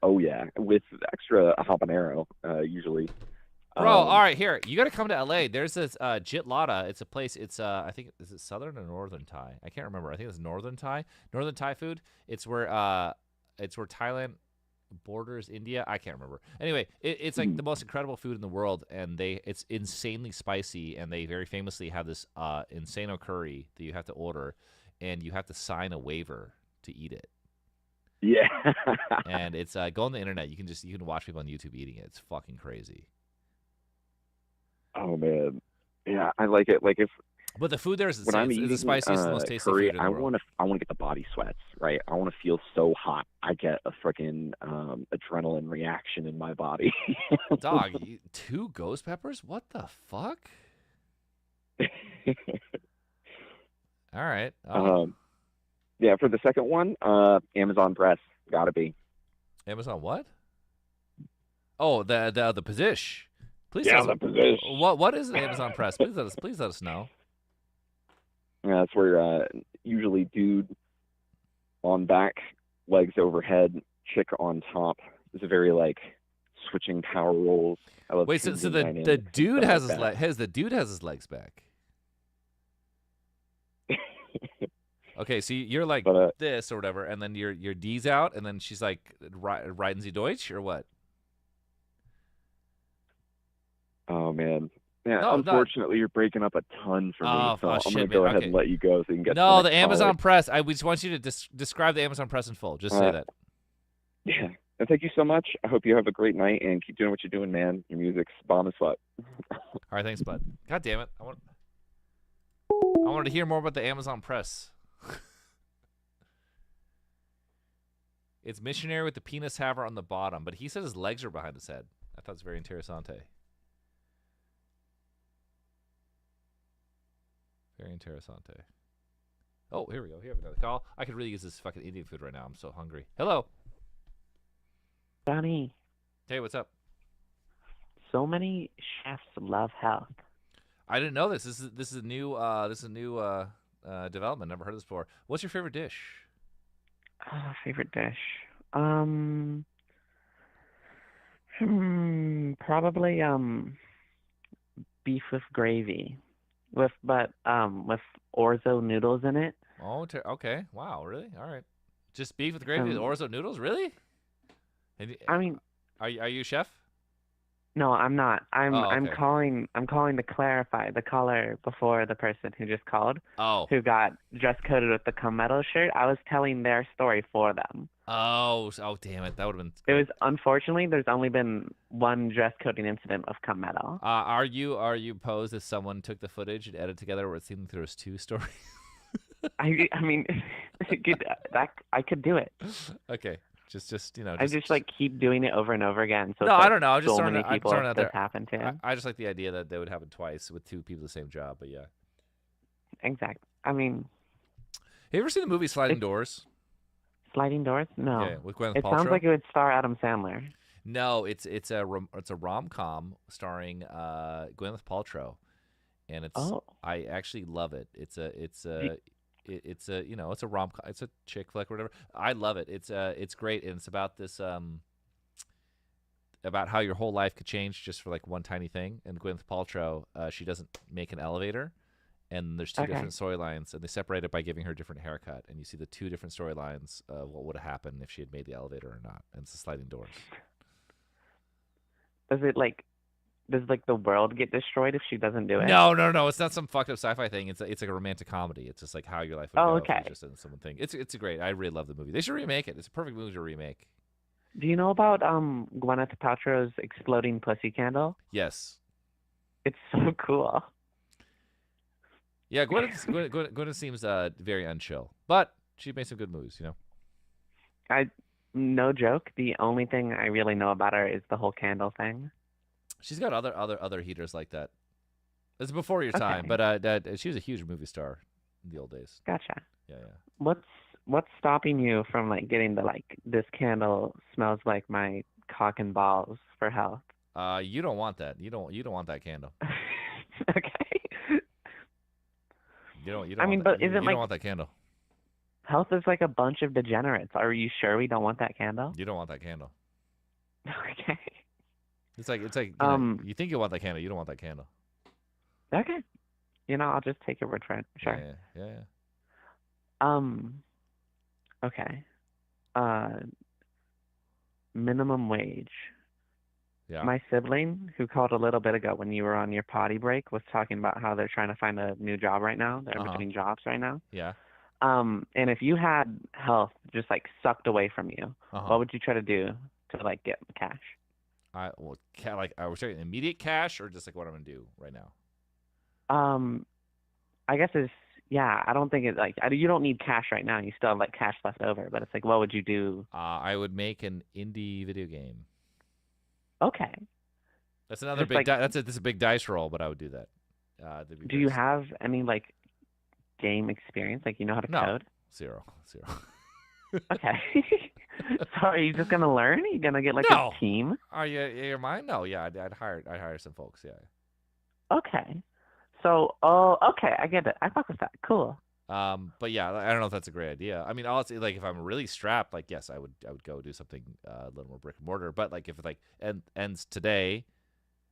Speaker 16: Oh yeah, with extra habanero usually.
Speaker 1: Bro, all right, here. You got to come to LA. There's this Jitlada. It's a place. It's I think, is it southern or northern Thai? I can't remember. I think it's northern Thai. Northern Thai food. It's where Thailand borders India. I can't remember. Anyway, it's like the most incredible food in the world, and it's insanely spicy, and they very famously have this insano curry that you have to order, and you have to sign a waiver to eat it.
Speaker 16: Yeah.
Speaker 1: And it's go on the internet. You can watch people on YouTube eating it. It's fucking crazy.
Speaker 16: Oh man, yeah, I like it. Like
Speaker 1: but the food there is
Speaker 16: when I'm
Speaker 1: it's
Speaker 16: eating
Speaker 1: the spiciest, the most tasty
Speaker 16: curry,
Speaker 1: food in the world.
Speaker 16: I want to get the body sweats, right? I want to feel so hot. I get a freaking adrenaline reaction in my body.
Speaker 1: Dog, 2 ghost peppers? What the fuck? All right.
Speaker 16: Yeah, for the second one, Amazon Press, gotta be.
Speaker 1: Amazon what? Oh, the position. Please
Speaker 16: yeah,
Speaker 1: tell us,
Speaker 16: the position.
Speaker 1: What is an Amazon Press? Please let us know.
Speaker 16: Yeah, that's where usually dude on back, legs overhead, chick on top. It's a very like switching power roles. I love.
Speaker 1: Wait, so the dude has his legs back. Okay, so you're like this or whatever, and then your D's out, and then she's like, "Reiten Sie Deutsch?" or what?
Speaker 16: Oh man, yeah. Unfortunately, you're breaking up a ton for me, so I'm gonna go ahead and let you go so you can get.
Speaker 1: No, the Amazon Press. We just want you to describe the Amazon Press in full. Just say that.
Speaker 16: Yeah, And thank you so much. I hope you have a great night and keep doing what you're doing, man. Your music's bomb as fuck.
Speaker 1: All right, thanks, bud. God damn it. I wanted to hear more about the Amazon press. It's missionary with the penis haver on the bottom, but he said his legs are behind his head. I thought it was very interessante. Very interessante. Oh, here we go. Here we have another call. I could really use this fucking Indian food right now. I'm so hungry. Hello.
Speaker 18: Johnny.
Speaker 1: Hey, what's up?
Speaker 18: So many chefs love health.
Speaker 1: I didn't know this. This is a new development. Never heard of this before. What's your favorite dish?
Speaker 18: Favorite dish. Probably beef with gravy, with orzo noodles in it.
Speaker 1: Oh, okay. Wow, really? All right. Just beef with gravy with orzo noodles, really?
Speaker 18: I mean,
Speaker 1: are you a chef?
Speaker 18: No, I'm not. I'm
Speaker 1: okay.
Speaker 18: calling to clarify the caller before the person who just called.
Speaker 1: Oh.
Speaker 18: Who got dress coded with the cum metal shirt. I was telling their story for them.
Speaker 1: Oh, damn it. That would have been
Speaker 18: It was unfortunately there's only been one dress coding incident of cum metal.
Speaker 1: Are you posed as someone took the footage and edited together where it seemed like there was two stories?
Speaker 18: I mean I could do it.
Speaker 1: Okay. Just
Speaker 18: I just like keep doing it over and over again. So
Speaker 1: no,
Speaker 18: it's,
Speaker 1: I don't know. I'm just
Speaker 18: so
Speaker 1: throwing
Speaker 18: many
Speaker 1: it, I'm
Speaker 18: people
Speaker 1: throwing it out
Speaker 18: this
Speaker 1: there.
Speaker 18: happened to.
Speaker 1: I just like the idea that they would happen twice with two people the same job. But yeah.
Speaker 18: Exactly. I mean,
Speaker 1: have you ever seen the movie Sliding Doors?
Speaker 18: Sliding Doors? No.
Speaker 1: Yeah, with Gwyneth
Speaker 18: It
Speaker 1: Paltrow.
Speaker 18: sounds like it would star Adam Sandler.
Speaker 1: No, it's a rom-com starring Gwyneth Paltrow, and I actually love it. It's a it's a chick flick or whatever. I love it. It's great, and it's about this about how your whole life could change just for like one tiny thing. And Gwyneth Paltrow, she doesn't make an elevator, and there's two different storylines, and they separate it by giving her a different haircut, and you see the two different storylines of what would have happened if she had made the elevator or not. And it's the Sliding Doors.
Speaker 18: Does the world get destroyed if she doesn't do it?
Speaker 1: No. It's not some fucked up sci-fi thing. It's like a romantic comedy. It's just like how your life would go if you just did someone thing. It's great. I really love the movie. They should remake it. It's a perfect movie to remake.
Speaker 18: Do you know about Gwyneth Paltrow's exploding pussy candle?
Speaker 1: Yes.
Speaker 18: It's so cool.
Speaker 1: Yeah, Gwyneth seems very unchill, but she made some good movies, you know.
Speaker 18: No joke. The only thing I really know about her is the whole candle thing.
Speaker 1: She's got other heaters like that. It's before your time, but she was a huge movie star in the old days.
Speaker 18: Gotcha.
Speaker 1: Yeah.
Speaker 18: What's stopping you from like getting the this candle smells like my cock and balls for health?
Speaker 1: You don't want that. You don't want that candle.
Speaker 18: Okay.
Speaker 1: You don't.
Speaker 18: I mean,
Speaker 1: want
Speaker 18: but
Speaker 1: that.
Speaker 18: isn't
Speaker 1: you don't want that candle.
Speaker 18: Health is like a bunch of degenerates. Are you sure we don't want that candle?
Speaker 1: You don't want that candle.
Speaker 18: Okay.
Speaker 1: It's like you think you want that candle. You don't want that candle.
Speaker 18: Okay. I'll just take your word for it. Sure.
Speaker 1: Yeah.
Speaker 18: Okay. Minimum wage.
Speaker 1: Yeah.
Speaker 18: My sibling, who called a little bit ago when you were on your potty break, was talking about how they're trying to find a new job right now. They're between jobs right now.
Speaker 1: Yeah.
Speaker 18: And if you had health just like sucked away from you, what would you try to do to like get cash?
Speaker 1: Are we talking immediate cash or just like what I'm gonna do right now?
Speaker 18: I guess I don't think it's like you don't need cash right now. You still have like cash left over, but it's like, what would you do?
Speaker 1: I would make an indie video game.
Speaker 18: Okay.
Speaker 1: That's another big. That's a big dice roll, but I would do that.
Speaker 18: Do you have any like game experience? Like you know how to code?
Speaker 1: Zero.
Speaker 18: Okay. So are you just gonna learn? Are you gonna get like a team?
Speaker 1: Are you mine? No, yeah, I'd hire some folks. Yeah.
Speaker 18: Okay. So, okay, I get it. I fuck with that. Cool.
Speaker 1: But yeah, I don't know if that's a great idea. I mean, honestly, like if I'm really strapped, like yes, I would go do something a little more brick and mortar. But like if it ends today,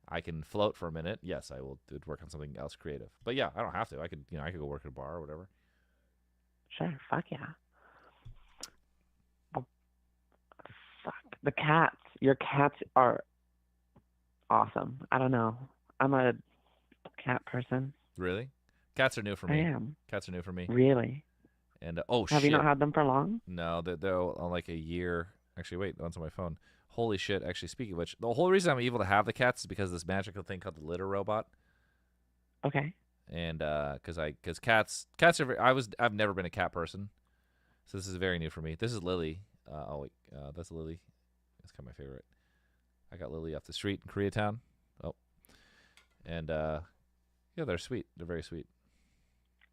Speaker 1: I can float for a minute. Yes, I will work on something else creative. But yeah, I don't have to. I could go work at a bar or whatever.
Speaker 18: Sure. Fuck yeah. Oh, fuck the cats. Your cats are awesome. I don't know. I'm a cat person.
Speaker 1: Really? Cats are new for me.
Speaker 18: I am.
Speaker 1: Cats are new for me.
Speaker 18: Really?
Speaker 1: And
Speaker 18: have you not had them for long?
Speaker 1: No, they're on like a year Actually, wait, one's on my phone. Holy shit! Actually, speaking of which, the whole reason I'm able to have the cats is because of this magical thing called the litter robot.
Speaker 18: Okay.
Speaker 1: And because cats are. I've never been a cat person, so this is very new for me. This is Lily. Oh wait, that's Lily. That's kind of my favorite. I got Lily off the street in Koreatown. Oh, and yeah, they're sweet. They're very sweet.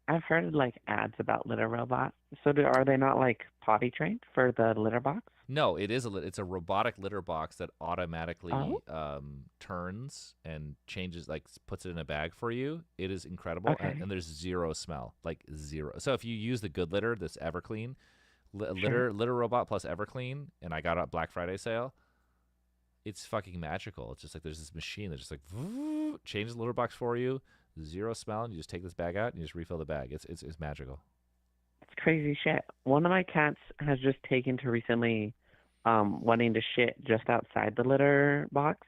Speaker 18: I've heard like ads about litter robots. So are they not like potty trained for the litter box?
Speaker 1: No, it's a robotic litter box that automatically turns and changes, like puts it in a bag for you. It is incredible,
Speaker 18: Okay.
Speaker 1: and there's zero smell, like zero. So if you use the good litter, this Everclean litter robot plus Everclean, and I got it at Black Friday sale, it's fucking magical. It's just like there's this machine that just like changes the litter box for you, zero smell, and you just take this bag out and you just refill the bag. It's magical.
Speaker 18: It's crazy shit. One of my cats has just taken to recently wanting to shit just outside the litter box.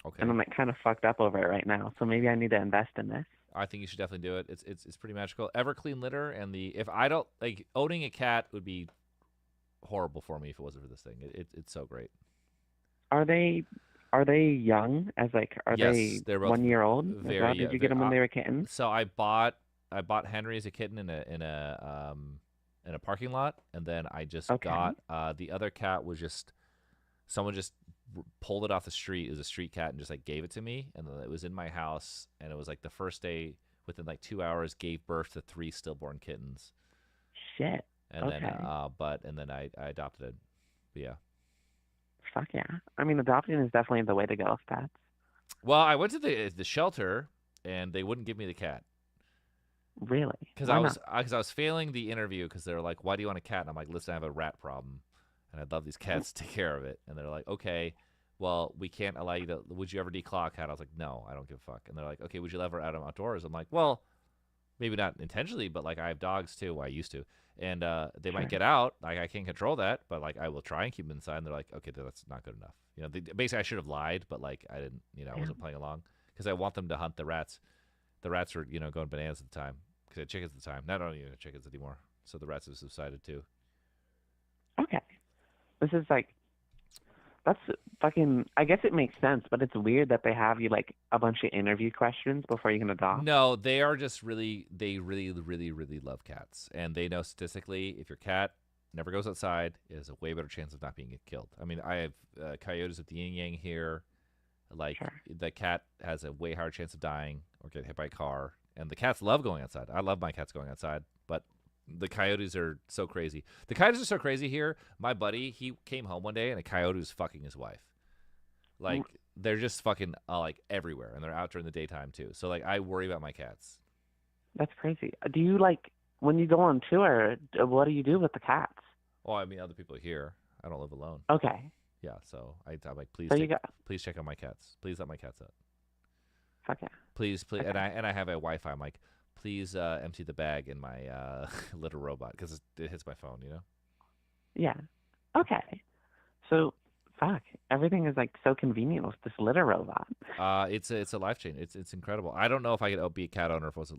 Speaker 1: Okay.
Speaker 18: And I'm like kind of fucked up over it right now. So maybe I need to invest in this.
Speaker 1: I think you should definitely do it. It's pretty magical. Everclean litter, and if I don't like owning a cat would be horrible for me if it wasn't for this thing. It's so great.
Speaker 18: Are they young? As like
Speaker 1: Yes, they're both
Speaker 18: 1 year old?
Speaker 1: Very
Speaker 18: Did
Speaker 1: young.
Speaker 18: you get them when they were kittens?
Speaker 1: So I bought Henry as a kitten in a parking lot, and then I just got the other cat was just someone just pulled it off the street. It was a street cat and just like gave it to me, and then it was in my house, and it was like the first day within like 2 hours gave birth to 3 stillborn kittens.
Speaker 18: Shit.
Speaker 1: And
Speaker 18: Okay.
Speaker 1: then I adopted it. But yeah.
Speaker 18: Fuck yeah. I mean, adopting is definitely the way to go with pets.
Speaker 1: Well, I went to the shelter and they wouldn't give me the cat.
Speaker 18: Really?
Speaker 1: Because
Speaker 18: Why
Speaker 1: I was failing the interview because they were like, "Why do you want a cat?" And I'm like, "Listen, I have a rat problem, and I'd love these cats to take care of it." And they're like, "Okay, well, we can't allow you to. Would you ever declaw a cat?" I was like, "No, I don't give a fuck." And they're like, "Okay, would you ever out outdoors?" I'm like, "Well, maybe not intentionally, but like I have dogs too. Well, I used to, and they might get out. Like I can't control that, but like I will try and keep them inside." And they're like, "Okay, that's not good enough." You know, basically I should have lied, but like I didn't. You know, I wasn't playing along because I want them to hunt the rats. The rats were going bananas at the time. Because I had chickens at the time. Not only chickens anymore. So the rats have subsided too.
Speaker 18: Okay. This is like, that's fucking, I guess it makes sense, but it's weird that they have you like a bunch of interview questions before you can adopt.
Speaker 1: No, they are just they really love cats. And they know statistically if your cat never goes outside, it has a way better chance of not being killed. I mean, I have coyotes at the yin yang here. Like the cat has a way higher chance of dying or getting hit by a car. And the cats love going outside. I love my cats going outside, but the coyotes are so crazy. The coyotes are so crazy here. My buddy, he came home one day and a coyote was fucking his wife. Like they're just fucking like everywhere, and they're out during the daytime too. So like I worry about my cats.
Speaker 18: That's crazy. Do you like, when you go on tour, what do you do with the cats?
Speaker 1: Well, I mean, other people are here. I don't live alone.
Speaker 18: Okay.
Speaker 1: Yeah, so I'm like, please,
Speaker 18: So
Speaker 1: please check on my cats. Please let my cats out.
Speaker 18: Fuck yeah.
Speaker 1: Please,
Speaker 18: Okay.
Speaker 1: and I have a Wi-Fi. I'm like, please empty the bag in my litter robot because it hits my phone. You know.
Speaker 18: Yeah. Okay. So, fuck. Everything is like so convenient with this litter robot.
Speaker 1: It's a life change. It's incredible. I don't know if I could be a cat owner if it was.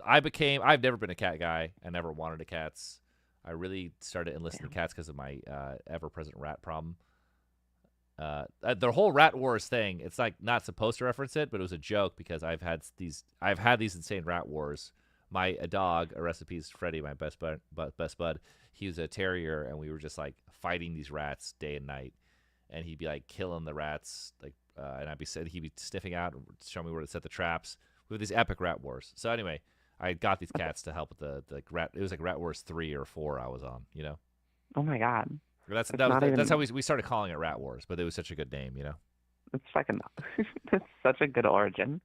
Speaker 1: I've never been a cat guy. I never wanted a cats. I really started enlisting cats because of my ever-present rat problem. The whole rat wars thing, it's like not supposed to reference it, but it was a joke because I've had these insane rat wars. My dog, rest in peace, Freddie, my best bud, he was a terrier, and we were just like fighting these rats day and night, and he'd be like killing the rats, like, and he'd be sniffing out and showing me where to set the traps. We had these epic rat wars. So anyway, I got these cats to help with the rat. It was like Rat Wars 3 or 4 I was on, you know.
Speaker 18: Oh my god.
Speaker 1: That's
Speaker 18: It's
Speaker 1: how we started calling it Rat Wars, but it was such a good name, you know.
Speaker 18: It's fucking, it's such a good origin.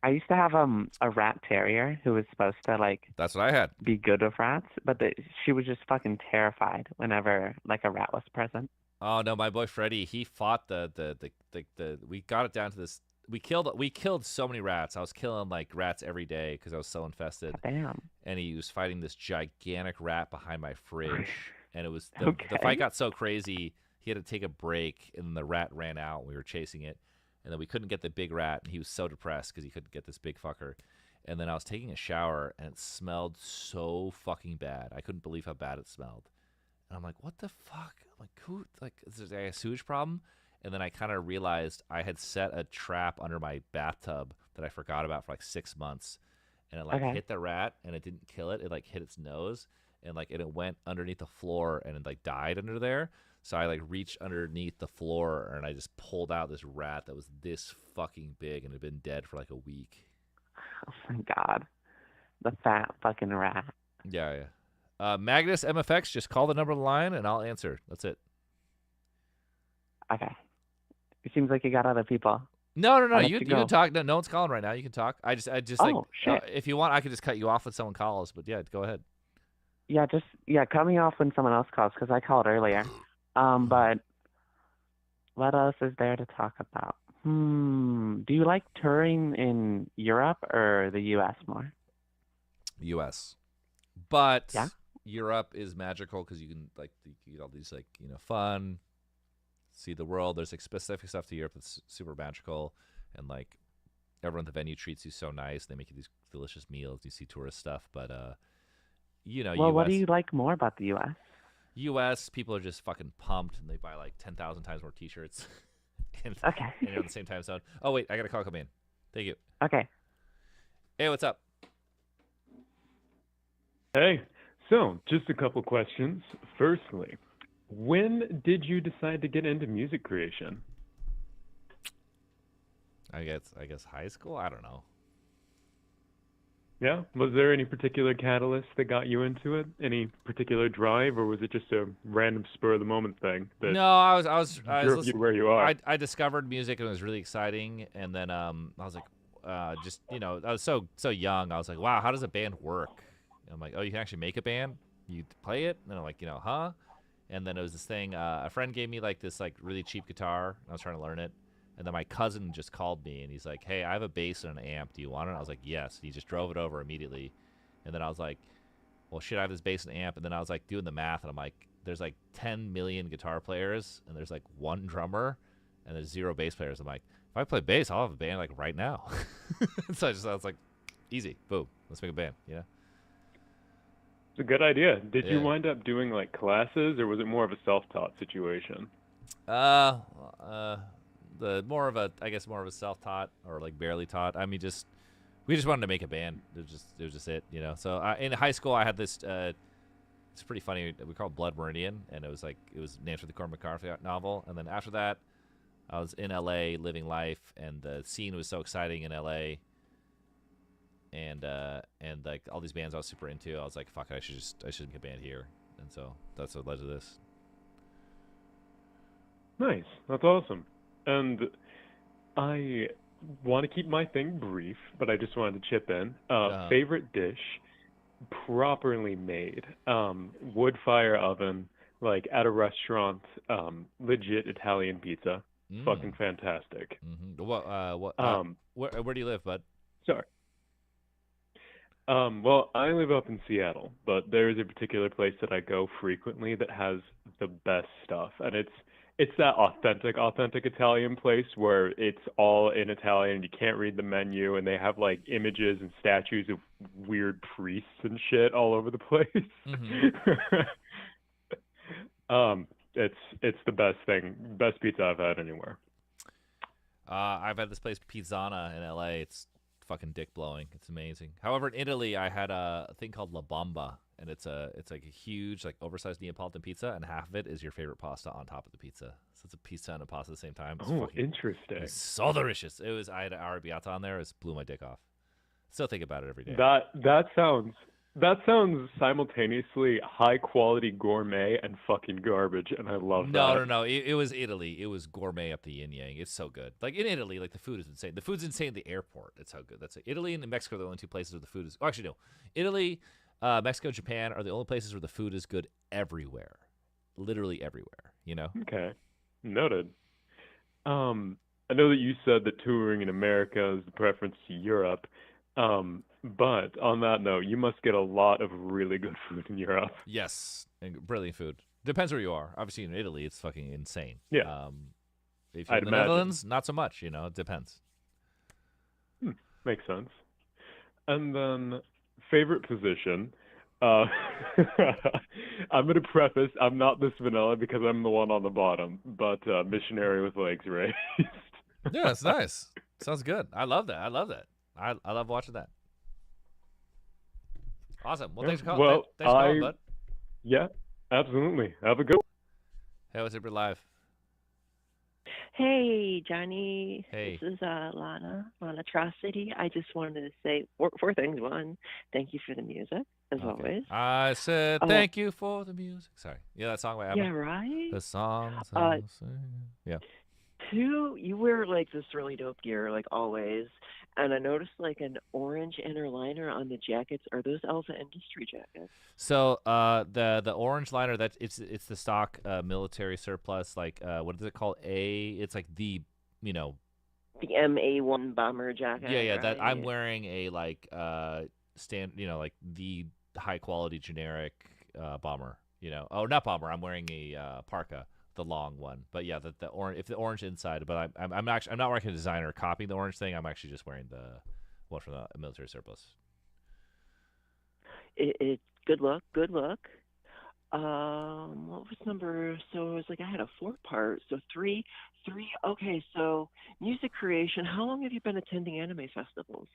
Speaker 18: I used to have a rat terrier who was supposed to like.
Speaker 1: That's what I had.
Speaker 18: Be good with rats, but she was just fucking terrified whenever like a rat was present.
Speaker 1: Oh no, my boy Freddie, he fought the we got it down to this. We killed so many rats. I was killing like rats every day because I was so infested.
Speaker 18: Damn.
Speaker 1: And he was fighting this gigantic rat behind my fridge, and it was the fight got so crazy. He had to take a break, and the rat ran out. And we were chasing it, and then we couldn't get the big rat, and he was so depressed because he couldn't get this big fucker. And then I was taking a shower, and it smelled so fucking bad. I couldn't believe how bad it smelled. And I'm like, what the fuck? I'm like, who? Like, is there a sewage problem? And then I kind of realized I had set a trap under my bathtub that I forgot about for like 6 months. And it like hit the rat, and it didn't kill it. It like hit its nose, and like it went underneath the floor, and it like died under there. So I like reached underneath the floor, and I just pulled out this rat that was this fucking big, and had been dead for like a week.
Speaker 18: Oh my god, the fat fucking rat.
Speaker 1: Yeah. Magnus MFX, just call the number on the line, and I'll answer. That's it.
Speaker 18: Okay. It seems like you got other people.
Speaker 1: No. You can talk. No one's calling right now. You can talk. I just like,
Speaker 18: shit.
Speaker 1: If you want, I could just cut you off when someone calls. But yeah, go ahead.
Speaker 18: Yeah, cut me off when someone else calls because I called earlier. But what else is there to talk about? Do you like touring in Europe or the U.S. more?
Speaker 1: U.S. But Europe is magical because you can like you get all these like fun. See the world. There's like specific stuff to Europe that's super magical, and like everyone at the venue treats you so nice. They make you these delicious meals. You see tourist stuff, but
Speaker 18: Well,
Speaker 1: US,
Speaker 18: what do you like more about the U.S.?
Speaker 1: U.S. people are just fucking pumped, and they buy like 10,000 times more T-shirts. and you're on the same time zone. Oh wait, I got a call coming in. Thank you.
Speaker 18: Okay.
Speaker 1: Hey, what's up?
Speaker 17: Hey, so just a couple questions. Firstly, when did you decide to get into music creation?
Speaker 1: I guess high school. I don't know.
Speaker 17: Yeah, was there any particular catalyst that got you into it? Any particular drive, or was it just a random spur of the moment thing? That
Speaker 1: No, I was
Speaker 17: drove you to where you are.
Speaker 1: I discovered music and it was really exciting, and then I was like, I was so young. I was like, wow, how does a band work? And I'm like, oh, you can actually make a band. You play it, and I'm like, huh? And then it was this thing. A friend gave me like this like really cheap guitar. And I was trying to learn it, and then my cousin just called me, and he's like, "Hey, I have a bass and an amp. Do you want it?" I was like, "Yes." And he just drove it over immediately, and then I was like, "Well, shit, I have this bass and amp." And then I was like doing the math, and I'm like, "There's like 10 million guitar players, and there's like one drummer, and there's 0 bass players." I'm like, if I play bass, I'll have a band like right now. So I was like, easy, boom, let's make a band.
Speaker 17: It's a good idea. Did you
Speaker 1: Yeah.
Speaker 17: wind up doing like classes, or was it more of a self-taught situation?
Speaker 1: The more of a self-taught or like barely taught. I mean, we just wanted to make a band. It was just it. So in high school, I had this. It's pretty funny. We called Blood Meridian, and it was named for the Cormac McCarthy novel. And then after that, I was in LA living life, and the scene was so exciting in LA. And like all these bands I was super into, I was like, fuck it, I should make a band here. And so that's what led to this.
Speaker 17: Nice. That's awesome. And I want to keep my thing brief, but I just wanted to chip in. Favorite dish, properly made, wood fire oven, like at a restaurant, legit Italian pizza. Fucking fantastic.
Speaker 1: Mm-hmm. Where do you live, bud?
Speaker 17: Sorry. Well, I live up in Seattle, but there's a particular place that I go frequently that has the best stuff, and it's that authentic Italian place where it's all in Italian and you can't read the menu, and they have like images and statues of weird priests and shit all over the place.
Speaker 1: Mm-hmm.
Speaker 17: It's the best thing, best pizza I've had anywhere.
Speaker 1: I've had this place Pizzana in LA. It's fucking dick blowing. It's amazing. However, in Italy, I had a thing called La Bomba, and it's like a huge, like oversized Neapolitan pizza, and half of it is your favorite pasta on top of the pizza. So it's a pizza and a pasta at the same time. It's
Speaker 17: Interesting.
Speaker 1: It's so delicious. I had an arrabbiata on there. It blew my dick off. Still think about it every day.
Speaker 17: That sounds simultaneously high quality gourmet and fucking garbage, and I love that.
Speaker 1: No. It was Italy. It was gourmet up the yin yang. It's so good. Like in Italy, like the food is insane. The food's insane at the airport. It's how good. That's it. Italy and Mexico are the only two places where the food is. Oh, actually, no. Italy, Mexico, Japan are the only places where the food is good everywhere. Literally everywhere.
Speaker 17: Okay, noted. I know that you said that touring in America is the preference to Europe. But on that note, you must get a lot of really good food in Europe.
Speaker 1: Yes, and brilliant food. Depends where you are. Obviously, in Italy, it's fucking insane.
Speaker 17: Yeah.
Speaker 1: If you're in the Netherlands, not so much. It depends.
Speaker 17: Makes sense. And then, favorite position. I'm gonna preface, I'm not this vanilla because I'm the one on the bottom, but missionary with legs raised.
Speaker 1: Yeah, it's nice. Sounds good. I love that. I love watching that. Awesome. Well, thanks for calling.
Speaker 17: Well,
Speaker 1: thanks for calling, bud.
Speaker 17: Yeah, absolutely. Have a good one.
Speaker 1: Hey, what's up, we're live?
Speaker 19: Hey, Johnny.
Speaker 1: Hey.
Speaker 19: This is Lana Atrocity. I just wanted to say four things. One, thank you for the music, as always.
Speaker 1: I said thank you for the music. Sorry. Yeah, that song by ABBA.
Speaker 19: Yeah, right?
Speaker 1: The songs. Yeah.
Speaker 19: Two, you wear like this really dope gear, like always. And I noticed like an orange inner liner on the jackets. Are those Alpha Industry jackets?
Speaker 1: So the orange liner, it's the stock military surplus, like what is it called? It's like the
Speaker 19: The MA1 bomber jacket.
Speaker 1: yeah that
Speaker 19: right?
Speaker 1: I'm wearing a like like the high quality generic bomber. Not bomber. I'm wearing a parka, the long one. But yeah, the orange, if the orange inside. But I'm not wearing a designer copying the orange thing. I'm actually just wearing the one from the military surplus.
Speaker 19: Good luck. What was number? So it was like I had a 4-part. So three. Okay, so music creation. How long have you been attending anime festivals?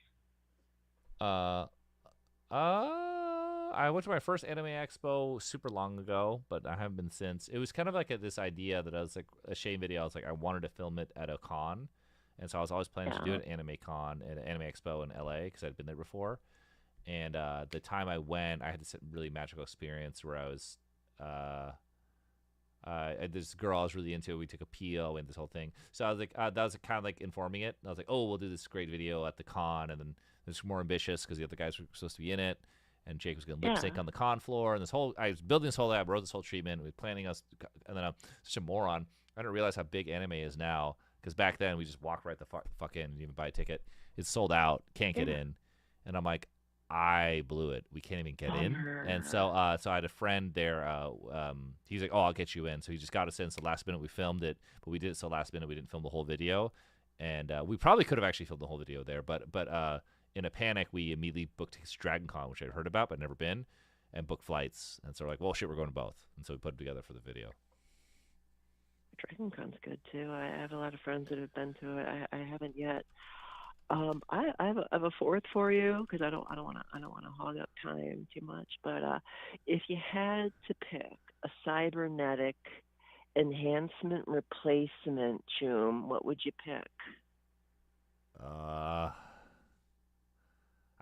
Speaker 1: I went to my first anime expo super long ago, but I haven't been since. It was kind of like this idea that I was like a Shane video. I was like, I wanted to film it at a con, and so I was always planning to do an anime con at an anime expo in LA because I'd been there before. And the time I went, I had this really magical experience where I was this girl I was really into. We took a PO and this whole thing. So I was like, that was kind of like informing it. I was like, oh, we'll do this great video at the con, and then it's more ambitious because the other guys were supposed to be in it, and Jake was going to lip sync on the con floor. And I was building this whole lab, wrote this whole treatment, we were planning us, and then I'm such a moron. I didn't realize how big anime is now, because back then we just walked right the fuck in and didn't even buy a ticket. It's sold out, can't get in, and I'm like, I blew it. We can't even get in. And so I had a friend there. He's like, oh, I'll get you in. So he just got us in. So last minute we filmed it, but we did it so last minute we didn't film the whole video. And we probably could have actually filmed the whole video there, but in a panic we immediately booked tickets to Dragon Con, which I'd heard about but never been, and booked flights. And so we're like, well, shit, we're going to both. And so we put them together for the video.
Speaker 19: Dragon Con's good too. I have a lot of friends that have been to it. I haven't yet. I have a fourth for you because I don't want to hog up time too much. But if you had to pick a cybernetic enhancement replacement, Choom, what would you pick?
Speaker 1: I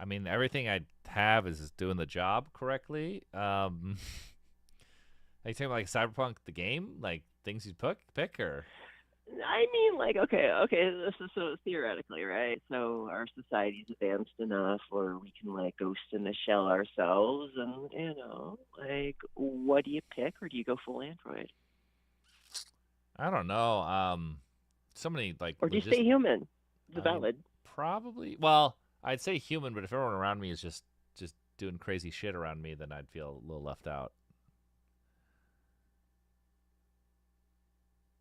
Speaker 1: mean, everything I have is doing the job correctly. Are you talking about like Cyberpunk the game, like things you'd pick, or?
Speaker 19: I mean, like, okay, this is so theoretically, right? So our society's advanced enough where we can, like, ghost in the shell ourselves, and, like, what do you pick, or do you go full Android?
Speaker 1: I don't know. So many, like...
Speaker 19: Or do you stay human? It's valid.
Speaker 1: Probably. Well, I'd say human, but if everyone around me is just doing crazy shit around me, then I'd feel a little left out.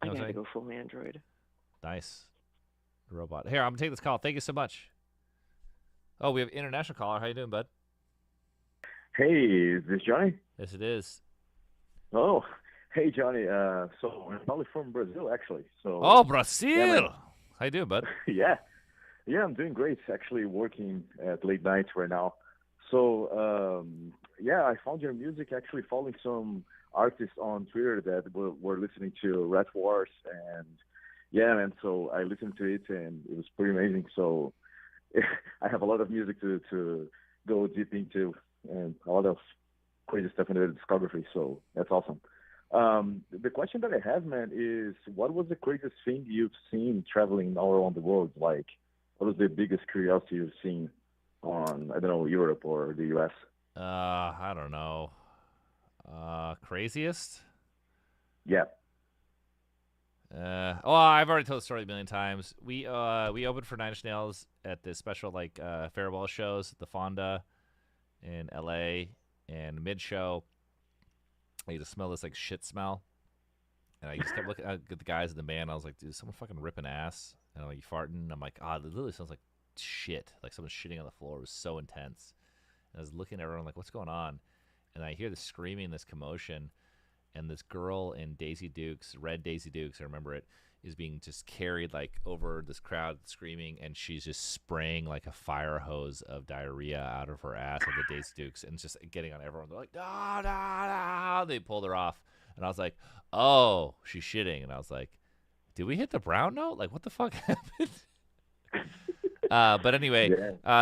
Speaker 19: I gotta go full Android.
Speaker 1: Nice. Robot. Here, I'm gonna take this call. Thank you so much. Oh, we have an international caller. How you doing, bud?
Speaker 20: Hey, is this Johnny?
Speaker 1: Yes, it is.
Speaker 20: Oh, hey, Johnny. So I'm probably from Brazil, actually. So.
Speaker 1: Oh, Brazil!
Speaker 20: Yeah,
Speaker 1: how you doing, bud?
Speaker 20: yeah, I'm doing great. Actually, working at late nights right now. So I found your music. Actually, following some artists on Twitter that were listening to Rat Wars, and yeah, man. So I listened to it, and it was pretty amazing. So I have a lot of music to go deep into, and a lot of crazy stuff in the discography. So that's awesome. The question that I have, man, is what was the craziest thing you've seen traveling all around the world? Like, what was the biggest curiosity you've seen on, I don't know, Europe or the US?
Speaker 1: I don't know. Craziest?
Speaker 20: Yeah.
Speaker 1: I've already told the story a million times. We opened for Nine Inch Nails at this special like farewell shows at the Fonda in LA, and mid show I just smell this like shit smell, and I just kept looking at the guys in the band. I was like, dude, is someone fucking ripping ass? And I'm like, you farting? I'm like, it literally smells like shit, like someone shitting on the floor. It was so intense. And I was looking at everyone like, what's going on? and I hear the screaming, this commotion, and this girl in Daisy Dukes, red Daisy Dukes, I remember it, is being just carried like over this crowd screaming, and she's just spraying like a fire hose of diarrhea out of her ass of the Daisy Dukes, and just getting on everyone. They're like, no, no, no. They pulled her off, and I was like, oh, she's shitting, and I was like, did we hit the brown note? Like, what the fuck happened? But anyway,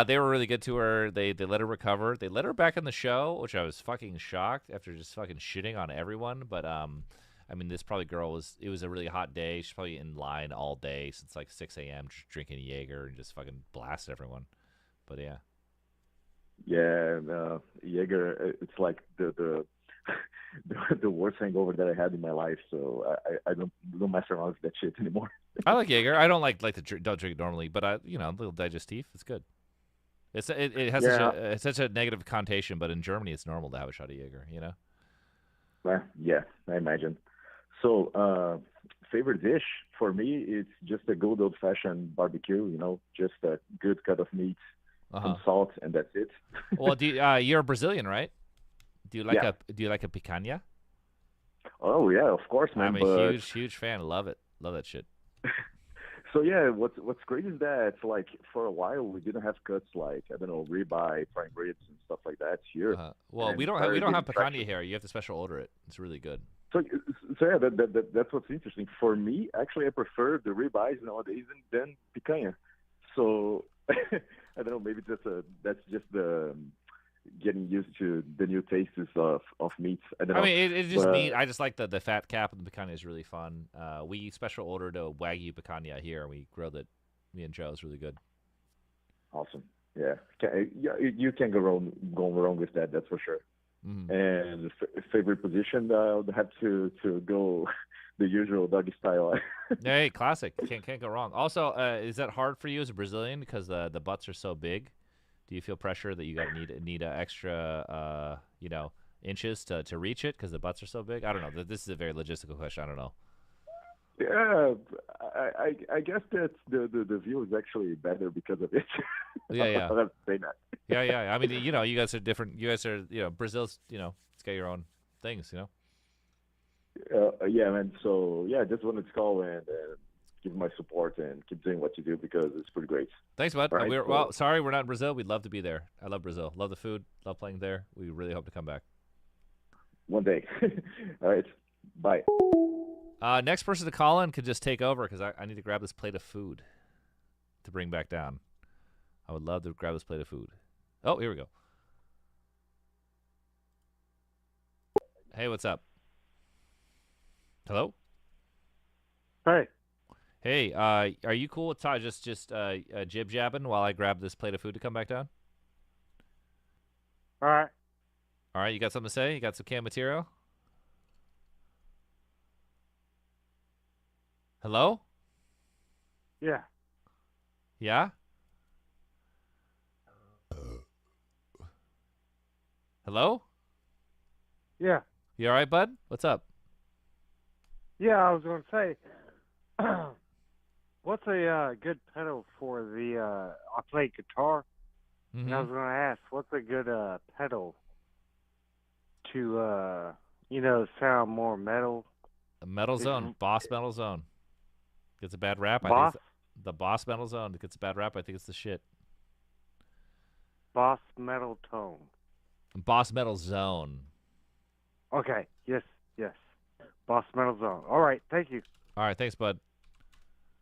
Speaker 1: they were really good to her. They let her recover. They let her back in the show, which I was fucking shocked after just fucking shitting on everyone. But I mean, this probably girl it was a really hot day. She's probably in line all day since like 6 a.m. just drinking Jaeger and just fucking blasted everyone. But yeah.
Speaker 20: Yeah, Jaeger, it's like the the worst hangover that I had in my life. So I don't mess around with that shit anymore.
Speaker 1: I like Jaeger. I don't like to don't drink it normally, but a little digestif. It's good. It has such a negative connotation, but in Germany it's normal to have a shot of Jaeger.
Speaker 20: Well, yeah, I imagine. So, favorite dish for me, it's just a good old-fashioned barbecue. Just a good cut of meat, some salt, and that's it.
Speaker 1: Well, you're a Brazilian, right? Do you like a picanha?
Speaker 20: Oh yeah, of course, man.
Speaker 1: I'm a huge fan. Love it. Love that shit.
Speaker 20: So yeah, what's great is that like for a while we didn't have cuts like ribeye, prime ribs, and stuff like that here.
Speaker 1: Well, we don't have picanha here. You have to special order it. It's really good.
Speaker 20: So yeah, that's what's interesting for me. Actually, I prefer the ribeyes nowadays than picanha. So I don't know. Maybe that's just the getting used to the new tastes of meats. I don't know.
Speaker 1: I mean, it's just meat. I just like the fat cap, and the picanha is really fun. We special ordered a Wagyu picanha here, and we grilled it. Me and Joe. It's really good.
Speaker 20: Awesome. Yeah. You can't go wrong with that. That's for sure. Mm-hmm. And favorite position, I'll have to go the usual doggy style.
Speaker 1: Hey, classic. Can't go wrong. Also, is that hard for you as a Brazilian because the butts are so big? Do you feel pressure that you need extra inches to reach it because the butts are so big? I don't know. This is a very logistical question. I don't know.
Speaker 20: Yeah, I guess that the view is actually better because of it.
Speaker 1: Yeah.
Speaker 20: I have to say that.
Speaker 1: Yeah. I mean, you guys are different. You guys are, Brazil's, it's got your own things,
Speaker 20: Yeah, man. So yeah, I just wanted to call and give my support and keep doing what you do because it's pretty great.
Speaker 1: Thanks, bud.
Speaker 20: Right,
Speaker 1: sorry we're not in Brazil. We'd love to be there. I love Brazil. Love the food. Love playing there. We really hope to come back.
Speaker 20: One day. All right. Bye.
Speaker 1: Next person to call in could just take over because I need to grab this plate of food to bring back down. I would love to grab this plate of food. Oh, here we go. Hey, what's up? Hello?
Speaker 15: Hey.
Speaker 1: Hey, are you cool with just jib-jabbing while I grab this plate of food to come back down?
Speaker 15: All right.
Speaker 1: All right, you got something to say? You got some canned material? Hello?
Speaker 15: Yeah.
Speaker 1: Yeah? Hello?
Speaker 15: Yeah.
Speaker 1: You all right, bud? What's up?
Speaker 15: Yeah, I was going to say, what's a good pedal for the, I play guitar, and I was going to ask, what's a good pedal to, sound more metal?
Speaker 1: The Metal Zone, Boss Metal Zone. Gets a bad rap.
Speaker 15: Boss?
Speaker 1: I think the Boss Metal Zone gets a bad rap. I think it's the shit.
Speaker 15: Boss Metal Tone.
Speaker 1: Boss Metal Zone.
Speaker 15: Okay. Yes. Boss Metal Zone. All right. Thank you.
Speaker 1: All right. Thanks, bud.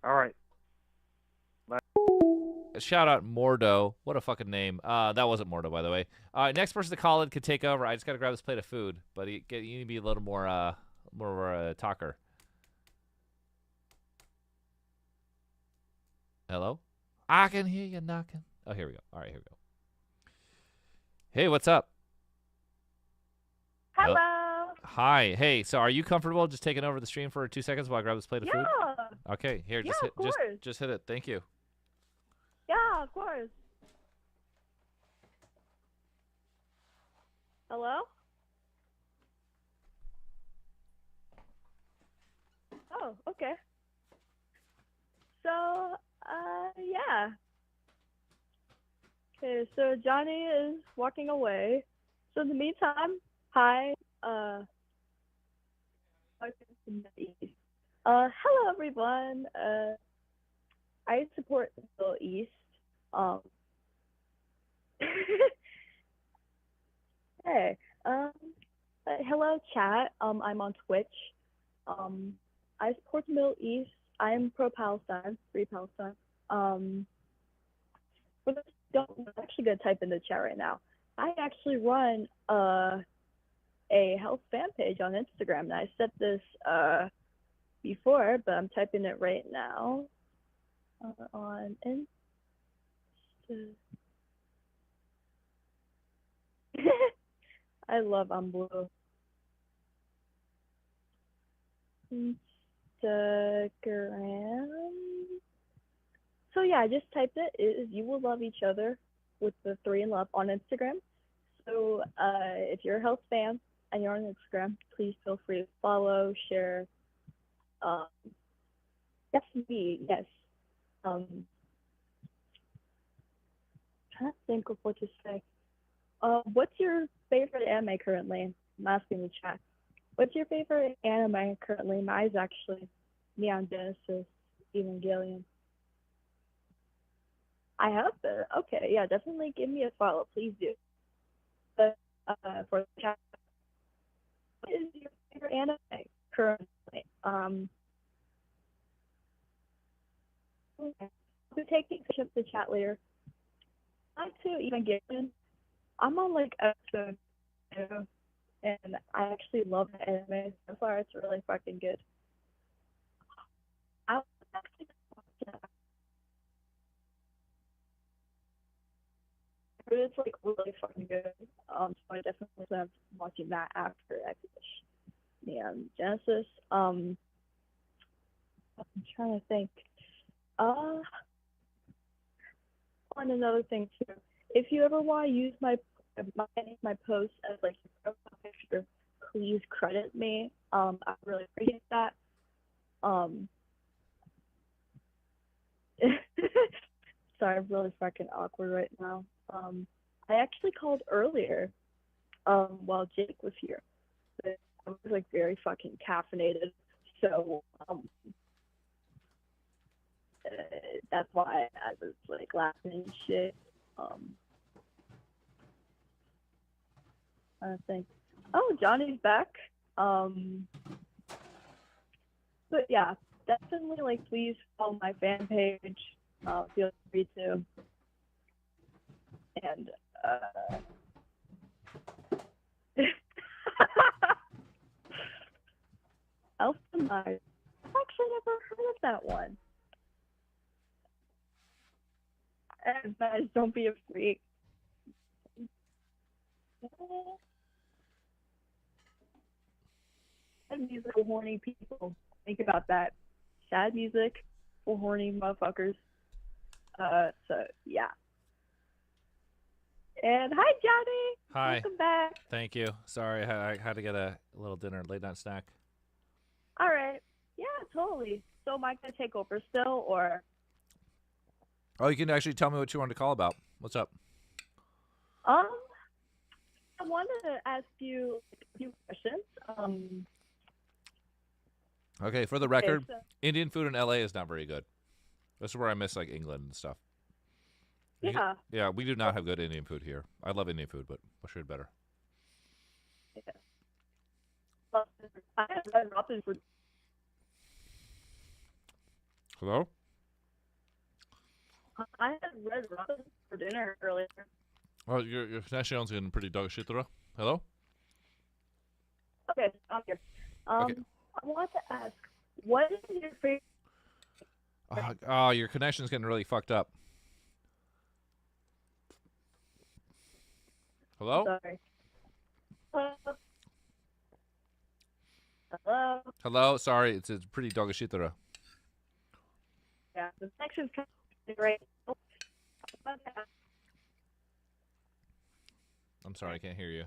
Speaker 15: All right. Bye.
Speaker 1: Shout out Mordo. What a fucking name. That wasn't Mordo, by the way. All right. Next person to call in could take over. I just got to grab this plate of food, but you need to be a little more of a talker. Hello? I can hear you knocking. Oh, here we go. All right, here we go. Hey, what's up?
Speaker 5: Hello.
Speaker 1: Hi. Hey, so are you comfortable just taking over the stream for 2 seconds while I grab this plate of food?
Speaker 5: Yeah.
Speaker 1: Okay, here,
Speaker 5: Yeah,
Speaker 1: just hit it. Thank you.
Speaker 5: Yeah, of course. Hello? Oh, okay. So, yeah. Okay, so Johnny is walking away. So in the meantime, Hi. Hello everyone. I support the Middle East. Hey. Hello chat. I'm on Twitch. I support the Middle East. I am pro-Palestine, free Palestine. For those who don't, I'm actually gonna type in the chat right now. I actually run a health fan page on Instagram, and I said this before, but I'm typing it right now on Insta. I love I'm blue. Instagram. So yeah, I just typed it. It is You Will Love Each Other with the 3 in love on Instagram. So if you're a health fan and you're on Instagram, please feel free to follow, share. That's me, yes. Trying to think of what to say. What's your favorite anime currently? I'm asking the chat. What's your favorite anime currently? Mine's actually Neon Genesis Evangelion. I have been. Okay, yeah, definitely give me a follow. Please do. But for the chat, what is your favorite anime currently? We're taking up the chat later. I too, Evangelion. I'm on like episode 2, and I actually love the anime. So far, it's really fucking good. I was actually it's like really fucking good. So I definitely plan on watching that after I finish Neon Genesis. I'm trying to think. On another thing too, if you ever want to use my post as like your profile picture, please credit me. I really appreciate that. Sorry, I'm really fucking awkward right now. I actually called earlier while Jake was here, but I was like very fucking caffeinated, so that's why I was like laughing and shit. I think. Oh, Johnny's back. But yeah, definitely like please follow my fan page. Feel free to. And Elfenlight. I've actually never heard of that one. And guys, don't be a freak. Sad music for horny people. Think about that. Sad music for horny motherfuckers. So yeah. And hi, Johnny.
Speaker 1: Hi.
Speaker 5: Welcome back.
Speaker 1: Thank you. Sorry, I had to get a little dinner, late night snack.
Speaker 5: All right. Yeah, totally. So am I gonna take over still, or?
Speaker 1: Oh, you can actually tell me what you wanted to call about. What's up?
Speaker 5: I wanted to ask you a few questions.
Speaker 1: Okay, for the record,
Speaker 5: so-
Speaker 1: Indian food in LA is not very good. This is where I miss like England and stuff.
Speaker 5: Yeah.
Speaker 1: Yeah, we do not have good Indian food here. I love Indian food, but wish we had better.
Speaker 5: Yeah. I had red robin for.
Speaker 1: Hello?
Speaker 5: I had red robin for dinner earlier.
Speaker 1: Oh, your connection's getting pretty dog shit, though. Hello?
Speaker 5: Okay, I'm here.
Speaker 1: Okay.
Speaker 5: I want to ask, what is your favorite?
Speaker 1: Oh, your connection's getting really fucked up. Hello?
Speaker 5: Sorry. Hello.
Speaker 1: Hello? Sorry, it's pretty dog shit, though.
Speaker 5: Yeah, the connection's kind of great.
Speaker 1: I'm sorry, I can't hear you.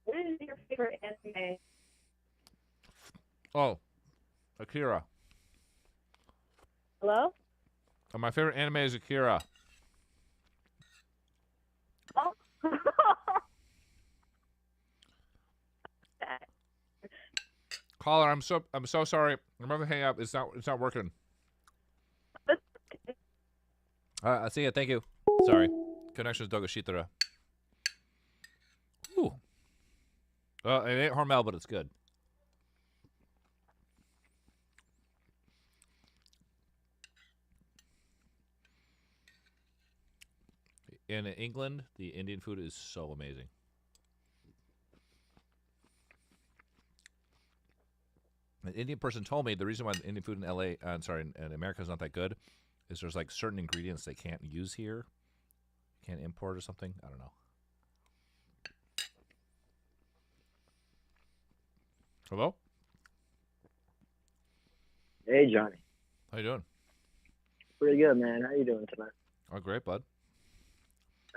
Speaker 5: What is your favorite anime?
Speaker 1: Oh, Akira.
Speaker 5: Hello?
Speaker 1: Oh, my favorite anime is Akira.
Speaker 5: Oh.
Speaker 1: Caller, I'm so sorry. I'm about to hang up. It's not working. I see it. Thank you. Sorry. Connections Dogashitara. Ooh. It ain't Hormel, but it's good. In England, the Indian food is so amazing. An Indian person told me the reason why the Indian food in in America is not that good is there's like certain ingredients they can't use here, can't import or something. I don't know. Hello?
Speaker 2: Hey, Johnny.
Speaker 1: How you doing?
Speaker 2: Pretty good, man. How you doing tonight?
Speaker 1: Oh, great, bud.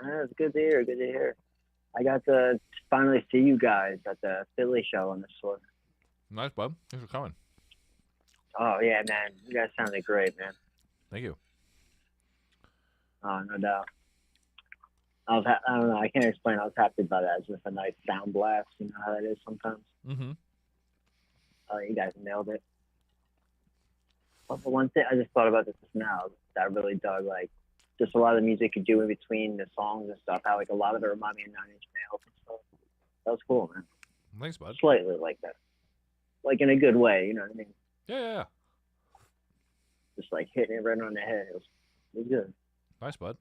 Speaker 2: It's good to hear. Good to hear. I got to finally see you guys at the Philly show on this one.
Speaker 1: Nice, bud. Thanks for coming.
Speaker 2: Oh, yeah, man. You guys sounded great, man.
Speaker 1: Thank you.
Speaker 2: Oh, no doubt. I don't know. I can't explain. I was happy about that. It's just a nice sound blast. You know how that is sometimes.
Speaker 1: Mm-hmm.
Speaker 2: Oh, you guys nailed it. But the one thing I just thought about this now that I really dug, like, just a lot of the music you do in between the songs and stuff. How like a lot of it remind me of 9 Inch Nails and stuff. That was cool, man.
Speaker 1: Thanks, bud.
Speaker 2: Slightly like that, like in a good way. You know what I mean?
Speaker 1: Yeah.
Speaker 2: Just like hitting it right on the head. It was good.
Speaker 1: Nice, bud.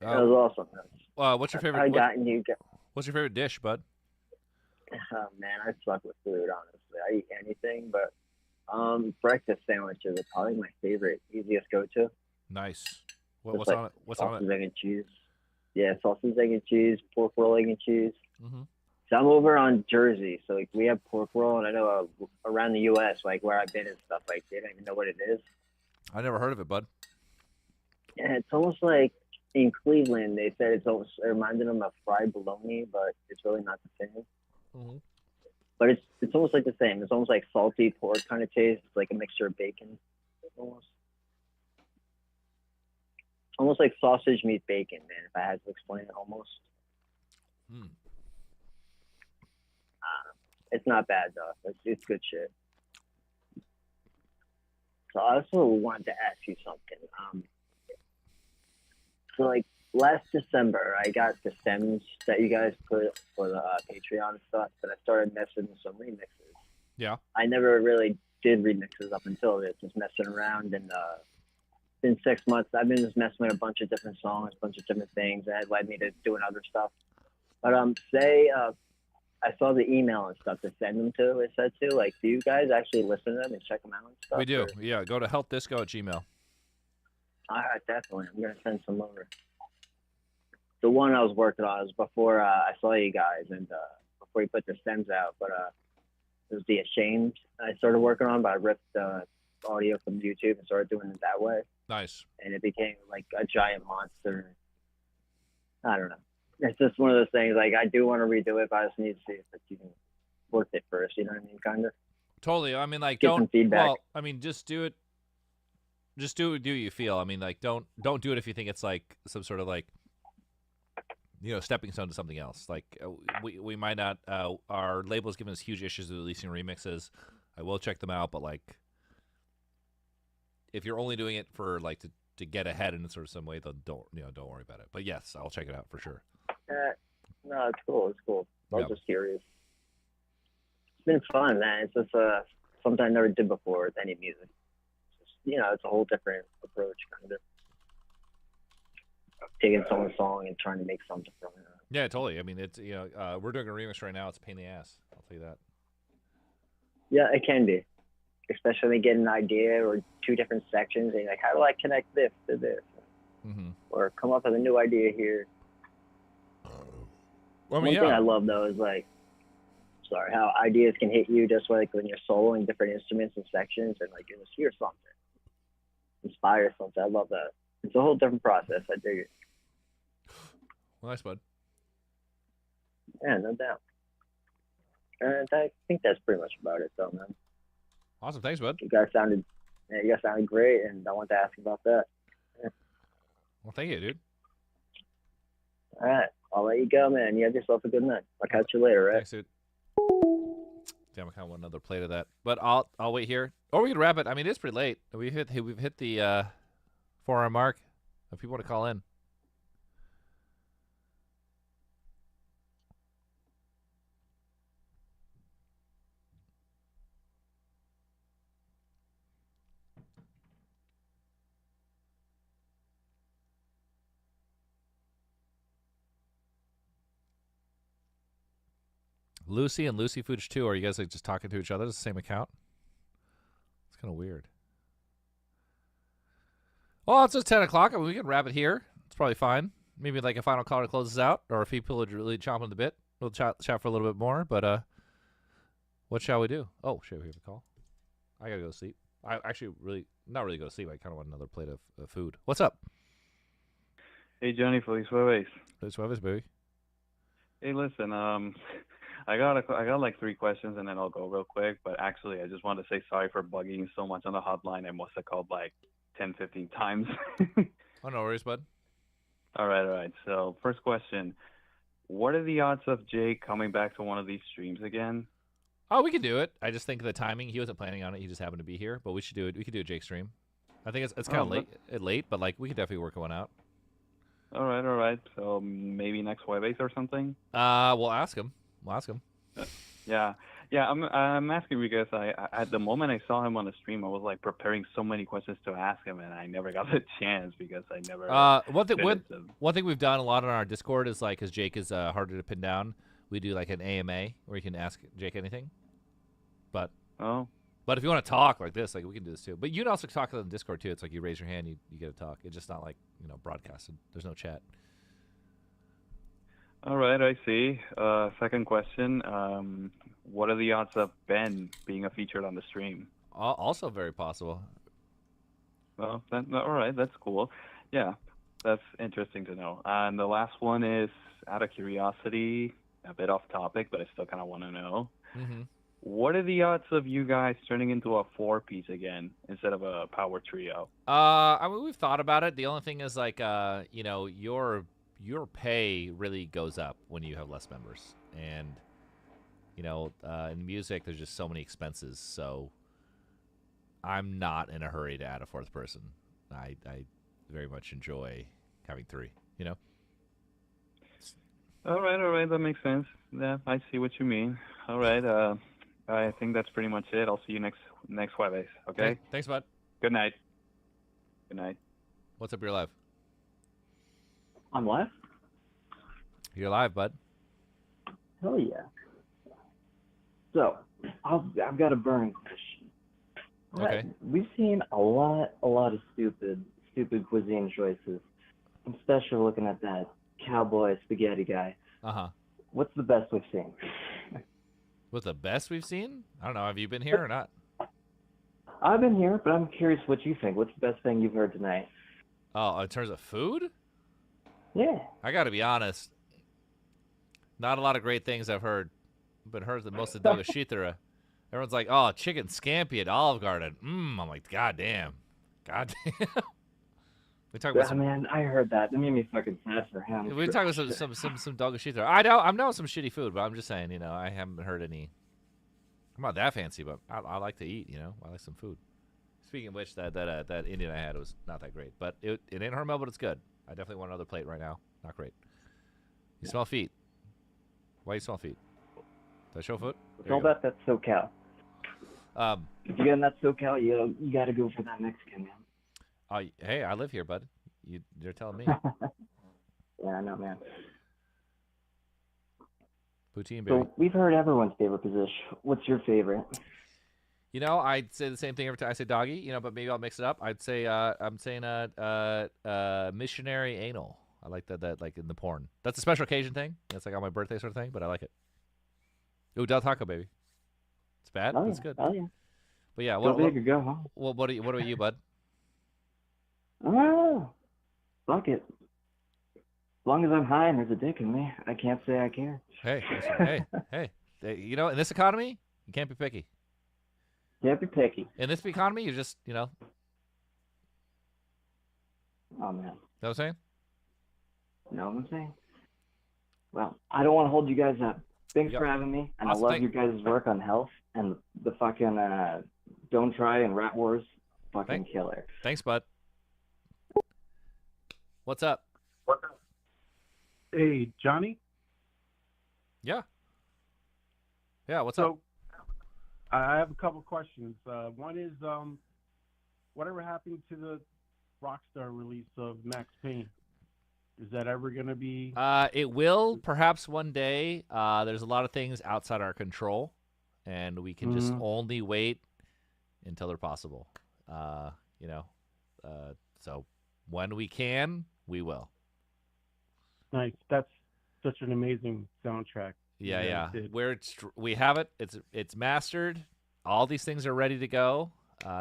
Speaker 2: That was awesome.
Speaker 1: What's your favorite? What's your favorite dish, bud?
Speaker 2: Oh man, I suck with food. Honestly, I eat anything, but breakfast sandwiches are probably my favorite, easiest go-to.
Speaker 1: Nice. What's on it? What's on it?
Speaker 2: Sausage, egg, and cheese. Yeah, sausage, egg, and cheese, pork roll, egg, and cheese.
Speaker 1: Mm-hmm.
Speaker 2: So I'm over on Jersey, so like we have pork roll, and I know around the U.S., like where I've been and stuff, like they don't even know what it is.
Speaker 1: I never heard of it, bud.
Speaker 2: Yeah, it's almost like in Cleveland, they said it reminded them of fried bologna, but it's really not the same.
Speaker 1: Mm-hmm.
Speaker 2: But it's almost like the same. It's almost like salty pork kind of taste. It's like a mixture of bacon, almost like sausage meets bacon, man. If I had to explain it, almost. It's not bad though. It's good shit. So I also wanted to ask you something. So like last December, I got the stems that you guys put for the Patreon stuff, but I started messing with some remixes.
Speaker 1: Yeah.
Speaker 2: I never really did remixes up until this, just messing around, and it's been 6 months. I've been just messing with a bunch of different songs, a bunch of different things, and it led me to doing other stuff. But I saw the email and stuff to send them to. It said to, like, do you guys actually listen to them and check them out and stuff?
Speaker 1: We do. Yeah. Go to healthdisco@gmail.
Speaker 2: All right, definitely. I'm gonna send some over. The one I was working on was before I saw you guys and before you put the stems out, but it was the Ashamed I started working on, but I ripped the audio from YouTube and started doing it that way.
Speaker 1: Nice.
Speaker 2: And it became like a giant monster. I don't know. It's just one of those things. Like I do want to redo it, but I just need to see if it's even worth it first. You know what I mean? Kind of.
Speaker 1: Totally. I mean, like,
Speaker 2: get some feedback.
Speaker 1: Well, I mean, just do it. Just do what you feel. I mean, like, don't do it if you think it's like some sort of like, stepping stone to something else. Like we might not. Our label's given us huge issues with releasing remixes. I will check them out, but like, if you're only doing it for like to get ahead in sort of some way, then don't worry about it. But yes, I'll check it out for sure.
Speaker 2: No, it's cool. It's cool. I was
Speaker 1: Yep.
Speaker 2: just curious. It's been fun, man. It's just something I never did before with any music. It's just, it's a whole different approach, kind of. Taking someone's song and trying to make something from it.
Speaker 1: Yeah, totally. I mean, it's we're doing a remix right now. It's a pain in the ass. I'll tell you that.
Speaker 2: Yeah, it can be. Especially when you get an idea or two different sections and you're like, how do I connect this to this?
Speaker 1: Mm-hmm.
Speaker 2: Or come up with a new idea here.
Speaker 1: Well,
Speaker 2: One thing I love though is how ideas can hit you just like when you're soloing different instruments and sections and like you just hear something, inspire something. I love that. It's a whole different process. I dig it.
Speaker 1: Well, nice, bud.
Speaker 2: Yeah, no doubt. And I think that's pretty much about it, though, man.
Speaker 1: Awesome, thanks, bud.
Speaker 2: You guys sounded great, and I wanted to ask about that. Yeah.
Speaker 1: Well, thank you, dude.
Speaker 2: All right, I'll let you go, man. You have yourself a good night. I'll catch you later, right?
Speaker 1: Thanks, dude. Damn, I kind of want another plate of that. But I'll wait here. Or we can wrap it. I mean, it's pretty late. We've hit the 4-hour mark. If people want to call in. Lucy and Lucy Foods 2. Are you guys like just talking to each other? It's the same account? It's kind of weird. Well, it's just 10 o'clock. I mean, we can wrap it here. It's probably fine. Maybe like a final call to close this out. Or if people are really chomping the bit, we'll chat for a little bit more. But what shall we do? Oh, shit, we have a call. I got to go to sleep. I actually not really go to sleep. I kind of want another plate of food. What's up?
Speaker 6: Hey, Johnny, Feliz Jueves.
Speaker 1: Feliz Jueves, baby.
Speaker 6: Hey, listen, I got like 3 questions and then I'll go real quick. But actually, I just want to say sorry for bugging you so much on the hotline. I must have called like 10, 15 times.
Speaker 1: Oh, no worries, bud.
Speaker 6: All right. So first question, what are the odds of Jake coming back to one of these streams again?
Speaker 1: Oh, we can do it. I just think the timing, he wasn't planning on it. He just happened to be here. But we should do it. We could do a Jake stream. I think it's kind of late, but like we could definitely work one out.
Speaker 6: All right. So maybe next Jueves or something?
Speaker 1: We'll ask him.
Speaker 6: Yeah. I'm asking because I at the moment I saw him on the stream, I was like preparing so many questions to ask him, and I never got the chance because I never.
Speaker 1: One thing we've done a lot on our Discord is like, because Jake is harder to pin down, we do like an AMA where you can ask Jake anything. But if you want to talk like this, like we can do this too. But you can also talk on the Discord too. It's like you raise your hand, you get to talk. It's just not like broadcasted. There's no chat.
Speaker 6: All right, I see. Second question. What are the odds of Ben being featured on the stream?
Speaker 1: Also very possible.
Speaker 6: Well, all right, that's cool. Yeah, that's interesting to know. And the last one is, out of curiosity, a bit off topic, but I still kind of want to know.
Speaker 1: Mm-hmm.
Speaker 6: What are the odds of you guys turning into a 4-piece again instead of a power trio?
Speaker 1: I mean, we've thought about it. The only thing is like, your pay really goes up when you have less members, and in music there's just so many expenses, so I'm not in a hurry to add a 4th person. I very much enjoy having 3.
Speaker 6: All right, that makes sense. Yeah, I see what you mean. All right, I think that's pretty much it. I'll see you next Jueves. Okay.
Speaker 1: Hey, thanks, bud.
Speaker 6: Good night.
Speaker 1: What's up? You're live.
Speaker 21: I'm live?
Speaker 1: You're live, bud.
Speaker 21: Hell yeah. So, I've got a burning question.
Speaker 1: Okay.
Speaker 21: We've seen a lot of stupid cuisine choices, especially looking at that cowboy spaghetti guy.
Speaker 1: Uh-huh.
Speaker 21: What's the best we've seen?
Speaker 1: What's the best we've seen? I don't know. Have you been here or not?
Speaker 21: I've been here, but I'm curious what you think. What's the best thing you've heard tonight?
Speaker 1: Oh, in terms of food?
Speaker 21: Yeah.
Speaker 1: I got to be honest. Not a lot of great things I've heard, but heard the most of Dogashitara. Everyone's like, oh, chicken scampi at Olive Garden. I'm like, God damn. We talk about
Speaker 21: man, I heard that. That made me fucking sad for him.
Speaker 1: We talk about some Dogashitara. I know some shitty food, but I'm just saying, I haven't heard any. I'm not that fancy, but I like to eat. I like some food. Speaking of which, that Indian I had was not that great, but it ain't Hormel, but it's good. I definitely want another plate right now. Not great. You smell feet. Why you smell feet? Did I show foot?
Speaker 21: It's all about that SoCal. If you get in that SoCal, you got to go for that Mexican, man.
Speaker 1: Hey, I live here, bud. You're telling me.
Speaker 21: Yeah, I know, man.
Speaker 1: Poutine, baby.
Speaker 21: So we've heard everyone's favorite position. What's your favorite?
Speaker 1: I'd say the same thing every time I say doggy, but maybe I'll mix it up. I'd say I'm saying missionary anal. I like that like in the porn. That's a special occasion thing. It's like on my birthday sort of thing, but I like it. Ooh, Del Taco, baby. It's bad.
Speaker 21: Oh,
Speaker 1: It's good.
Speaker 21: Oh yeah.
Speaker 1: But yeah,
Speaker 21: go big or go home.
Speaker 1: What about you, bud?
Speaker 21: Oh, fuck it. As long as I'm high and there's a dick in me, I can't say I care.
Speaker 1: Hey. In this economy, you can't be picky.
Speaker 21: Can't be picky.
Speaker 1: In this economy, you just,
Speaker 21: Oh, man.
Speaker 1: Know what I'm saying?
Speaker 21: Know what I'm saying? Well, I don't want to hold you guys up. Thanks for having me, and
Speaker 1: Awesome.
Speaker 21: I love your guys' work on health. and the fucking Don't Try and Rat Wars, fucking killer.
Speaker 1: Thanks, bud. What's up?
Speaker 8: Hey, Johnny.
Speaker 1: Yeah. Yeah. What's up?
Speaker 4: I have a couple questions. One is, whatever happened to the Rockstar release of Max Payne? Is that ever going to be?
Speaker 1: It will, perhaps one day. There's a lot of things outside our control, and we can just only wait until they're possible. So when we can, we will.
Speaker 4: Nice. That's such an amazing soundtrack.
Speaker 1: Yeah. We have it. It's mastered. All these things are ready to go.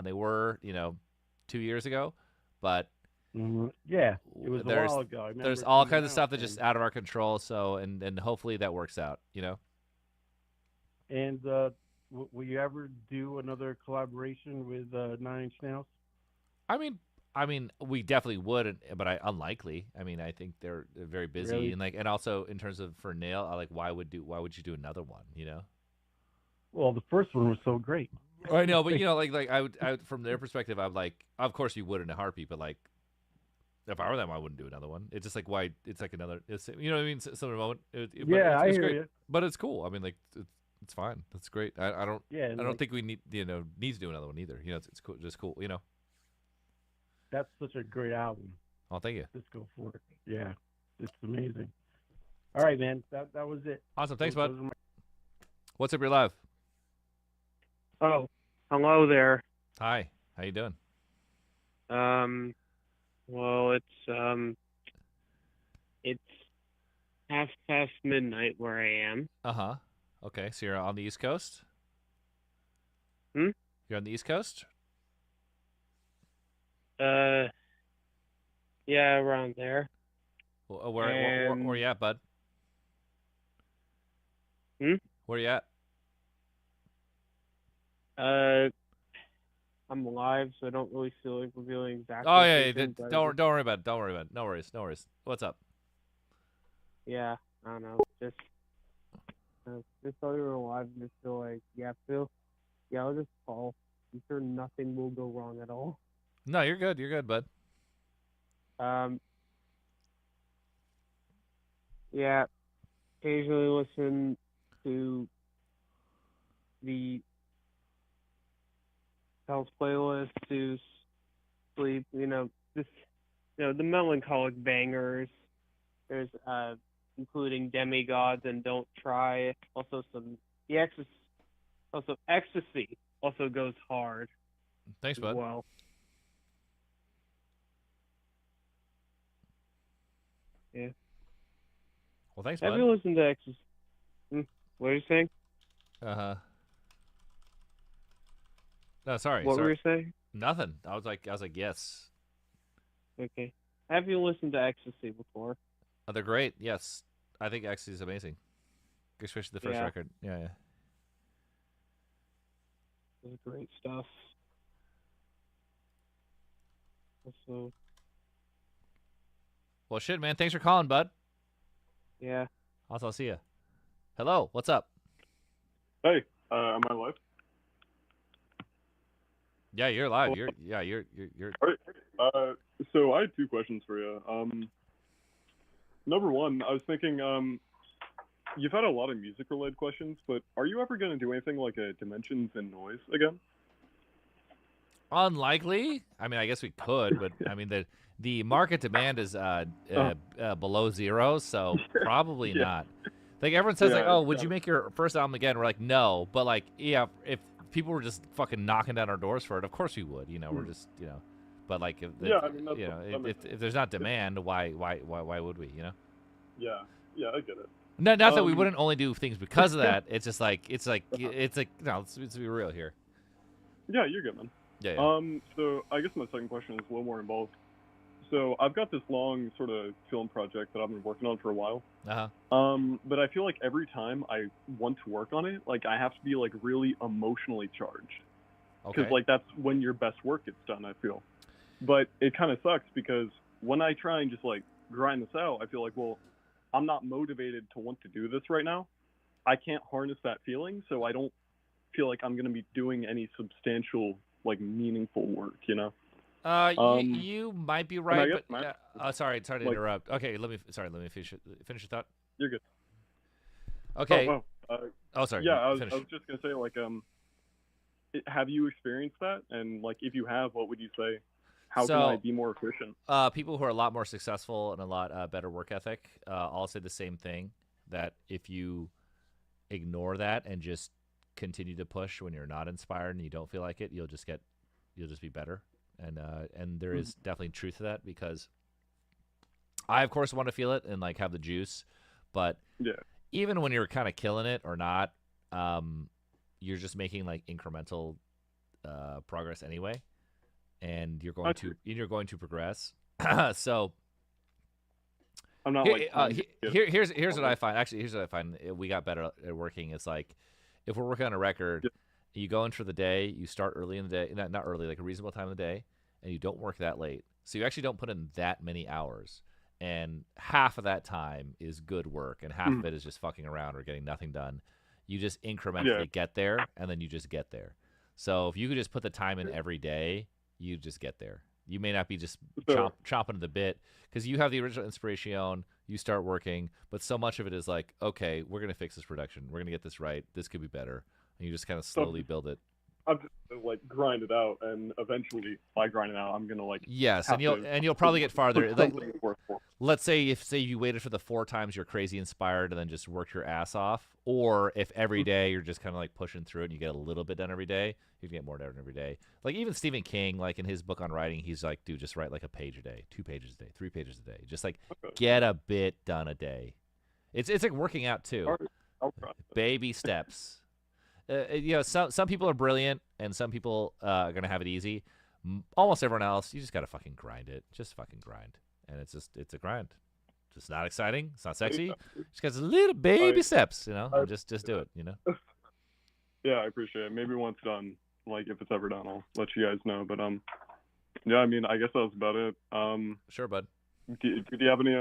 Speaker 1: They were, 2 years ago, but
Speaker 4: yeah, it was a while ago.
Speaker 1: There's all kinds of stuff that's just out of our control. So and hopefully that works out.
Speaker 4: And will you ever do another collaboration with 9 Inch Nails?
Speaker 1: I mean, we definitely would, but unlikely. I mean, I think they're very busy,
Speaker 4: Really?
Speaker 1: and also in terms of for Nail, why would you do another one?
Speaker 4: Well, the first one was so great.
Speaker 1: I know, but I would from their perspective, I'm like, of course you would in a heartbeat, but like, if I were them, I wouldn't do another one. It's just like why it's like another. You know what I mean? Similar moment.
Speaker 4: I hear
Speaker 1: great.
Speaker 4: you.
Speaker 1: But it's cool. I mean, like it's fine. That's great. I don't.
Speaker 4: Yeah,
Speaker 1: I don't think we need to do another one either. It's cool. Just cool.
Speaker 4: That's such a great album.
Speaker 1: Oh, thank you.
Speaker 4: Let's go for it. Yeah, it's amazing. All right, man. That was it.
Speaker 1: Awesome. Thanks, bud. What's up your live?
Speaker 22: Oh, hello there.
Speaker 1: Hi. How you doing?
Speaker 22: Well, it's half past midnight where I am.
Speaker 1: Uh-huh. Okay, so you're on the East Coast?
Speaker 22: Hmm?
Speaker 1: You're on the East Coast?
Speaker 22: Yeah, around there.
Speaker 1: Where you at, bud?
Speaker 22: Hmm?
Speaker 1: Where you at?
Speaker 22: I'm live, so I don't really feel like revealing exactly.
Speaker 1: Oh yeah, don't worry about it. Don't worry about it. No worries. What's up?
Speaker 22: Yeah, I don't know. Just so you're alive, just feel like I'll just call. I'm sure nothing will go wrong at all.
Speaker 1: No, you're good. You're good, bud.
Speaker 22: Yeah, occasionally listen to the health playlist to sleep. The melancholic bangers. There's including Demigods and Don't Try. Also Ecstasy also goes hard.
Speaker 1: Thanks, bud.
Speaker 22: Well. Yeah.
Speaker 1: Well, thanks, bud.
Speaker 22: Have you listened to Ecstasy? What are you saying?
Speaker 1: Uh-huh. No, sorry.
Speaker 22: What were you saying?
Speaker 1: Nothing. I was like, yes.
Speaker 22: Okay. Have you listened to Ecstasy before?
Speaker 1: Oh, they're great. Yes. I think Ecstasy is amazing. Especially the first record. Yeah.
Speaker 22: It's great stuff. Also.
Speaker 1: Well, shit, man. Thanks for calling, bud.
Speaker 22: Yeah.
Speaker 1: I'll see you. Hello. What's up?
Speaker 23: Hey, am I live?
Speaker 1: Yeah, you're live.
Speaker 23: Cool.
Speaker 1: You're.
Speaker 23: All right. So I had 2 questions for you. Number one, I was thinking, you've had a lot of music-related questions, but are you ever going to do anything like a Dimensions and Noise again?
Speaker 1: Unlikely. I mean, I guess we could, but I mean the market demand is below zero, so probably not. Like everyone says, would you make your first album again? We're like, no, but like, yeah, if people were just fucking knocking down our doors for it, of course we would. We're just, but like, if there's not demand, why would we?
Speaker 23: Yeah, I get it.
Speaker 1: Not that we wouldn't only do things because of that. It's just like no, let's be real here.
Speaker 23: Yeah, you're good, man.
Speaker 1: Yeah.
Speaker 23: So I guess my second question is a little more involved. So I've got this long sort of film project that I've been working on for a while. But I feel like every time I want to work on it, like I have to be like really emotionally charged. Because like that's when your best work gets done, I feel. But it kind of sucks because when I try and just like grind this out, I feel like, well, I'm not motivated to want to do this right now. I can't harness that feeling, so I don't feel like I'm gonna be doing any substantial, like, meaningful work. You know.
Speaker 1: You might be right, but sorry to interrupt. Okay, let me finish your thought.
Speaker 23: You're good.
Speaker 1: Okay. Sorry.
Speaker 23: Yeah, I was just gonna say, like, have you experienced that? And like, if you have, what would you say? How can I be more efficient?
Speaker 1: People who are a lot more successful and a lot better work ethic all say the same thing. That if you ignore that and just continue to push when you're not inspired and you don't feel like it, you'll just be better. And there is definitely truth to that, because I of course want to feel it and like have the juice, but even when you're kind of killing it or not, you're just making like incremental progress anyway, and you're going to progress. So
Speaker 23: I'm not
Speaker 1: here's what I find. Actually, here's what I find. We got better at working. It's like if we're working on a record, you go in for the day. You start early in the day, not early, like a reasonable time of the day, and you don't work that late. So you actually don't put in that many hours, and half of that time is good work, and half of it is just fucking around or getting nothing done. You just incrementally get there, and then you just get there. So if you could just put the time in every day, you just get there. You may not be just chomping at the bit, because you have the original inspiration, you start working, but so much of it is like, okay, we're going to fix this production. We're going to get this right. This could be better. And you just kind of slowly build it.
Speaker 23: I'm just gonna, like, grind it out, and eventually, by grinding it out, I'm gonna like.
Speaker 1: Yes, and you'll probably get farther. Like, let's say if you waited for the 4 times you're crazy inspired and then just worked your ass off, or if every day you're just kind of like pushing through it and you get a little bit done every day, you can get more done every day. Like even Stephen King, like in his book on writing, he's like, dude, just write like a page a day, 2 pages a day, 3 pages a day, just like get a bit done a day. It's like working out too. Baby steps. Some people are brilliant, and some people are gonna have it easy. Almost everyone else, you just gotta fucking grind it. Just fucking grind, and it's a grind. It's not exciting. It's not sexy. Just got little baby steps, just do it,
Speaker 23: Yeah, I appreciate it. Maybe once done, like if it's ever done, I'll let you guys know. But yeah, I mean, I guess that was about it.
Speaker 1: Sure, bud.
Speaker 23: Do you have any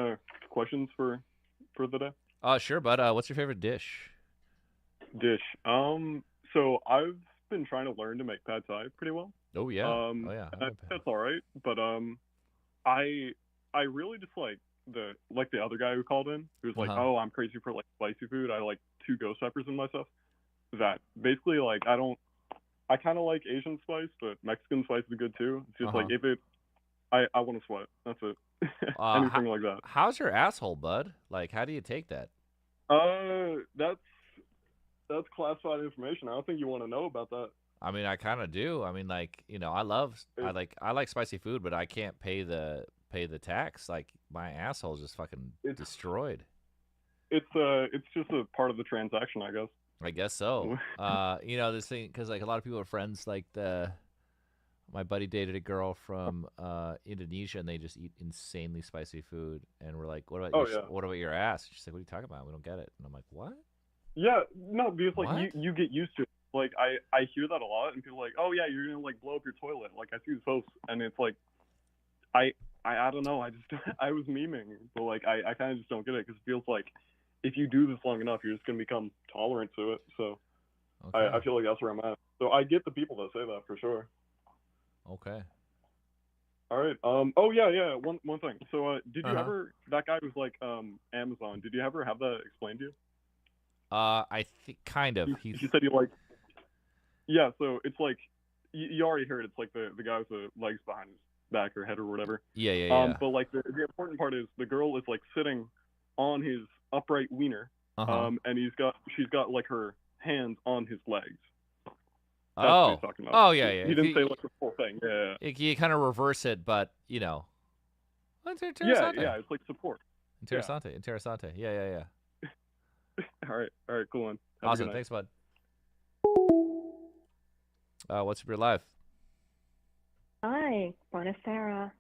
Speaker 23: questions for the day?
Speaker 1: Sure, bud. What's your favorite dish?
Speaker 23: So I've been trying to learn to make pad thai pretty well.
Speaker 1: Oh yeah.
Speaker 23: That's all right. But I really just like the other guy who called in, who's like, oh, I'm crazy for like spicy food. I like 2 ghost peppers in my stuff. That basically, like, I kind of like Asian spice, but Mexican spice is good too. It's just like I want to sweat. That's it. Anything like that.
Speaker 1: How's your asshole, bud? Like, how do you take that?
Speaker 23: That's classified information. I don't think you want to know about that.
Speaker 1: I mean, I kind of do. I mean, like, I like spicy food, but I can't pay the tax. Like, my asshole's just fucking destroyed.
Speaker 23: It's just a part of the transaction, I guess.
Speaker 1: I guess so. This thing, because like a lot of people are friends. Like my buddy dated a girl from Indonesia, and they just eat insanely spicy food. And we're like, what about your ass? She's like, what are you talking about? We don't get it. And I'm like, what?
Speaker 23: Yeah, no, because like you get used to it. Like I hear that a lot, and people are like, oh yeah, you're gonna like blow up your toilet. Like I see the posts, and it's like, I don't know. I was memeing, but like I kind of just don't get it, because it feels like if you do this long enough, you're just gonna become tolerant to it. So I feel like that's where I'm at. So I get the people that say that for sure.
Speaker 1: Okay.
Speaker 23: All right. Oh yeah. One thing. So did you ever, that guy was like Amazon? Did you ever have that explained to you?
Speaker 1: I think kind of.
Speaker 23: He said you like. Yeah. So it's like you already heard. It's like the guy with the legs behind his back or head or whatever.
Speaker 1: Yeah.
Speaker 23: But like the important part is the girl is like sitting on his upright wiener, and she's got like her hands on his legs. That's what he's talking about.
Speaker 1: Oh yeah.
Speaker 23: He didn't say like the full thing. Yeah.
Speaker 1: You kind of reverse it, but
Speaker 23: Yeah, it's like support.
Speaker 1: Interessante. Yeah.
Speaker 23: All right, cool one.
Speaker 1: Awesome, thanks, bud. What's up your life?
Speaker 3: Hi, buonasera.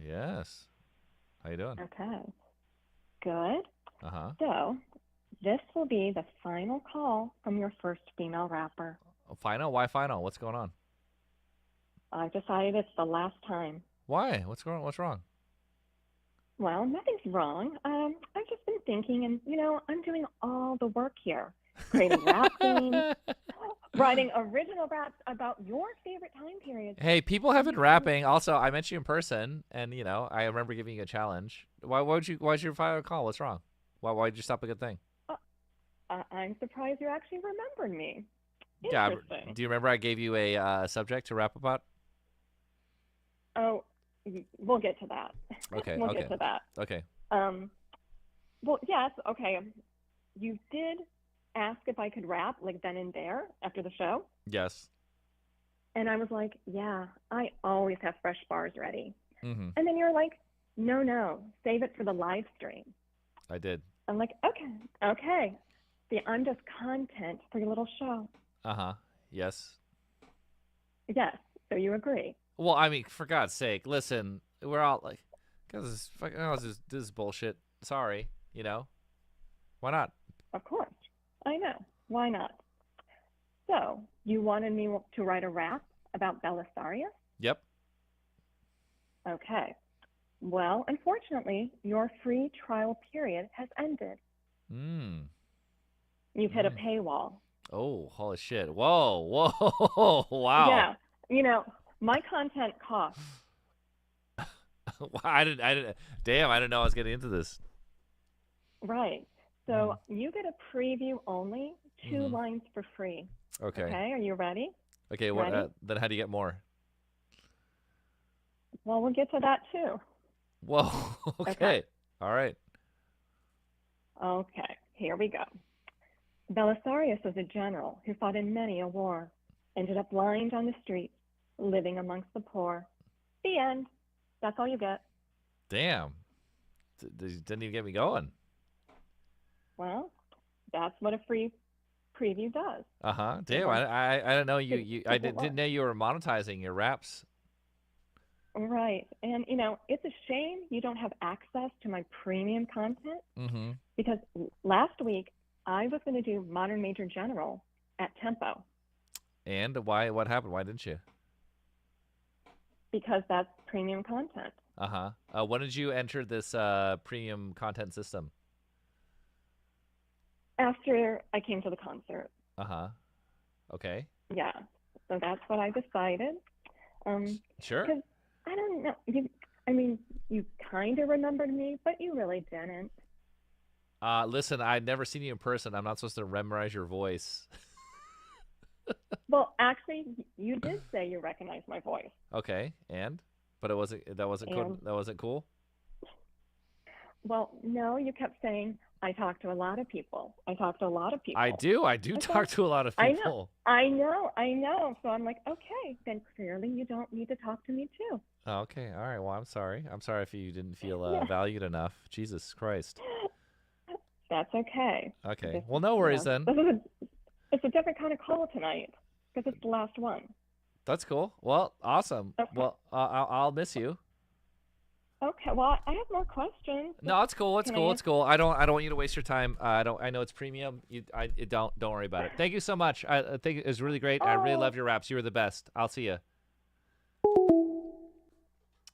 Speaker 1: Yes. How you doing?
Speaker 3: Okay. Good.
Speaker 1: So,
Speaker 3: this will be the final call from your first female rapper.
Speaker 1: Final? Why final? What's going on?
Speaker 3: I've decided it's the last time.
Speaker 1: Why? What's wrong?
Speaker 3: Well, nothing's wrong. I've just been thinking, and I'm doing all the work here, creating rap themes, writing original raps about your favorite time period.
Speaker 1: Hey, people have been rapping. Also, I met you in person, and I remember giving you a challenge. Why'd you file a call? What's wrong? Why'd you stop a good thing?
Speaker 3: I'm surprised you actually remembered me.
Speaker 1: Yeah.
Speaker 3: Interesting.
Speaker 1: Do you remember I gave you a subject to rap about?
Speaker 3: Oh, we'll get to that.
Speaker 1: Okay.
Speaker 3: We'll
Speaker 1: okay.
Speaker 3: get to that.
Speaker 1: Okay.
Speaker 3: Well, yes. Okay. You did ask if I could rap like then and there after the show,
Speaker 1: Yes.
Speaker 3: and I was like, yeah, I always have fresh bars ready.
Speaker 1: Mm-hmm.
Speaker 3: And then you're like, no, save it for the live stream.
Speaker 1: I did.
Speaker 3: I'm like, okay. See, I'm just content for your little show.
Speaker 1: Uh-huh. Yes.
Speaker 3: Yes. So you agree?
Speaker 1: Well, I mean, for God's sake, listen, we're all like, this is bullshit. Sorry, Why not?
Speaker 3: Of course. I know. Why not? So you wanted me to write a rap about Belisarius?
Speaker 1: Yep.
Speaker 3: Okay. Well, unfortunately, your free trial period has ended. You've hit a paywall.
Speaker 1: Oh, holy shit. Whoa. Wow.
Speaker 3: Yeah. My content costs.
Speaker 1: I didn't damn, I didn't know I was getting into this.
Speaker 3: Right. So you get a preview only, 2 lines for free.
Speaker 1: Okay.
Speaker 3: Okay, are you ready?
Speaker 1: Okay,
Speaker 3: Ready?
Speaker 1: then how do you get more?
Speaker 3: Well, we'll get to that too.
Speaker 1: Whoa. Okay. All right.
Speaker 3: Okay, here we go. Belisarius was a general who fought in many a war, ended up blind on the streets, living amongst the poor. The end. That's all you get.
Speaker 1: Damn. Didn't even get me going.
Speaker 3: Well, that's what a free preview does.
Speaker 1: Uh-huh. Damn, I didn't know I didn't know you were monetizing your raps.
Speaker 3: Right. And, it's a shame you don't have access to my premium content because last week I was going to do Modern Major General at Tempo.
Speaker 1: And what happened? Why didn't you?
Speaker 3: Because that's premium content.
Speaker 1: Uh-huh. When did you enter this premium content system?
Speaker 3: After I came to the concert.
Speaker 1: Uh-huh. Okay.
Speaker 3: Yeah. So that's what I decided.
Speaker 1: Sure.
Speaker 3: 'Cause I don't know. You kind of remembered me, but you really didn't.
Speaker 1: Listen, I'd never seen you in person. I'm not supposed to memorize your voice.
Speaker 3: Well, actually, you did say you recognized my voice.
Speaker 1: Okay, but that wasn't cool. That wasn't cool.
Speaker 3: Well, no, you kept saying I talk to a lot of people. I talk to a lot of people.
Speaker 1: I do talk to a lot of people.
Speaker 3: I know. So I'm like, okay, then clearly you don't need to talk to me too.
Speaker 1: Oh, okay, all right. Well, I'm sorry. I'm sorry if you didn't feel valued enough. Jesus Christ.
Speaker 3: That's okay.
Speaker 1: Okay. Well, no worries then.
Speaker 3: It's a different kind of call tonight because it's the last one.
Speaker 1: That's cool. Well, awesome.
Speaker 3: Okay.
Speaker 1: Well, I'll miss you.
Speaker 3: Okay. Well, I have more questions.
Speaker 1: No, it's cool. It's cool. It's cool. I don't want you to waste your time. I know it's premium. Don't worry about it. Thank you so much. I think it was really great. I really love your raps. You were the best. I'll see you.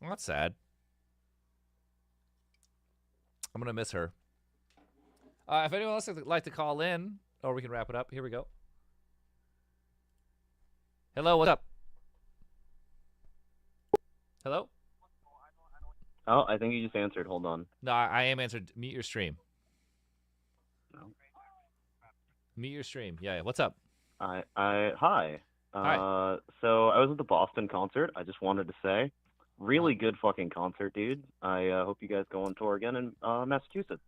Speaker 1: Well, that's sad. I'm gonna miss her. If anyone else would like to call in, or we can wrap it up. Here we go. Hello, what's up? Hello?
Speaker 7: Oh, I think you just answered. Hold on.
Speaker 1: No, I am answered. Mute your stream.
Speaker 7: No.
Speaker 1: Mute your stream. Yeah. What's up?
Speaker 7: Hi.
Speaker 1: Hi.
Speaker 7: So I was at the Boston concert. I just wanted to say, really good fucking concert, dude. I hope you guys go on tour again in Massachusetts.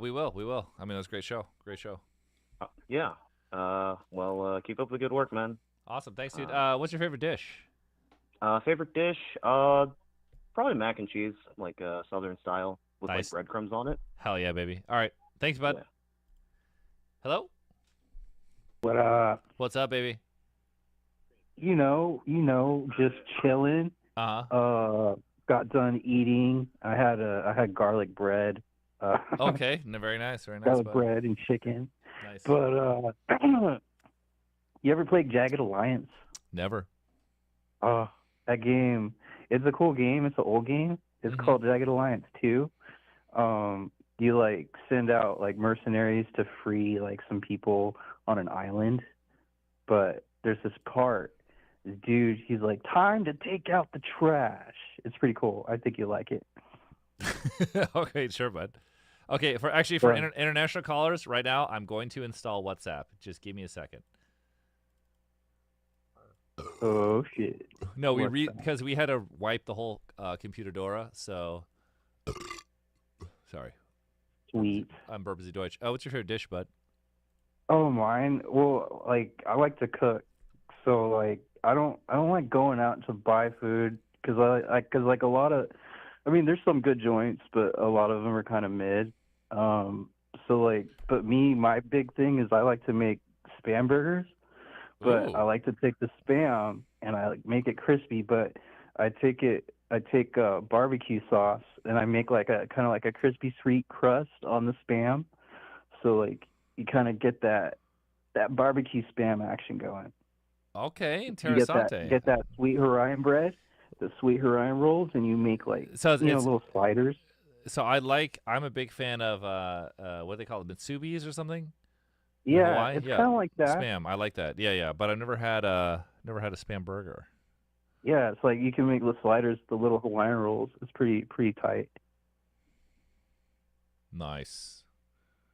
Speaker 1: We will. I mean, it was a great show.
Speaker 7: Yeah. Well, keep up the good work, man.
Speaker 1: Awesome. Thanks, dude. What's your favorite dish?
Speaker 7: Favorite dish? Probably mac and cheese, like Southern style, with
Speaker 1: Nice.
Speaker 7: like breadcrumbs on it.
Speaker 1: Hell yeah, baby. All right. Thanks, bud.
Speaker 7: Yeah.
Speaker 1: Hello?
Speaker 11: What up?
Speaker 1: What's up, baby?
Speaker 11: Just chilling.
Speaker 1: Uh-huh.
Speaker 11: Got done eating. I had garlic bread.
Speaker 1: Okay. No, very nice. Very nice,
Speaker 11: Garlic
Speaker 1: bud.
Speaker 11: bread and chicken.
Speaker 1: Nice.
Speaker 11: But you ever played Jagged Alliance?
Speaker 1: Never.
Speaker 11: That game. It's a cool game. It's an old game. It's called Jagged Alliance 2. You like send out like mercenaries to free like some people on an island, but there's this part. This dude, he's like, time to take out the trash. It's pretty cool. I think you like it.
Speaker 1: Okay, sure, bud. Okay, for international callers, right now, I'm going to install WhatsApp. Just give me a second.
Speaker 11: Oh shit!
Speaker 1: No, because we had to wipe the whole Computadora. So, sorry.
Speaker 11: Sweet.
Speaker 1: I'm Burbsy Deutsch. Oh, what's your favorite dish, bud?
Speaker 11: Oh, mine. Well, like I like to cook, so like I don't like going out to buy food because like a lot of, I mean, there's some good joints, but a lot of them are kind of mid. So like, but my big thing is I like to make Spam burgers, but I like to take the Spam and I like make it crispy, but I take barbecue sauce and I make like a kind of like a crispy sweet crust on the Spam, so like you kind of get that barbecue Spam action going.
Speaker 1: Okay,
Speaker 11: interessante. You get that sweet Hawaiian bread, the sweet Hawaiian rolls, and you make like little sliders.
Speaker 1: So I'm a big fan of what do they call it, Mitsubis or something?
Speaker 11: Yeah, it's kind of like that.
Speaker 1: Spam, I like that. Yeah. But I've never had a Spam burger.
Speaker 11: Yeah, it's like you can make the sliders, the little Hawaiian rolls. It's pretty tight.
Speaker 1: Nice.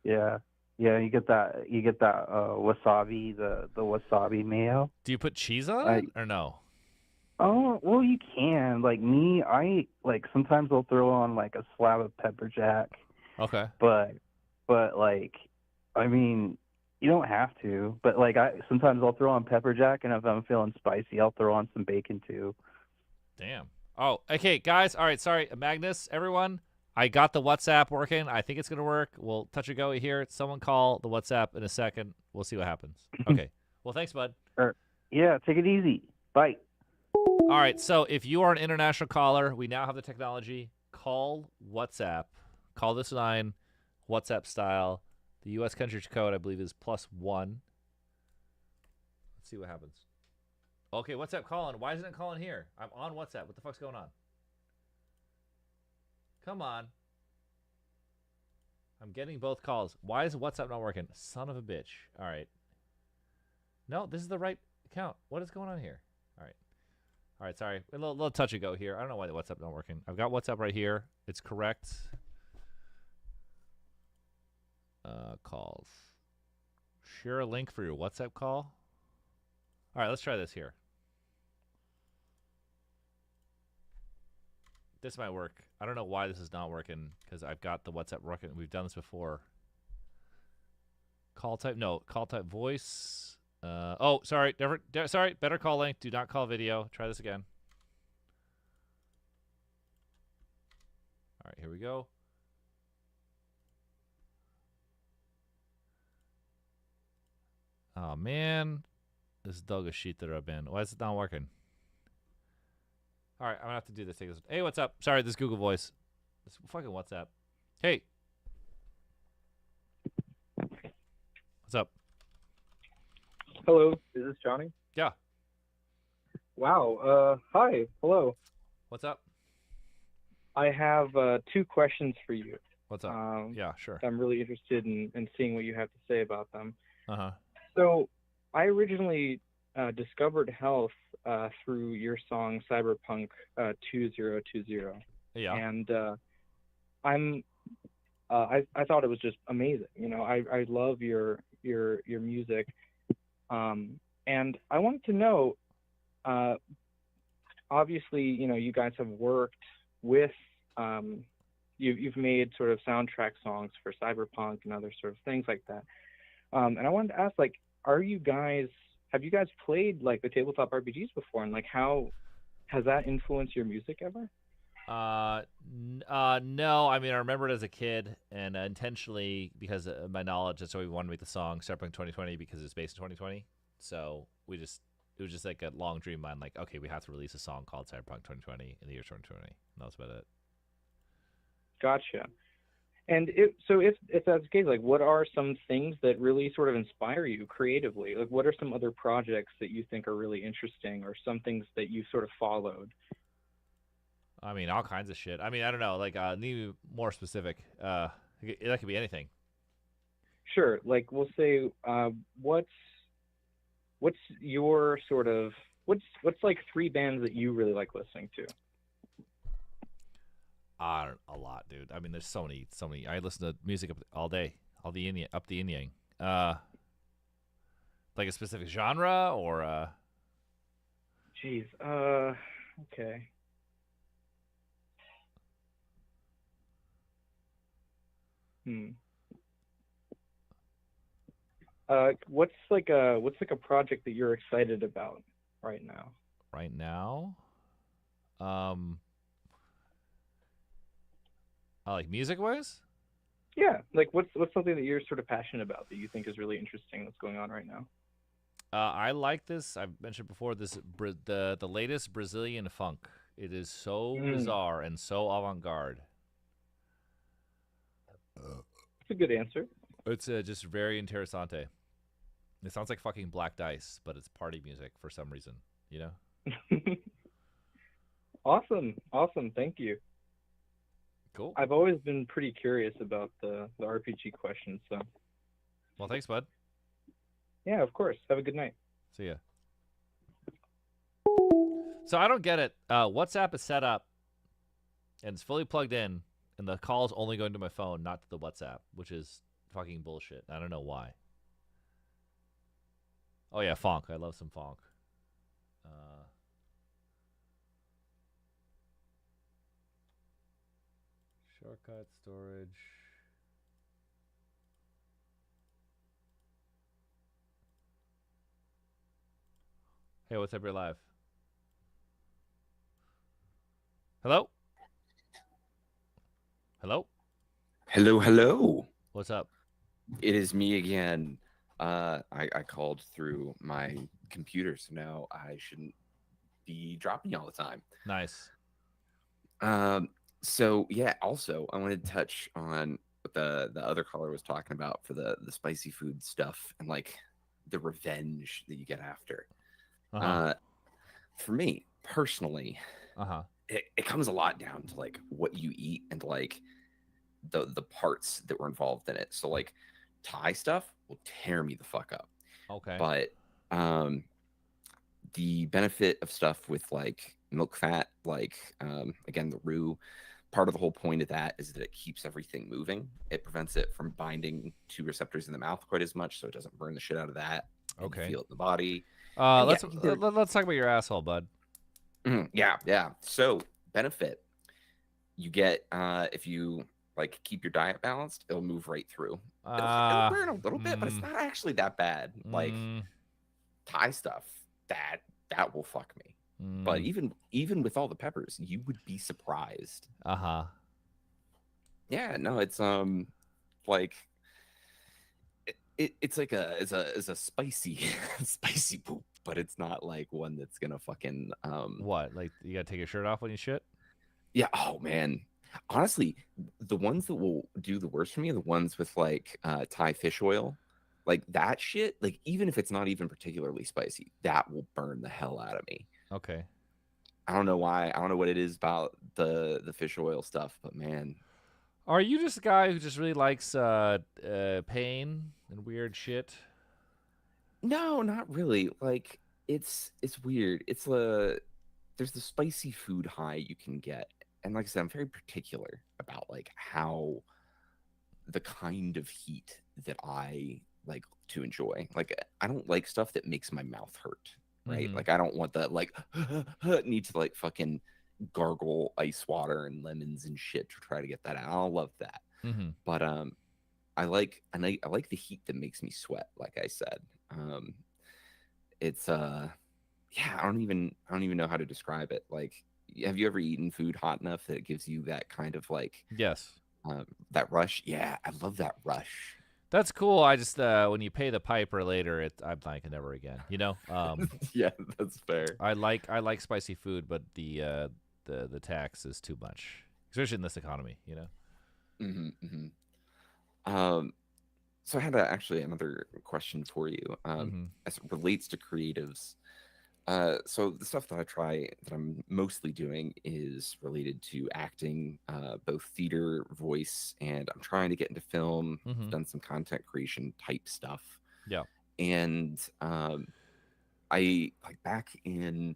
Speaker 11: Yeah, you get that wasabi, the wasabi mayo.
Speaker 1: Do you put cheese on it or no?
Speaker 11: Oh, well, you can. Like me, I like sometimes I'll throw on like a slab of pepper jack.
Speaker 1: Okay.
Speaker 11: But like, I mean, you don't have to. But like, sometimes I'll throw on pepper jack, and if I'm feeling spicy, I'll throw on some bacon too.
Speaker 1: Damn. Oh, okay, guys. All right, sorry, Magnus, everyone. I got the WhatsApp working. I think it's gonna work. We'll touch and go here. Someone call the WhatsApp in a second. We'll see what happens. Okay. Well, thanks, bud.
Speaker 11: Yeah, take it easy. Bye.
Speaker 1: All right, so if you are an international caller, we now have the technology. Call WhatsApp. Call this line, WhatsApp style. The U.S. country code, I believe, is +1. Let's see what happens. Okay, WhatsApp calling. Why isn't it calling here? I'm on WhatsApp. What the fuck's going on? Come on. I'm getting both calls. Why is WhatsApp not working? Son of a bitch. All right. No, this is the right account. What is going on here? All right, sorry. A little touch and go here. I don't know why the WhatsApp not working. I've got WhatsApp right here. It's correct. Calls. Share a link for your WhatsApp call. All right, let's try this here. This might work. I don't know why this is not working because I've got the WhatsApp working. We've done this before. Call type. No, call type voice. Oh, sorry. Sorry. Better call link. Do not call video. Try this again. All right, here we go. Oh, man. This dog is shit that I've been. Why is it not working? All right, I'm going to have to do this. Hey, what's up? Sorry, this Google Voice. This fucking WhatsApp. Hey. What's up?
Speaker 9: Hello, is this Johnny?
Speaker 1: Yeah.
Speaker 9: Wow. Hi. Hello.
Speaker 1: What's up?
Speaker 9: I have 2 questions for you.
Speaker 1: What's up? Yeah, sure.
Speaker 9: I'm really interested in seeing what you have to say about them.
Speaker 1: Uh-huh.
Speaker 9: So, I originally discovered Health through your song Cyberpunk 2020.
Speaker 1: Yeah.
Speaker 9: And I thought it was just amazing. You know, I love your music. And I wanted to know, obviously, you know, you guys have worked with, you've made sort of soundtrack songs for Cyberpunk and other sort of things like that. And I wanted to ask, like, have you guys played like the tabletop RPGs before? And like, how has that influenced your music ever?
Speaker 1: No. I mean, I remember it as a kid, and intentionally, because of my knowledge, that's why we wanted to make the song Cyberpunk 2020, because it's based in 2020. So it was just like a long dream of mine. Like, okay, we have to release a song called Cyberpunk 2020 in the year 2020. And that was about it.
Speaker 9: Gotcha. And if that's the case, like, what are some things that really sort of inspire you creatively? Like, what are some other projects that you think are really interesting, or some things that you sort of followed?
Speaker 1: I mean, all kinds of shit. I mean, I don't know. Like, need to be more specific. That could be anything.
Speaker 9: Sure. Like, we'll say, what's what's your sort of what's like 3 bands that you really like listening to?
Speaker 1: A lot, dude. I mean, there's so many. I listen to music all day, up the yin yang. Like a specific genre or
Speaker 9: Jeez. Okay. What's like a project that you're excited about right now?
Speaker 1: Right now, like music wise.
Speaker 9: Yeah, like what's something that you're sort of passionate about that you think is really interesting that's going on right now?
Speaker 1: I like this. I've mentioned before this the latest Brazilian funk. It is so bizarre and so avant-garde.
Speaker 9: That's a good answer.
Speaker 1: It's just very interessante. It sounds like fucking Black Dice, but it's party music for some reason. You know?
Speaker 9: Awesome. Thank you.
Speaker 1: Cool.
Speaker 9: I've always been pretty curious about the RPG questions. So.
Speaker 1: Well, thanks, bud.
Speaker 9: Yeah, of course. Have a good night.
Speaker 1: See ya. So I don't get it. WhatsApp is set up and it's fully plugged in, and the call is only going to my phone, not to the WhatsApp, which is fucking bullshit. I don't know why. Oh yeah, funk. I love some funk. Shortcut storage. Hey, what's up? You're live. Hello? Hello?
Speaker 10: Hello.
Speaker 1: What's up?
Speaker 10: It is me again. I called through my computer, so now I shouldn't be dropping you all the time.
Speaker 1: Nice.
Speaker 10: So yeah, also I wanted to touch on what the other caller was talking about for the spicy food stuff and like the revenge that you get after. For me personally, it comes a lot down to like what you eat and like the parts that were involved in it. So like Thai stuff will tear me the fuck up.
Speaker 1: Okay.
Speaker 10: But the benefit of stuff with like milk fat, like again the roux, part of the whole point of that is that it keeps everything moving. It prevents it from binding to receptors in the mouth quite as much, so it doesn't burn the shit out of that.
Speaker 1: Okay.
Speaker 10: You feel it in the body.
Speaker 1: Let's talk about your asshole, bud.
Speaker 10: Yeah. So benefit you get if you like keep your diet balanced, it'll move right through. It'll burn a little bit, but it's not actually that bad. Like Thai stuff, that will fuck me. But even with all the peppers, you would be surprised. Yeah, no, it's like it's like it's a spicy spicy poop, but it's not like one that's gonna fucking
Speaker 1: What? Like you gotta take your shirt off when you shit?
Speaker 10: Yeah. Oh man. Honestly, the ones that will do the worst for me are the ones with like Thai fish oil. Like that shit, like even if it's not even particularly spicy, that will burn the hell out of me.
Speaker 1: Okay.
Speaker 10: I don't know why. I don't know what it is about the fish oil stuff, but man.
Speaker 1: Are you just a guy who just really likes pain and weird shit?
Speaker 10: No, not really. Like it's weird. It's there's the spicy food high you can get. And like I said, I'm very particular about like how the kind of heat that I like to enjoy. Like I don't like stuff that makes my mouth hurt, right? Like I don't want that like need to like fucking gargle ice water and lemons and shit to try to get that out. I love that. But I like the heat that makes me sweat, like I said. It's yeah, I don't even know how to describe it. Like, have you ever eaten food hot enough that it gives you that kind of like that rush? Yeah, I love that rush.
Speaker 1: That's cool. I just when you pay the piper later, I'm like never again. You know?
Speaker 10: Yeah, that's fair.
Speaker 1: I like spicy food, but the tax is too much, especially in this economy. You know?
Speaker 10: So I had actually another question for you as it relates to creatives. So the stuff that I try that I'm mostly doing is related to acting, both theater, voice, and I'm trying to get into film. I've done some content creation type stuff.
Speaker 1: Yeah.
Speaker 10: And I like back in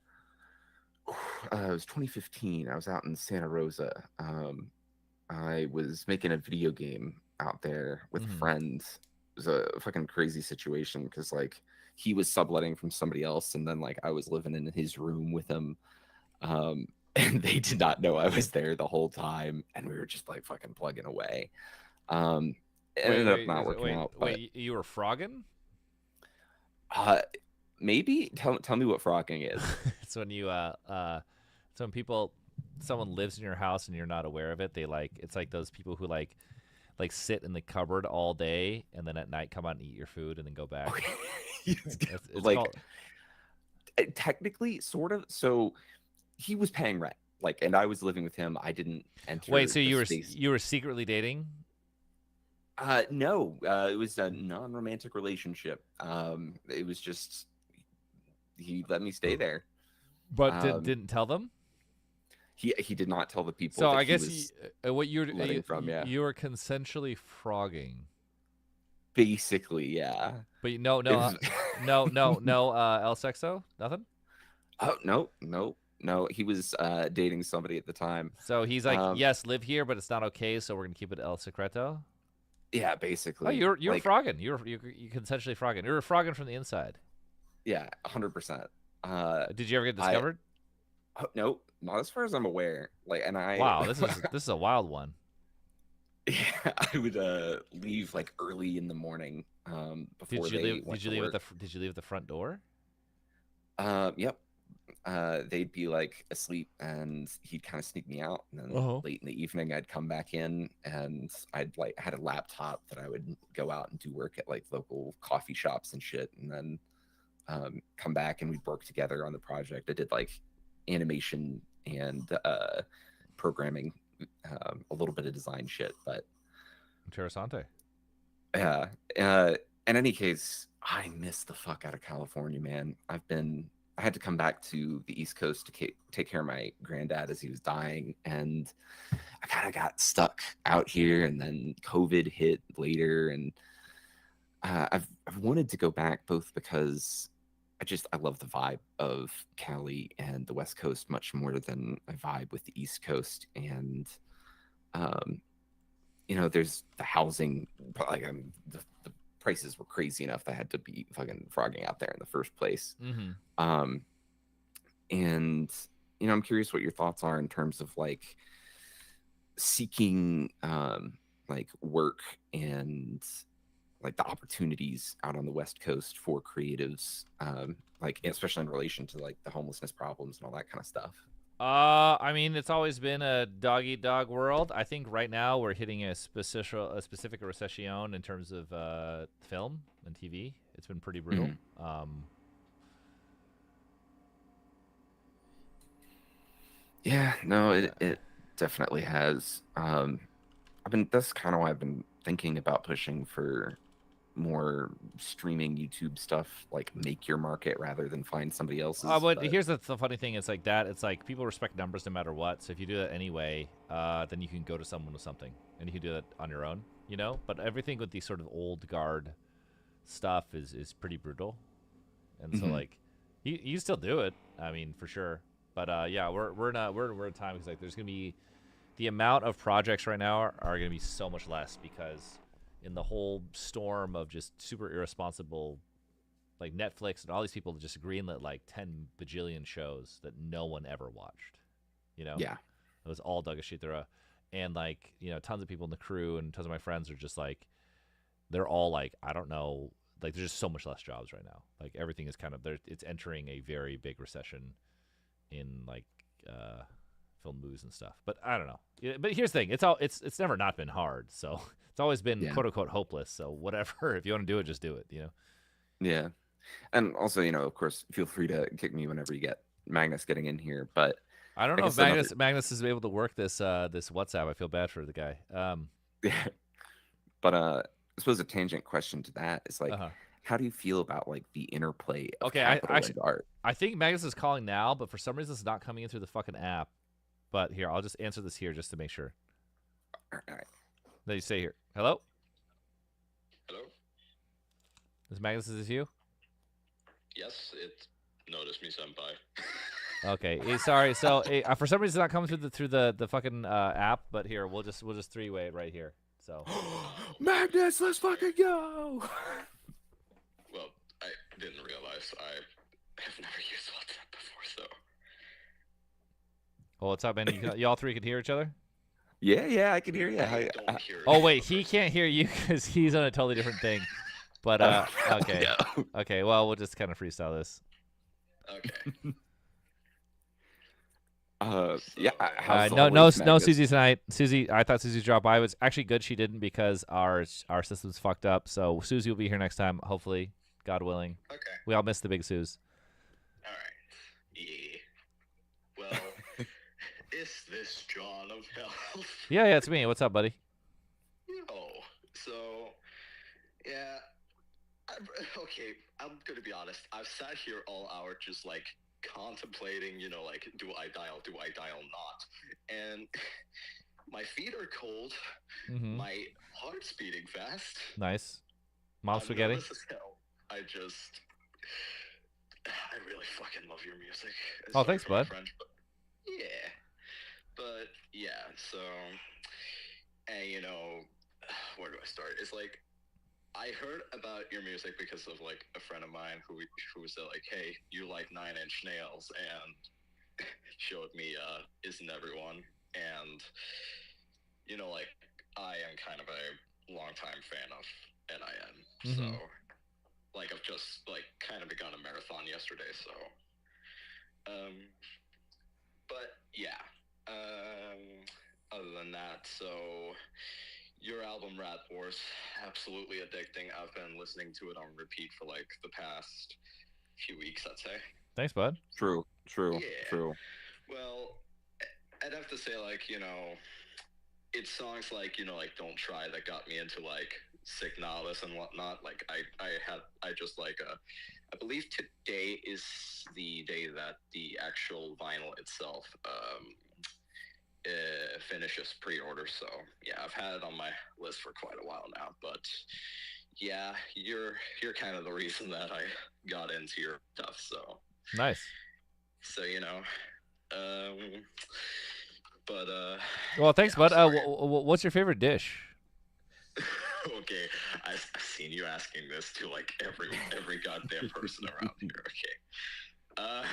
Speaker 10: it was 2015. I was out in Santa Rosa. I was making a video game out there with friends. It was a fucking crazy situation because like he was subletting from somebody else, and then like I was living in his room with him. And they did not know I was there the whole time, and we were just like fucking plugging away. It ended up not working out. But
Speaker 1: Wait, you were frogging?
Speaker 10: Maybe tell me what frogging is.
Speaker 1: It's when you it's when someone lives in your house and you're not aware of it. It's like those people who like sit in the cupboard all day and then at night come out and eat your food and then go back. It's
Speaker 10: like
Speaker 1: called...
Speaker 10: technically sort of. So he was paying rent, like, and I was living with him. I didn't enter.
Speaker 1: Wait, so you were secretly dating?
Speaker 10: No, it was a non-romantic relationship. It was just he let me stay there,
Speaker 1: but didn't tell them.
Speaker 10: He did not tell the people.
Speaker 1: So I guess what you were consensually frogging.
Speaker 10: Basically, yeah.
Speaker 1: But no, El Sexo, nothing.
Speaker 10: Oh no. He was dating somebody at the time.
Speaker 1: So he's like, yes, live here, but it's not okay. So we're gonna keep it El Secreto.
Speaker 10: Yeah, basically.
Speaker 1: Oh, you're like, frogging. You consensually frogging. You were frogging from the inside.
Speaker 10: Yeah, 100%.
Speaker 1: Did you ever get discovered?
Speaker 10: No, not as far as I'm aware. Like, and
Speaker 1: wow, this is a wild one.
Speaker 10: Yeah, I would leave like early in the morning. Before
Speaker 1: Did you leave at the front door?
Speaker 10: Yep. They'd be like asleep and he'd kind of sneak me out, and then late in the evening I'd come back in and I'd like had a laptop that I would go out and do work at like local coffee shops and shit, and then come back and we'd work together on the project. I did like animation and programming, a little bit of design shit, but
Speaker 1: interessante.
Speaker 10: Yeah. In any case, I miss the fuck out of California, man. I had to come back to the East Coast to take care of my granddad as he was dying, and I kind of got stuck out here, and then COVID hit later, and I've wanted to go back both because I love the vibe of Cali and the West Coast much more than I vibe with the East Coast, and there's the housing, but like the prices were crazy enough that I had to be fucking frogging out there in the first place. And I'm curious what your thoughts are in terms of like seeking like work and like the opportunities out on the West Coast for creatives, like especially in relation to like the homelessness problems and all that kind of stuff.
Speaker 1: I mean, it's always been a dog-eat-dog world. I think right now we're hitting a specific recession in terms of film and TV. It's been pretty brutal.
Speaker 10: Yeah, no, it definitely has. That's kind of why I've been thinking about pushing for more streaming YouTube stuff, like make your market rather than find somebody else's.
Speaker 1: But here's the funny thing: it's like that. It's like people respect numbers no matter what. So if you do that anyway, then you can go to someone with something, and you can do that on your own, But everything with these sort of old guard stuff is pretty brutal, and so like you still do it. I mean, for sure. But yeah, we're in a time because like there's gonna be the amount of projects right now are gonna be so much less because in the whole storm of just super irresponsible, like Netflix and all these people just greenlit like 10 bajillion shows that no one ever watched, Yeah. It was all dug a shit there. And like, tons of people in the crew and tons of my friends are just like, they're all like, I don't know, like there's just so much less jobs right now. Like everything is kind of there. It's entering a very big recession in like film movies and stuff. But I don't know. But here's the thing. It's never not been hard. So it's always been quote unquote hopeless. So whatever, if you want to do it, just do it,
Speaker 10: Yeah. And also, of course, feel free to kick me whenever you get Magnus getting in here. But
Speaker 1: I don't know if Magnus is able to work this WhatsApp. I feel bad for the guy.
Speaker 10: Yeah. But I suppose a tangent question to that is like, how do you feel about like the interplay of capital and art?
Speaker 1: I think Magnus is calling now, but for some reason it's not coming in through the fucking app. But here, I'll just answer this here just to make sure.
Speaker 10: All right.
Speaker 1: Then you say here. Hello?
Speaker 12: Hello?
Speaker 1: Is Magnus, is this you?
Speaker 12: Yes, it's notice me, senpai.
Speaker 1: Okay, sorry. So for some reason, it's not coming through the fucking app. But here, we'll just three-way it right here. So.
Speaker 10: Magnus, let's fucking go.
Speaker 12: Well, I didn't realize I have never used WhatsApp before, so.
Speaker 1: Well, what's up, man? Y'all three can hear each other?
Speaker 10: Yeah, I can hear you.
Speaker 1: Oh wait, he can't hear you because he's on a totally different thing. But okay, okay. Well, we'll just kind of freestyle this.
Speaker 12: Okay.
Speaker 1: No, Susie tonight. Susie, I thought Susie dropped by. It was actually good she didn't because our system's fucked up. So Susie will be here next time, hopefully, God willing.
Speaker 12: Okay.
Speaker 1: We all missed the big Suze.
Speaker 12: All right. Yeah. Well, is this John of Health?
Speaker 1: Yeah, it's me. What's up, buddy?
Speaker 12: Oh, so yeah. Okay, I'm gonna be honest. I've sat here all hour just like contemplating, like, do I dial not? And my feet are cold, my heart's beating fast.
Speaker 1: Nice. Mom spaghetti?
Speaker 12: Nervous as hell. I really fucking love your music.
Speaker 1: Oh, thanks, bud.
Speaker 12: French, but yeah, so, and where do I start? It's like, I heard about your music because of like a friend of mine who said like, hey, you like 9 Inch Nails, and showed me Isn't Everyone, and like I am kind of a longtime fan of NIN, so like I've just like kind of begun a marathon yesterday, so but yeah, other than that, so your album Rat Wars, absolutely addicting. I've been listening to it on repeat for like the past few weeks, I'd say.
Speaker 1: Thanks, bud.
Speaker 10: True.
Speaker 12: Well, I'd have to say like, it's songs like, like Don't Try that got me into like Sick Novice and whatnot. Like I just like I believe today is the day that the actual vinyl itself finishes pre-order, so yeah, I've had it on my list for quite a while now, but yeah, you're kind of the reason that I got into your stuff, so
Speaker 1: nice.
Speaker 12: So but
Speaker 1: well, thanks, bud. What's your favorite dish?
Speaker 12: Okay, I've seen you asking this to like every goddamn person around here. Okay, I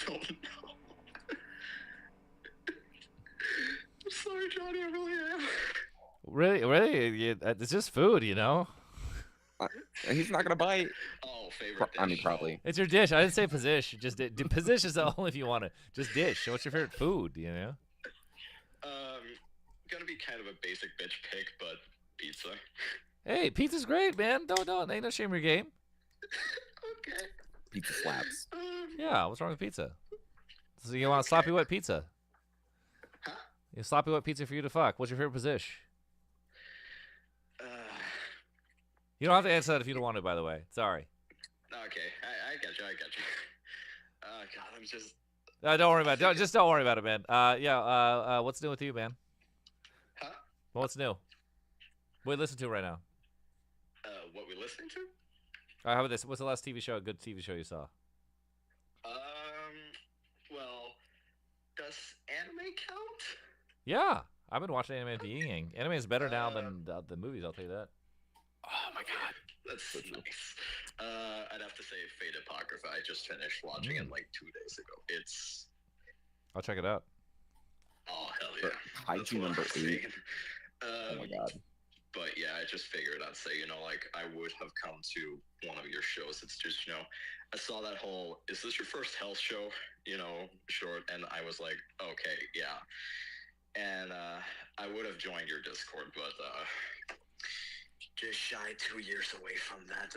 Speaker 12: don't know. I'm sorry, Johnny, I really am.
Speaker 1: Really? It's just food,
Speaker 10: He's not gonna bite.
Speaker 12: Oh, favorite dish.
Speaker 10: I mean, probably.
Speaker 1: It's your dish. I didn't say position. Just position is only if you want to. Just dish. What's your favorite food?
Speaker 12: Gonna be kind of a basic bitch pick, but pizza.
Speaker 1: Hey, pizza's great, man. Don't. Ain't no shame in your game.
Speaker 12: Okay.
Speaker 10: Pizza slaps.
Speaker 1: Yeah, what's wrong with pizza? So you want sloppy wet pizza?
Speaker 12: Huh?
Speaker 1: You sloppy wet pizza for you to fuck. What's your favorite position? You don't have to answer that if you don't want to, by the way. Sorry.
Speaker 12: Okay, I got you. Oh God, I'm just.
Speaker 1: Don't worry about it. Just don't worry about it, man. What's new with you, man?
Speaker 12: Huh?
Speaker 1: What's new? What are you listening to right now?
Speaker 12: What we listening to?
Speaker 1: How about this? What's the last TV show, a good TV show you saw?
Speaker 12: Well, does anime count?
Speaker 1: Yeah, I've been watching anime at the yin. Anime is better now than the movies, I'll tell you that.
Speaker 12: Oh my God, that's nice. I'd have to say Fate Apocrypha. I just finished watching it like 2 days ago.
Speaker 1: I'll check it out.
Speaker 12: Oh hell yeah!
Speaker 10: Hygiene number 8. Oh my God.
Speaker 12: But yeah, I just figured I'd say, like I would have come to one of your shows. It's just, I saw that whole, is this your first health show, short, and I was like, okay, yeah. And I would have joined your Discord, but just shy 2 years away from that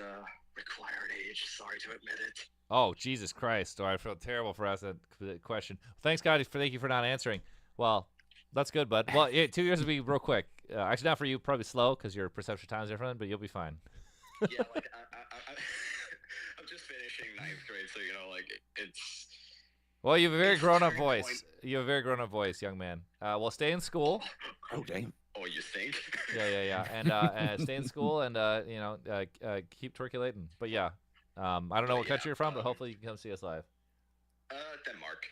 Speaker 12: required age. Sorry to admit it.
Speaker 1: Oh, Jesus Christ. I feel terrible for asking that question. Thank you for not answering. Well, that's good, bud. Well, 2 years would be real quick. Actually, not for you, probably slow because your perception time is different, but you'll be fine.
Speaker 12: Yeah, like I'm just finishing 9th grade, so like it's.
Speaker 1: Well, you have a very grown-up voice. You have a very grown-up voice, young man. Well, stay in school.
Speaker 10: Oh, damn.
Speaker 12: Oh, you think?
Speaker 1: Yeah. And stay in school and keep turculating. But yeah, I don't know what country you're from, but hopefully you can come see us live.
Speaker 12: Denmark.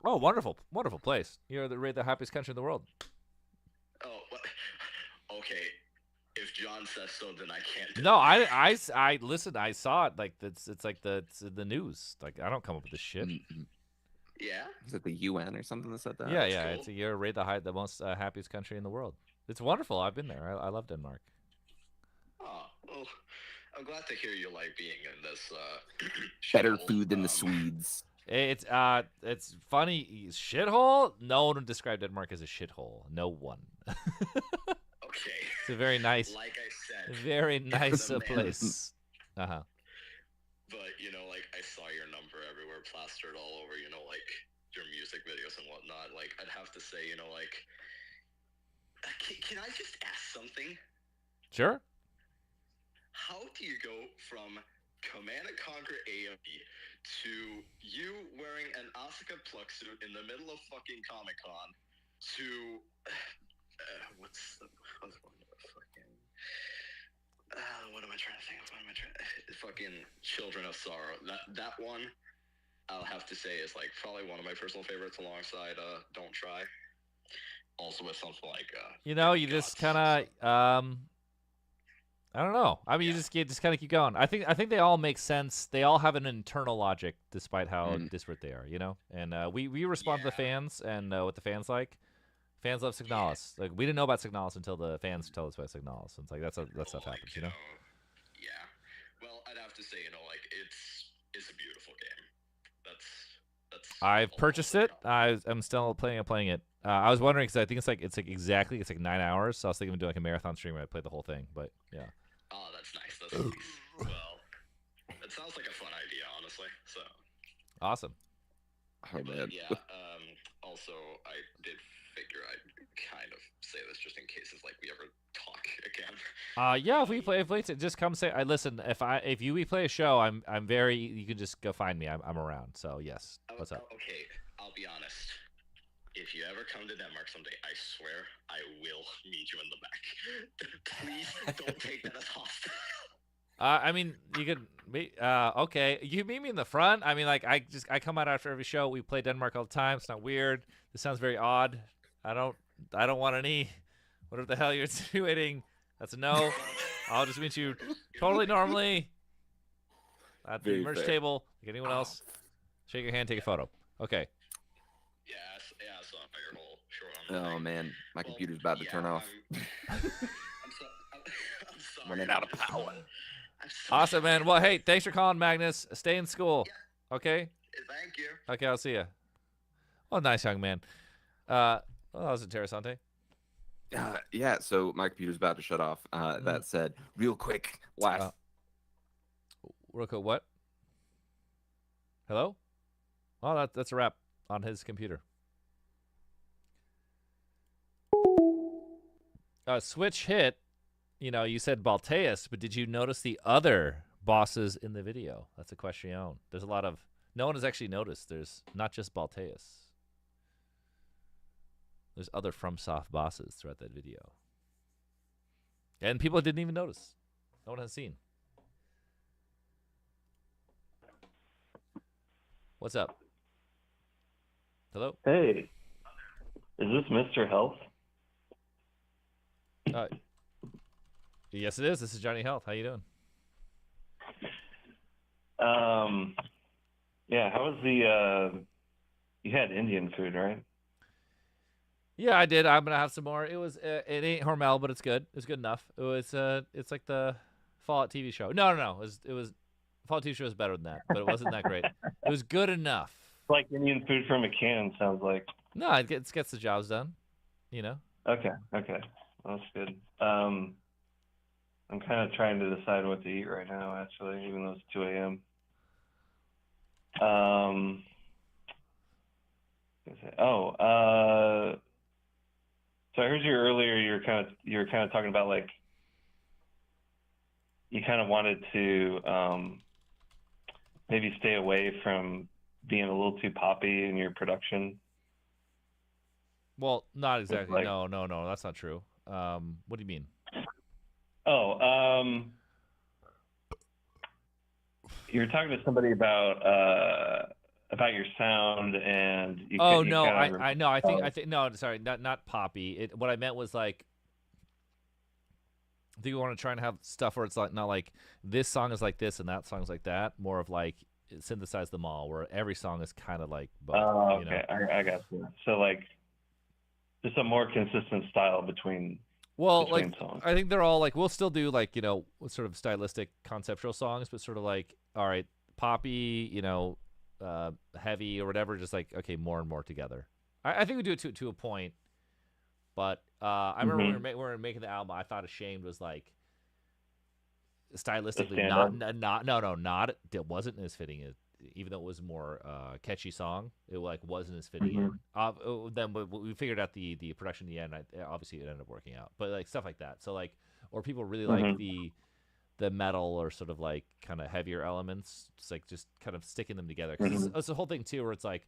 Speaker 1: Oh, wonderful, wonderful place. You're the happiest country in the world.
Speaker 12: Oh, okay. If John says so, then I can't.
Speaker 1: No, I listen. I saw it. Like it's like it's the news. Like I don't come up with this shit.
Speaker 12: Yeah.
Speaker 10: Is it the UN or something that said that?
Speaker 1: Yeah, yeah. Cool. It's you're rated the most happiest country in the world. It's wonderful. I've been there. I love Denmark.
Speaker 12: Oh, well, I'm glad to hear you like being in this.
Speaker 10: Better food than the Swedes.
Speaker 1: It's funny. Shithole? No one would describe Denmark as a shithole. No one.
Speaker 12: Okay.
Speaker 1: It's a very nice.
Speaker 12: Like I said.
Speaker 1: Very nice place. Uh-huh.
Speaker 12: But, like, I saw your number everywhere plastered all over, like, your music videos and whatnot. Like, I'd have to say, like, can I just ask something?
Speaker 1: Sure.
Speaker 12: How do you go from Command & Conquer AMD to you wearing an Asuka plug suit in the middle of fucking Comic-Con to... what's the other one? What am I trying to think of? Fucking Children of Sorrow. That one, I'll have to say, is like probably one of my personal favorites alongside Don't Try. Also with something like
Speaker 1: you just kind of I don't know. I mean, you just kind of keep going. I think they all make sense. They all have an internal logic, despite how disparate they are. And we respond to the fans and what the fans like. Fans love Signalis. Like we didn't know about Signalis until the fans tell us about Signalis. And it's like that stuff happens,
Speaker 12: Yeah. Well, I'd have to say, like it's a beautiful game. That's.
Speaker 1: I've purchased it. I'm still planning on playing it. I was wondering because I think it's like 9 hours. So I was thinking of doing like a marathon stream where I played the whole thing. But yeah.
Speaker 12: Oh, that's nice. That's nice. Well, it sounds like a fun idea, honestly. So.
Speaker 1: Awesome.
Speaker 10: Oh man.
Speaker 12: Yeah. Also, I did figure I'd kind of say this just in case it's like we ever talk again.
Speaker 1: Yeah, if we play, just come say. Listen. If we play a show, I'm very. You can just go find me. I'm around. So yes. What's up?
Speaker 12: Okay, I'll be honest. If you ever come to Denmark someday, I swear I will meet you in the back. Please don't take that as hostile.
Speaker 1: I mean, you could meet. Okay, you meet me in the front. I mean, like I come out after every show. We play Denmark all the time. It's not weird. This sounds very odd. I don't want any. Whatever the hell you're insinuating, that's a no. I'll just meet you totally normally at the merch table. Like anyone else, shake your hand, take a photo. Okay.
Speaker 12: Yeah, I saw your whole short on.
Speaker 10: Oh man, my computer's about to turn off.
Speaker 12: I'm sorry.
Speaker 10: Running out of power.
Speaker 1: Awesome, man. Well, hey, thanks for calling, Magnus. Stay in school.
Speaker 12: Yeah.
Speaker 1: Okay.
Speaker 12: Thank you.
Speaker 1: Okay, I'll see you. Oh, nice young man. That was interessante.
Speaker 10: Yeah, so my computer's about to shut off. That said, real quick, last.
Speaker 1: Real quick, what? Hello? Oh, that's a wrap on his computer. Switch hit. You said Balteus, but did you notice the other bosses in the video? That's a question. There's a lot of. No one has actually noticed. There's not just Balteus. There's other FromSoft bosses throughout that video. And people didn't even notice. No one has seen. What's up? Hello?
Speaker 13: Hey. Is this Mr. Health?
Speaker 1: Yes, it is. This is Johnny Health. How you doing?
Speaker 13: Yeah, how was the, you had Indian food, right?
Speaker 1: Yeah, I did. I'm gonna have some more. It was it ain't Hormel, but it's good. It's good enough. It was it's like the Fallout TV show. No. It was Fallout TV show was better than that, but it wasn't that great. It was good enough.
Speaker 13: Like Indian food from a can, sounds like.
Speaker 1: No, it gets the jobs done.
Speaker 13: Okay, that's good. I'm kind of trying to decide what to eat right now, actually, even though it's 2 a.m. So I heard you earlier. You were kind of talking about like you kind of wanted to maybe stay away from being a little too poppy in your production.
Speaker 1: Well, not exactly. No, that's not true. What do you mean?
Speaker 13: you were talking to somebody about your sound, and you.
Speaker 1: Oh
Speaker 13: you
Speaker 1: no,
Speaker 13: kinda
Speaker 1: I know. I think no. Sorry, not poppy. What I meant was like, I think we want to try and have stuff where it's like not like this song is like this and that song's like that. More of like synthesize them all, where every song is kind of like both.
Speaker 13: Oh, okay.
Speaker 1: You know?
Speaker 13: I got you. So like, just a more consistent style between.
Speaker 1: Well,
Speaker 13: between
Speaker 1: like
Speaker 13: songs.
Speaker 1: I think they're all like we'll still do like sort of stylistic conceptual songs, but sort of like all right, poppy, heavy or whatever. Just like okay, more and more together. I think we do it to a point, but I remember when we were making the album, I thought Ashamed was like stylistically not it wasn't as fitting as, even though it was a more catchy song, it like wasn't as fitting in. Then we figured out the production in the end. Obviously, it ended up working out, but like stuff like that. So like, or people really like the metal or sort of like kind of heavier elements, just kind of sticking them together. Because it's the whole thing too, where it's like,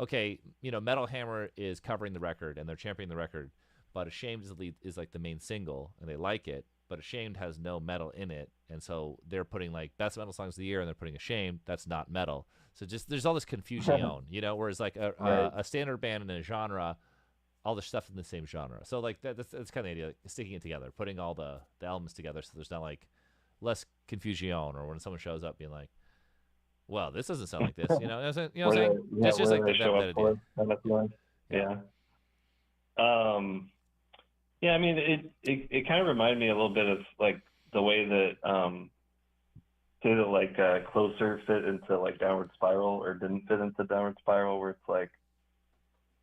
Speaker 1: okay, Metal Hammer is covering the record and they're championing the record, but Ashamed is like the main single and they like it. But Ashamed has no metal in it, and so they're putting like best metal songs of the year, and they're putting Ashamed. That's not metal. So just there's all this confusion, whereas like a standard band in a genre, all the stuff in the same genre. So like that's kind of the idea, like, sticking it together, putting all the elements together, so there's not like less confusion, or when someone shows up being like, well, this doesn't sound like this, what I'm saying? It's just like that idea.
Speaker 13: Yeah. Yeah, I mean, it kind of reminded me a little bit of like the way that Closer fit into like Downward Spiral or didn't fit into Downward Spiral, where it's like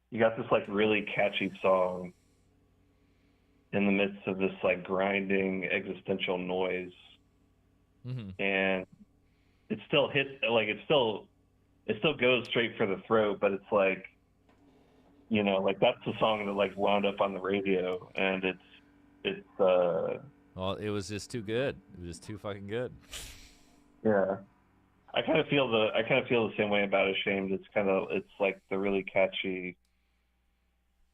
Speaker 13: you got this like really catchy song in the midst of this like grinding existential noise, and it still hits, like it still goes straight for the throat, but it's like, like that's the song that like wound up on the radio, and it's
Speaker 1: well, it was just too good. It was just too fucking good.
Speaker 13: Yeah, I kind of feel the same way about Ashamed. It's like the really catchy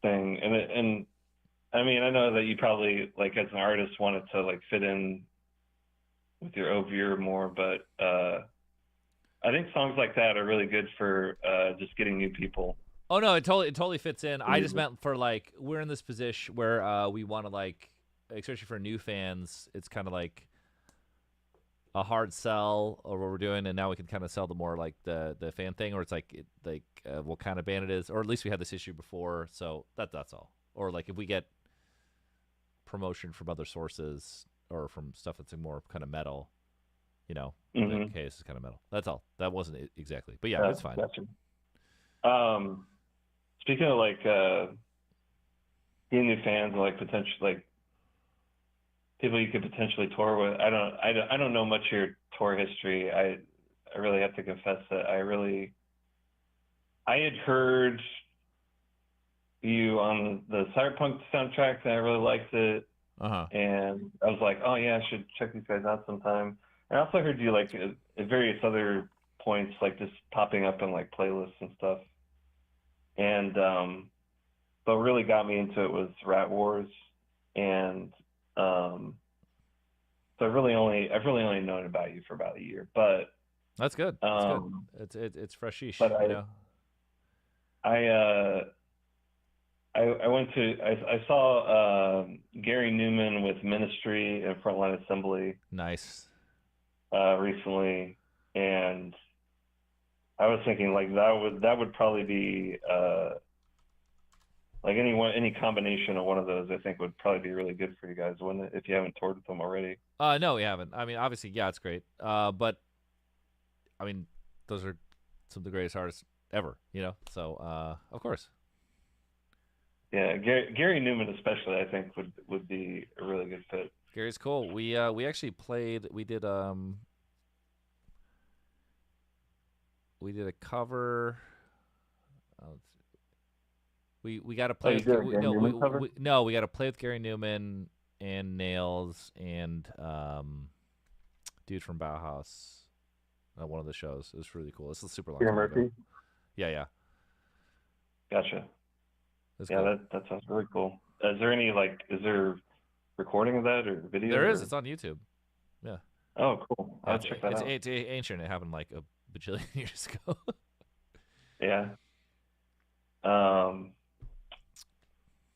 Speaker 13: thing, and I mean, I know that you probably like as an artist wanted to like fit in with your oeuvre more, but I think songs like that are really good for just getting new people.
Speaker 1: Oh no, it totally fits in. I just meant for like we're in this position where we want to like, especially for new fans, it's kind of like a hard sell or what we're doing, and now we can kind of sell the more like the fan thing, or it's like what kind of band it is, or at least we had this issue before, so that's all. Or like if we get promotion from other sources or from stuff that's more kind of metal, okay, this is kind of metal. That's all. That wasn't it exactly, but yeah, it's fine.
Speaker 13: Gotcha. Speaking of like getting new fans and like potential like people you could potentially tour with, I don't know much of your tour history. I really have to confess that I had heard you on the Cyberpunk soundtrack and I really liked it. And I was like, oh yeah, I should check these guys out sometime. And I also heard you like at various other points, like just popping up in like playlists and stuff. And but what really got me into it was Rat Wars, and so I've really only known about you for about a year, but
Speaker 1: that's good. That's good. It's freshish,
Speaker 13: but I saw Gary Newman with Ministry and Frontline Assembly.
Speaker 1: Nice.
Speaker 13: Recently, and I was thinking like that would probably be like any combination of one of those. I think would probably be really good for you guys, wouldn't it? If you haven't toured with them already.
Speaker 1: No, we haven't. I mean, obviously, yeah, it's great. But I mean, those are some of the greatest artists ever. So of course.
Speaker 13: Yeah, Gary Newman especially, I think would be a really good fit.
Speaker 1: Gary's cool. We actually played. We did a cover. We got to play. We got to play with Gary Newman and Nails and dude from Bauhaus. One of the shows. It was really cool. It's a super long.
Speaker 13: Peter Murphy.
Speaker 1: Yeah.
Speaker 13: Gotcha.
Speaker 1: That's
Speaker 13: yeah,
Speaker 1: cool.
Speaker 13: that sounds really cool. Is there recording of that or video?
Speaker 1: There is. It's on YouTube. Yeah.
Speaker 13: Oh, cool. I'll check that out.
Speaker 1: It's ancient. It happened like a bajillion years ago.
Speaker 13: Yeah.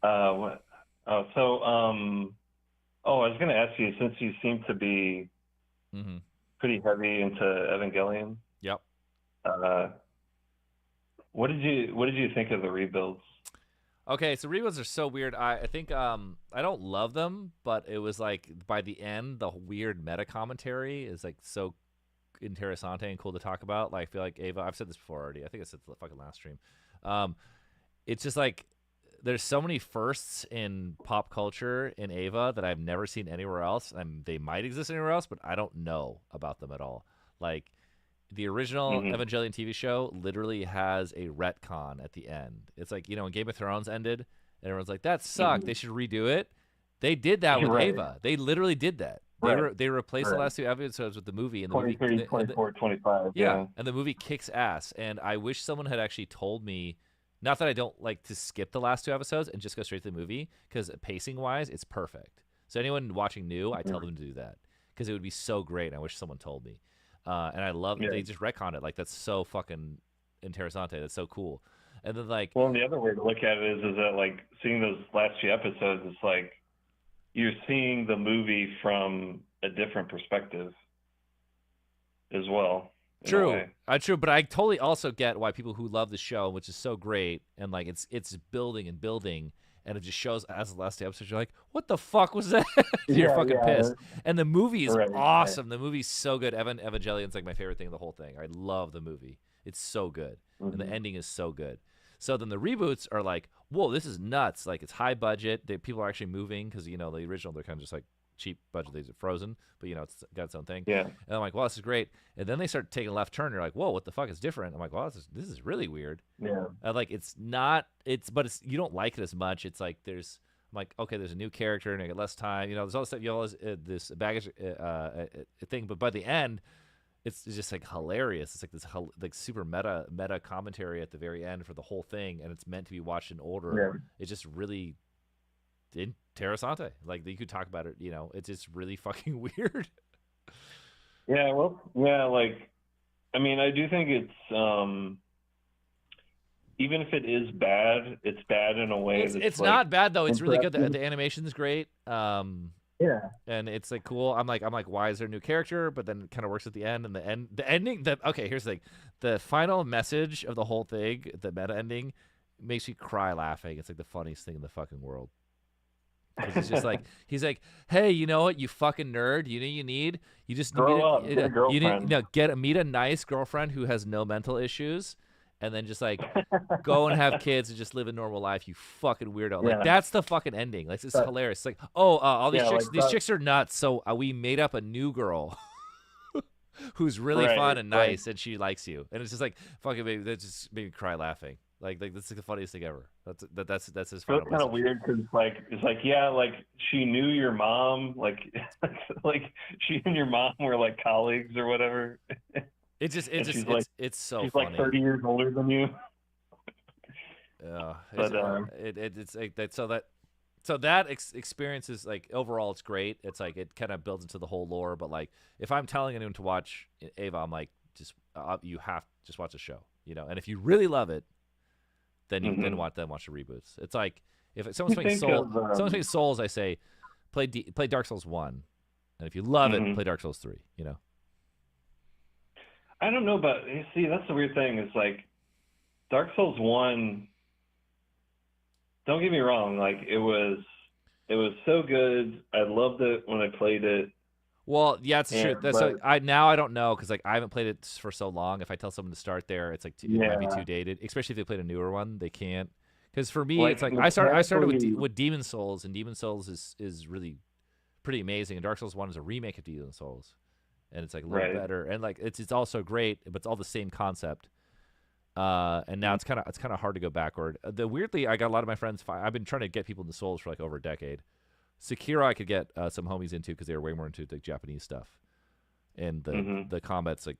Speaker 13: What? Oh, so oh, I was gonna ask you, since you seem to be pretty heavy into Evangelion.
Speaker 1: Yep.
Speaker 13: What did you think of the rebuilds?
Speaker 1: Okay, so rebuilds are so weird. I think I don't love them, but it was like by the end, the weird meta commentary is like so interessante and cool to talk about. Like I feel like Ava, I've said this before already. I think I said the fucking last stream. It's just like there's so many firsts in pop culture in Ava that I've never seen anywhere else. They might exist anywhere else, but I don't know about them at all. Like the original Evangelion TV show literally has a retcon at the end. It's like, when Game of Thrones ended and everyone's like, that sucked. They should redo it. They did that with Ava. They literally did that. They replaced the last two episodes with the movie. And the
Speaker 13: 23,
Speaker 1: movie,
Speaker 13: 24, 25.
Speaker 1: Yeah, and the movie kicks ass. And I wish someone had actually told me, not that I don't like to skip the last two episodes and just go straight to the movie, because pacing-wise, it's perfect. So anyone watching new, I tell them to do that, because it would be so great. And I wish someone told me. And I love that they just retconned it. Like, that's so fucking interessante. That's so cool. And then, like...
Speaker 13: Well, and the other way to look at it is that, like, seeing those last few episodes, it's like you're seeing the movie from a different perspective as well.
Speaker 1: True, true, but I totally also get why people who love the show, which is so great, and like it's building and building, and it just shows as the last episode, you're like, what the fuck was that? You're fucking pissed. And the movie is awesome. The movie's so good. Evangelion's like my favorite thing of the whole thing. I love the movie. It's so good, and the ending is so good. So then the reboots are like, whoa, this is nuts. Like, it's high budget. People are actually moving, because the original, they're kind of just like cheap budget. These are Frozen, but it's got its own thing.
Speaker 13: Yeah.
Speaker 1: And I'm like, well, this is great. And then they start taking a left turn. You're like, whoa, what the fuck is different? I'm like, well, this is really weird.
Speaker 13: Yeah.
Speaker 1: Like, but you don't like it as much. It's like I'm like, okay, there's a new character and I get less time. There's all this stuff. You have this baggage thing, but by the end, it's just like hilarious. It's like this like super meta commentary at the very end for the whole thing, and it's meant to be watched in order.
Speaker 13: Yeah.
Speaker 1: It's just really interessante. Like, you could talk about it. It's just really fucking weird.
Speaker 13: Yeah, well, yeah, like, I mean, I do think it's even if it is bad, it's bad in a way.
Speaker 1: It's like, not bad though. It's really good. The animation's great.
Speaker 13: Yeah,
Speaker 1: and it's like cool. I'm like, why is there a new character? But then it kind of works at the end, and the ending. Okay, here's the thing: the final message of the whole thing, the meta ending, makes me cry laughing. It's like the funniest thing in the fucking world. It's just like, he's like, hey, you know what, you fucking nerd, you need, you just
Speaker 13: grow up,
Speaker 1: get
Speaker 13: a girlfriend.
Speaker 1: You need, meet a nice girlfriend who has no mental issues, and then just like go and have kids and just live a normal life, you fucking weirdo. Like, that's the fucking ending. Like, it's hilarious. It's like, all these chicks, these chicks are nuts, so we made up a new girl who's really fun and nice, and she likes you, and it's just like, fucking baby, that just made me cry laughing. Like that's the funniest thing ever. That's his final
Speaker 13: message. It's kind of weird, because it's like yeah, like she knew your mom, like like she and your mom were like colleagues or whatever.
Speaker 1: It's so
Speaker 13: she's
Speaker 1: funny.
Speaker 13: Like 30 years older than you.
Speaker 1: Yeah,
Speaker 13: but
Speaker 1: it's like that. So that experience is like, overall, it's great. It's like it kind of builds into the whole lore. But like, if I'm telling anyone to watch Ava, I'm like, you have to just watch the show, And if you really love it, then you then watch the reboots. It's like, if someone's playing Souls, I say play Dark Souls 1, and if you love it, play Dark Souls 3.
Speaker 13: I don't know, but you see, that's the weird thing. It's like Dark Souls 1. Don't get me wrong, like it was so good. I loved it when I played it.
Speaker 1: Well, yeah, it's true. I don't know, because like I haven't played it for so long. If I tell someone to start there, it's like it might be too dated. Especially if they played a newer one, they can't. Because for me, it's like I started with Demon Souls, and Demon Souls is really pretty amazing. And Dark Souls 1 is a remake of Demon Souls, and it's like a little better, and like it's also great, but it's all the same concept. And now it's kind of hard to go backward. Weirdly, I got a lot of my friends. I've been trying to get people into Souls for like over a decade. Sekiro, I could get some homies into, because they were way more into like Japanese stuff, and the combat's like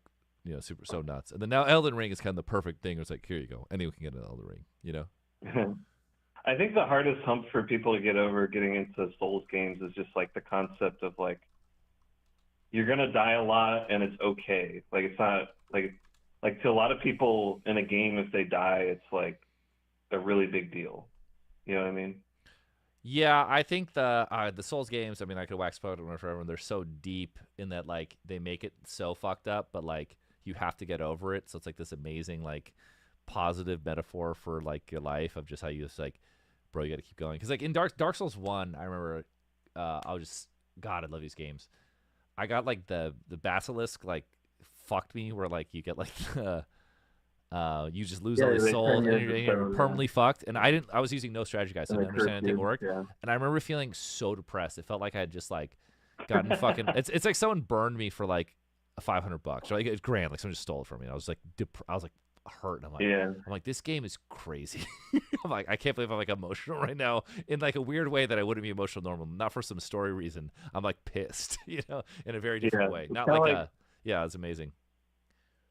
Speaker 1: super so nuts. And then now Elden Ring is kind of the perfect thing. It's like, here you go, anyone can get into Elden Ring.
Speaker 13: I think the hardest hump for people to get over getting into Souls games is just like the concept of like, you're gonna die a lot, and it's okay. Like it's not like to a lot of people in a game, if they die, it's like a really big deal. You know what I mean?
Speaker 1: Yeah, I think the Souls games, I mean, I could wax poetic on forever, and they're so deep in that, like, they make it so fucked up, but, like, you have to get over it. So it's, like, this amazing, like, positive metaphor for, like, your life of just how you just, like, bro, you got to keep going. Because, like, in Dark Souls 1, I remember I was just, God, I love these games. I got, like, the Basilisk, like, fucked me, where, like, you get, like, you just lose all these souls and you're permanently fucked. And I was using no strategy guys, so I didn't understand it didn't work.
Speaker 13: Yeah.
Speaker 1: And I remember feeling so depressed. It felt like I had just like gotten fucking. It's like someone burned me for like $500 or like $1,000. Like someone just stole it from me. And I was like hurt. And I'm like, this game is crazy. I'm like, I can't believe I'm like emotional right now in like a weird way that I wouldn't be emotional normal. Not for some story reason. I'm like pissed, in a very different way. Not like it's amazing.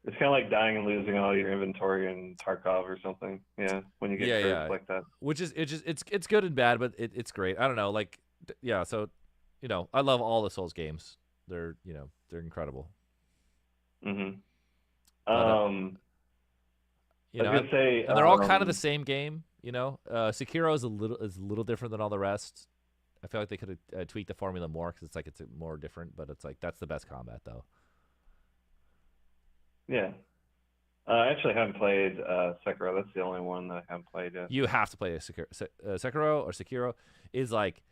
Speaker 13: It's kind of like dying and losing all your inventory in Tarkov or something. Yeah, when you get cursed like that.
Speaker 1: Which is it's good and bad, but it's great. I don't know, like So, I love all the Souls games. They're they're incredible.
Speaker 13: Mm-hmm.
Speaker 1: But,
Speaker 13: I was gonna say,
Speaker 1: and they're all kind of the same game. Sekiro is a little different than all the rest. I feel like they could have tweaked the formula more because it's more different. But it's like that's the best combat though.
Speaker 13: Yeah. I actually haven't played Sekiro. That's the only one that I haven't played yet.
Speaker 1: You have to play Sekiro or Sekiro is like,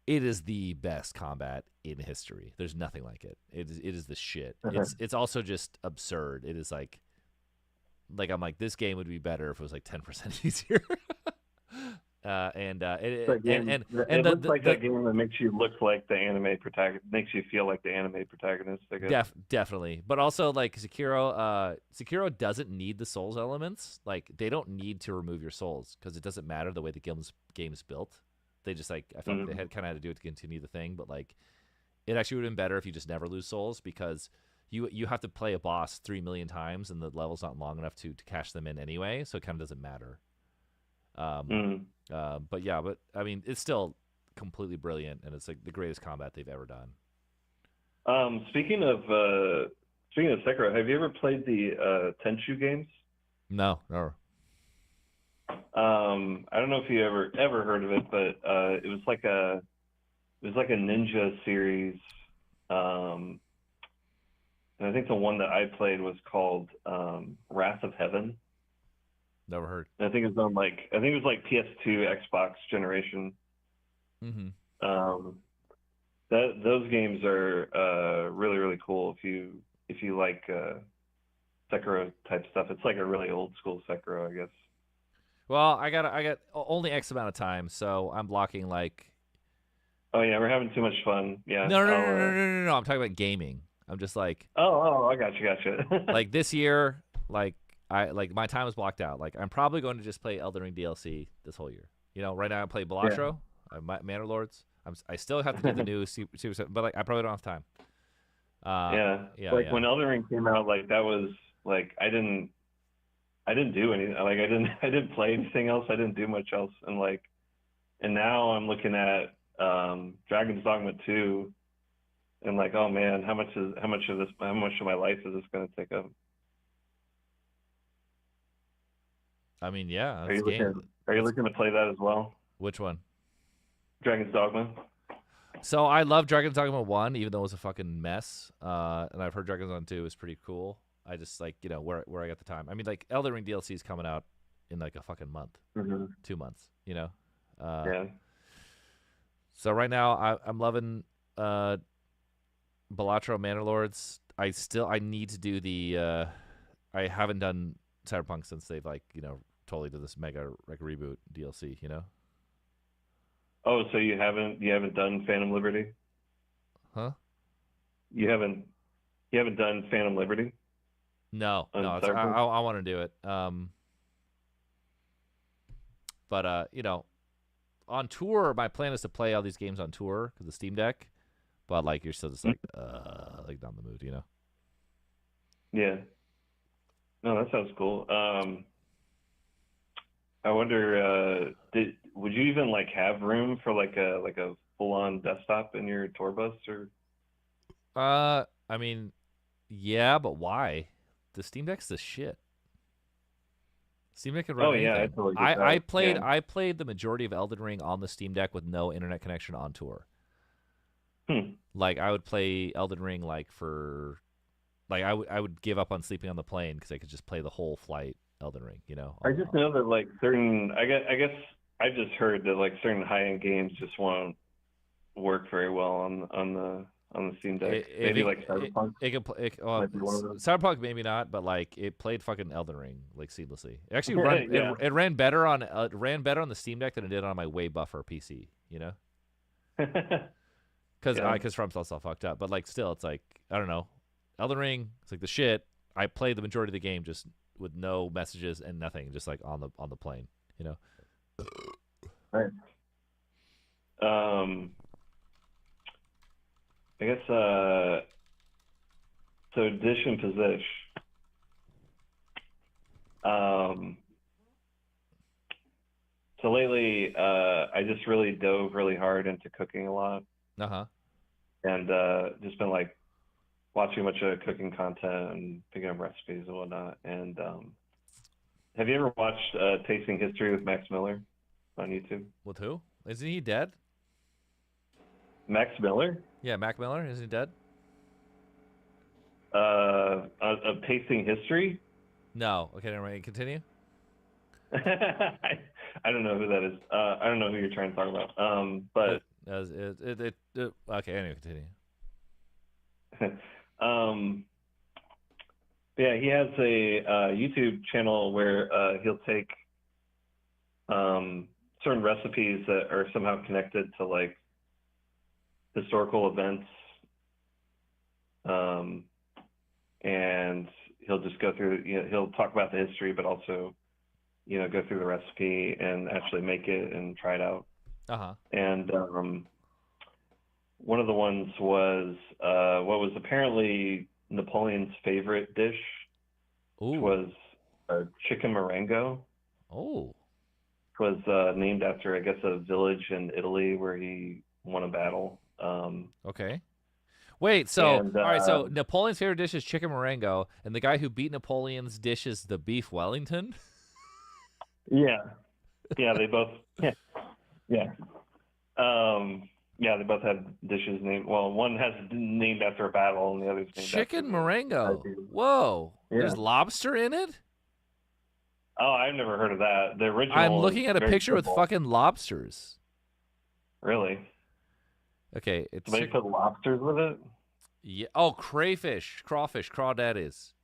Speaker 1: it is the best combat in history. There's nothing like it. It is the shit. It's also just absurd. It is like I'm like, this game would be better if it was like 10% easier.
Speaker 13: It looks like that game that makes you look like the anime protagonist, makes you feel like the anime protagonist, I guess.
Speaker 1: Definitely. But also like Sekiro doesn't need the souls elements. Like they don't need to remove your souls because it doesn't matter the way the game's built. They just I felt like they had kind of had to do it to continue the thing, but like it actually would have been better if you just never lose souls because you have to play a boss 3 million times and the level's not long enough to cash them in anyway, so it kind of doesn't matter. But I mean, it's still completely brilliant, and it's like the greatest combat they've ever done.
Speaker 13: Speaking of Sekiro, have you ever played the Tenchu games?
Speaker 1: No, never.
Speaker 13: I don't know if you ever heard of it, but it was like a ninja series. And I think the one that I played was called Wrath of Heaven.
Speaker 1: Never heard.
Speaker 13: I think it was on PS2, Xbox generation.
Speaker 1: Mm-hmm.
Speaker 13: Those games are really, really cool if you like Sekiro type stuff. It's like a really old school Sekiro, I guess.
Speaker 1: Well, I got only X amount of time, so I'm blocking like.
Speaker 13: Oh yeah, we're having too much fun. Yeah.
Speaker 1: No. I'm talking about gaming. I'm just like.
Speaker 13: Oh, I got you.
Speaker 1: Like this year, like my time is blocked out. Like I'm probably going to just play Elden Ring DLC this whole year. Right now I play Balatro, Manor Lords. I still have to do the new Super, but like I probably don't have time.
Speaker 13: When Elden Ring came out, like that was like I didn't do anything. Like I didn't play anything else. I didn't do much else. And now I'm looking at Dragon's Dogma 2, and like, oh man, how much of my life is this going to take up?
Speaker 1: I mean, yeah.
Speaker 13: Are you looking to play that as well?
Speaker 1: Which one?
Speaker 13: Dragon's Dogma.
Speaker 1: So I love Dragon's Dogma 1, even though it was a fucking mess. And I've heard Dragon's Dogma 2 is pretty cool. I just like, where I got the time. I mean, like Elden Ring DLC is coming out in like a fucking month, 2 months,
Speaker 13: Yeah.
Speaker 1: So right now I'm loving Balatro Manor Lords. I need to do the I haven't done Cyberpunk since they've like, totally did this mega like reboot DLC,
Speaker 13: Oh, so you haven't done Phantom Liberty?
Speaker 1: Huh?
Speaker 13: You haven't done Phantom Liberty?
Speaker 1: No. I want to do it. But on tour, my plan is to play all these games on tour because the Steam Deck. But like, you're still just like not in the mood,
Speaker 13: Yeah. No, that sounds cool. I wonder, would you even like have room for like a full-on desktop in your tour bus or?
Speaker 1: I mean, yeah, but why? The Steam Deck's the shit. Steam Deck can run anything.
Speaker 13: I totally get that.
Speaker 1: I played the majority of Elden Ring on the Steam Deck with no internet connection on tour. Like I would play Elden Ring I would give up on sleeping on the plane because I could just play the whole flight Elden Ring.
Speaker 13: I just know that like certain. I guess I just heard that like certain high-end games just won't work very well on the Steam Deck. Maybe like Cyberpunk.
Speaker 1: Cyberpunk maybe not, but like it played fucking Elden Ring like seamlessly. It actually it ran better on the Steam Deck than it did on my way buffer PC. Because FromSoft's all fucked up. But like still, it's like I don't know. Elden Ring, it's like the shit. I played the majority of the game just with no messages and nothing, just like on the plane.
Speaker 13: Right. I guess so dish and position. So lately I just really dove really hard into cooking a lot. And just been like watching a bunch of cooking content and picking up recipes and whatnot. And have you ever watched Tasting History with Max Miller on YouTube?
Speaker 1: With who? Isn't he dead?
Speaker 13: Max Miller?
Speaker 1: Yeah, Mac Miller. Isn't he dead?
Speaker 13: Of Tasting History?
Speaker 1: No. Okay, never mind. Continue.
Speaker 13: I don't know who that is. I don't know who you're trying to talk about. But
Speaker 1: okay. Anyway, continue.
Speaker 13: Yeah, he has a YouTube channel where he'll take certain recipes that are somehow connected to like historical events, and he'll just go through. He'll talk about the history, but also, go through the recipe and actually make it and try it out. And one of the ones was what was apparently Napoleon's favorite dish, which was chicken Marengo.
Speaker 1: Oh.
Speaker 13: It was named after, I guess, a village in Italy where he won a battle.
Speaker 1: Okay. Wait, so all right, so Napoleon's favorite dish is chicken Marengo, and the guy who beat Napoleon's dish is the beef Wellington?
Speaker 13: Yeah. Yeah, they both yeah. Yeah, they both have dishes named. Well, one has named after a battle, and the other's named
Speaker 1: chicken
Speaker 13: after
Speaker 1: Marengo. Whoa,
Speaker 13: yeah.
Speaker 1: There's lobster in it.
Speaker 13: Oh, I've never heard of that. The original.
Speaker 1: I'm looking at a picture with fucking lobsters.
Speaker 13: Really?
Speaker 1: Okay, it's.
Speaker 13: Somebody put lobsters with it.
Speaker 1: Yeah. Oh, crawfish, crawdaddies.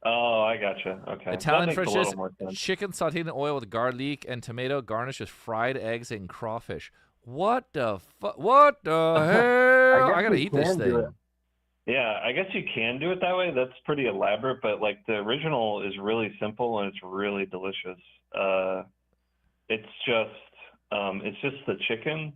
Speaker 13: Oh, I gotcha. Okay.
Speaker 1: Italian French dish: chicken sautéed in oil with garlic and tomato, garnished with fried eggs and crawfish. What the fuck? What the hell? I gotta eat this thing.
Speaker 13: Yeah, I guess you can do it that way. That's pretty elaborate, but like the original is really simple and it's really delicious. It's just the chicken.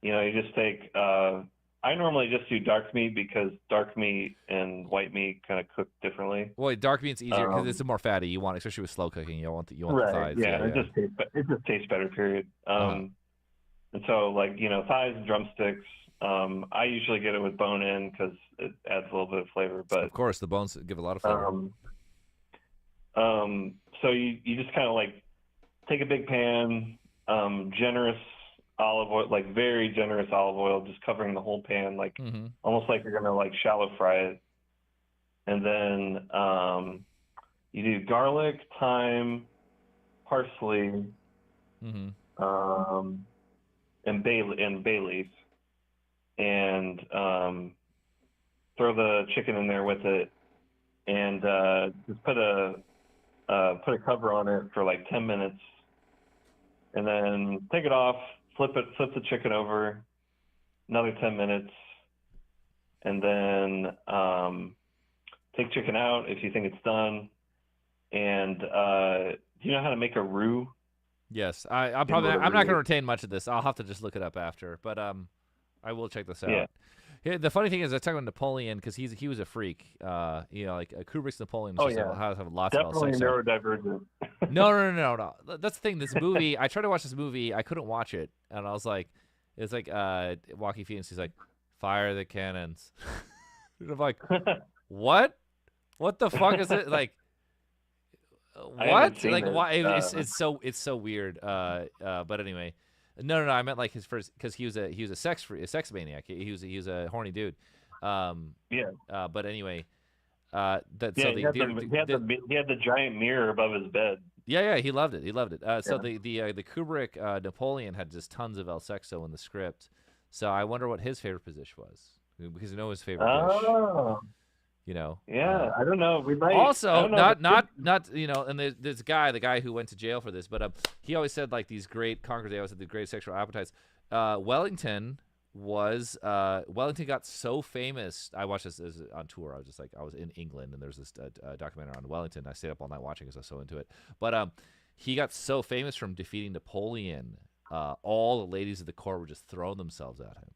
Speaker 13: You just take. I normally just do dark meat because dark meat and white meat kind of cook differently.
Speaker 1: Well, dark meat's easier because it's more fatty. You want, especially with slow cooking, you want
Speaker 13: right,
Speaker 1: the thighs.
Speaker 13: Yeah, it just tastes better. Period. And so, like thighs and drumsticks. I usually get it with bone in because it adds a little bit of flavor. But
Speaker 1: of course, the bones give a lot of flavor.
Speaker 13: So you just kind of like take a big pan, generous olive oil, like very generous olive oil, just covering the whole pan, like almost like you're gonna like shallow fry it. And then you do garlic, thyme, parsley, and bay leaf, and throw the chicken in there with it, and just put a cover on it for like 10 minutes, and then take it off. Flip the chicken over, another 10 minutes, and then take chicken out if you think it's done. And do you know how to make a roux?
Speaker 1: Yes, I'm not going to retain much of this. I'll have to just look it up after, but I will check this out. Yeah. Here, the funny thing is, I talk about Napoleon because he was a freak. Like Kubrick's Napoleon. Has lots
Speaker 13: definitely
Speaker 1: of
Speaker 13: neurodivergent.
Speaker 1: No. That's the thing. This movie, I tried to watch this movie. I couldn't watch it, and I was like, it's like Joaquin Phoenix. He's like, fire the cannons. And I'm like, what? What the fuck is it? Like,
Speaker 13: I haven't
Speaker 1: what?
Speaker 13: seen
Speaker 1: Like,
Speaker 13: it.
Speaker 1: why? It's so weird. But anyway, no. I meant like his first, because he was a sex maniac. He was a horny dude.
Speaker 13: Yeah.
Speaker 1: But anyway,
Speaker 13: He had the giant mirror above his bed.
Speaker 1: Yeah, he loved it. So the Kubrick Napoleon had just tons of El Sexo in the script. So I wonder what his favorite position was, because you know his favorite dish. You know.
Speaker 13: Yeah, I don't know. We might
Speaker 1: Also, not and there's this guy, the guy who went to jail for this, but he always said like these great conquerors. They always had the great sexual appetites. Wellington got so famous. I watched this on tour. I was in England, and there's this documentary on Wellington. I stayed up all night watching because I was so into it. But he got so famous from defeating Napoleon. All the ladies of the court were just throwing themselves at him,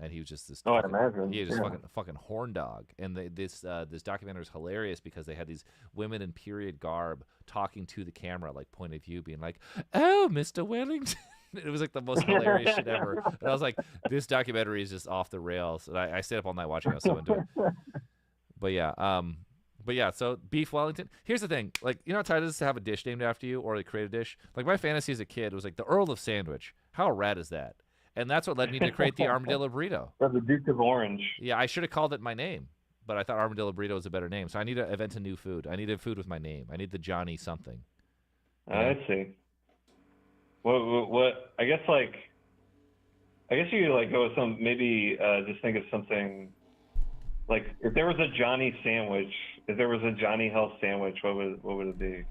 Speaker 1: and he was just this.
Speaker 13: I imagine.
Speaker 1: He was just fucking horn dog. And this documentary is hilarious because they had these women in period garb talking to the camera, like point of view, being like, "Oh, Mr. Wellington." It was like the most hilarious shit ever. And I was like, this documentary is just off the rails. And I stayed up all night watching it. I was so into it. But yeah, so beef Wellington. Here's the thing. Like, you know how tight it is to have a dish named after you, or to create a dish? Like, my fantasy as a kid was like the Earl of Sandwich. How rad is that? And that's what led me to create the Armadillo Burrito.
Speaker 13: Or the Duke of Orange.
Speaker 1: Yeah, I should have called it my name. But I thought Armadillo Burrito was a better name. So I need to invent a new food. I need a food with my name. I need the Johnny something.
Speaker 13: I see. What? I guess you could like go with some, maybe just think of something like, if there was a Johnny sandwich, if there was a Johnny Health sandwich, what would it be?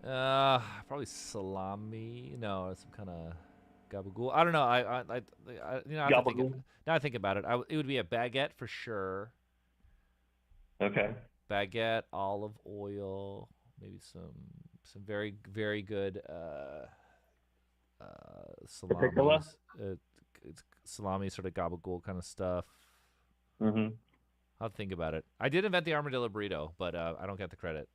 Speaker 1: Probably salami. No, some kind of gabagool. I don't know. Now I think about it, it would be a baguette for sure.
Speaker 13: Okay.
Speaker 1: Baguette, olive oil, maybe some very, very good salami. Salami, sort of gabagool kind of stuff.
Speaker 13: Mm-hmm.
Speaker 1: I'll think about it. I did invent the Armadillo Burrito, but I don't get the credit.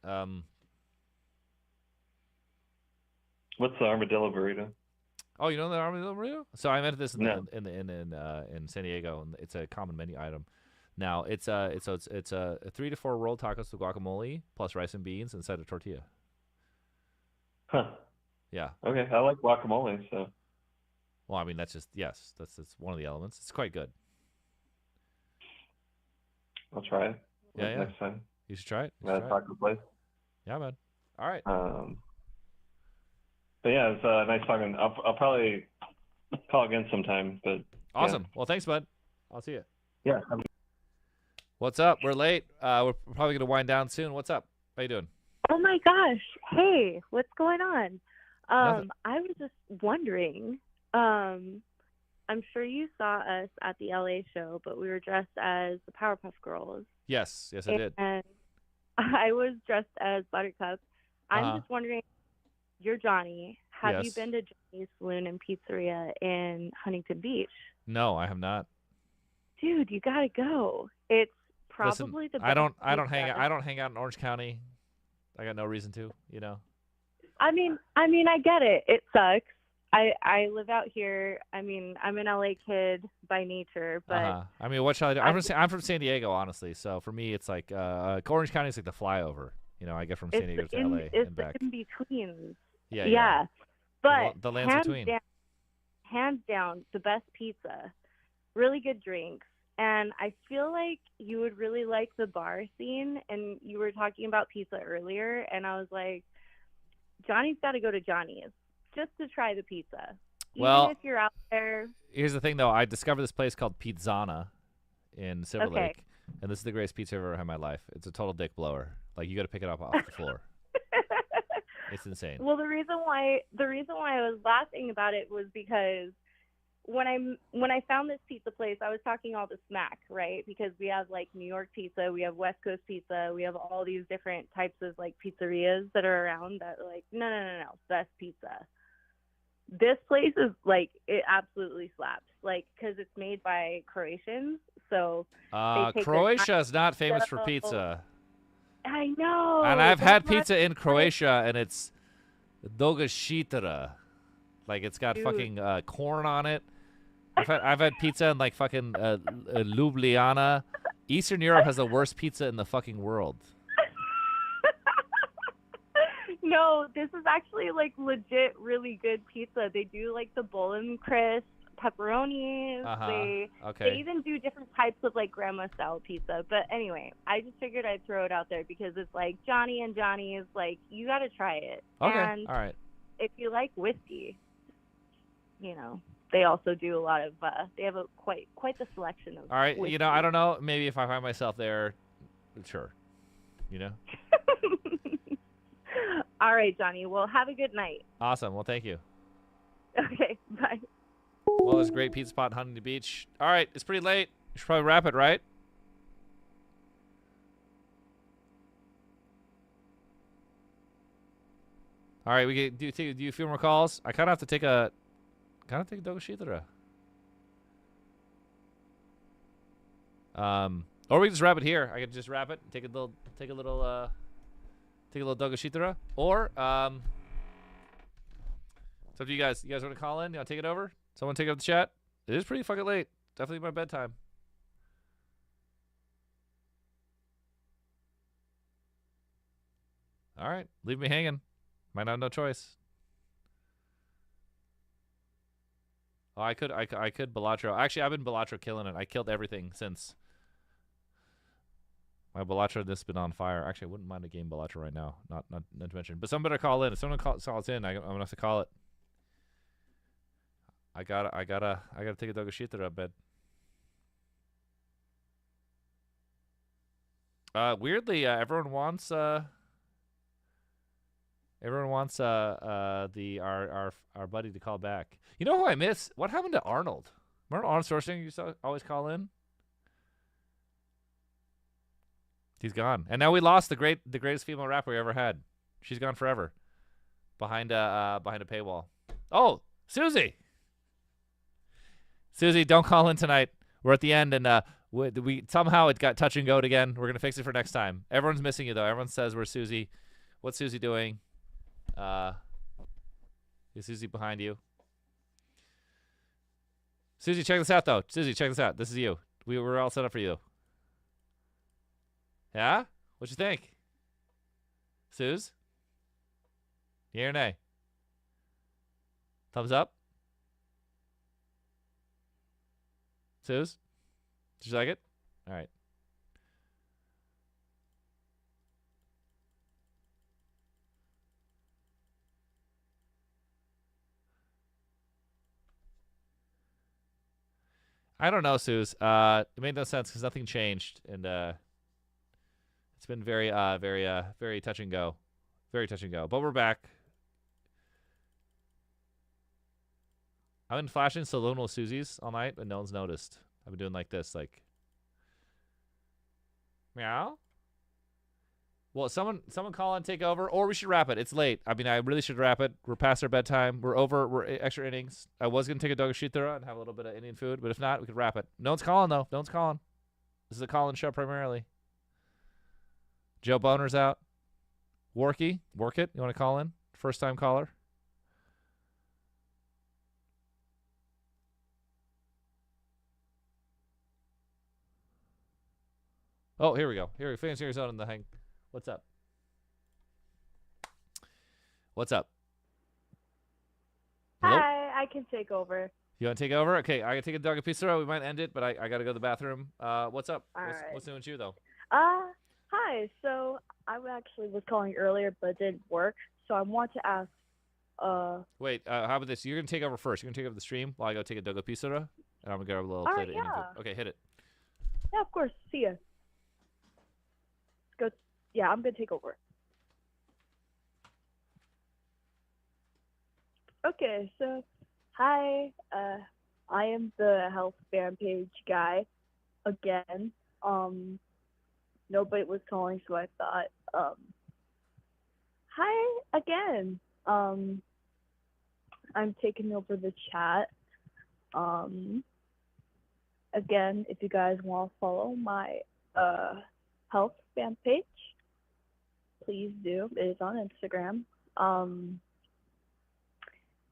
Speaker 13: What's the Armadillo Burrito?
Speaker 1: Oh, you know the Armadillo Burrito? So I invented this in San Diego, and it's a common menu item. Now it's a 3 to 4 rolled tacos with guacamole plus rice and beans inside a tortilla.
Speaker 13: Huh.
Speaker 1: Yeah.
Speaker 13: Okay, I like guacamole, so.
Speaker 1: Well, I mean, that's one of the elements. It's quite good.
Speaker 13: I'll try it.
Speaker 1: Yeah.
Speaker 13: Next time.
Speaker 1: You should try it.
Speaker 13: Taco place.
Speaker 1: Yeah, man. All right.
Speaker 13: But yeah, it's nice talking. I'll probably call again sometime. But
Speaker 1: awesome.
Speaker 13: Yeah.
Speaker 1: Well, thanks, bud. I'll see you.
Speaker 13: Yeah.
Speaker 1: What's up? We're late. We're probably gonna wind down soon. What's up? How you doing?
Speaker 14: Oh my gosh. Hey, what's going on?
Speaker 1: Nothing.
Speaker 14: I was just wondering, I'm sure you saw us at the LA show, but we were dressed as the Powerpuff Girls.
Speaker 1: Yes, I did.
Speaker 14: And I was dressed as Buttercup. I'm just wondering, you're Johnny. Have you
Speaker 1: Yes.
Speaker 14: been to Johnny's Saloon and Pizzeria in Huntington Beach?
Speaker 1: No, I have not.
Speaker 14: Dude, you gotta go. It's probably
Speaker 1: Listen,
Speaker 14: the best
Speaker 1: I don't hang
Speaker 14: pizza.
Speaker 1: I don't hang out in Orange County. I got no reason to, you know.
Speaker 14: I mean, I get it. It sucks. I live out here. I mean, I'm an LA kid by nature, but
Speaker 1: I mean, what shall I do? I'm from San Diego, honestly. So for me, it's like Orange County is like the flyover. You know, I get from San Diego to LA
Speaker 14: it's
Speaker 1: and back.
Speaker 14: in between.
Speaker 1: Yeah.
Speaker 14: But
Speaker 1: The lands between.
Speaker 14: Hands down, the best pizza, really good drinks, and I feel like you would really like the bar scene. And you were talking about pizza earlier, and I was like, Johnny's got to go to Johnny's just to try the pizza. Even if you're out there.
Speaker 1: Here's the thing, though. I discovered this place called Pizzana in Silver
Speaker 14: Okay.
Speaker 1: Lake, and this is the greatest pizza I've ever had in my life. It's a total dick blower. Like, you got to pick it up off the floor. It's insane.
Speaker 14: Well, the reason why I was laughing about it was because when I found this pizza place, I was talking all the smack, right? Because we have like New York pizza, we have West Coast pizza, we have all these different types of like pizzerias that are around that are like, no, best pizza. This place is like, it absolutely slaps, like, because it's made by Croatians, so they take their
Speaker 1: Croatia is not
Speaker 14: time.
Speaker 1: famous for
Speaker 14: So-
Speaker 1: pizza.
Speaker 14: I know.
Speaker 1: And I've
Speaker 14: that's
Speaker 1: had
Speaker 14: why-
Speaker 1: pizza in Croatia, and it's dogashitara. Like, it's got
Speaker 14: Dude.
Speaker 1: fucking corn on it. I've had pizza in like fucking Ljubljana, Eastern Europe has the worst pizza in the fucking world.
Speaker 14: No, this is actually like legit really good pizza. They do like the bolognese crisp, pepperonis. They
Speaker 1: Okay.
Speaker 14: even do different types of like grandma style pizza. But anyway, I just figured I'd throw it out there because it's like Johnny and Johnny's, like, you got to try it.
Speaker 1: Okay.
Speaker 14: And
Speaker 1: All right.
Speaker 14: if you like whiskey, you know, they also do a lot of they have a quite the selection of
Speaker 1: All right.
Speaker 14: whiskey.
Speaker 1: You know, I don't know. Maybe if I find myself there, sure. You know.
Speaker 14: All right, Johnny. Well, have a good night.
Speaker 1: Awesome. Well, thank you.
Speaker 14: Okay, bye.
Speaker 1: Well, there's a great pizza spot in Huntington Beach. All right, it's pretty late. We should probably wrap it, right? All right, we get do a few more calls. I kind of have to take a Dogoshitara. Or we can just wrap it here. I could just wrap it, take a little Dogoshitara. Or it's up to you guys. You guys want to call in? You want to take it over? Someone take up the chat? It is pretty fucking late. Definitely my bedtime. All right, leave me hanging. Might have no choice. Oh, I could Balatro. Actually, I've been Balatro killing it. I killed everything since my Balatro this been on fire. Actually, I wouldn't mind a game Balatro right now. Not to mention. But someone better call in. If someone calls in, I'm gonna have to call it. I gotta take a Dogoshitara, I bet. Weirdly, everyone wants our buddy to call back. You know who I miss? What happened to Arnold? Remember Arnold Schwarzenegger used to always call in? He's gone. And now we lost the greatest female rapper we ever had. She's gone forever. Behind a paywall. Oh, Susie. Susie, don't call in tonight. We're at the end, and we somehow it got touch and go again. We're gonna fix it for next time. Everyone's missing you though. Everyone says where's Susie? What's Susie doing? Is Susie behind you? Susie, check this out though. Susie, check this out. This is you. We're all set up for you. Yeah? What you think? Suze? Yeah or nay? Thumbs up? Suze? Did you like it? All right. I don't know, Suze. It made no sense because nothing changed, and it's been very touch and go, very touch and go. But we're back. I've been flashing Solonal Susie's all night, but no one's noticed. I've been doing like this, like meow. Well, someone call and take over, or we should wrap it. It's late. I mean, I really should wrap it. We're past our bedtime. We're over. We're extra innings. I was gonna take a Dogoshitara and have a little bit of Indian food, but if not, we could wrap it. No one's calling though. No one's calling. This is a call-in show primarily. Joe Boner's out. Worky, work it. You want to call in? First time caller. Oh, here we go. Here we finish Arizona in the hang. What's up? What's up? Hello?
Speaker 5: Hi, I can take over.
Speaker 1: You want to take over? Okay, I gotta take a Dogoshitara. We might end it, but I gotta go to the bathroom. What's up?
Speaker 5: All
Speaker 1: what's,
Speaker 5: right.
Speaker 1: what's new with you though?
Speaker 5: Hi. So I actually was calling earlier, but it didn't work. So I want to ask.
Speaker 1: Wait, how about this? You're gonna take over first. You're gonna take over the stream while I go take a Dogoshitara, and I'm gonna go a little
Speaker 5: All
Speaker 1: plate
Speaker 5: right,
Speaker 1: of Indian
Speaker 5: yeah.
Speaker 1: food. Okay, hit it.
Speaker 5: Yeah, of course. See ya. Go. Yeah, I'm gonna take over. Okay, so hi. I am the health fan page guy again. Nobody was calling, so I thought, hi again. I'm taking over the chat. Again, if you guys want to follow my health fan page, please do. It is on Instagram.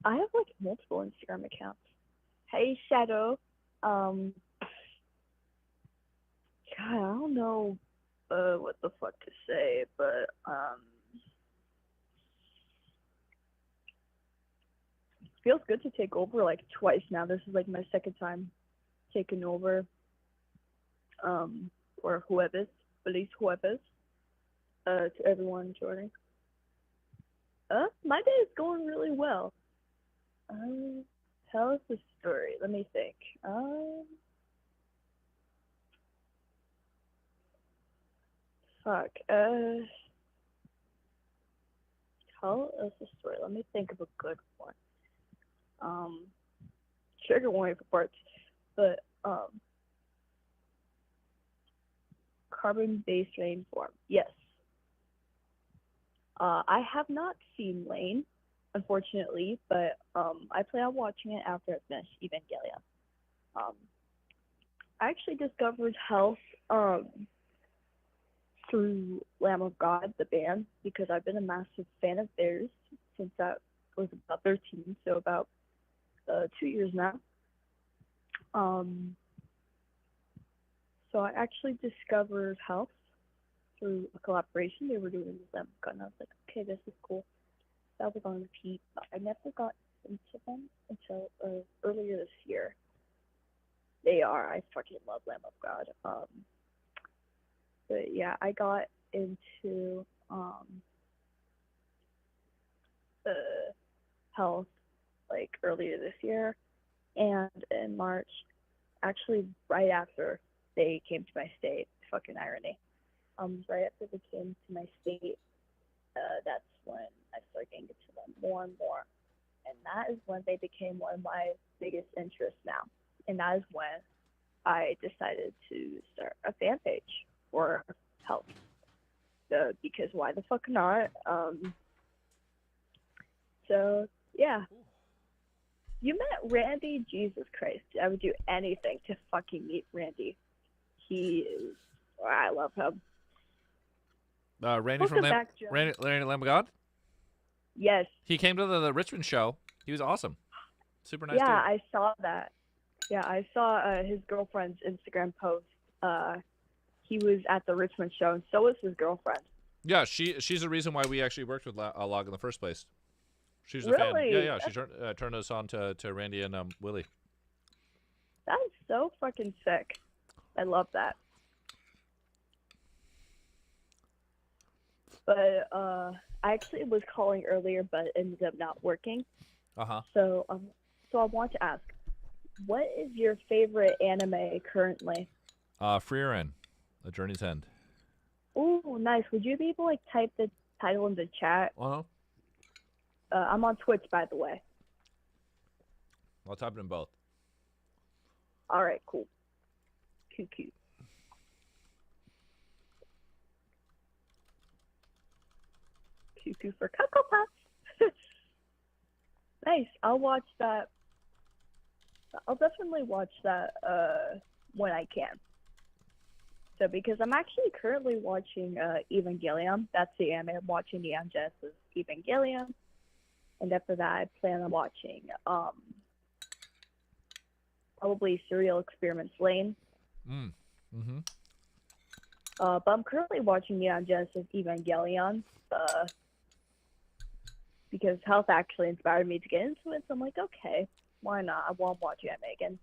Speaker 5: I have like multiple Instagram accounts. Hey Shadow. God, I don't know what the fuck to say, but feels good to take over like twice now. This is like my second time taking over for Jueves, Feliz Jueves, to everyone joining. My day is going really well. Tell us the story. Let me think. Fuck. Tell us a story. Let me think of a good one. Trigger warning for parts, but carbon-based rainform. Yes. I have not seen Lane, unfortunately, but I plan on watching it after I finish Evangelion. I actually discovered Health through Lamb of God, the band, because I've been a massive fan of theirs since I was about 13, so about 2 years now. So I actually discovered Health through a collaboration they were doing with them, and I was like, okay, this is cool. That was on repeat, but I never got into them until earlier this year. I fucking love Lamb of God. But yeah, I got into Health like earlier this year, and in March, actually right after they came to my state, fucking irony. Right after they came to my state, that's when I started getting into them more and more, and that is when they became one of my biggest interests now, and that is when I decided to start a fan page for Health. Because why the fuck not? So yeah. You met Randy? Jesus Christ. I would do anything to fucking meet Randy. I love him.
Speaker 1: Randy from Randy Lamb of God?
Speaker 5: Yes.
Speaker 1: He came to the Richmond show. He was awesome. Super nice
Speaker 5: Yeah,
Speaker 1: dude.
Speaker 5: I saw that. Yeah, I saw his girlfriend's Instagram post. He was at the Richmond show, and so was his girlfriend.
Speaker 1: Yeah, she's the reason why we actually worked with Log in the first place. She was a
Speaker 5: Really?
Speaker 1: fan. Yeah. She turned us on to Randy and Willie.
Speaker 5: That is so fucking sick. I love that. But I actually was calling earlier, but it ended up not working. So I want to ask, what is your favorite anime currently?
Speaker 1: Free End, A Journey's End.
Speaker 5: Ooh, nice. Would you be able to like type the title in the chat? I'm on Twitch, by the way.
Speaker 1: I'll type it in both.
Speaker 5: All right, cool. Cute. Cuckoo for Cocoa Puffs. Nice. I'll watch that. I'll definitely watch that when I can. So because I'm actually currently watching Evangelion. That's the anime I'm watching. Neon Genesis Evangelion. And after that, I plan on watching probably Serial Experiments Lane. But I'm currently watching Neon Genesis Evangelion because Health actually inspired me to get into it. So I'm like, okay, why not? I want to watch anime again.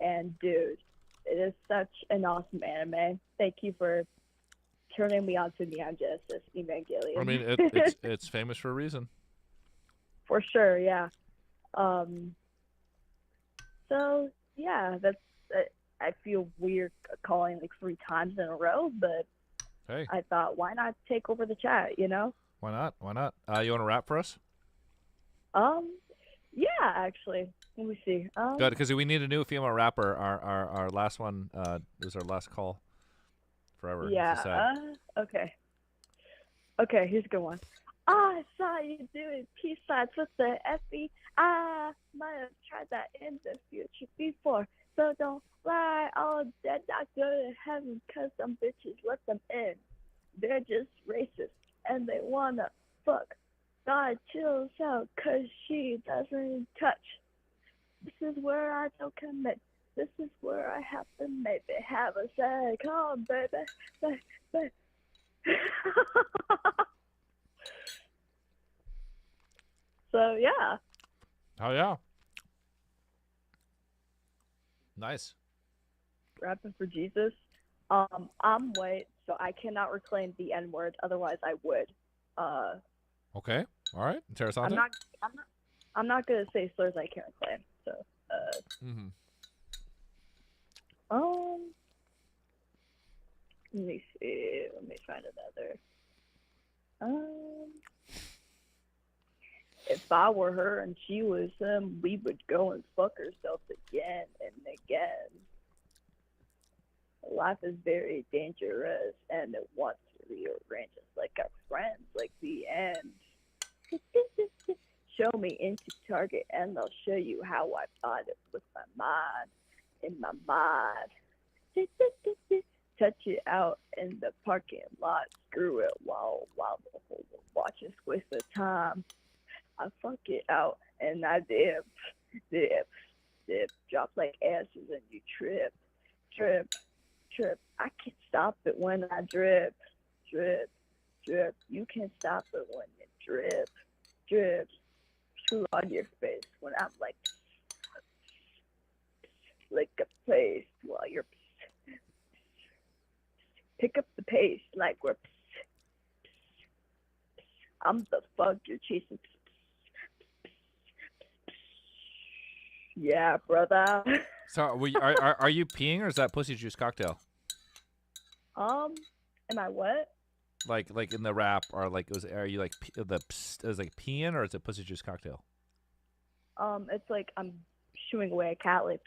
Speaker 5: And dude, it is such an awesome anime. Thank you for turning me on to Neon Genesis Evangelion.
Speaker 1: I mean, it's famous for a reason.
Speaker 5: For sure, yeah. So yeah, that's. I feel weird calling like 3 times in a row, but
Speaker 1: hey,
Speaker 5: I thought, why not take over the chat? You know?
Speaker 1: Why not? You want to rap for us?
Speaker 5: Yeah, actually. Let me see.
Speaker 1: Good, because we need a new female rapper. Our last one was our last call forever.
Speaker 5: Yeah. Okay. Okay, here's a good one. I saw you doing peace signs with the FBI. I might have tried that in the future before. So don't lie, all dead not go to heaven, cause some bitches let them in. They're just racist, and they wanna fuck. God chills out, cause she doesn't touch. This is where I don't commit. This is where I have to maybe have a second, baby. So yeah.
Speaker 1: Oh yeah. Nice.
Speaker 5: Rapping for Jesus. I'm white, so I cannot reclaim the N word. Otherwise, I would.
Speaker 1: Okay. All right. Interessante.
Speaker 5: I'm not gonna say slurs I can't reclaim. So.
Speaker 1: Mm-hmm.
Speaker 5: Let me see. Let me find another. If I were her and she was him, we would go and fuck ourselves again and again. Life is very dangerous and it wants to rearrange us like our friends, like the end. Show me into Target and I'll show you how I bought it with my mind, in my mind. Touch it out in the parking lot, screw it while the whole world watches, waste of time. I fuck it out and I dip, drop like asses and you trip. I can't stop it when I drip. You can't stop it when you drip. Screw on your face when I'm like a pace while you're pick up the pace like we're I'm the fuck you're chasing. Yeah, brother.
Speaker 1: So are you peeing or is that pussy juice cocktail?
Speaker 5: Am I what?
Speaker 1: Like in the rap or like are you like is like peeing or is it pussy juice cocktail?
Speaker 5: It's like I'm shooing away a cat like.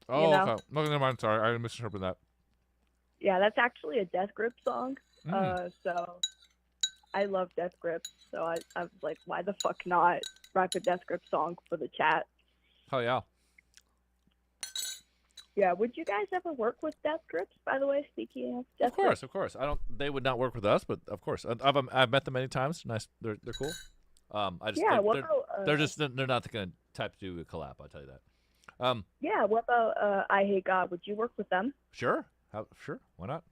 Speaker 1: Oh,
Speaker 5: you know?
Speaker 1: okay. No, never mind. Sorry, I misinterpreted that.
Speaker 5: Yeah, that's actually a Death Grip song. So I love Death Grip. So I was like, why the fuck not write a Death Grip song for the chat?
Speaker 1: Oh yeah.
Speaker 5: Yeah, would you guys ever work with Death Grips, by the way, speaking of Death Grips?
Speaker 1: Of course. They would not work with us, but of course. I've met them many times. Nice. They're cool. I just they're not the kind of type to do a collab, I'll tell you that.
Speaker 5: Yeah, what about I Hate God? Would you work with them?
Speaker 1: Sure. Sure. Why not?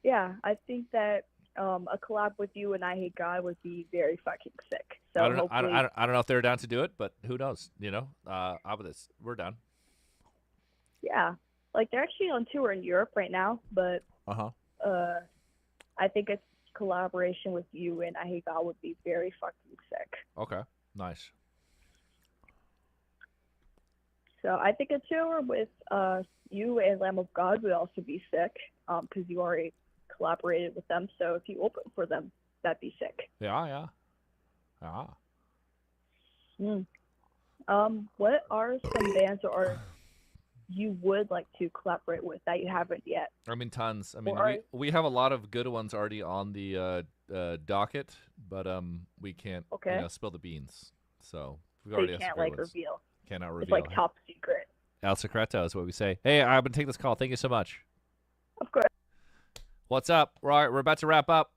Speaker 5: Yeah, I think that a collab with you and I Hate God would be very fucking sick. So
Speaker 1: I don't know.
Speaker 5: hopefully...
Speaker 1: I don't know if they're down to do it, but who knows? You know, we're down.
Speaker 5: Yeah, like they're actually on tour in Europe right now, but I think a collaboration with you and I Hate God would be very fucking sick.
Speaker 1: Okay, nice.
Speaker 5: So I think a tour with you and Lamb of God would also be sick, because you already collaborated with them. So if you open for them, that'd be sick.
Speaker 1: Yeah.
Speaker 5: What are some bands or artists you would like to collaborate with that you haven't yet?
Speaker 1: I mean, tons. I mean, we have a lot of good ones already on the docket, but we can't spill the beans. So we've already
Speaker 5: you can't like reveal.
Speaker 1: Cannot reveal.
Speaker 5: It's like top secret.
Speaker 1: El secreto is what we say. Hey, I'm gonna take this call. Thank you so much.
Speaker 5: Of course.
Speaker 1: What's up? We're about to wrap up.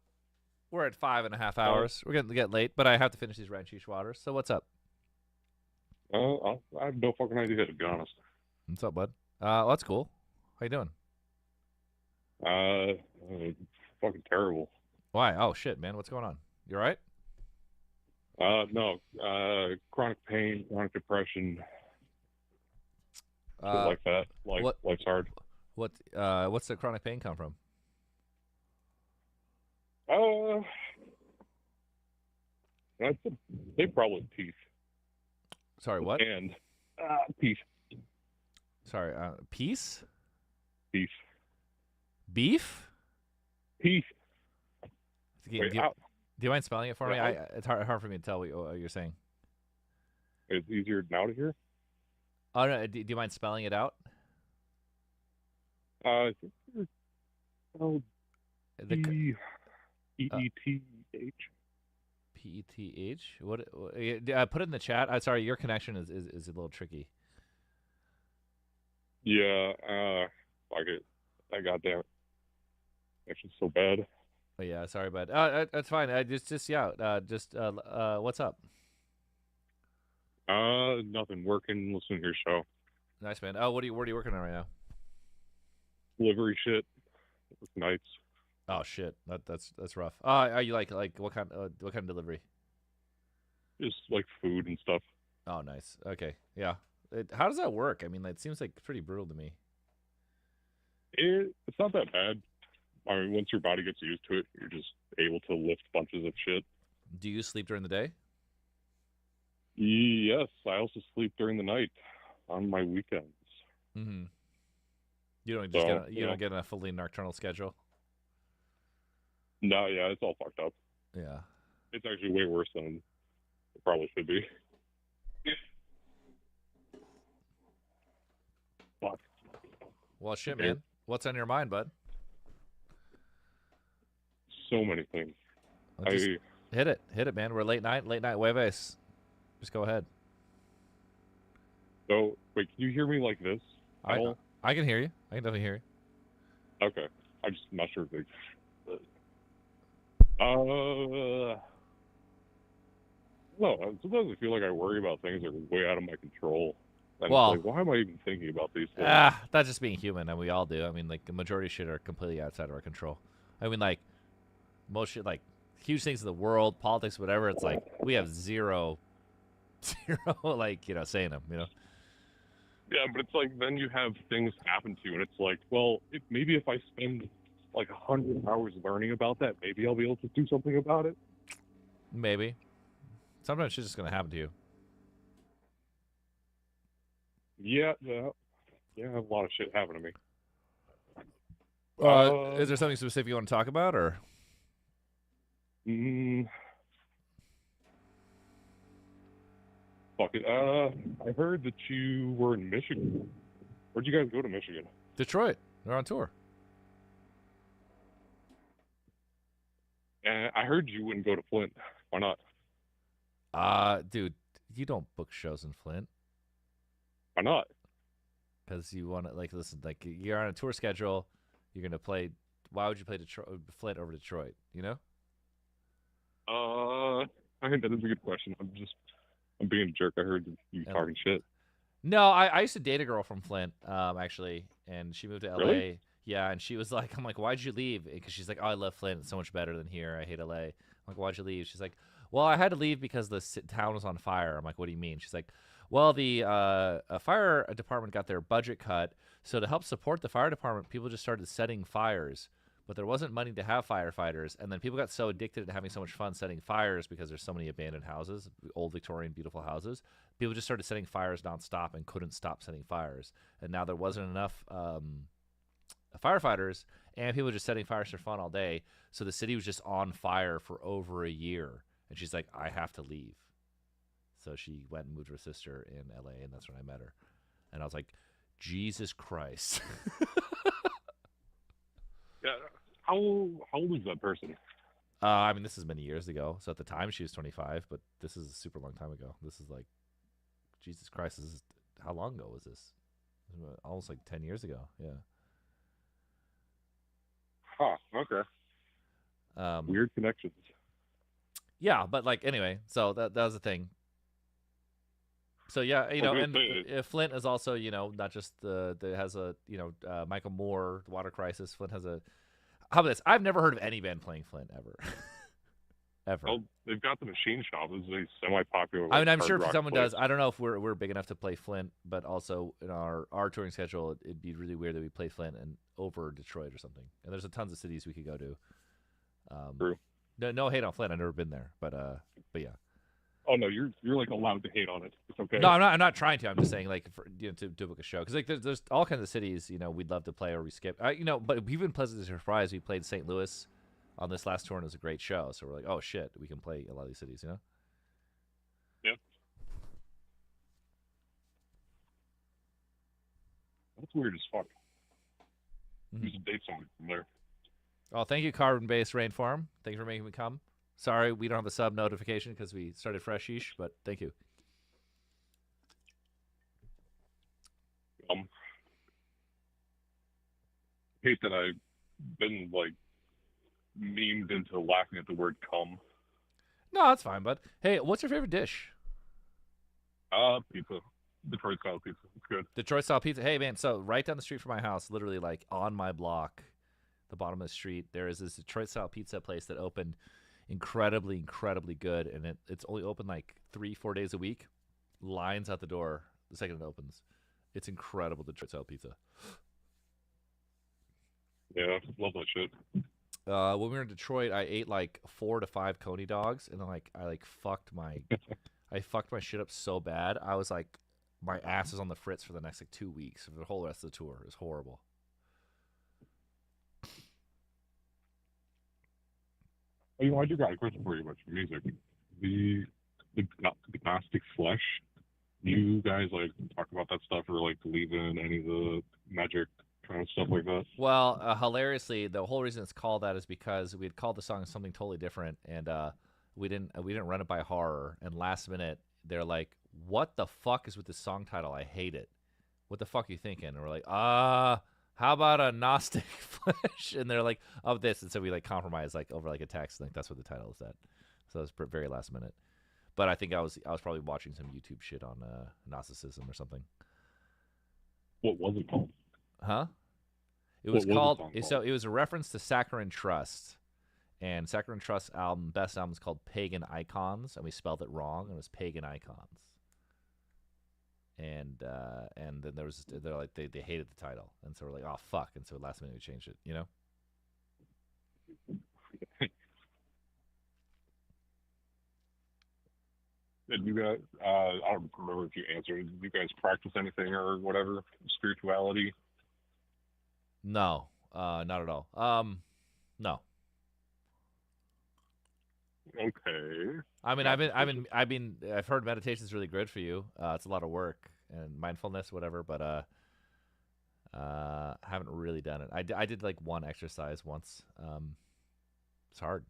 Speaker 1: We're at 5.5 hours. We're gonna get late, but I have to finish these ranch waters. So what's up?
Speaker 16: I have no fucking idea, to be honest.
Speaker 1: What's up, bud? Well, that's cool. How you doing?
Speaker 16: Fucking terrible.
Speaker 1: Why? Oh shit, man. What's going on? You all right?
Speaker 16: No. Chronic pain, chronic depression. Shit like that. Life's hard.
Speaker 1: What's the chronic pain come from?
Speaker 16: I'd say probably teeth.
Speaker 1: Sorry, what?
Speaker 16: And teeth.
Speaker 1: Sorry, peace?
Speaker 16: Beef.
Speaker 1: Beef?
Speaker 16: Teeth.
Speaker 1: Do you mind spelling it for me? It's hard for me to tell what you're saying.
Speaker 16: It's easier now to hear?
Speaker 1: Oh, no. Do you mind spelling it out?
Speaker 16: P-E-T-H.
Speaker 1: P-E-T-H? What? Put it in the chat. Sorry, your connection is a little tricky.
Speaker 16: Yeah, fuck it. That goddamn connection's so bad.
Speaker 1: Oh, yeah, sorry, bud. That's fine. What's up?
Speaker 16: Nothing. Working, listening to your show.
Speaker 1: Nice, man. Oh, what are you working on right now?
Speaker 16: Delivery shit. Nights.
Speaker 1: Oh shit, that's rough. Are you like what kind of delivery?
Speaker 16: Just like food and stuff.
Speaker 1: Oh, nice. Okay, yeah. How does that work? I mean, it seems like pretty brutal to me.
Speaker 16: It's not that bad. I mean, once your body gets used to it, you're just able to lift bunches of shit.
Speaker 1: Do you sleep during the day?
Speaker 16: Yes, I also sleep during the night on my weekends.
Speaker 1: Mm-hmm. You don't just don't get a fully nocturnal schedule.
Speaker 16: No, yeah, it's all fucked up.
Speaker 1: Yeah,
Speaker 16: it's actually way worse than it probably should be. Fuck.
Speaker 1: Well, shit, man. What's on your mind, bud?
Speaker 16: So many things.
Speaker 1: Well, just hit it, man. We're late night, Jueves. Just go ahead.
Speaker 16: So, wait, can you hear me like this?
Speaker 1: I can hear you. I can definitely hear you.
Speaker 16: Okay. I'm just not sure if they... No, sometimes I feel like I worry about things that are way out of my control. And
Speaker 1: Well,
Speaker 16: it's like, why am I even thinking about these things?
Speaker 1: That's just being human, and we all do. I mean, like, the majority of shit are completely outside of our control. I mean, like, most shit, like, huge things in the world, politics, whatever, it's like, we have zero, like, say in them,
Speaker 16: Yeah, but it's like, then you have things happen to you, and it's like, well, maybe if I spend, like, 100 hours learning about that, maybe I'll be able to do something about it.
Speaker 1: Maybe. Sometimes shit's just going to happen to you.
Speaker 16: Yeah, I have a lot of shit happen to me.
Speaker 1: Is there something specific you want to talk about, or?
Speaker 16: Fuck it. I heard that you were in Michigan. Where'd you guys go to Michigan?
Speaker 1: Detroit. They're on tour.
Speaker 16: And I heard you wouldn't go to Flint. Why not?
Speaker 1: Dude, you don't book shows in Flint.
Speaker 16: Why not?
Speaker 1: Because you want to, like, listen, like, you're on a tour schedule. You're going to play. Why would you play Flint over Detroit,
Speaker 16: I think that is a good question. I'm being a jerk. I heard you talking shit.
Speaker 1: No, I used to date a girl from Flint, actually, and she moved to LA.
Speaker 16: Really?
Speaker 1: Yeah, and she was like, I'm like, why'd you leave? Because she's like, oh, I love Flint. It's so much better than here. I hate LA. I'm like, why'd you leave? She's like, well, I had to leave because the town was on fire. I'm like, what do you mean? She's like, well, the fire department got their budget cut, so to help support the fire department, people just started setting fires. But there wasn't money to have firefighters, and then people got so addicted to having so much fun setting fires because there's so many abandoned houses, old Victorian beautiful houses. People just started setting fires nonstop and couldn't stop setting fires. And now there wasn't enough firefighters, and people were just setting fires for fun all day. So the city was just on fire for over a year. And she's like, I have to leave. So she went and moved to her sister in LA, and that's when I met her. And I was like, Jesus Christ.
Speaker 16: Yeah. How old is that person?
Speaker 1: I mean, this is many years ago. So at the time, she was 25, but this is a super long time ago. This is like, Jesus Christ, how long ago was this? Almost like 10 years ago, yeah.
Speaker 16: Huh, okay. Weird connections.
Speaker 1: Yeah, but like, anyway, so that was the thing. So yeah, and Flint is also, not just that has a, Michael Moore, the water crisis. Flint has a, how about this? I've never heard of any band playing Flint ever. Ever.
Speaker 16: Well, they've got the Machine Shop. It's a semi-popular.
Speaker 1: I mean, I'm sure if someone
Speaker 16: place.
Speaker 1: does. I don't know if we're big enough to play Flint, but also in our touring schedule, it'd be really weird that we play Flint and over Detroit or something. And there's tons of cities we could go to.
Speaker 16: True.
Speaker 1: No hate on Flint. I've never been there, but yeah.
Speaker 16: Oh no, you're like allowed to hate on it. It's okay.
Speaker 1: No, I'm not trying to. I'm just saying, like, to book a show, because like there's all kinds of cities we'd love to play or we skip. But we've been pleasantly surprised. We played St. Louis on this last tour, and it was a great show. So we're like, oh shit, we can play a lot of these cities,
Speaker 16: Yeah. That's weird as fuck. You should date somebody from there.
Speaker 1: Oh, thank you, Carbon-Based Rainform. Thank you for making me come. Sorry, we don't have the sub notification because we started fresh-ish, but thank you.
Speaker 16: Hate that I've been like memed into laughing at the word cum.
Speaker 1: No, that's fine, bud. Hey, what's your favorite dish?
Speaker 16: Pizza. Detroit style pizza. It's good.
Speaker 1: Detroit style pizza. Hey man, so right down the street from my house, literally like on my block, the bottom of the street, there is this Detroit style pizza place that opened incredibly good, and it's only open like 3-4 days a week. Lines out the door the second it opens. It's incredible, Detroit style pizza.
Speaker 16: Yeah, love that shit.
Speaker 1: When we were in Detroit, I ate like 4 to 5 Coney dogs, and then I fucked my shit up so bad. I was like, my ass was on the fritz for the next like 2 weeks for the whole rest of the tour. It was horrible.
Speaker 16: You know, I do got a question for you about your music. The Gnostic Flesh. You guys like talk about that stuff, or like believe in any of the magic kind of stuff like that?
Speaker 1: Well, hilariously, the whole reason it's called that is because we had called the song something totally different, and we didn't run it by horror. And last minute, they're like, "What the fuck is with this song title? I hate it. What the fuck are you thinking?" And we're like, how about a Gnostic Flesh? And they're like, "Of this." And so we like compromised like over like a text. Like that's what the title is at. So it was very last minute. But I think I was probably watching some YouTube shit on Gnosticism or something.
Speaker 16: What was it called?
Speaker 1: Huh? It was called. So it was a reference to Saccharine Trust, and Saccharine Trust's best album is called Pagan Icons, and we spelled it wrong. And it was Pagan Icons. And then they're like they hated the title, and so we're like, oh fuck, and so last minute we changed it, you know.
Speaker 16: Did you guys? I don't remember if you answered. Did you guys practice anything or whatever spirituality?
Speaker 1: No, not at all. No.
Speaker 16: Okay.
Speaker 1: I mean, I've heard meditation is really good for you. It's a lot of work and mindfulness, whatever, but haven't really done it. I did like one exercise once. It's hard.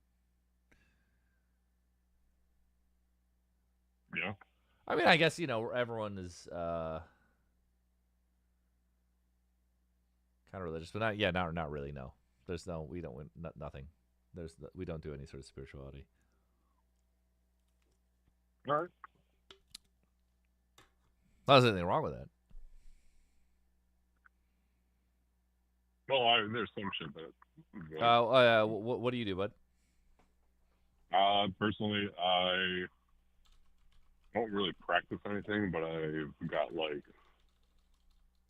Speaker 16: Yeah.
Speaker 1: I mean, I guess, you know, everyone is kind of religious, but not really. No, we don't win nothing. We don't do any sort of spirituality.
Speaker 16: All right.
Speaker 1: There's anything wrong with that.
Speaker 16: Well, there's some shit that.
Speaker 1: What do you do, bud?
Speaker 16: Personally, I don't really practice anything, but I've got like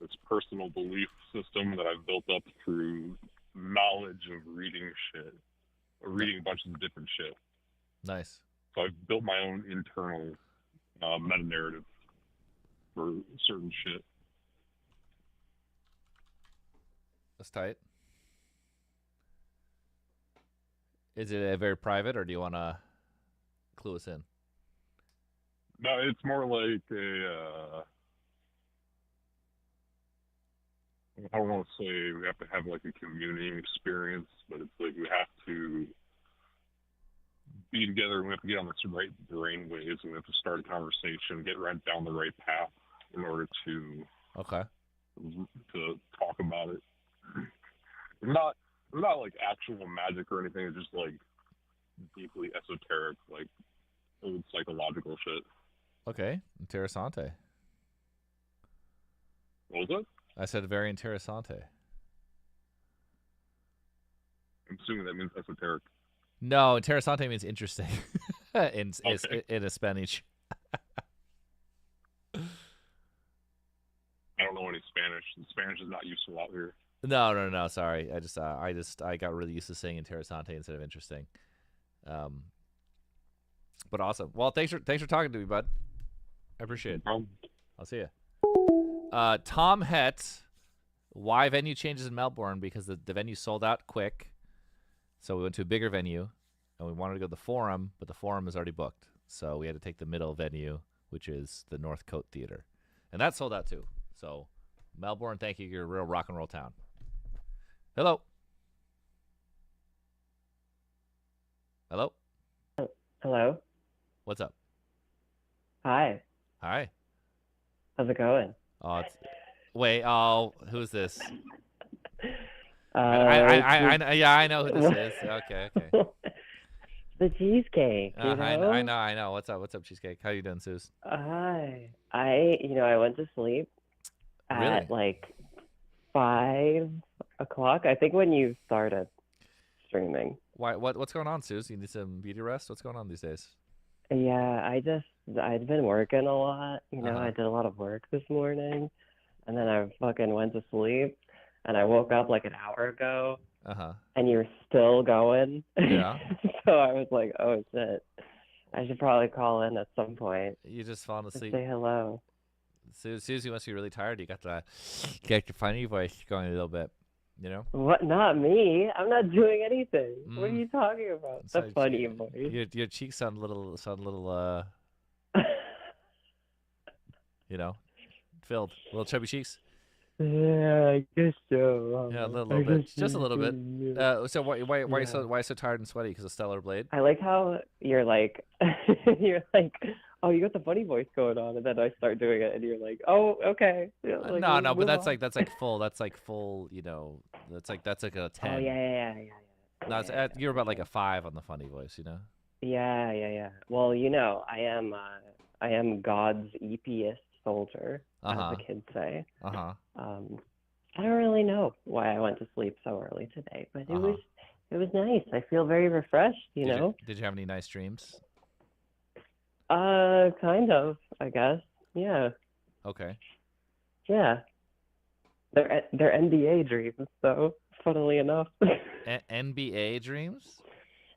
Speaker 16: this personal belief system that I've built up through knowledge of reading a bunch of different shit.
Speaker 1: Nice.
Speaker 16: So I've built my own internal meta narrative for certain shit.
Speaker 1: That's tight. Is it very private, or do you want to clue us in?
Speaker 16: No, it's more like a. I don't want to say we have to have like a communing experience, but it's like we have to be together, and we have to get on the right brain waves, and we have to start a conversation, get right down the right path in order to talk about it. Not like actual magic or anything. It's just like deeply esoteric, like old psychological shit.
Speaker 1: Okay, interessante.
Speaker 16: What was that?
Speaker 1: I said very interessante.
Speaker 16: I'm assuming that means esoteric.
Speaker 1: No, interessante means interesting in Spanish.
Speaker 16: I don't know any Spanish. Spanish is not useful out here.
Speaker 1: No. Sorry, I got really used to saying interessante instead of interesting. But awesome. Well, thanks for talking to me, bud. I appreciate it. I'll see you. Tom Het, why venue changes in Melbourne? Because the venue sold out quick, so we went to a bigger venue, and we wanted to go to the Forum, but the Forum is already booked, so we had to take the middle venue, which is the Northcote Theater, and that sold out too. So Melbourne, thank you. You're a real rock and roll town. Hello. Hello.
Speaker 21: Hello.
Speaker 1: What's up?
Speaker 21: Hi.
Speaker 1: Hi.
Speaker 21: How's it going?
Speaker 1: Oh, who's this? I know who this is. Okay.
Speaker 17: the cheesecake. You know?
Speaker 1: I know. What's up, Cheesecake? How you doing, Suze?
Speaker 17: Hi. I went to sleep at like 5 o'clock. I think when you started streaming.
Speaker 1: Why? What's going on, Suze? You need some beauty rest? What's going on these days?
Speaker 17: Yeah, I'd been working a lot. I did a lot of work this morning, and then I fucking went to sleep, and I woke up like an hour ago. And you're still going.
Speaker 1: Yeah.
Speaker 17: So I was like, oh shit, I should probably call in at some point.
Speaker 1: You just falling asleep.
Speaker 17: Say hello.
Speaker 1: Susie must be really tired. You got your funny voice going a little bit. You know?
Speaker 17: What? Not me. I'm not doing anything. What are you talking about?
Speaker 1: So
Speaker 17: The funny voice.
Speaker 1: Your cheeks sound a little filled. Little chubby cheeks.
Speaker 17: Yeah, I guess so.
Speaker 1: Yeah, a little bit. Just a little bit. So why so tired and sweaty? Because of Stellar Blade?
Speaker 17: I like how you're like, oh, you got the funny voice going on, and then I start doing it, and you're like, oh, okay. Like,
Speaker 1: No, but that's
Speaker 17: on.
Speaker 1: like full. That's like full. That's like a 10.
Speaker 17: Oh yeah.
Speaker 1: No, you're about like a 5 on the funny voice.
Speaker 17: Yeah. Well, I am God's eepiest soldier, as the kids say. I don't really know why I went to sleep so early today, but it was nice. I feel very refreshed. You know.
Speaker 1: Did you have any nice dreams?
Speaker 17: Kind of, I guess. Yeah.
Speaker 1: Okay.
Speaker 17: Yeah. They're NBA dreams, though. Funnily enough.
Speaker 1: NBA dreams?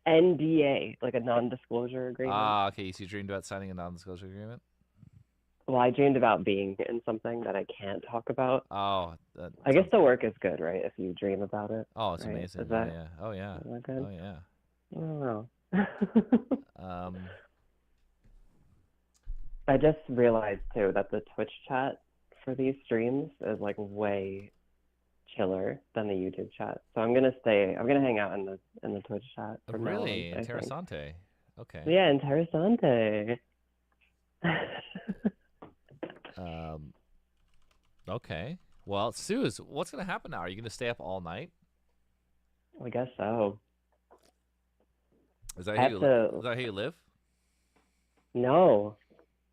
Speaker 17: NDA, like a non-disclosure agreement.
Speaker 1: Okay. So you dreamed about signing a non-disclosure agreement?
Speaker 17: Well, I dreamed about being in something that I can't talk about.
Speaker 1: Oh.
Speaker 17: I guess the work is good, right? If you dream about it.
Speaker 1: Oh, it's
Speaker 17: right?
Speaker 1: amazing.
Speaker 17: Is that,
Speaker 1: yeah. Oh, yeah.
Speaker 17: Is that good?
Speaker 1: Oh, yeah.
Speaker 17: I don't know. I just realized too that the Twitch chat for these streams is like way chiller than the YouTube chat. So I'm gonna hang out in the Twitch chat. From
Speaker 1: Really?
Speaker 17: now on, I think.
Speaker 1: Interessante. Okay.
Speaker 17: Yeah, interessante.
Speaker 1: Okay. Well, Suze, what's gonna happen now? Are you gonna stay up all night?
Speaker 17: I guess so.
Speaker 1: Is that how you live?
Speaker 17: No,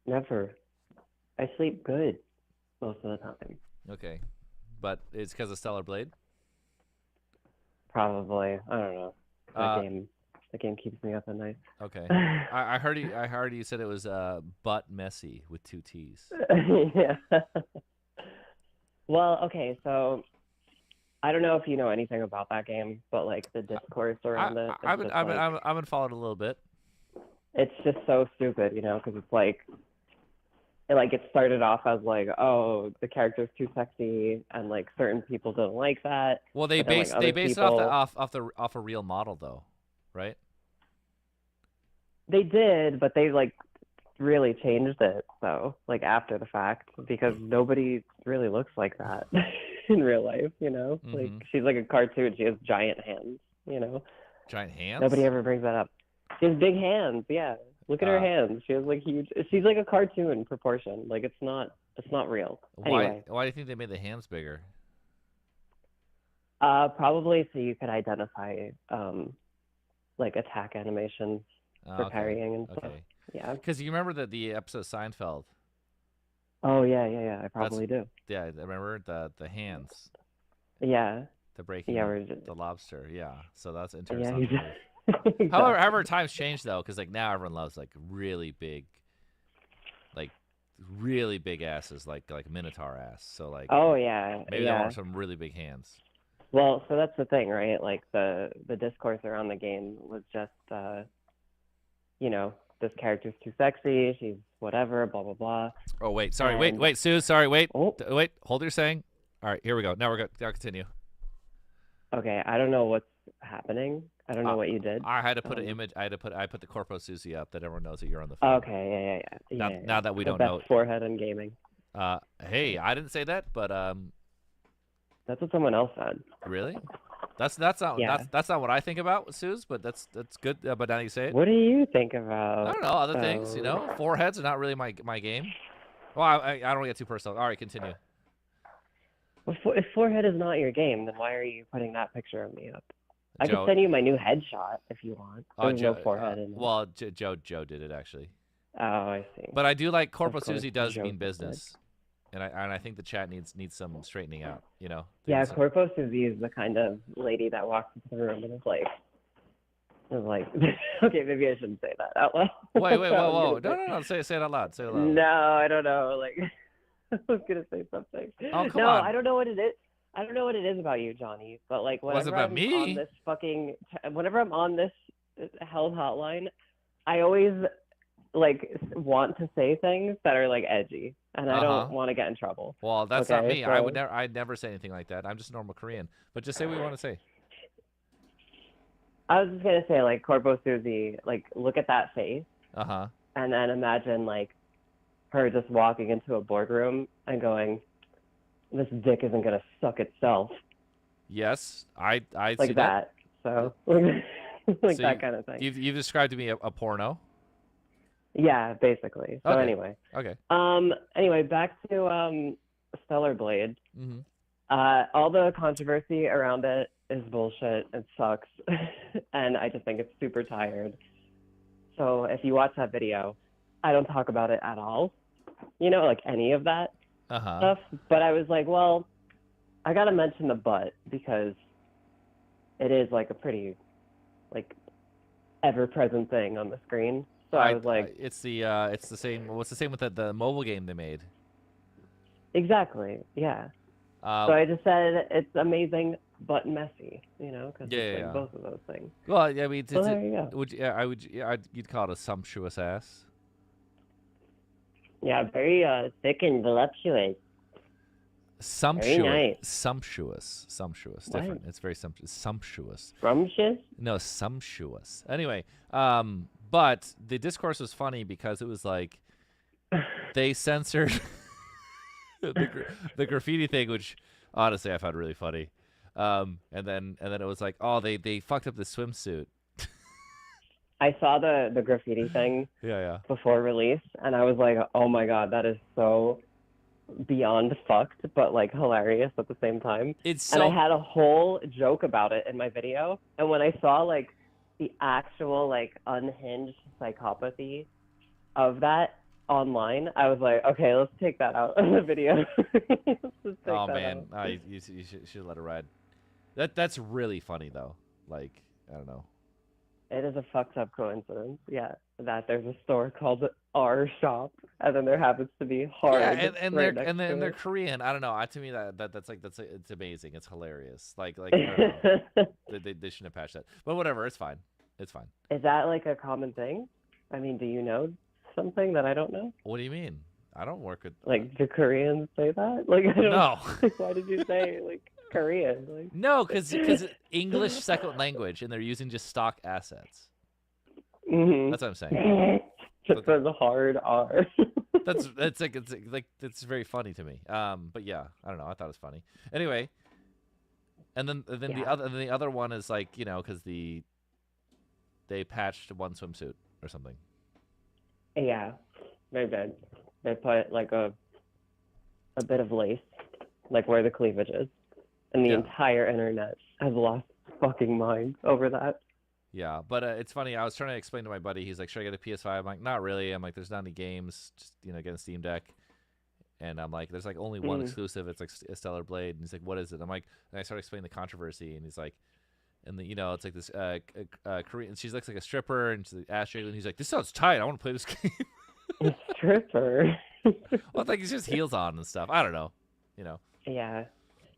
Speaker 17: never. I sleep good most of the time.
Speaker 1: Okay, but it's because of Stellar Blade.
Speaker 17: Probably. I don't know. The game keeps me up at night.
Speaker 1: Okay. I heard you said it was butt messy with 2 T's.
Speaker 17: Yeah. Well, okay, so I don't know if you know anything about that game, but like the discourse around it.
Speaker 1: I've been following a little bit.
Speaker 17: It's just so stupid, because it's like, it started off as like, oh, the character's too sexy, and like certain people don't like that.
Speaker 1: Well, they base it off a real model though, right?
Speaker 17: They did, but they like really changed it though, like after the fact, because nobody really looks like that in real life, Like she's like a cartoon. She has giant hands,
Speaker 1: Giant hands?
Speaker 17: Nobody ever brings that up. She has big hands, yeah. Look at her hands. She has like huge. She's like a cartoon proportion. Like it's not real. Anyway.
Speaker 1: Why do you think they made the hands bigger?
Speaker 17: Probably so you could identify like attack animations for parrying and stuff.
Speaker 1: Okay.
Speaker 17: Yeah.
Speaker 1: Because you remember the episode of Seinfeld.
Speaker 17: Oh yeah. I probably do.
Speaker 1: Yeah, I remember the hands.
Speaker 17: Yeah.
Speaker 1: The breaking.
Speaker 17: Yeah,
Speaker 1: the lobster. Yeah. So that's interesting.
Speaker 17: Yeah,
Speaker 1: exactly. However, times change though, because like now everyone loves like really big asses, like Minotaur ass. So like.
Speaker 17: Oh yeah.
Speaker 1: Maybe there are some really big hands.
Speaker 17: Well, so that's the thing, right? Like the discourse around the game was just, this character's too sexy. She's whatever. Blah blah blah.
Speaker 1: Oh wait, sorry. Wait, Sue. Sorry, wait. Wait. Hold what you're saying. All right, here we go. Now now continue.
Speaker 17: Okay, I don't know what's happening. I don't know what you did.
Speaker 1: I had to put an image. I put the Corpo Susie up that everyone knows that you're on the phone.
Speaker 17: Okay, yeah.
Speaker 1: Now that we
Speaker 17: the
Speaker 1: don't
Speaker 17: best
Speaker 1: know.
Speaker 17: Forehead in gaming.
Speaker 1: Hey, I didn't say that, but
Speaker 17: That's what someone else said.
Speaker 1: Really? That's not that's not what I think about, Suze. But that's good. But now you say it.
Speaker 17: What do you think about?
Speaker 1: I don't know, other things. Foreheads are not really my game. Well, I don't want to get too personal. All right, continue.
Speaker 17: Well, if Forehead is not your game, then why are you putting that picture of me up? I
Speaker 1: Joe.
Speaker 17: could send you my new headshot if you want. There's
Speaker 1: Joe,
Speaker 17: no forehead in it.
Speaker 1: well, Joe did it actually.
Speaker 17: Oh, I see.
Speaker 1: But I do like Corpo
Speaker 17: Of course,
Speaker 1: Susie does
Speaker 17: Joe
Speaker 1: mean
Speaker 17: did.
Speaker 1: business, and I think the chat needs some straightening out. You know.
Speaker 17: Yeah,
Speaker 1: There's-
Speaker 17: Corpo Susie is the kind of lady that walks into the room and is like, okay, maybe I shouldn't say that out loud.
Speaker 1: Wait,
Speaker 17: I was
Speaker 1: whoa!
Speaker 17: gonna
Speaker 1: No! Say it out loud. Say it out
Speaker 17: say-
Speaker 1: loud.
Speaker 17: No, I don't know. Like, I was gonna say something.
Speaker 1: Oh, come
Speaker 17: no,
Speaker 1: on.
Speaker 17: I don't know what it is. I don't know what it is about you, Johnny. But like,
Speaker 1: Was it
Speaker 17: whenever
Speaker 1: about
Speaker 17: I'm
Speaker 1: me?
Speaker 17: on this whenever I'm on this health hotline, I always like want to say things that are like edgy, and I don't want to get in trouble.
Speaker 1: Well, that's not
Speaker 17: Okay,
Speaker 1: me.
Speaker 17: so-
Speaker 1: I'd never say anything like that. I'm just a normal Korean. But just say what you want to say.
Speaker 17: I was just gonna say, like, Corpo Susie, like, look at that face,
Speaker 1: Uh-huh.
Speaker 17: and then imagine like her just walking into a boardroom and going, "This dick isn't gonna suck itself,"
Speaker 1: Yes, I
Speaker 17: like
Speaker 1: see
Speaker 17: that. So, like
Speaker 1: So
Speaker 17: that kind of thing.
Speaker 1: You've described to me a porno.
Speaker 17: Yeah, basically. So
Speaker 1: Okay.
Speaker 17: anyway.
Speaker 1: Okay.
Speaker 17: Anyway, back to Stellar Blade.
Speaker 1: Mhm.
Speaker 17: All the controversy around it is bullshit. It sucks, and I just think it's super tired. So if you watch that video, I don't talk about it at all. You know, like any of that stuff. But I was like, well, I gotta mention the butt because it is like a pretty, like, ever-present thing on the screen. So I was like,
Speaker 1: it's the same. What's the same with the mobile game they made?
Speaker 17: exactly, yeah. So I just said it's amazing but messy, you know, because
Speaker 1: Yeah,
Speaker 17: it's like
Speaker 1: yeah.
Speaker 17: both of those things.
Speaker 1: Well, I mean,
Speaker 17: So there you go.
Speaker 1: you'd call it a sumptuous ass.
Speaker 17: Yeah, very thick and voluptuous.
Speaker 1: Sumptuous.
Speaker 17: nice.
Speaker 1: Sumptuous.
Speaker 17: What?
Speaker 1: Different. It's very sumptuous.
Speaker 17: Scrumptious?
Speaker 1: No, sumptuous. Anyway, but the discourse was funny because it was like they censored the graffiti thing, which honestly I found really funny. And then it was like, oh, they fucked up the swimsuit.
Speaker 17: I saw the graffiti thing
Speaker 1: Yeah.
Speaker 17: before release, and I was like, oh my god, that is so beyond fucked, but like hilarious at the same time.
Speaker 1: It's
Speaker 17: and I
Speaker 1: so-
Speaker 17: had a whole joke about it in my video, and when I saw like the actual like unhinged psychopathy of that online, I was like, okay, let's take that out of the video. Let's just take
Speaker 1: Oh
Speaker 17: that
Speaker 1: man,
Speaker 17: out.
Speaker 1: you should let it ride. That's really funny though. Like, I don't know.
Speaker 17: It is a fucked up coincidence, yeah, that there's a store called R Shop, and then there happens to be Hard.
Speaker 1: Yeah, and
Speaker 17: right
Speaker 1: they're
Speaker 17: next to
Speaker 1: they're
Speaker 17: it.
Speaker 1: Korean. I don't know. To me that's it's amazing. It's hilarious. Like I don't know. they shouldn't have patched that. But whatever, it's fine. It's fine.
Speaker 17: Is that like a common thing? I mean, do you know something that I don't know?
Speaker 1: What do you mean? I don't work with
Speaker 17: Like, do Koreans say that? Like, I don't,
Speaker 1: No.
Speaker 17: like, why did you say like Korean? Like,
Speaker 1: No, because English second language and they're using just stock assets.
Speaker 17: mhm.
Speaker 1: That's what I'm saying.
Speaker 17: Just says hard R.
Speaker 1: It's very funny to me. But yeah, I don't know. I thought it was funny. Anyway, and then
Speaker 17: Yeah.
Speaker 1: the other one is like, you know, because they patched one swimsuit or something.
Speaker 17: Yeah, they did. They put like a bit of lace, like where the cleavage is, and the entire internet has lost its fucking mind over that.
Speaker 1: Yeah, but it's funny. I was trying to explain to my buddy. He's like, "Should I get a PS5?" I'm like, "Not really." I'm like, "There's not any games. Just, you know, get a Steam Deck." And I'm like, "There's like only one exclusive. It's like a Stellar Blade." And he's like, "What is it?" I'm like, and I started explaining the controversy, and he's like, and you know, it's like this Korean. She looks like a stripper, and she's like ass jiggling. He's like, "This sounds tight. I want to play this game."
Speaker 17: Stripper.
Speaker 1: Well, like he's just heels on and stuff. I don't know, you know.
Speaker 17: Yeah,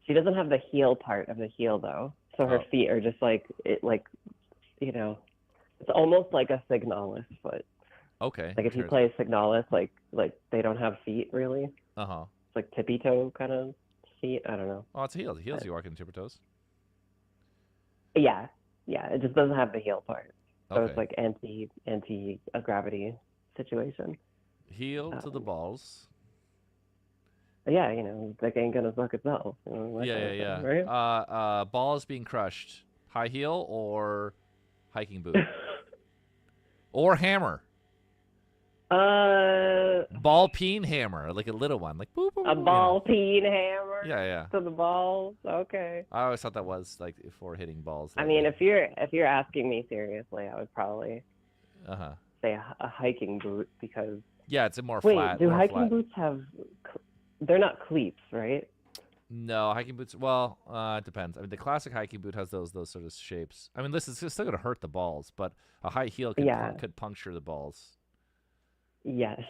Speaker 17: she doesn't have the heel part of the heel though, so her feet are just like you know, it's almost like a Signalis foot.
Speaker 1: Okay.
Speaker 17: Like if you
Speaker 1: sure.
Speaker 17: play Signalis, like they don't have feet really.
Speaker 1: Uh-huh.
Speaker 17: It's like tippy toe kind of feet. I don't know.
Speaker 1: Oh, it's heels. Heels. You walk in tipper toes.
Speaker 17: Yeah, it just doesn't have the heel part. So
Speaker 1: Okay.
Speaker 17: it's like anti gravity situation.
Speaker 1: Heel to the balls.
Speaker 17: Yeah, you know, like ain't gonna suck itself. You know, that kind of
Speaker 1: Yeah.
Speaker 17: thing, right?
Speaker 1: Balls being crushed. High heel or hiking boot? Or hammer. Ball peen hammer, like a little one, like boop, boop,
Speaker 17: A
Speaker 1: boop,
Speaker 17: ball peen hammer.
Speaker 1: Yeah, yeah.
Speaker 17: To the balls. Okay.
Speaker 1: I always thought that was like for hitting balls.
Speaker 17: I mean, if you're asking me seriously, I would probably say a hiking boot because.
Speaker 1: Yeah, it's a more
Speaker 17: Wait,
Speaker 1: flat.
Speaker 17: do
Speaker 1: more
Speaker 17: hiking
Speaker 1: flat.
Speaker 17: boots have? They're not cleats, right?
Speaker 1: No, hiking boots. Well, it depends. I mean, the classic hiking boot has those sort of shapes. I mean, listen, it's still gonna hurt the balls, but a high heel could puncture the balls.
Speaker 17: Yes.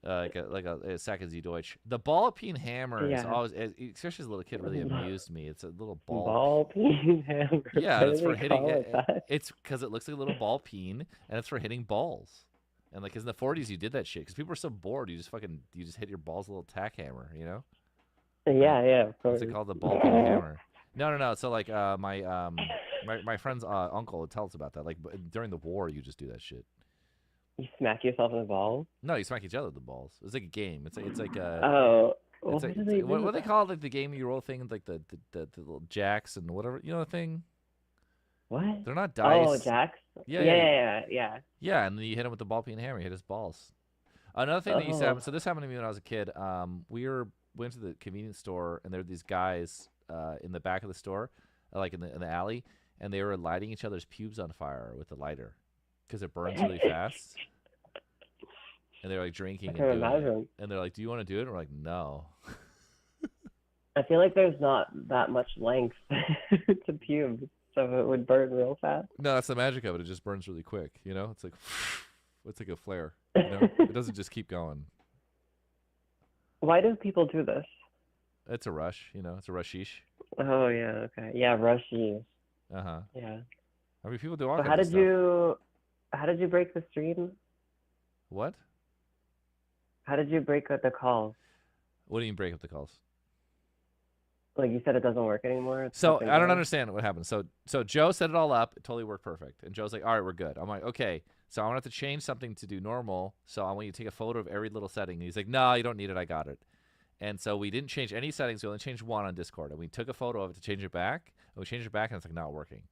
Speaker 1: Like a Sacken Sie Deutsch. The ball peen hammer is
Speaker 17: Yeah.
Speaker 1: always, especially as a little kid, really amused me. It's a little
Speaker 17: Ball peen hammer.
Speaker 1: Yeah,
Speaker 17: Why
Speaker 1: it's
Speaker 17: do
Speaker 1: for
Speaker 17: they
Speaker 1: hitting.
Speaker 17: call it that?
Speaker 1: It's because it looks like a little ball peen, and it's for hitting balls. And like, 'cause in the 40s, you did that shit because people were so bored. You just hit your balls with a little tack hammer, you know?
Speaker 17: Yeah, of course.
Speaker 1: What's it called? The ball peen hammer. No. So like, my friend's uncle would tell us about that. Like during the war, you just do that shit.
Speaker 17: You smack yourself in the balls?
Speaker 1: No, you smack each other with the balls. It's like a game. It's like
Speaker 17: Oh.
Speaker 1: It's
Speaker 17: What
Speaker 1: like,
Speaker 17: do
Speaker 1: it's
Speaker 17: they
Speaker 1: like- what
Speaker 17: do
Speaker 1: do they
Speaker 17: with
Speaker 1: call it? Like the game you roll things, like the little jacks and whatever. You know the thing?
Speaker 17: What?
Speaker 1: They're not dice.
Speaker 17: Oh, jacks?
Speaker 1: Yeah.
Speaker 17: Yeah.
Speaker 1: Yeah, and then you hit him with the ball peen hammer. You hit his balls. Another thing that used to happen. So this happened to me when I was a kid. We went to the convenience store, and there were these guys in the back of the store, like in the alley, and they were lighting each other's pubes on fire with the lighter because it burns really fast. And they're like drinking and
Speaker 17: can
Speaker 1: doing it.
Speaker 17: imagine.
Speaker 1: And they're like, "Do you want to do it?" And we're like, "No."
Speaker 17: I feel like there's not that much length to pubes, so it would burn real fast.
Speaker 1: No, that's the magic of it. It just burns really quick. You know, it's like a flare. You know, it doesn't just keep going.
Speaker 17: Why do people do this?
Speaker 1: It's a rush. You know, it's a rushish.
Speaker 17: Oh yeah, okay, yeah, rushy.
Speaker 1: Yeah.
Speaker 17: Yeah.
Speaker 1: I mean, people do all
Speaker 17: So
Speaker 1: kinds of stuff.
Speaker 17: how did you break the stream?
Speaker 1: What?
Speaker 17: How did you break up the calls?
Speaker 1: What do you mean break up the calls?
Speaker 17: Like you said, it doesn't work anymore. It's
Speaker 1: So
Speaker 17: something
Speaker 1: I don't
Speaker 17: wrong?
Speaker 1: understand what happened. So Joe set it all up. It totally worked perfect. And Joe's like, "All right, we're good." I'm like, "Okay." So I'm gonna have to change something to do normal. So I want you to take a photo of every little setting. And he's like, "No, you don't need it. I got it." And so we didn't change any settings. We only changed one on Discord. And we took a photo of it to change it back. And we changed it back, and it's like not working.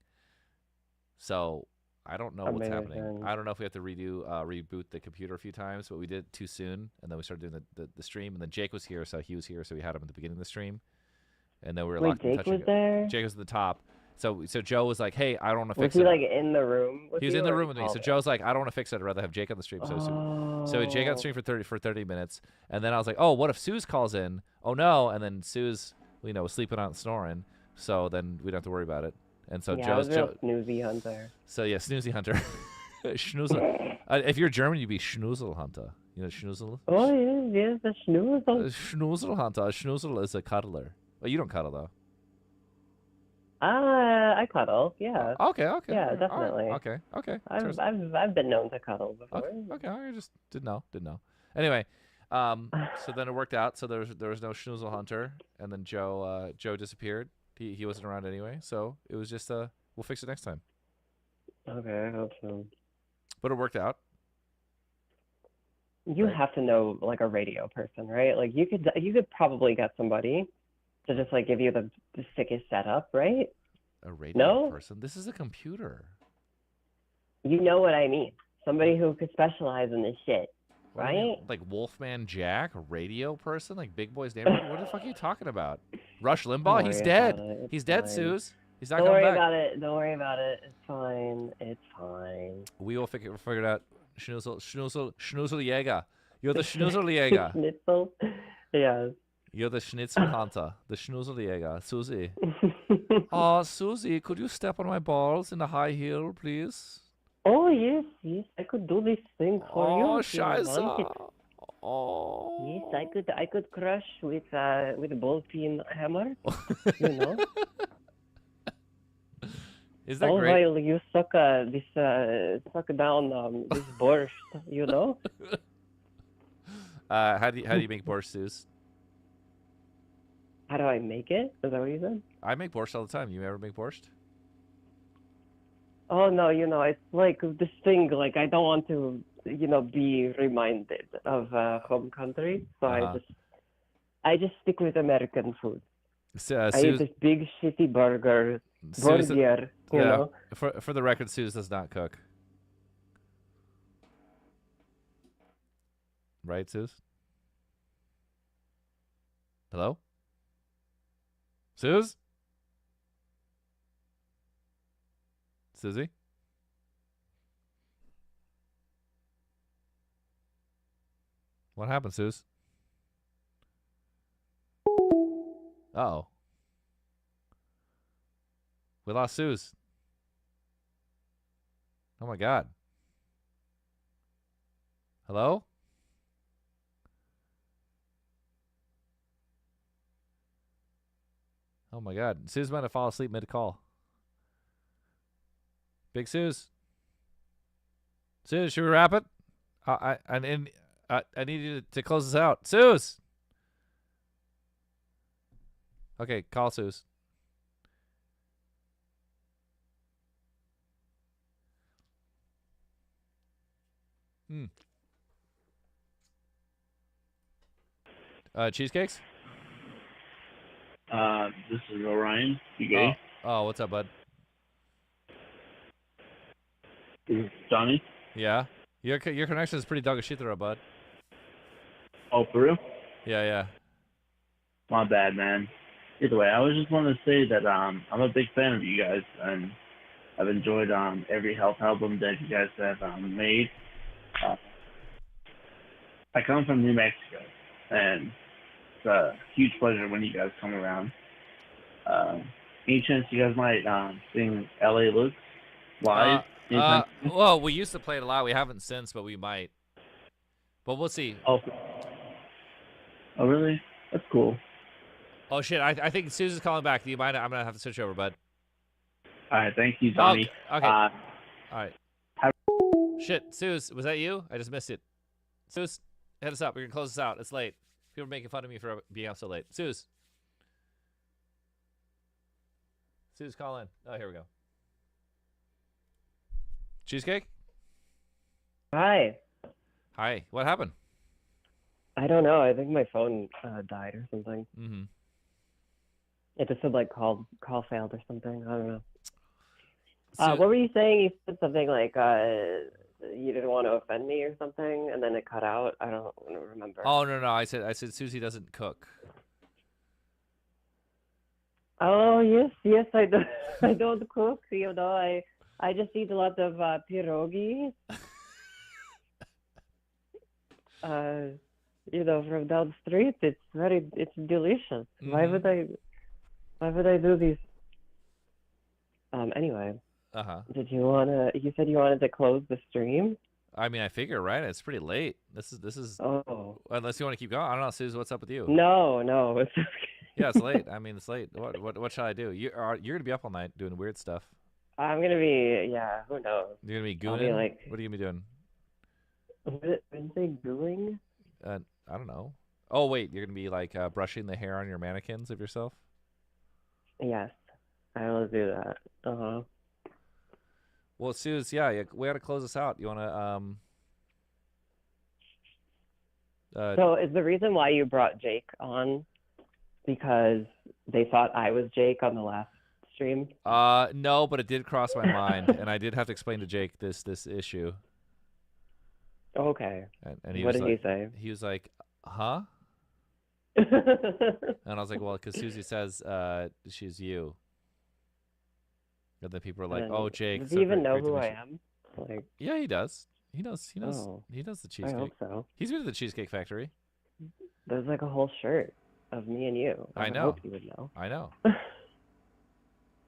Speaker 1: So I don't know what's happening.
Speaker 17: Amazing.
Speaker 1: I don't know if we have to reboot the computer a few times, but we did it too soon. And then we started doing the stream. And then Jake was here, so he was here. So we had him at the beginning of the stream. And then we were
Speaker 17: Wait,
Speaker 1: locked in
Speaker 17: Jake
Speaker 1: touching
Speaker 17: was
Speaker 1: it.
Speaker 17: there?
Speaker 1: Jake was at the top. So Joe was like, "Hey, I don't want to
Speaker 17: Was
Speaker 1: fix
Speaker 17: he
Speaker 1: it."
Speaker 17: like in the room?
Speaker 1: He was in
Speaker 17: you,
Speaker 1: the
Speaker 17: or
Speaker 1: room with me. So
Speaker 17: called it?
Speaker 1: Joe's like, "I don't want to fix it. I'd rather have Jake on the stream." So we had Jake on the stream for 30 minutes. And then I was like, "Oh, what if Suze calls in? Oh no!" And then Suze, was sleeping out and snoring. So then we don't have to worry about it. And so
Speaker 17: Yeah, I was a real snoozy hunter.
Speaker 1: So yeah, snoozy hunter. Schnoozle. If you're German, you'd be Schnoozle hunter. You know Schnoozle?
Speaker 17: Oh yes, the schnoozle.
Speaker 1: Schnoozle hunter. A schnoozle is a cuddler. Oh, you don't cuddle though.
Speaker 17: I cuddle. Yeah.
Speaker 1: Okay.
Speaker 17: Yeah,
Speaker 1: All right.
Speaker 17: definitely.
Speaker 1: Okay.
Speaker 17: I've been known to cuddle before.
Speaker 1: Okay. I just didn't know. Anyway, so then it worked out. So there was no schnoozle hunter, and then Joe disappeared. He wasn't around anyway. So it was just we'll fix it next time.
Speaker 17: Okay, I hope so.
Speaker 1: But it worked out.
Speaker 17: You have to know like a radio person, right? Like you could probably get somebody to just like give you the sickest setup, right?
Speaker 1: A radio
Speaker 17: No?
Speaker 1: person. This is a computer.
Speaker 17: You know what I mean? Somebody who could specialize in this shit,
Speaker 1: What do you mean?
Speaker 17: right?
Speaker 1: Like Wolfman Jack, a radio person, like Big Boy's neighborhood. What the fuck are you talking about? Rush Limbaugh,
Speaker 17: Don't
Speaker 1: he's
Speaker 17: worry
Speaker 1: dead.
Speaker 17: about it. It's
Speaker 1: He's dead,
Speaker 17: fine.
Speaker 1: Suze. He's not
Speaker 17: Don't
Speaker 1: coming
Speaker 17: worry
Speaker 1: back.
Speaker 17: about it. Don't worry about it. It's fine. It's fine.
Speaker 1: We will figure it out. Schnoozle Jäger. You're the Schnoozle Jäger.
Speaker 17: Schnitzel. Yes.
Speaker 1: You're the Schnitzel Hunter, the Schnoozle Jäger. Susie. Oh, Susie, could you step on my balls in a high heel, please?
Speaker 17: Oh yes, I could do this thing for you.
Speaker 1: Oh,
Speaker 17: if you want it.
Speaker 1: Scheiße. Oh.
Speaker 17: Yes, I could crush with a ball peen hammer. You know.
Speaker 1: Is that
Speaker 17: All
Speaker 1: great?
Speaker 17: while you suck down this borscht, you know.
Speaker 1: How do you make borscht, Suze?
Speaker 17: How do I make it? Is that what you said?
Speaker 1: I make borscht all the time. You ever make borscht?
Speaker 17: Oh no, it's like this thing. Like I don't want to, be reminded of home country, so I just stick with American food. I eat
Speaker 1: Suze,
Speaker 17: this big shitty burger,
Speaker 1: Suze-
Speaker 17: you know.
Speaker 1: For the record, Suze does not cook. right, Suze? Hello? Suze? Susie? What happened, Suze? Uh-oh. We lost Suze. Oh my god. Hello? Oh my god. Suze might have fallen asleep mid-call. Big Suze. Suze, should we wrap it? I need you to close this out. Suze! Okay, call Suze. Cheesecakes?
Speaker 18: This is Orion. You gay?
Speaker 1: Oh, what's up, bud?
Speaker 18: This is Johnny.
Speaker 1: Yeah? Your connection is pretty dog as shit there, bud.
Speaker 18: Oh, for real?
Speaker 1: Yeah.
Speaker 18: My bad, man. Either way, I was just wanting to say that I'm a big fan of you guys, and I've enjoyed every health album that you guys have made. I come from New Mexico, and it's a huge pleasure when you guys come around. Any chance you guys might sing LA Looks live?
Speaker 1: Well, we used to play it a lot. We haven't since, but we might. But we'll see.
Speaker 18: Oh, really? That's cool.
Speaker 1: Oh, shit. I think Susan's calling back. Do you mind? I'm going to have to switch over, bud.
Speaker 18: All right. Thank you, Johnny.
Speaker 1: Okay. All right. Shit. Suze, was that you? I just missed it. Suze, hit us up. We're going to close this out. It's late. People are making fun of me for being up so late. Suze. Suze, call in. Oh, here we go. Cheesecake?
Speaker 17: Hi.
Speaker 1: Hi. What happened?
Speaker 17: I don't know. I think my phone died or something.
Speaker 1: Mm-hmm.
Speaker 17: It just said like call failed or something. I don't know. What were you saying? You said something like you didn't want to offend me or something, and then it cut out. I don't remember.
Speaker 1: Oh no. I said Susie doesn't cook.
Speaker 17: Oh yes, I do. I don't cook. You know, I just eat a lot of pierogi. You know, from down the street. It's delicious.
Speaker 1: Mm-hmm.
Speaker 17: Why would I do these? Anyway. You said you wanted to close the stream?
Speaker 1: I mean, I figure, right? It's pretty late. This is.
Speaker 17: Oh.
Speaker 1: Unless you want to keep going. I don't know, Suze. What's up with you?
Speaker 17: No, it's okay.
Speaker 1: Yeah, it's late. I mean, it's late. What shall I do? You're gonna be up all night doing weird stuff.
Speaker 17: I'm gonna be. Yeah. Who knows?
Speaker 1: You're gonna be gooning.
Speaker 17: I'll be like,
Speaker 1: what are you gonna be doing?
Speaker 17: When they gooing?
Speaker 1: I don't know. Oh wait, you're gonna be like brushing the hair on your mannequins of yourself.
Speaker 17: Yes, I will do that.
Speaker 1: Well, Suze, yeah, we gotta close this out. You wanna
Speaker 17: So is the reason why you brought Jake on because they thought I was Jake on the last stream?
Speaker 1: No, but it did cross my mind, and I did have to explain to Jake this issue.
Speaker 17: Okay.
Speaker 1: And he
Speaker 17: what
Speaker 1: was
Speaker 17: did
Speaker 1: like,
Speaker 17: he say?
Speaker 1: He was like, huh? And I was like, well, because Susie says she's you. And then people are like, "Oh, Jake."
Speaker 17: Does he even know who I am? Like,
Speaker 1: yeah, he does. He knows.
Speaker 17: Oh,
Speaker 1: he knows the cheesecake.
Speaker 17: I hope so.
Speaker 1: He's been to the Cheesecake Factory.
Speaker 17: There's like a whole shirt of me and you.
Speaker 1: I know.
Speaker 17: hope he would know.
Speaker 1: I know.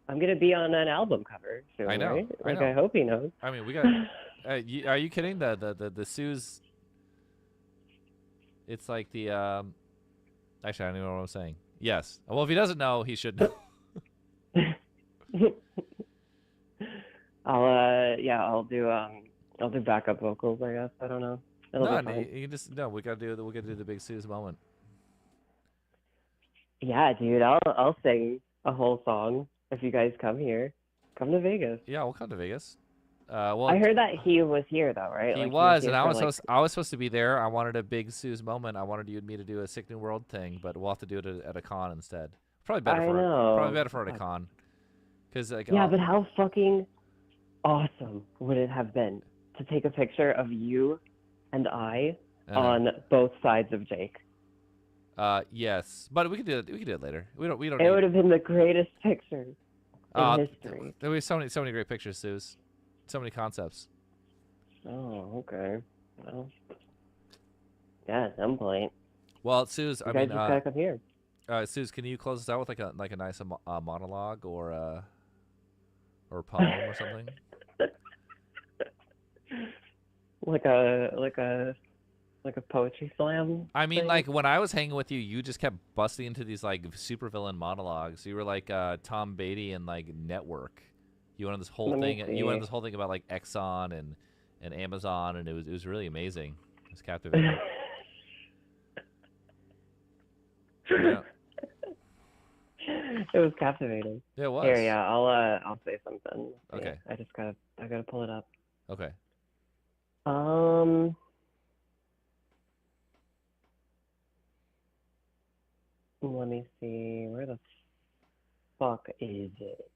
Speaker 17: I'm gonna be on an album cover soon,
Speaker 1: I know.
Speaker 17: right? Like,
Speaker 1: I know.
Speaker 17: I hope he knows.
Speaker 1: I mean, we got. Are you kidding? The Suze. It's like the. Actually, I don't even know what I'm saying. Yes. Well, if he doesn't know, he should know.
Speaker 17: I'll do backup vocals, I guess. I don't know. It'll be fine.
Speaker 1: You just we gotta do the big Suze moment.
Speaker 17: Yeah, dude, I'll sing a whole song if you guys come here. Come to Vegas.
Speaker 1: Yeah, we'll come to Vegas. Well,
Speaker 17: I heard that he was here though, right?
Speaker 1: He
Speaker 17: Like,
Speaker 1: was, and
Speaker 17: here
Speaker 1: I
Speaker 17: for,
Speaker 1: was I was supposed to be there. I wanted a big Suze moment. I wanted you and me to do a Sick New World thing, but we'll have to do it at a con instead. Probably better for at a con. Cause like
Speaker 17: but how fucking awesome would it have been to take a picture of you and I on both sides of Jake.
Speaker 1: Yes, but we could do it. We could do it later. We don't.
Speaker 17: It would have been the greatest pictures in history.
Speaker 1: There were so many great pictures, Suze. So many concepts.
Speaker 17: Oh, okay. Well, yeah, at some point.
Speaker 1: Well, Suze,
Speaker 17: You guys just gotta come here.
Speaker 1: Suze, can you close us out with like a nice monologue or a poem or something?
Speaker 17: Like a poetry slam.
Speaker 1: I mean,
Speaker 17: thing?
Speaker 1: like when I was hanging with you, you just kept busting into these like supervillain monologues. You were like Tom Beatty and like Network. You went on this whole
Speaker 17: Let me
Speaker 1: thing. You went on
Speaker 17: see.
Speaker 1: this whole thing about like Exxon and Amazon, and it was really amazing. It was captivating. Yeah.
Speaker 17: It was captivating.
Speaker 1: Yeah, it was.
Speaker 17: Here, yeah, I'll say something.
Speaker 1: Okay.
Speaker 17: I gotta pull it up.
Speaker 1: Okay.
Speaker 17: Let me see. Where the fuck is it?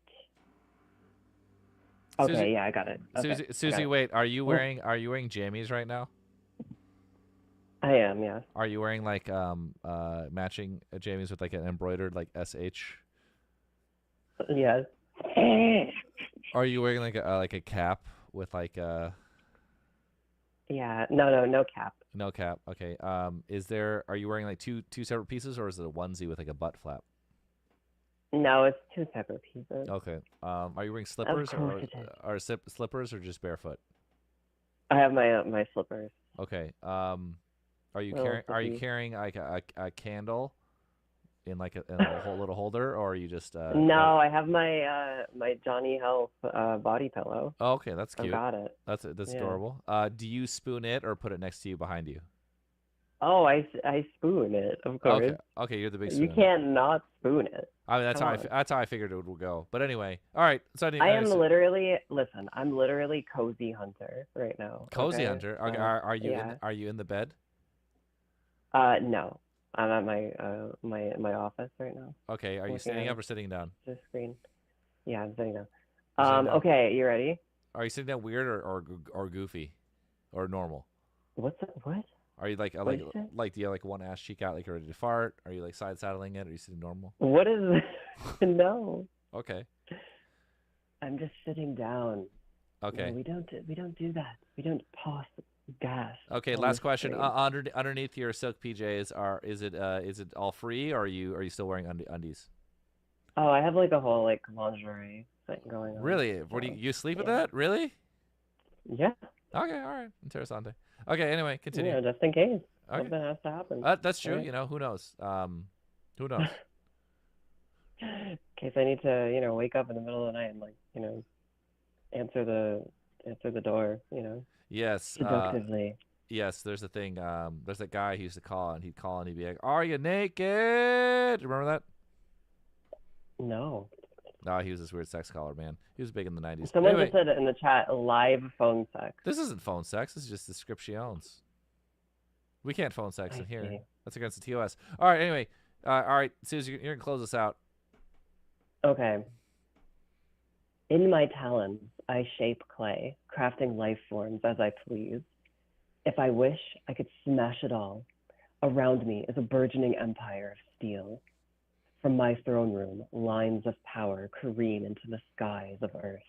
Speaker 17: Okay,
Speaker 1: Susie,
Speaker 17: yeah, I got it. Okay,
Speaker 1: Susie,
Speaker 17: I got it.
Speaker 1: wait. Are you wearing jammies right now?
Speaker 17: I am, yeah.
Speaker 1: Are you wearing like matching jammies with like an embroidered like SH?
Speaker 17: Yes.
Speaker 1: Are you wearing like a cap with like
Speaker 17: Yeah, no cap.
Speaker 1: No cap. Okay. Are you wearing like two separate pieces, or is it a onesie with like a butt flap?
Speaker 17: No, it's two separate pieces.
Speaker 1: Okay. Are you wearing slippers
Speaker 17: course it is.
Speaker 1: or slippers or just barefoot?
Speaker 17: I have my slippers.
Speaker 1: Okay. Are you
Speaker 17: Little
Speaker 1: carrying like a candle in like a whole little holder, or are you just
Speaker 17: No, I have my my Johnny Health body pillow.
Speaker 1: Oh, okay, that's cute.
Speaker 17: I got it.
Speaker 1: That's
Speaker 17: Yeah.
Speaker 1: adorable. Do you spoon it or put it next to you behind you?
Speaker 17: Oh, I spoon it, of course.
Speaker 1: Okay, you're the big
Speaker 17: You
Speaker 1: spoon.
Speaker 17: can't not spoon it.
Speaker 1: I mean, that's
Speaker 17: Come
Speaker 1: how
Speaker 17: on.
Speaker 1: that's how I figured it would go. But anyway, all right. So
Speaker 17: I'm literally cozy hunter right now.
Speaker 1: cozy
Speaker 17: okay?
Speaker 1: hunter. Okay,
Speaker 17: So,
Speaker 1: are you
Speaker 17: yeah.
Speaker 1: are you in the bed?
Speaker 17: No, I'm at my office right now.
Speaker 1: Okay, are you
Speaker 17: Working
Speaker 1: standing
Speaker 17: on
Speaker 1: up or sitting down?
Speaker 17: the screen? Yeah, I'm sitting down.
Speaker 1: You're sitting down?
Speaker 17: Okay, you ready?
Speaker 1: Are you sitting down weird or goofy, or normal?
Speaker 17: What?
Speaker 1: Are you like
Speaker 17: What
Speaker 1: like
Speaker 17: did you say?
Speaker 1: like do you have like one ass cheek out like you're ready to fart? Are you like side saddling it? Are you sitting normal?
Speaker 17: What is no?
Speaker 1: Okay.
Speaker 17: I'm just sitting down.
Speaker 1: Okay.
Speaker 17: No, we don't do that. We don't toss gas.
Speaker 1: Okay,
Speaker 17: on
Speaker 1: last
Speaker 17: the
Speaker 1: question.
Speaker 17: screen.
Speaker 1: Underneath your silk PJs, is it all free, or are you still wearing undies?
Speaker 17: Oh, I have like a whole like lingerie thing going on.
Speaker 1: Really? What do you sleep with that? Really?
Speaker 17: Yeah.
Speaker 1: Okay, all right. Interessante. Okay, anyway, continue.
Speaker 17: Yeah, just in case
Speaker 1: Okay.
Speaker 17: something has to happen.
Speaker 1: That's true.
Speaker 17: Right?
Speaker 1: You know, who knows? Who knows?
Speaker 17: In case I need to, wake up in the middle of the night and answer the door,
Speaker 1: Yes.
Speaker 17: seductively.
Speaker 1: Yes, there's a thing. There's that guy who used to call, and he'd call, and he'd be like, "Are you naked?" Remember that?
Speaker 17: No.
Speaker 1: No, he was this weird sex caller, man. He was big in the 90s.
Speaker 17: Someone
Speaker 1: Anyway,
Speaker 17: just said in the chat, live phone sex.
Speaker 1: this isn't phone sex. This is just descriptions. We can't phone sex in here.
Speaker 17: see.
Speaker 1: That's against the TOS. All right. Anyway, all right, Susie, you're gonna close us out.
Speaker 17: Okay. In my talons, I shape clay, crafting life forms as I please. If I wish, I could smash it all. Around me is a burgeoning empire of steel. From my throne room, lines of power careen into the skies of Earth.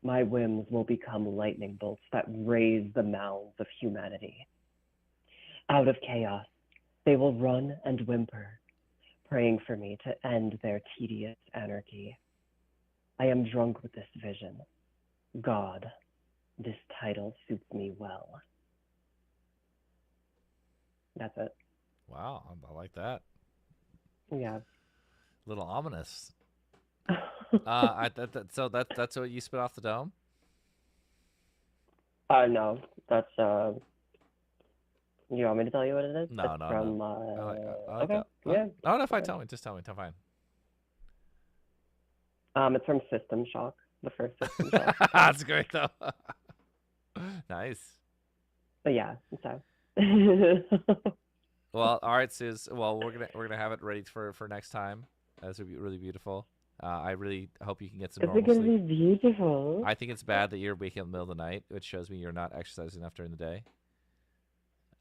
Speaker 17: My whims will become lightning bolts that raise the mouths of humanity. Out of chaos, they will run and whimper, praying for me to end their tedious anarchy. I am drunk with this vision. God, this title suits me well. That's it.
Speaker 1: Wow, I like that.
Speaker 17: Yeah.
Speaker 1: A little ominous. So that's what you spit off the dome?
Speaker 17: No, that's you want me to tell you what it is?
Speaker 1: No,
Speaker 17: It's
Speaker 1: no,
Speaker 17: from,
Speaker 1: no. I like
Speaker 17: okay,
Speaker 1: that.
Speaker 17: yeah.
Speaker 1: Oh, no, fine.
Speaker 17: Okay.
Speaker 1: Tell me. Just tell me. Fine.
Speaker 17: It's from System Shock, the first System Shock.
Speaker 1: That's great though. Nice.
Speaker 17: But yeah, so.
Speaker 1: Well, all right, Suze. Well, we're gonna have it ready for next time. This would be really beautiful. I really hope you can get some
Speaker 17: Is
Speaker 1: normal
Speaker 17: it gonna
Speaker 1: sleep.
Speaker 17: be beautiful?
Speaker 1: I think it's bad that you're waking up in the middle of the night, which shows me you're not exercising enough during the day.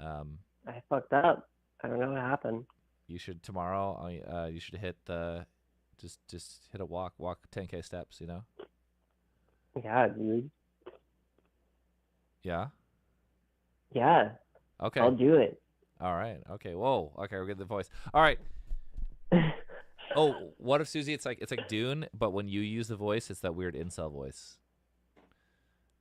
Speaker 17: I fucked up. I don't know what happened.
Speaker 1: You should tomorrow. You should hit the, just hit a walk 10K steps. You know.
Speaker 17: Yeah, dude.
Speaker 1: Yeah.
Speaker 17: Yeah.
Speaker 1: Okay.
Speaker 17: I'll do it.
Speaker 1: All right. Okay. Whoa. Okay, we're getting the voice. All right. Oh, what if Susie? It's like Dune, but when you use the voice, it's that weird incel voice.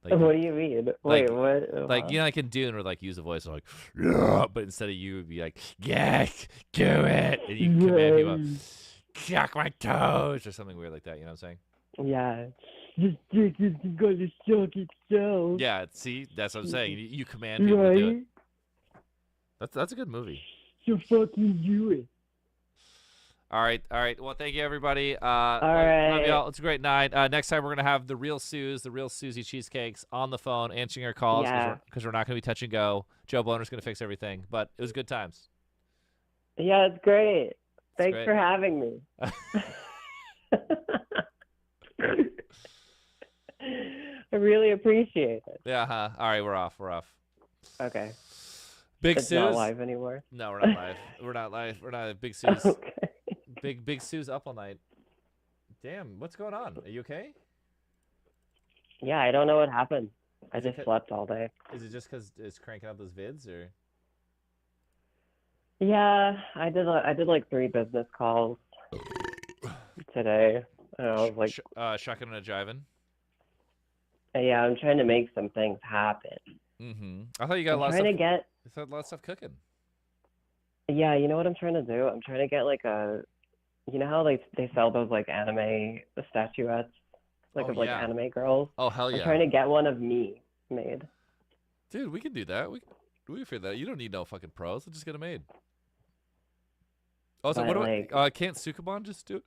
Speaker 17: Like, what do you mean? Wait, what?
Speaker 1: Like, you know, like in Dune, where like use the voice like, yeah, but instead of you, it'd be like, yeah, do it, and you can command people, suck my toes, or something weird like that. You know what I'm saying?
Speaker 17: Yeah. This dick isn't gonna suck itself.
Speaker 1: Yeah. See, that's what I'm saying. You command people to do it. That's a good movie.
Speaker 17: So fucking do it.
Speaker 1: All right. Well, thank you, everybody.
Speaker 17: All right.
Speaker 1: Love y'all. It's a great night. Next time, we're going to have the real Susie Cheesecakes on the phone answering our calls because we're not going to be touch and go. Joe Bloner's going to fix everything. But it was good times.
Speaker 17: Yeah, it's great. Thanks for having me. I really appreciate it.
Speaker 1: Yeah, All right, we're off.
Speaker 17: Okay.
Speaker 1: Big
Speaker 17: It's
Speaker 1: Suze.
Speaker 17: not live anymore.
Speaker 1: No, we're not live. We're not live. We're not. Big Suze.
Speaker 17: Okay.
Speaker 1: Big Suze up all night. Damn, what's going on? Are you okay?
Speaker 17: Yeah, I don't know what happened. I just slept all day.
Speaker 1: Is it just because it's cranking out those vids, or?
Speaker 17: Yeah, I did like 3 business calls today. And I was like,
Speaker 1: shucking and jiving.
Speaker 17: Yeah, I'm trying to make some things happen.
Speaker 1: Mm-hmm. I thought you got a lot of
Speaker 17: stuff.
Speaker 1: You had a lot of stuff cooking.
Speaker 17: Yeah, you know what I'm trying to do? I'm trying to get like you know how they sell those like anime statuettes, of like anime girls.
Speaker 1: Oh hell yeah!
Speaker 17: I'm trying to get one of me made.
Speaker 1: Dude, we can do that. We can figure that. You don't need no fucking pros. Let's just get them made. Oh, so what do can't Sukuban just do it?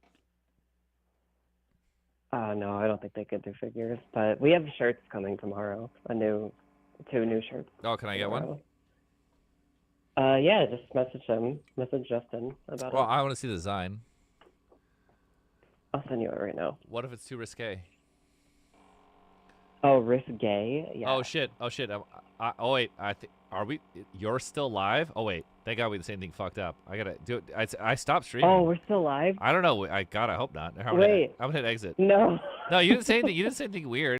Speaker 17: No, I don't think they could do figures, but we have shirts coming tomorrow. 2 new shirts.
Speaker 1: Oh, can I get one?
Speaker 17: Yeah, just message Justin about it.
Speaker 1: Well, I want to see the design.
Speaker 17: I'll send you it right now.
Speaker 1: What if it's too risque?
Speaker 17: Oh, risque? Yeah.
Speaker 1: Oh shit! Oh wait, are we? You're still live? Oh wait, thank God we the same thing fucked up. I gotta do it. I stopped streaming.
Speaker 17: Oh, we're still live?
Speaker 1: I don't know. I hope not.
Speaker 17: Wait.
Speaker 1: I'm gonna hit exit.
Speaker 17: No.
Speaker 1: No, you didn't say anything. You didn't say anything weird.